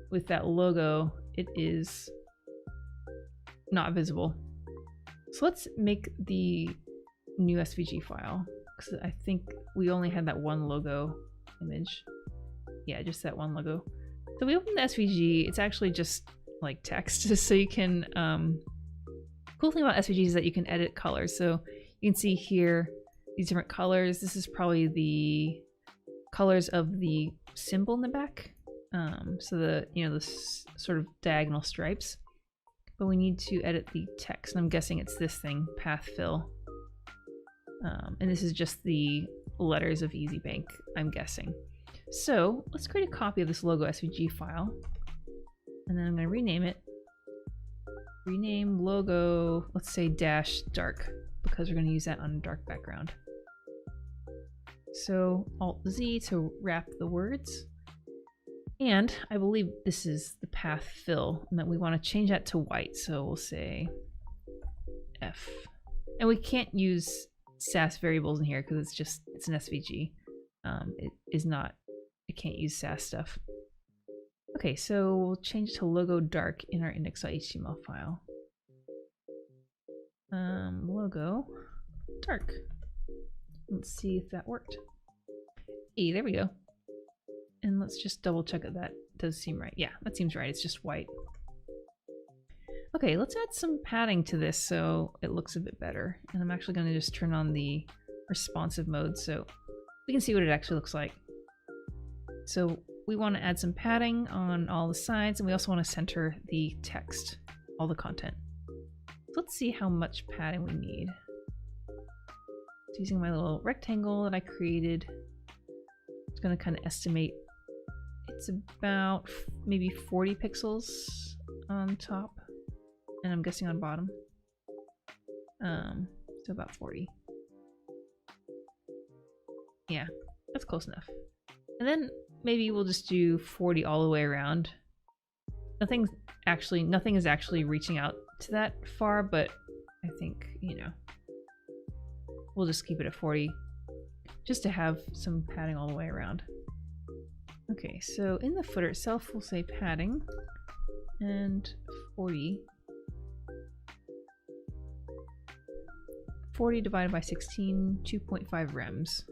with that logo, it is not visible. So let's make the new SVG file, because I think we only had that one logo image. Yeah, just that one logo. So we open the SVG, it's actually just like text, so you can, cool thing about SVG is that you can edit colors. So you can see here, these different colors. This is probably the colors of the symbol in the back. So the, you know, the sort of diagonal stripes, but we need to edit the text. And I'm guessing it's this thing, path fill. And this is just the letters of Easy Bank, I'm guessing. So let's create a copy of this logo SVG file. And then I'm going to rename it. Rename logo, let's say dash dark, because we're going to use that on a dark background. So Alt Z to wrap the words. And I believe this is the path fill, and that we want to change that to white. So we'll say F. And we can't use SAS variables in here because it's an SVG. It can't use SAS stuff. Okay, so we'll change to logo dark in our index.html file. Logo dark. Let's see if that worked. Hey, there we go. And let's just double check that that does seem right. Yeah, that seems right. It's just white. Okay, let's add some padding to this so it looks a bit better. And I'm actually going to just turn on the responsive mode so we can see what it actually looks like. So we want to add some padding on all the sides, and we also want to center the text, all the content. So let's see how much padding we need. So using my little rectangle that I created, it's going to kind of estimate it's about maybe 40 pixels on top, and I'm guessing on bottom. So about 40. Yeah, that's close enough. And then maybe we'll just do 40 all the way around. Nothing is actually reaching out to that far, but I think, you know, we'll just keep it at 40 just to have some padding all the way around. Okay, so in the footer itself, we'll say padding and 40. 40 divided by 16, 2.5 rems.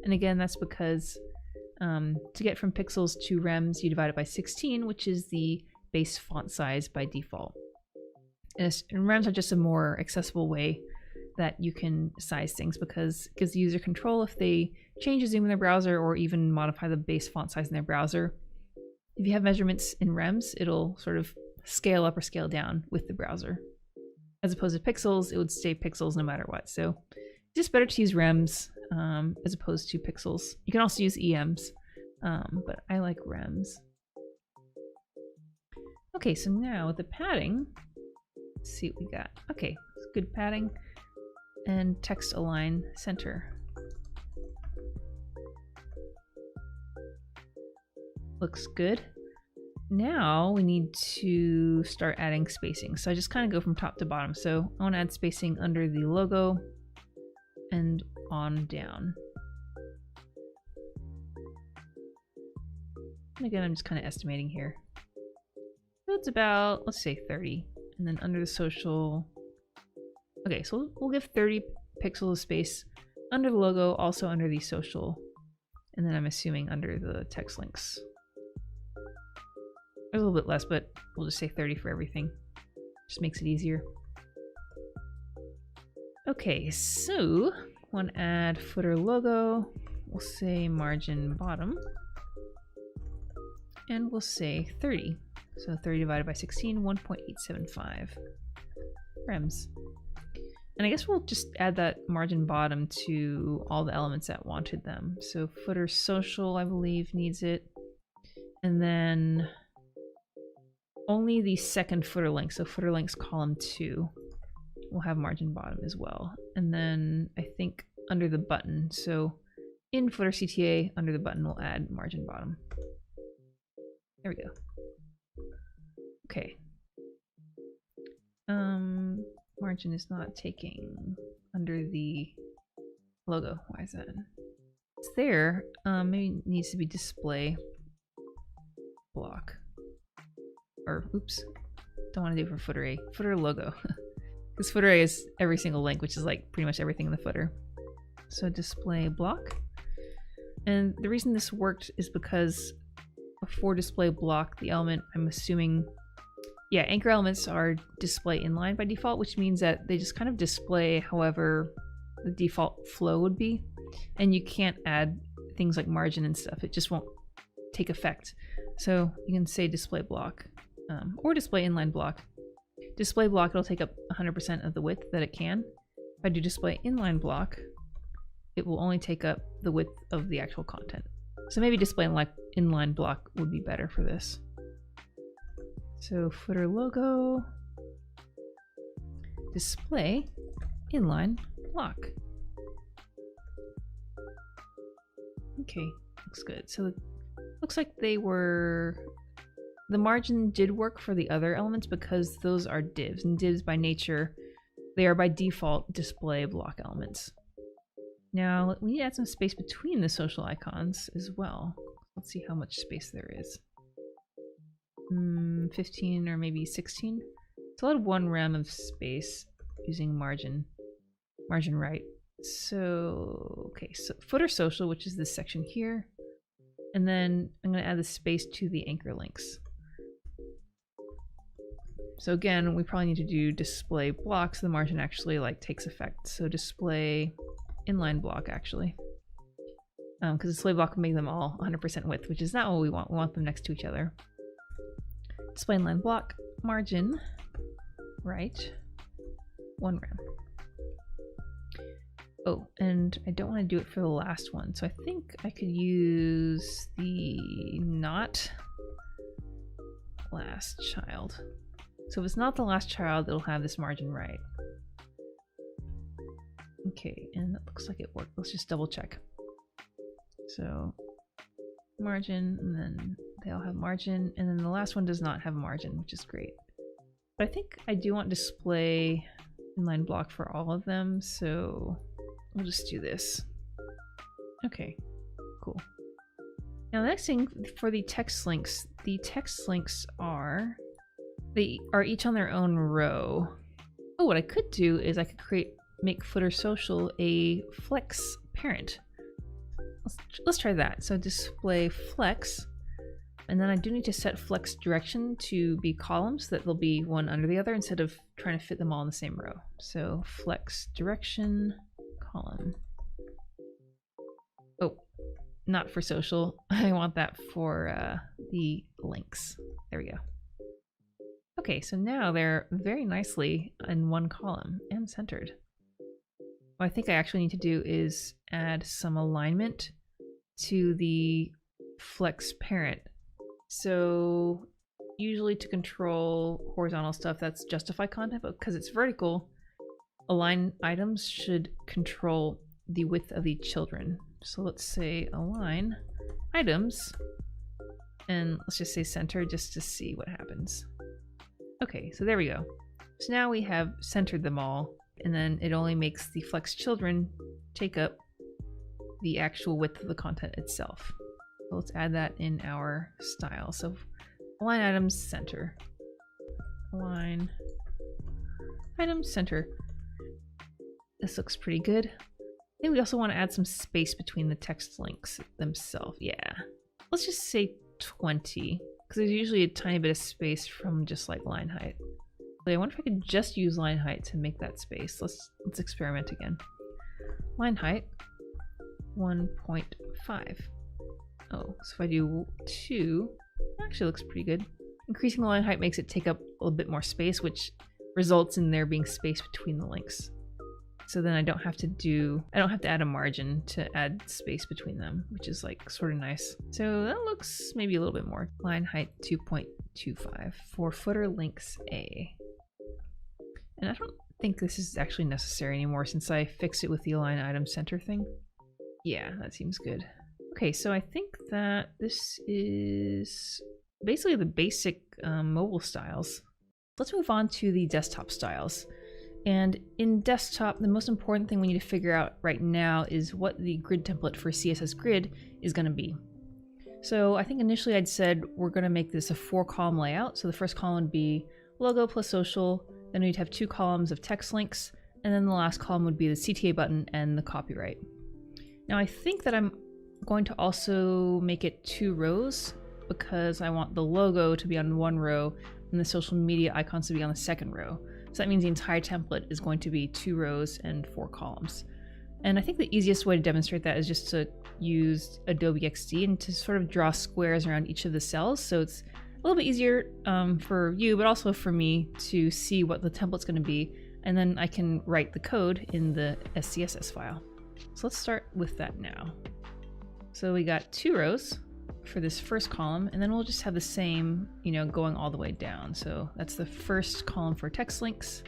And again, that's because to get from pixels to rems, you divide it by 16, which is the base font size by default. And rems are just a more accessible way that you can size things because it gives the user control if they change the zoom in their browser or even modify the base font size in their browser. If you have measurements in rems, it'll sort of scale up or scale down with the browser. As opposed to pixels, it would stay pixels no matter what. So it's just better to use rems as opposed to pixels. You can also use EMs, but I like rems. Okay, so now with the padding, let's see what we got. Okay, it's good padding and text align center. Looks good. Now we need to start adding spacing. So I just kind of go from top to bottom. So I want to add spacing under the logo and on down. And again, I'm just kind of estimating here. So it's about, let's say 30. And then under the social, okay, so we'll give 30 pixels of space under the logo, also under the social. And then I'm assuming under the text links. There's a little bit less, but we'll just say 30 for everything. Just makes it easier. Okay, so want to add footer logo. We'll say margin bottom. And we'll say 30. So 30 divided by 16, 1.875 rems. And I guess we'll just add that margin bottom to all the elements that wanted them. So footer social, I believe, needs it. And then only the second footer link, so footer links column 2, will have margin bottom as well. And then I think under the button, so in footer CTA, under the button, we'll add margin bottom. There we go. Okay. Margin is not taking under the logo. Why is that? It's there. Maybe it needs to be display block. Or, oops, don't want to do it for footer A. Footer logo. Because footer A is every single link, which is like pretty much everything in the footer. So display block. And the reason this worked is because before display block, the element, I'm assuming, yeah, anchor elements are display inline by default, which means that they just kind of display however the default flow would be. And you can't add things like margin and stuff. It just won't take effect. So you can say display block. Or display inline block. Display block, it'll take up 100% of the width that it can. If I do display inline block, it will only take up the width of the actual content. So maybe display inline block would be better for this. So footer logo, display inline block. Okay, looks good. So it looks like the margin did work for the other elements because those are divs, and divs by nature, they are by default display block elements. Now we need to add some space between the social icons as well. Let's see how much space there is. 15 or maybe 16. So I'll add 1 rem of space using margin right. So, okay, so footer social, which is this section here. And then I'm going to add the space to the anchor links. So again, we probably need to do display block so the margin actually like takes effect. So display inline block actually. Because display block will make them all 100% width, which is not what we want. We want them next to each other. Display inline block, margin, right, 1 rem. Oh, and I don't want to do it for the last one, so I think I could use the not last child. So if it's not the last child, it'll have this margin right. Okay, and that looks like it worked. Let's just double check. So margin, and then they all have margin, and then the last one does not have margin, which is great. But I think I do want display inline block for all of them, so we'll just do this. Okay, cool. Now the next thing for the text links are each on their own row. Oh, what I could do is I could make footer social a flex parent. Let's try that. So display flex, and then I do need to set flex direction to be columns that they'll be one under the other instead of trying to fit them all in the same row. So flex direction column. Oh, not for social. I want that for the links. There we go. Okay, so now they're very nicely in one column and centered. What I think I actually need to do is add some alignment to the flex parent. So usually to control horizontal stuff, that's justify content, but because it's vertical, align items should control the width of the children. So let's say align items, and let's just say center just to see what happens. Okay, so there we go. So now we have centered them all, and then it only makes the flex children take up the actual width of the content itself. So let's add that in our style. So align items center. Align items center. This looks pretty good. I think we also want to add some space between the text links themselves. Yeah. Let's just say 20, because there's usually a tiny bit of space from just like line height. I wonder if I could just use line height to make that space. Let's experiment again. Line height 1.5. Oh, so if I do 2, it actually looks pretty good. Increasing the line height makes it take up a little bit more space, which results in there being space between the links. So then I don't have to add a margin to add space between them, which is like sort of nice. So that looks maybe a little bit more. Line height 2.25 for footer links A. And I don't think this is actually necessary anymore since I fixed it with the align item center thing. Yeah, that seems good. Okay, so I think that this is basically the basic mobile styles. Let's move on to the desktop styles. And in desktop, the most important thing we need to figure out right now is what the grid template for CSS Grid is going to be. So I think initially I'd said we're going to make this a 4-column layout. So the first column would be logo plus social, then we'd have 2 columns of text links, and then the last column would be the CTA button and the copyright. Now I think that I'm going to also make it 2 rows because I want the logo to be on one row and the social media icons to be on the second row. So that means the entire template is going to be 2 rows and 4 columns. And I think the easiest way to demonstrate that is just to use Adobe XD and to sort of draw squares around each of the cells. So it's a little bit easier for you, but also for me to see what the template's going to be. And then I can write the code in the SCSS file. So let's start with that now. So we got 2 rows for this first column, and then we'll just have the same, going all the way down. So that's the first column for text links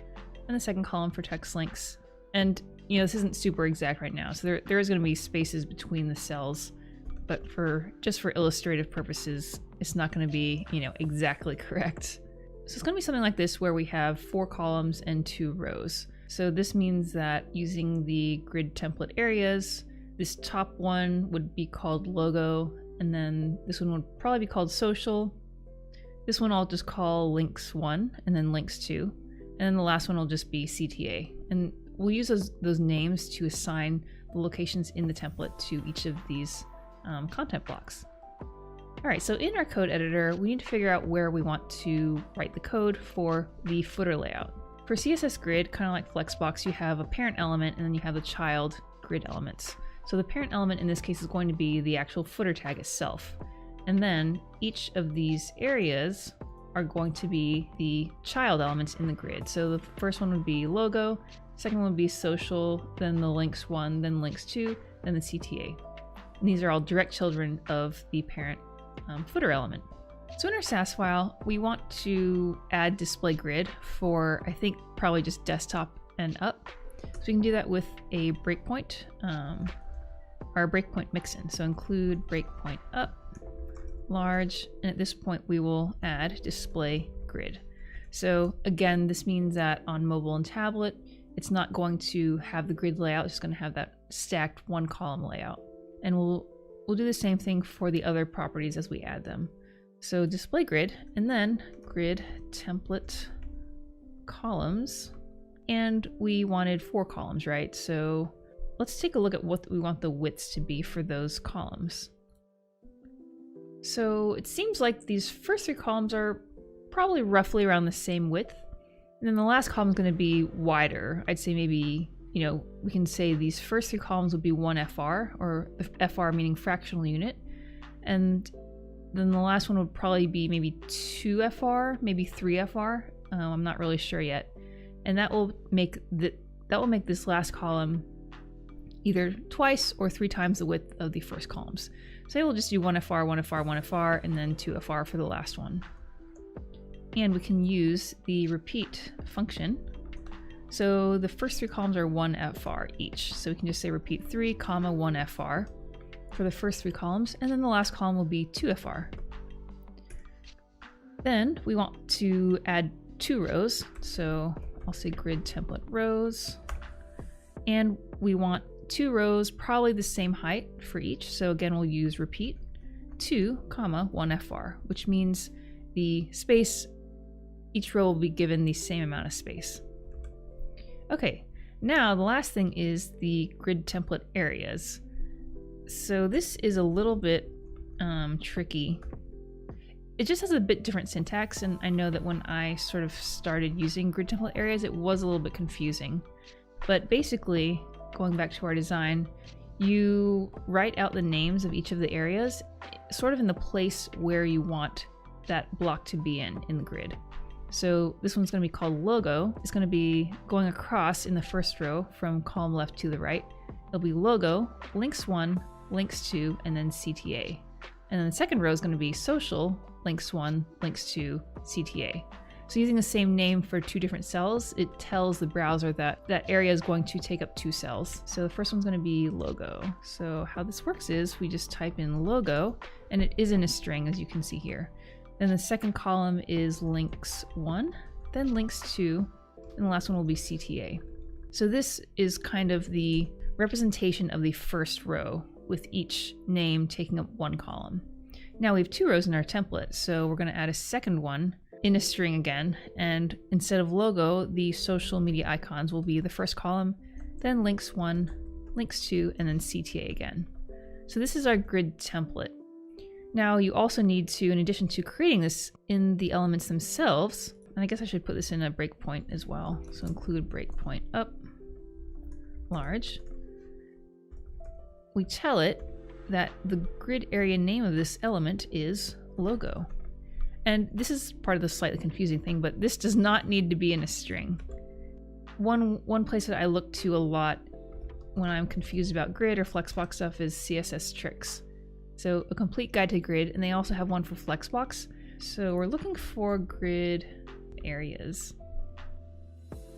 and the second column for text links. And this isn't super exact right now, so there is going to be spaces between the cells, but just for illustrative purposes, it's not going to be, exactly correct. So it's going to be something like this where we have 4 columns and 2 rows. So this means that using the grid template areas, this top one would be called logo, and then this one would probably be called social. This one I'll just call links 1 and then links 2. And then the last one will just be CTA. And we'll use those names to assign the locations in the template to each of these content blocks. All All right, so in our code editor, we need to figure out where we want to write the code for the footer layout. For CSS grid, kind of like flexbox, you have a parent element and then you have the child grid elements. So the parent element in this case is going to be the actual footer tag itself. And then each of these areas are going to be the child elements in the grid. So the first one would be logo, second one would be social, then the links 1, then links 2, then the CTA. And these are all direct children of the parent footer element. So in our Sass file, we want to add display grid for, I think, probably just desktop and up. So we can do that with a breakpoint, or breakpoint mixin. So include breakpoint up, large, and at this point we will add display grid. So again, this means that on mobile and tablet, it's not going to have the grid layout, it's just going to have that stacked one column layout. And we'll do the same thing for the other properties as we add them. So display grid, and then grid template columns. And we wanted 4 columns, right? So let's take a look at what we want the widths to be for those columns. So it seems like these first 3 columns are probably roughly around the same width. And then the last column is going to be wider. I'd say maybe, we can say these first 3 columns would be 1 FR, or FR meaning fractional unit. And then the last one would probably be maybe 2 FR, maybe 3 FR. I'm not really sure yet. And that will make this last column either twice or 3 times the width of the first columns. So we'll just do 1 FR, 1 FR, 1 FR, and then 2 FR for the last one. And we can use the repeat function. So the first 3 columns are 1 FR each. So we can just say repeat 3, 1 FR for the first 3 columns, and then the last column will be 2 FR. Then we want to add 2 rows. So I'll say grid template rows. And we want 2 rows, probably the same height for each. So again, we'll use repeat 2, 1 FR, which means the space, each row will be given the same amount of space. Okay, now the last thing is the grid template areas. So this is a little bit tricky. It just has a bit different syntax, and I know that when I sort of started using grid template areas, it was a little bit confusing. But basically, going back to our design, you write out the names of each of the areas sort of in the place where you want that block to be in the grid. So this one's going to be called logo. It's going to be going across in the first row from column left to the right. It'll be logo, links 1, links 2, and then CTA. And then the second row is going to be social, links 1, links 2, CTA. So using the same name for 2 different cells, it tells the browser that that area is going to take up 2 cells. So the first one's going to be logo. So how this works is we just type in logo, and it is in a string, as you can see here. Then the second column is links 1, then links 2, and the last one will be CTA. So this is kind of the representation of the first row, with each name taking up 1 column. Now we have 2 rows in our template, so we're going to add a second one in a string again, and instead of logo, the social media icons will be the first column, then links 1, links 2, and then CTA again. So this is our grid template. Now you also need to, in addition to creating this in the elements themselves, and I guess I should put this in a breakpoint as well, so include breakpoint up, large. We tell it that the grid area name of this element is logo. And this is part of the slightly confusing thing, but this does not need to be in a string. One place that I look to a lot when I'm confused about grid or flexbox stuff is CSS tricks. So a complete guide to grid, and they also have one for flexbox. So we're looking for grid areas.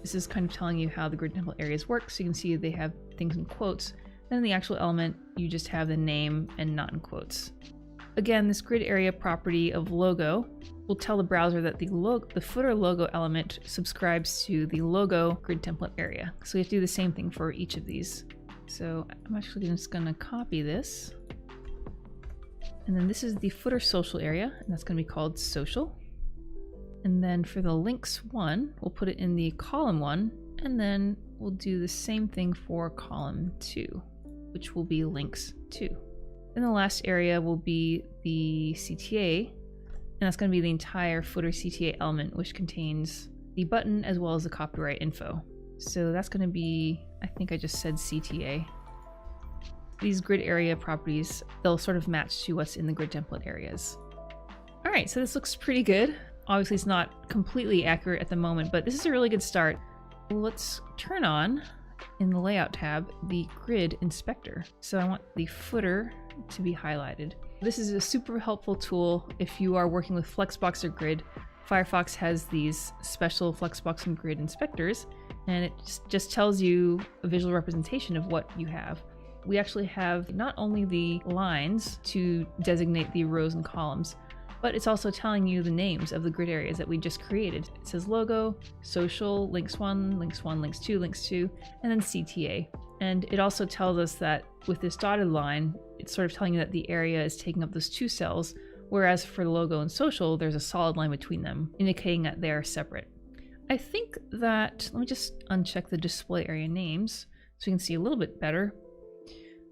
This is kind of telling you how the grid template areas work. So you can see they have things in quotes. Then the actual element, you just have the name and not in quotes. Again, this grid area property of logo will tell the browser that the footer logo element subscribes to the logo grid template area. So you have to do the same thing for each of these. So I'm actually just going to copy this. And then this is the footer social area, and that's going to be called social. And then for the links 1, we'll put it in the column 1, and then we'll do the same thing for column 2, which will be links 2. And the last area will be the CTA, and that's going to be the entire footer CTA element, which contains the button as well as the copyright info. So that's going to be, I think I just said CTA. These grid area properties, they'll sort of match to what's in the grid template areas. All right, so this looks pretty good. Obviously it's not completely accurate at the moment, but this is a really good start. Let's turn on, in the layout tab, the grid inspector. So I want the footer to be highlighted. This is a super helpful tool if you are working with Flexbox or Grid. Firefox has these special Flexbox and Grid inspectors, and it just tells you a visual representation of what you have. We actually have not only the lines to designate the rows and columns, but it's also telling you the names of the grid areas that we just created. It says logo, social, links 1, links 1, links 2, links 2, and then CTA. And it also tells us that with this dotted line, it's sort of telling you that the area is taking up those 2 cells, whereas for logo and social, there's a solid line between them, indicating that they are separate. I think that, let me just uncheck the display area names so you can see a little bit better.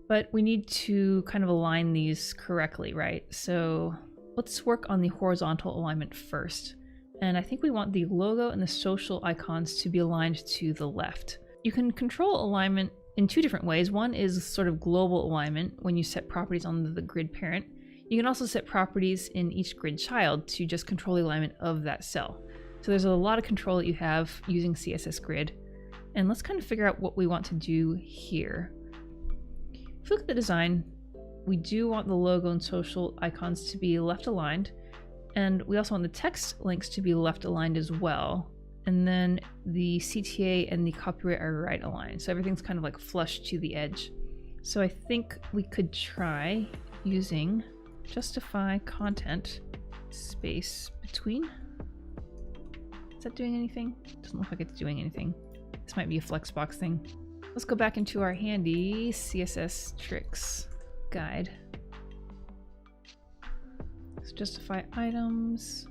But we need to kind of align these correctly, right? So let's work on the horizontal alignment first. And I think we want the logo and the social icons to be aligned to the left. You can control alignment in 2 different ways. One is sort of global alignment when you set properties on the grid parent. You can also set properties in each grid child to just control the alignment of that cell. So there's a lot of control that you have using CSS Grid. And let's kind of figure out what we want to do here. If you look at the design, we do want the logo and social icons to be left aligned, and we also want the text links to be left aligned as well. And then the CTA and the copyright are right aligned, so everything's kind of like flush to the edge. So I think we could try using justify content space between. Is that doing anything? Doesn't look like it's doing anything. This might be a Flexbox thing. Let's go back into our handy CSS tricks guide. Let's justify items.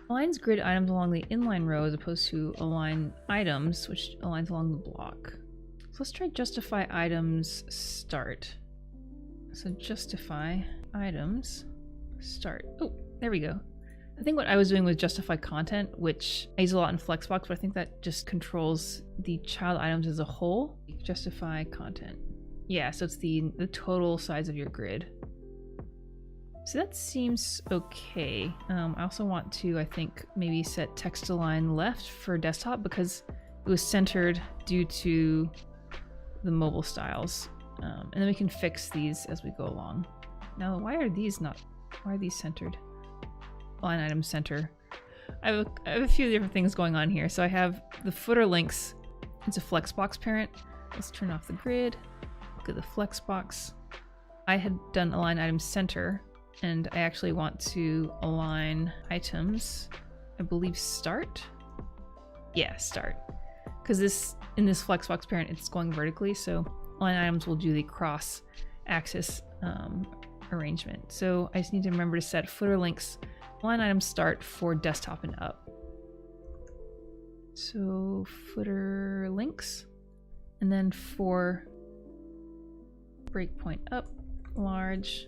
Aligns grid items along the inline row as opposed to align items, which aligns along the block. So let's try justify items start. So justify items start. Oh, there we go. I think what I was doing was justify content, which I use a lot in Flexbox, but I think that just controls the child items as a whole. Justify content. Yeah, so it's the total size of your grid. So that seems okay. I also want to, I think, maybe set text align left for desktop because it was centered due to the mobile styles. And then we can fix these as we go along. Now, why are these centered? Line item center. I have a few different things going on here. So I have the footer links. It's a Flexbox parent. Let's turn off the grid. Look at the Flexbox. I had done align item center, and I actually want to align items, I believe start? Yeah, start. Because in this Flexbox parent, it's going vertically, so align items will do the cross axis arrangement. So I just need to remember to set footer links align item start for desktop and up. So footer links, and then for breakpoint up large,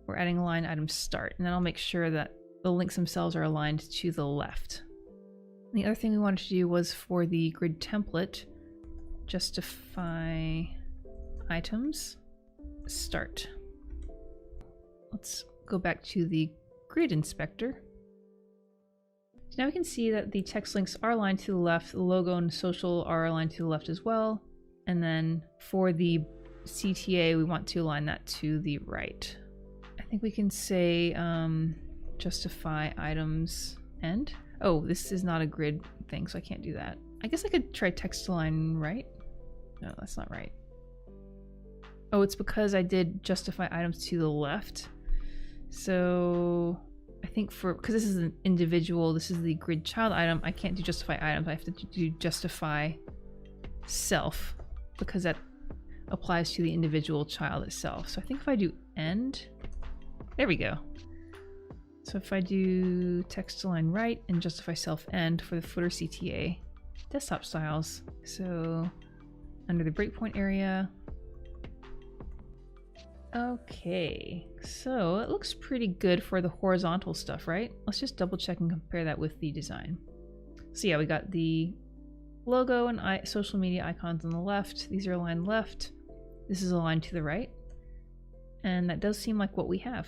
we're adding align item start, and then I'll make sure that the links themselves are aligned to the left. And the other thing we wanted to do was for the grid template, justify items start. Let's go back to the grid inspector. So now we can see that the text links are aligned to the left, the logo and social are aligned to the left as well. And then for the CTA, we want to align that to the right. I think we can say justify items end. Oh, this is not a grid thing, so I can't do that. I guess I could try text align right. No, that's not right. Oh, it's because I did justify items to the left. So I think because this is an individual, this is the grid child item, I can't do justify items. I have to do justify self because that applies to the individual child itself. So I think if I do end, there we go. So if I do text align right and justify self end for the footer CTA desktop styles, so under the breakpoint area, Okay, so it looks pretty good for the horizontal stuff, right? Let's just double check and compare that with the design. So yeah, we got the logo and social media icons on the left. These are aligned left. This is aligned to the right. And that does seem like what we have.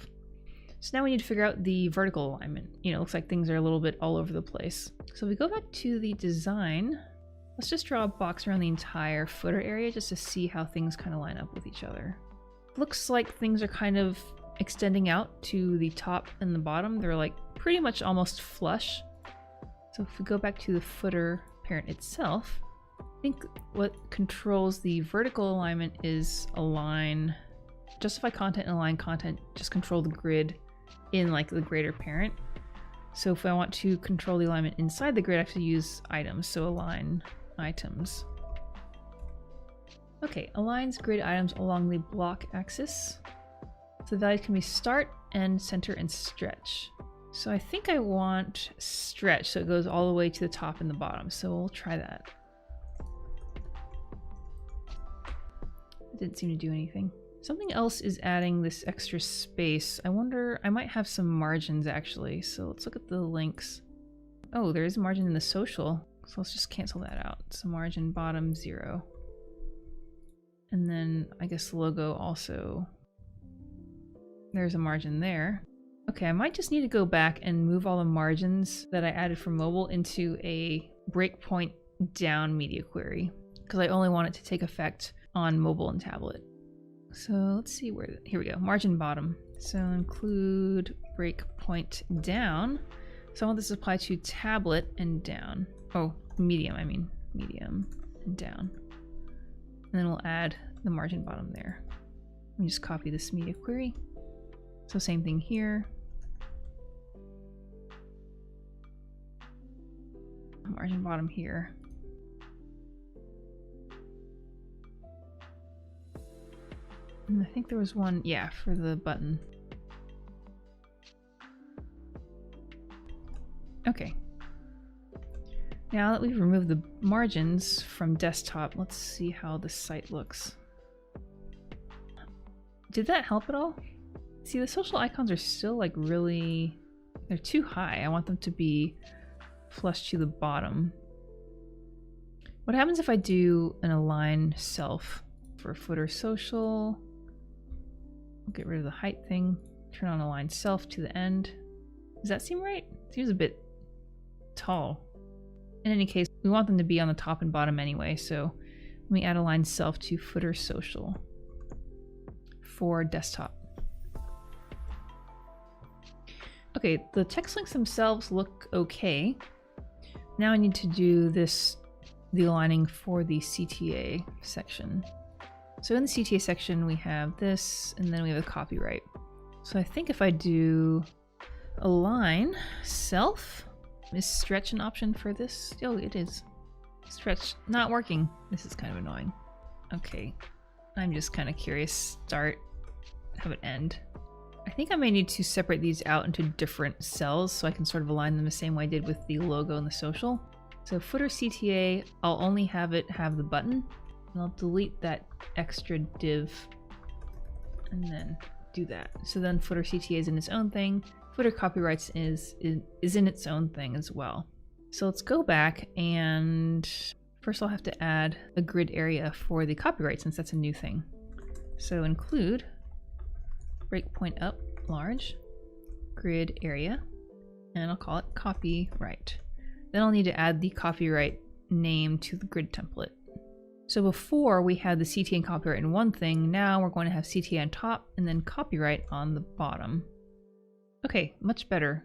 So now we need to figure out the vertical alignment. You know, it looks like things are a little bit all over the place. So if we go back to the design, let's just draw a box around the entire footer area just to see how things kind of line up with each other. Looks like things are kind of extending out to the top and the bottom. They're like pretty much almost flush. So if we go back to the footer parent itself, I think what controls the vertical alignment is align, justify content and align content, just control the grid in like the greater parent. So if I want to control the alignment inside the grid, I have to use items. So align items. Okay, aligns grid items along the block axis. So the values can be start, end, center, and stretch. So I think I want stretch, so it goes all the way to the top and the bottom. So we'll try that. It didn't seem to do anything. Something else is adding this extra space. I wonder, I might have some margins actually. So let's look at the links. Oh, there is a margin in the social. So let's just cancel that out. So margin bottom 0. And then I guess the logo also, there's a margin there. Okay, I might just need to go back and move all the margins that I added for mobile into a breakpoint down media query, because I only want it to take effect on mobile and tablet. So let's see where, here we go, margin bottom. So include breakpoint down. So I want this to apply to tablet and down. Oh, medium, I mean, medium and down. And then we'll add the margin bottom there. Let me just copy this media query. So same thing here. Margin bottom here. And I think there was one, yeah, for the button. Okay. Now that we've removed the margins from desktop, let's see how the site looks. Did that help at all? See, the social icons are still like really, they're too high. I want them to be flush to the bottom. What happens if I do an align self for footer social? I'll get rid of the height thing, turn on align self to the end. Does that seem right? It seems a bit tall. In any case, we want them to be on the top and bottom anyway, so let me add align self to footer social for desktop. Okay, the text links themselves look okay. Now I need to do this, the aligning for the CTA section. So in the CTA section, we have this, and then we have a copyright. So I think if I do align self, is stretch an option for this? Oh, it is. Stretch not working. This is kind of annoying. Okay, I'm just kind of curious. Start, have it end. I think I may need to separate these out into different cells so I can sort of align them the same way I did with the logo and the social. So footer CTA, I'll only have it have the button, and I'll delete that extra div and then do that. So then footer CTA is in its own thing. Footer copyrights is in its own thing as well. So let's go back, and first I'll have to add a grid area for the copyright since that's a new thing. So include breakpoint up large grid area, and I'll call it copyright. Then I'll need to add the copyright name to the grid template. So before we had the CTA and copyright in one thing, now we're going to have CTA on top and then copyright on the bottom. Okay, much better.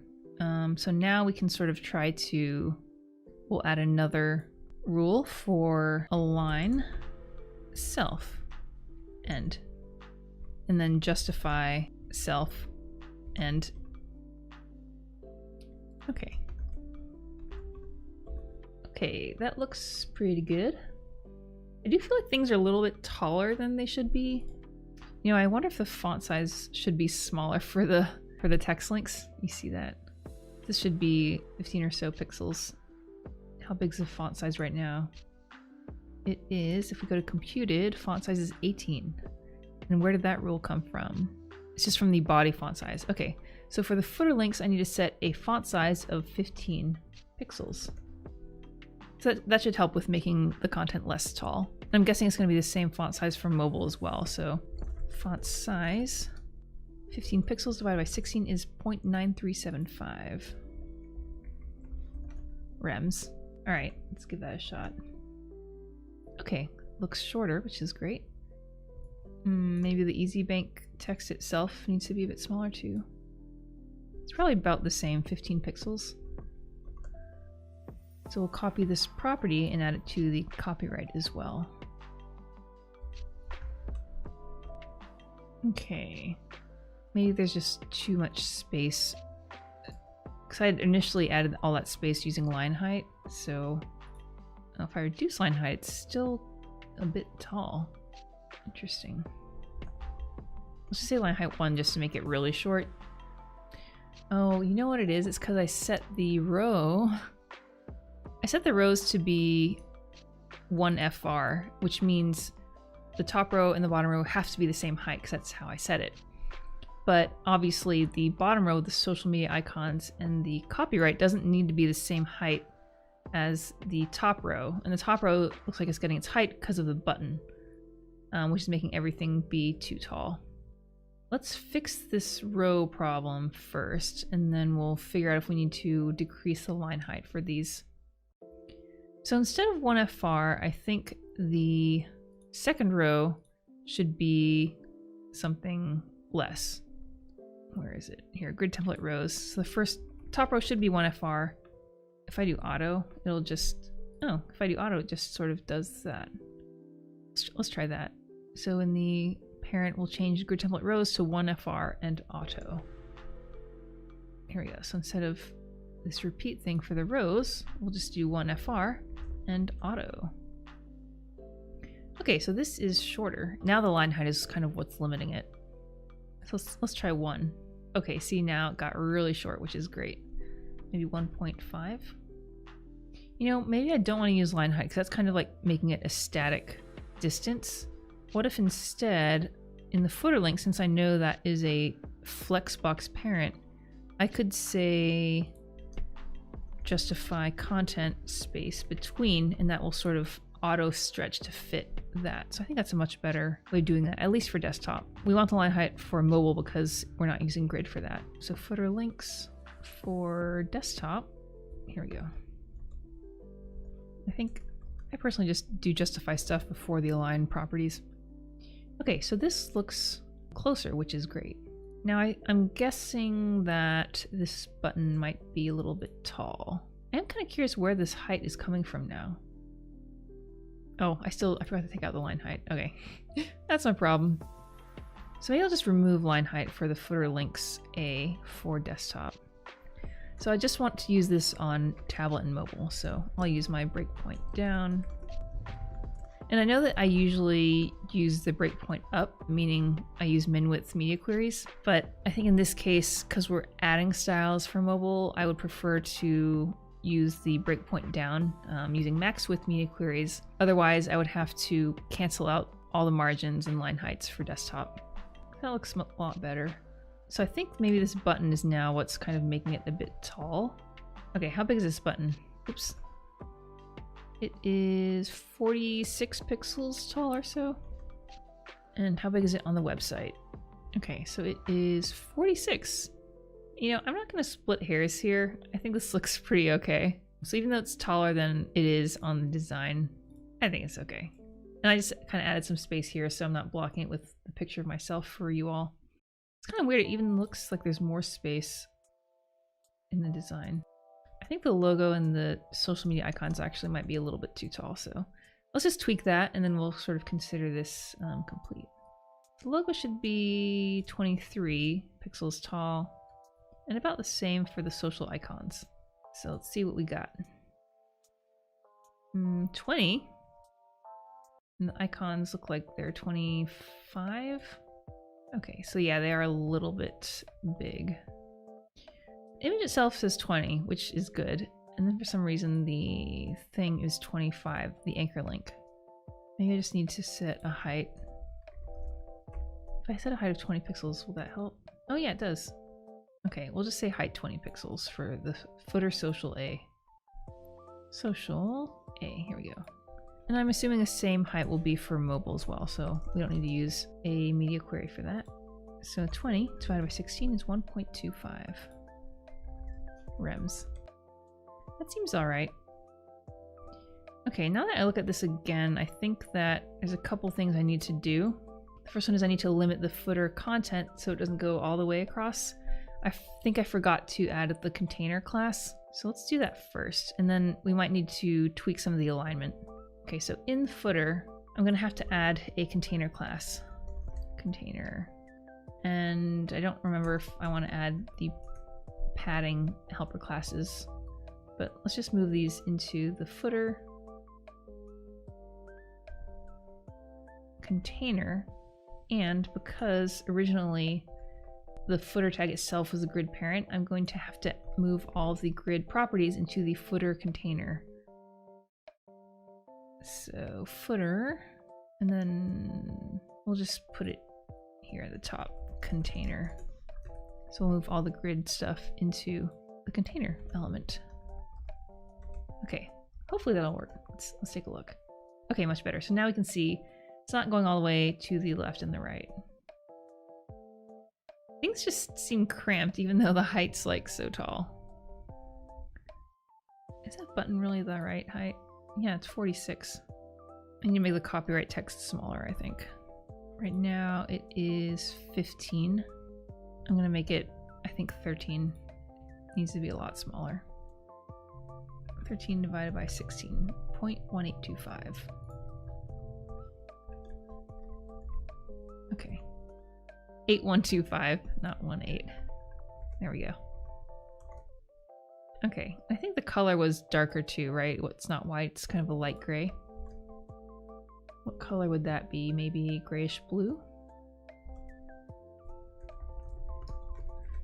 So now we can sort of try to, we'll add another rule for align self end, and then justify self end. Okay. Okay, that looks pretty good. I do feel like things are a little bit taller than they should be. You know, I wonder if the font size should be smaller for the text links. You see that? This should be 15 or so pixels. How big's the font size right now? It is, if we go to computed, font size is 18. And where did that rule come from? It's just from the body font size. Okay, so for the footer links, I need to set a font size of 15 pixels. So that should help with making the content less tall. I'm guessing it's going to be the same font size for mobile as well. So font size, 15 pixels divided by 16 is 0.9375 rems. All right, let's give that a shot. Okay, looks shorter, which is great. Maybe the Easy Bank text itself needs to be a bit smaller too. It's probably about the same, 15 pixels. So we'll copy this property and add it to the copyright as well. Okay, maybe there's just too much space. Because I had initially added all that space using line height, so if I reduce line height, it's still a bit tall. Interesting. Let's just say line height 1 just to make it really short. Oh, you know what it is? It's because I set the row. I set the rows to be 1 FR, which means the top row and the bottom row have to be the same height because that's how I set it. But obviously the bottom row, the social media icons and the copyright doesn't need to be the same height as the top row. And the top row looks like it's getting its height because of the button, which is making everything be too tall. Let's fix this row problem first, and then we'll figure out if we need to decrease the line height for these. So instead of 1 FR, I think the second row should be something less. Where is it? Here, grid template rows. So the first top row should be 1 FR. If I do auto, it'll just, oh, if I do auto, it just sort of does that. Let's try that. So in the parent, we'll change grid template rows to 1 FR and auto. Here we go. So instead of this repeat thing for the rows, we'll just do 1 FR and auto. Okay, so this is shorter. Now the line height is kind of what's limiting it. So let's try 1. Okay, see, now it got really short, which is great. Maybe 1.5. You know, maybe I don't want to use line height because that's kind of like making it a static distance. What if instead, in the footer link, since I know that is a flexbox parent, I could say justify content space between, and that will sort of auto stretch to fit that. So I think that's a much better way of doing that, at least for desktop. We want the line height for mobile because we're not using grid for that. So footer links for desktop, here we go. I think I personally just do justify stuff before the align properties. Okay, so this looks closer, which is great. Now I'm guessing that this button might be a little bit tall. I am kind of curious where this height is coming from now. Oh, I forgot to take out the line height. Okay, that's no problem. So maybe I'll just remove line height for the footer links A for desktop. So I just want to use this on tablet and mobile, so I'll use my breakpoint down. And I know that I usually use the breakpoint up, meaning I use min-width media queries, but I think in this case, because we're adding styles for mobile, I would prefer to use the breakpoint down using max width media queries. Otherwise, I would have to cancel out all the margins and line heights for desktop. That looks a lot better. So I think maybe this button is now what's kind of making it a bit tall. Okay, how big is this button? Oops. It is 46 pixels tall or so. And how big is it on the website? Okay, so it is 46. You know, I'm not going to split hairs here. I think this looks pretty okay. So even though it's taller than it is on the design, I think it's okay. And I just kind of added some space here so I'm not blocking it with the picture of myself for you all. It's kind of weird. It even looks like there's more space in the design. I think the logo and the social media icons actually might be a little bit too tall. So let's just tweak that and then we'll sort of consider this complete. The logo should be 23 pixels tall. And about the same for the social icons. So let's see what we got. 20. And the icons look like they're 25. Okay, so yeah, they are a little bit big. The image itself says 20, which is good. And then for some reason the thing is 25, the anchor link. Maybe I just need to set a height. If I set a height of 20 pixels, will that help? Oh yeah, it does. Okay, we'll just say height 20 pixels for the footer social A. Social A, here we go. And I'm assuming the same height will be for mobile as well, so we don't need to use a media query for that. So 20 divided by 16 is 1.25 rems. That seems all right. Okay, now that I look at this again, I think that there's a couple things I need to do. The first one is I need to limit the footer content so it doesn't go all the way across. I think I forgot to add the container class. So let's do that first, and then we might need to tweak some of the alignment. Okay, so in the footer, I'm gonna have to add a container class. Container. And I don't remember if I want to add the padding helper classes, but let's just move these into the footer container. And because originally the footer tag itself was a grid parent, I'm going to have to move all of the grid properties into the footer container. So footer, and then we'll just put it here at the top, container. So we'll move all the grid stuff into the container element. Okay, hopefully that'll work. Let's take a look. Okay, much better. So now we can see it's not going all the way to the left and the right. Things just seem cramped even though the height's like so tall. Is that button really the right height? Yeah, it's 46. I need to make the copyright text smaller, I think. Right now it is 15. I'm gonna make it, I think 13. It needs to be a lot smaller. 13 divided by 16, 0.1825. Okay. 8125, not 18. There we go. Okay, I think the color was darker too, right? It's not white, it's kind of a light gray. What color would that be? Maybe grayish blue?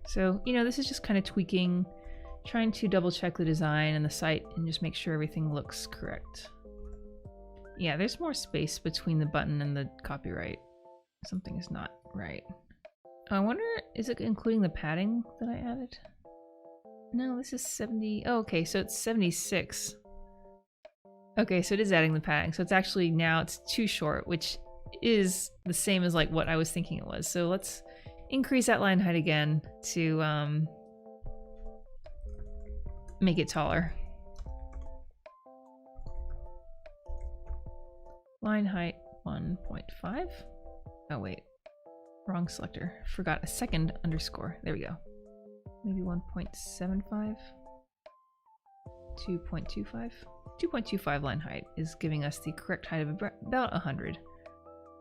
So, you know, this is just kind of tweaking, trying to double check the design and the site and just make sure everything looks correct. Yeah, there's more space between the button and the copyright. Something is not right. I wonder, is it including the padding that I added? No, this is 70. Oh, okay, so it's 76. Okay, so it is adding the padding. So it's actually now it's too short, which is the same as like what I was thinking it was. So let's increase that line height again to make it taller. Line height 1.5. Oh wait, wrong selector. Forgot a second underscore. There we go. Maybe 1.75. 2.25. 2.25 line height is giving us the correct height of about 100.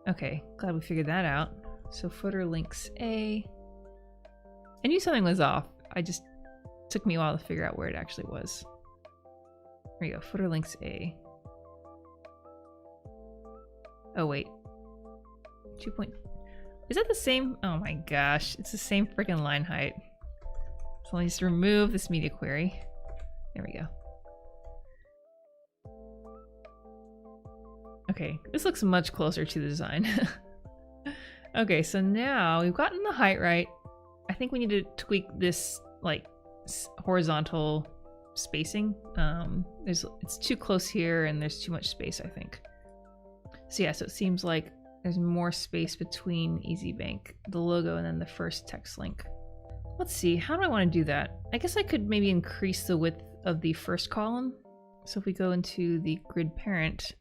Okay, glad we figured that out. So footer links A. I knew something was off. I just took me a while to figure out where it actually was. There you go, footer links A. Oh wait. 2. Is that the same? Oh my gosh, it's the same freaking line height. So let me just remove this media query. There we go. Okay, this looks much closer to the design. Okay, so now we've gotten the height right. I think we need to tweak this like horizontal spacing. It's too close here and there's too much space, I think. So yeah, so it seems like there's more space between EasyBank, the logo, and then the first text link. Let's see, how do I want to do that? I guess I could maybe increase the width of the first column. So if we go into the grid parent,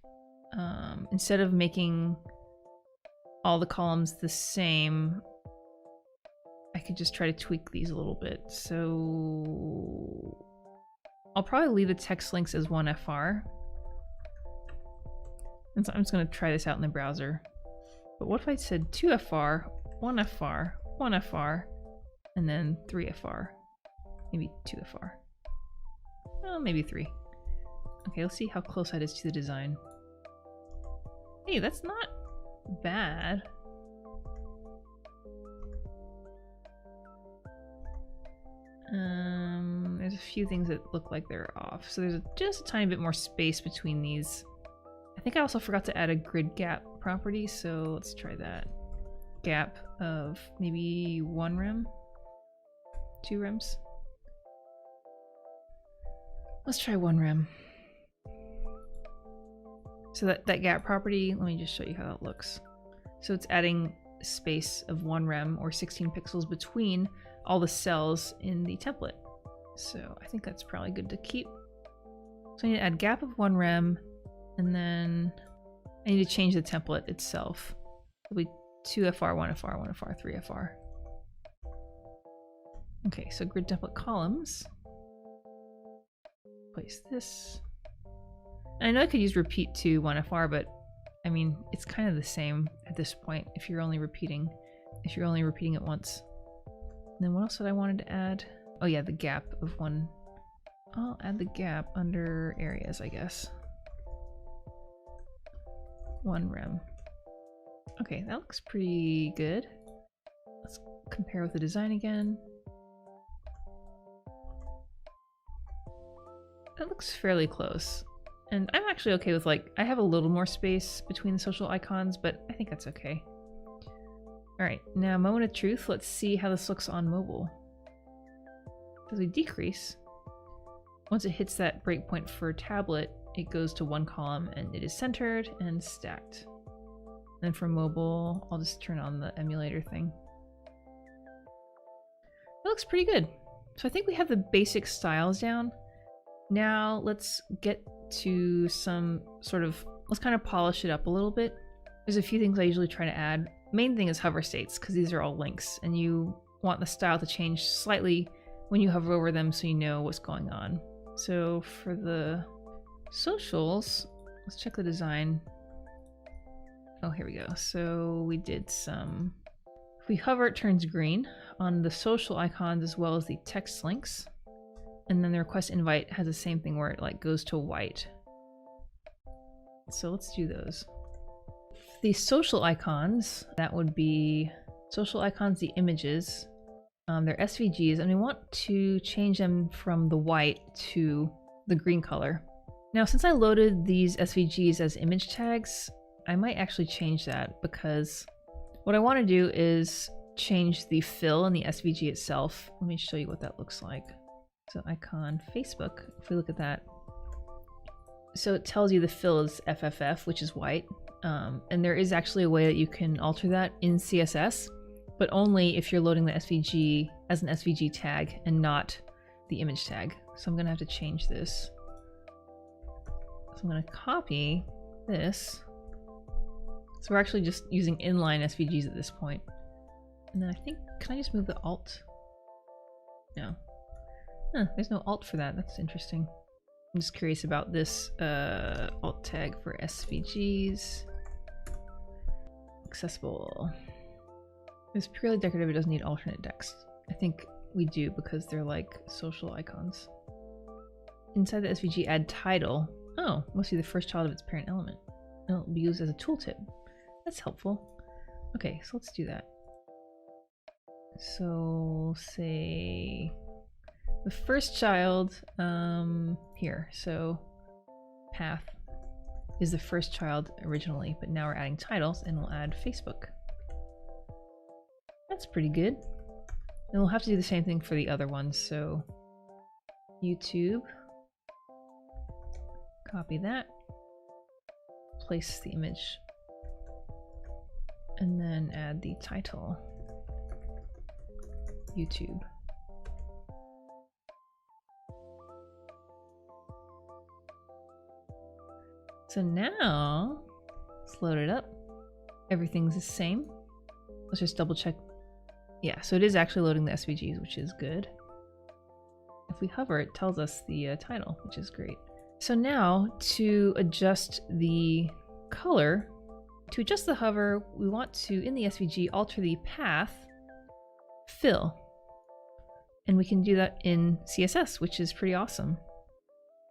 instead of making all the columns the same, I could just try to tweak these a little bit. So I'll probably leave the text links as 1FR. And so I'm just going to try this out in the browser. But what if I said 2FR, 1FR, 1FR, and then 3FR? Maybe 2FR. Oh, maybe 3. Okay, let's see how close that is to the design. Hey, that's not bad. There's a few things that look like they're off. So there's just a tiny bit more space between these. I think I also forgot to add a grid gap property, so let's try that. gap of maybe 1 rem, 2 rems. Let's try 1 rem. So that gap property, let me just show you how that looks. So it's adding space of 1 rem or 16 pixels between all the cells in the template. So I think that's probably good to keep. So I need to add gap of 1 rem, and then I need to change the template itself. It'll be 2FR, 1FR, 1FR, 3FR. Okay, so grid template columns. Place this. And I know I could use repeat to 1FR, but I mean, it's kind of the same at this point if you're only repeating it once. And then what else did I wanted to add? Oh yeah, the gap of 1. I'll add the gap under areas, I guess. 1 rem. Okay, that looks pretty good. Let's compare with the design again. That looks fairly close. And I'm actually okay with, like, I have a little more space between the social icons, but I think that's okay. Alright, now moment of truth. Let's see how this looks on mobile. As we decrease, once it hits that breakpoint for tablet, it goes to 1 column and it is centered and stacked. And for mobile, I'll just turn on the emulator thing. That looks pretty good. So I think we have the basic styles down. Now let's get to some sort of, let's kind of polish it up a little bit. There's a few things I usually try to add. Main thing is hover states, because these are all links and you want the style to change slightly when you hover over them so you know what's going on. So for the socials, let's check the design. Oh, here we go. So we did some, if we hover, it turns green on the social icons as well as the text links. And then the request invite has the same thing where it like goes to white. So let's do those. The social icons, that would be social icons, the images, they're SVGs, and we want to change them from the white to the green color. Now, since I loaded these SVGs as image tags, I might actually change that, because what I want to do is change the fill in the SVG itself. Let me show you what that looks like. So icon Facebook, if we look at that, so it tells you the fill is FFF, which is white. And there is actually a way that you can alter that in CSS, but only if you're loading the SVG as an SVG tag and not the image tag. So I'm gonna have to change this. So I'm gonna copy this. So we're actually just using inline SVGs at this point. And then I think, can I just move the alt? No. Huh, there's no alt for that. That's interesting. I'm just curious about this alt tag for SVGs. Accessible. It's purely decorative. It doesn't need alternate text. I think we do because they're like social icons. Inside the SVG, add title. Oh, must be the first child of its parent element. It'll be used as a tooltip. That's helpful. Okay, so let's do that. So say the first child here. So path is the first child originally, but now we're adding titles and we'll add Facebook. That's pretty good. And we'll have to do the same thing for the other ones. So YouTube, copy that, place the image, and then add the title, YouTube. So now, let's load it up. Everything's the same. Let's just double check. Yeah, so it is actually loading the SVGs, which is good. If we hover, it tells us the title, which is great. So now, to adjust the color, to adjust the hover, we want to, in the SVG, alter the path fill. And we can do that in CSS, which is pretty awesome.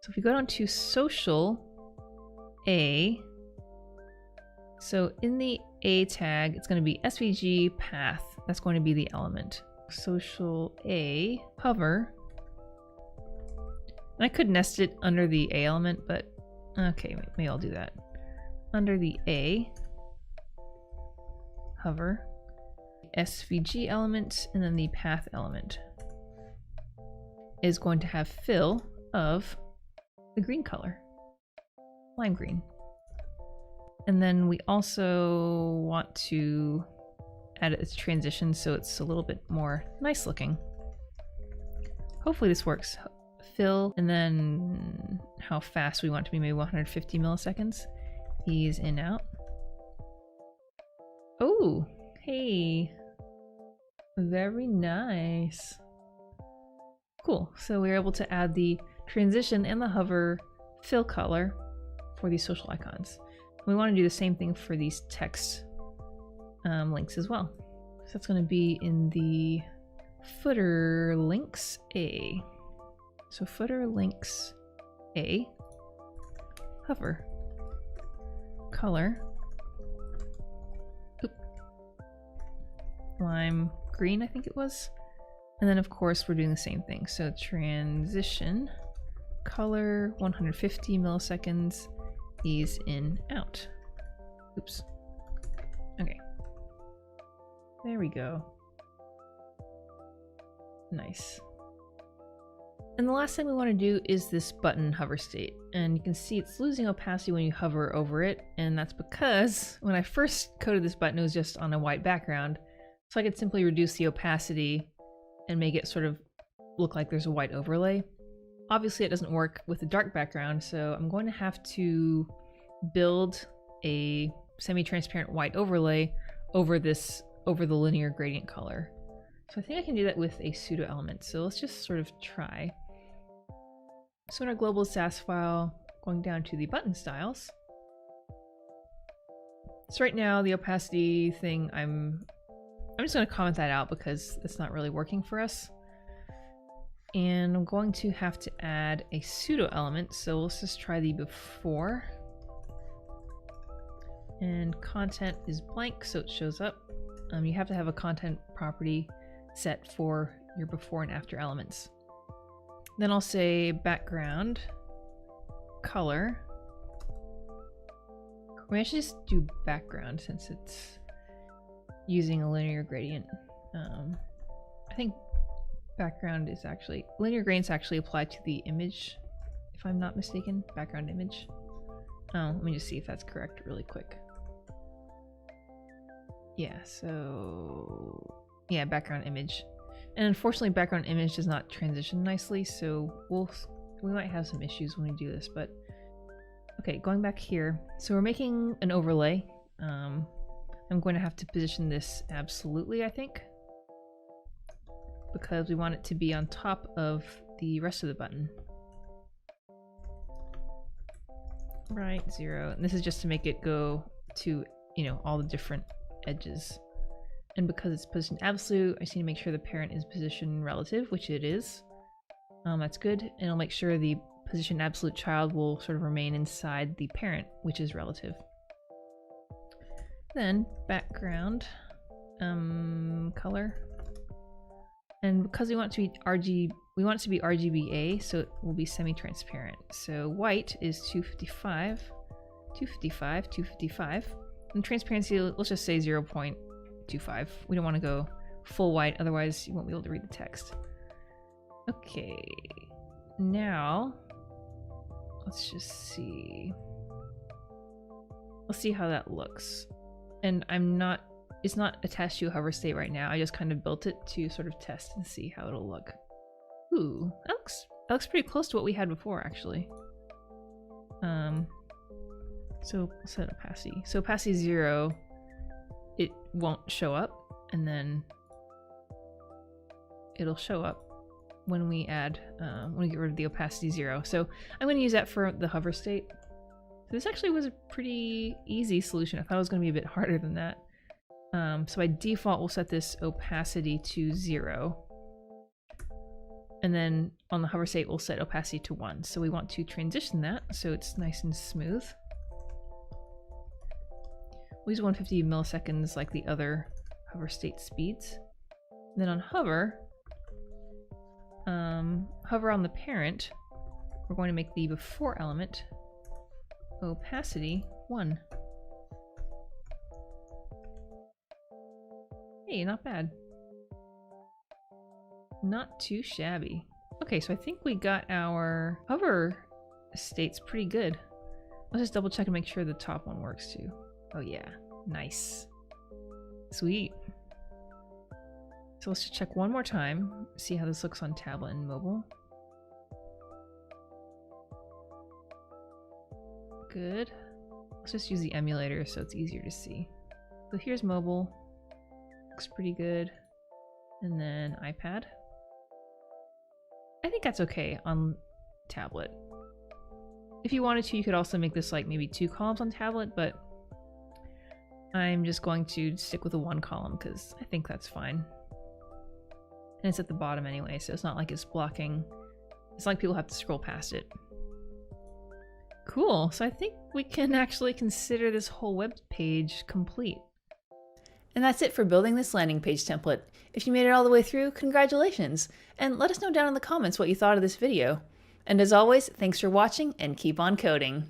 So if we go down to social A, so in the A tag, it's going to be SVG path. That's going to be the element. Social A, hover. And I could nest it under the A element, but okay, maybe I'll do that. Under the A, hover. SVG element, and then the path element is going to have fill of the green color, lime green. And then we also want to add its transition so it's a little bit more nice looking. Hopefully this works. Fill, and then how fast we want to be, maybe 150 milliseconds. Ease in, out. Oh, hey. Very nice. Cool, so we were able to add the transition and the hover fill color for these social icons. We want to do the same thing for these text links as well. So that's going to be in the footer links A. So footer links A, hover, color, lime green I think it was, and then of course we're doing the same thing. So transition, color, 150 milliseconds, ease in, out. Oops. Okay. There we go. Nice. And the last thing we want to do is this button hover state. And you can see it's losing opacity when you hover over it. And that's because when I first coded this button, it was just on a white background. So I could simply reduce the opacity and make it sort of look like there's a white overlay. Obviously it doesn't work with a dark background, so I'm going to have to build a semi-transparent white overlay over the linear gradient color. So I think I can do that with a pseudo element. So let's just sort of try. So in our global Sass file, going down to the button styles. So right now the opacity thing, I'm just going to comment that out because it's not really working for us. And I'm going to have to add a pseudo element. So let's just try the before. And content is blank, so it shows up. You have to have a content property set for your before and after elements. Then I'll say background, color. I should just do background since it's using a linear gradient. I think background is actually, linear gradients actually apply to the image, if I'm not mistaken, background image. Let me just see if that's correct really quick. Yeah, so yeah, background image. And unfortunately background image does not transition nicely, so we might have some issues when we do this, but okay, going back here. So we're making an overlay. I'm going to have to position this absolutely, I think, because we want it to be on top of the rest of the button. Right, 0. And this is just to make it go to, you know, all the different edges. And because it's positioned absolute, I just need to make sure the parent is position relative, which it is. That's good. And I'll make sure the position absolute child will sort of remain inside the parent, which is relative. Then background, color. And because we want it to be RGBA, so it will be semi-transparent. So white is 255, 255, 255. And transparency, let's just say 0.25. We don't want to go full white, otherwise you won't be able to read the text. Okay, now let's just see. Let's see how that looks. And it's not attached to a hover state right now. I just kind of built it to sort of test and see how it'll look. Ooh, that looks pretty close to what we had before, actually. So we'll set opacity. So opacity 0, it won't show up, and then it'll show up when we add, when we get rid of the opacity 0. So I'm going to use that for the hover state. So this actually was a pretty easy solution. I thought it was going to be a bit harder than that. So by default, we'll set this opacity to 0. And then on the hover state, we'll set opacity to 1. So we want to transition that so it's nice and smooth. We'll use 150 milliseconds like the other hover state speeds. And then on hover, hover on the parent, we're going to make the before element opacity 1. Hey, not bad. Not too shabby. Okay, so I think we got our hover states pretty good. Let's just double check and make sure the top one works too. Oh yeah, nice. Sweet. So let's just check one more time, see how this looks on tablet and mobile. Good. Let's just use the emulator so it's easier to see. So here's mobile. Looks pretty good. And then iPad. I think that's okay on tablet. If you wanted to, you could also make this like maybe 2 columns on tablet, but I'm just going to stick with the 1 column because I think that's fine. And it's at the bottom anyway, so it's not like it's blocking. It's not like people have to scroll past it. Cool, so I think we can actually consider this whole web page complete. And that's it for building this landing page template. If you made it all the way through, congratulations! And let us know down in the comments what you thought of this video. And as always, thanks for watching and keep on coding!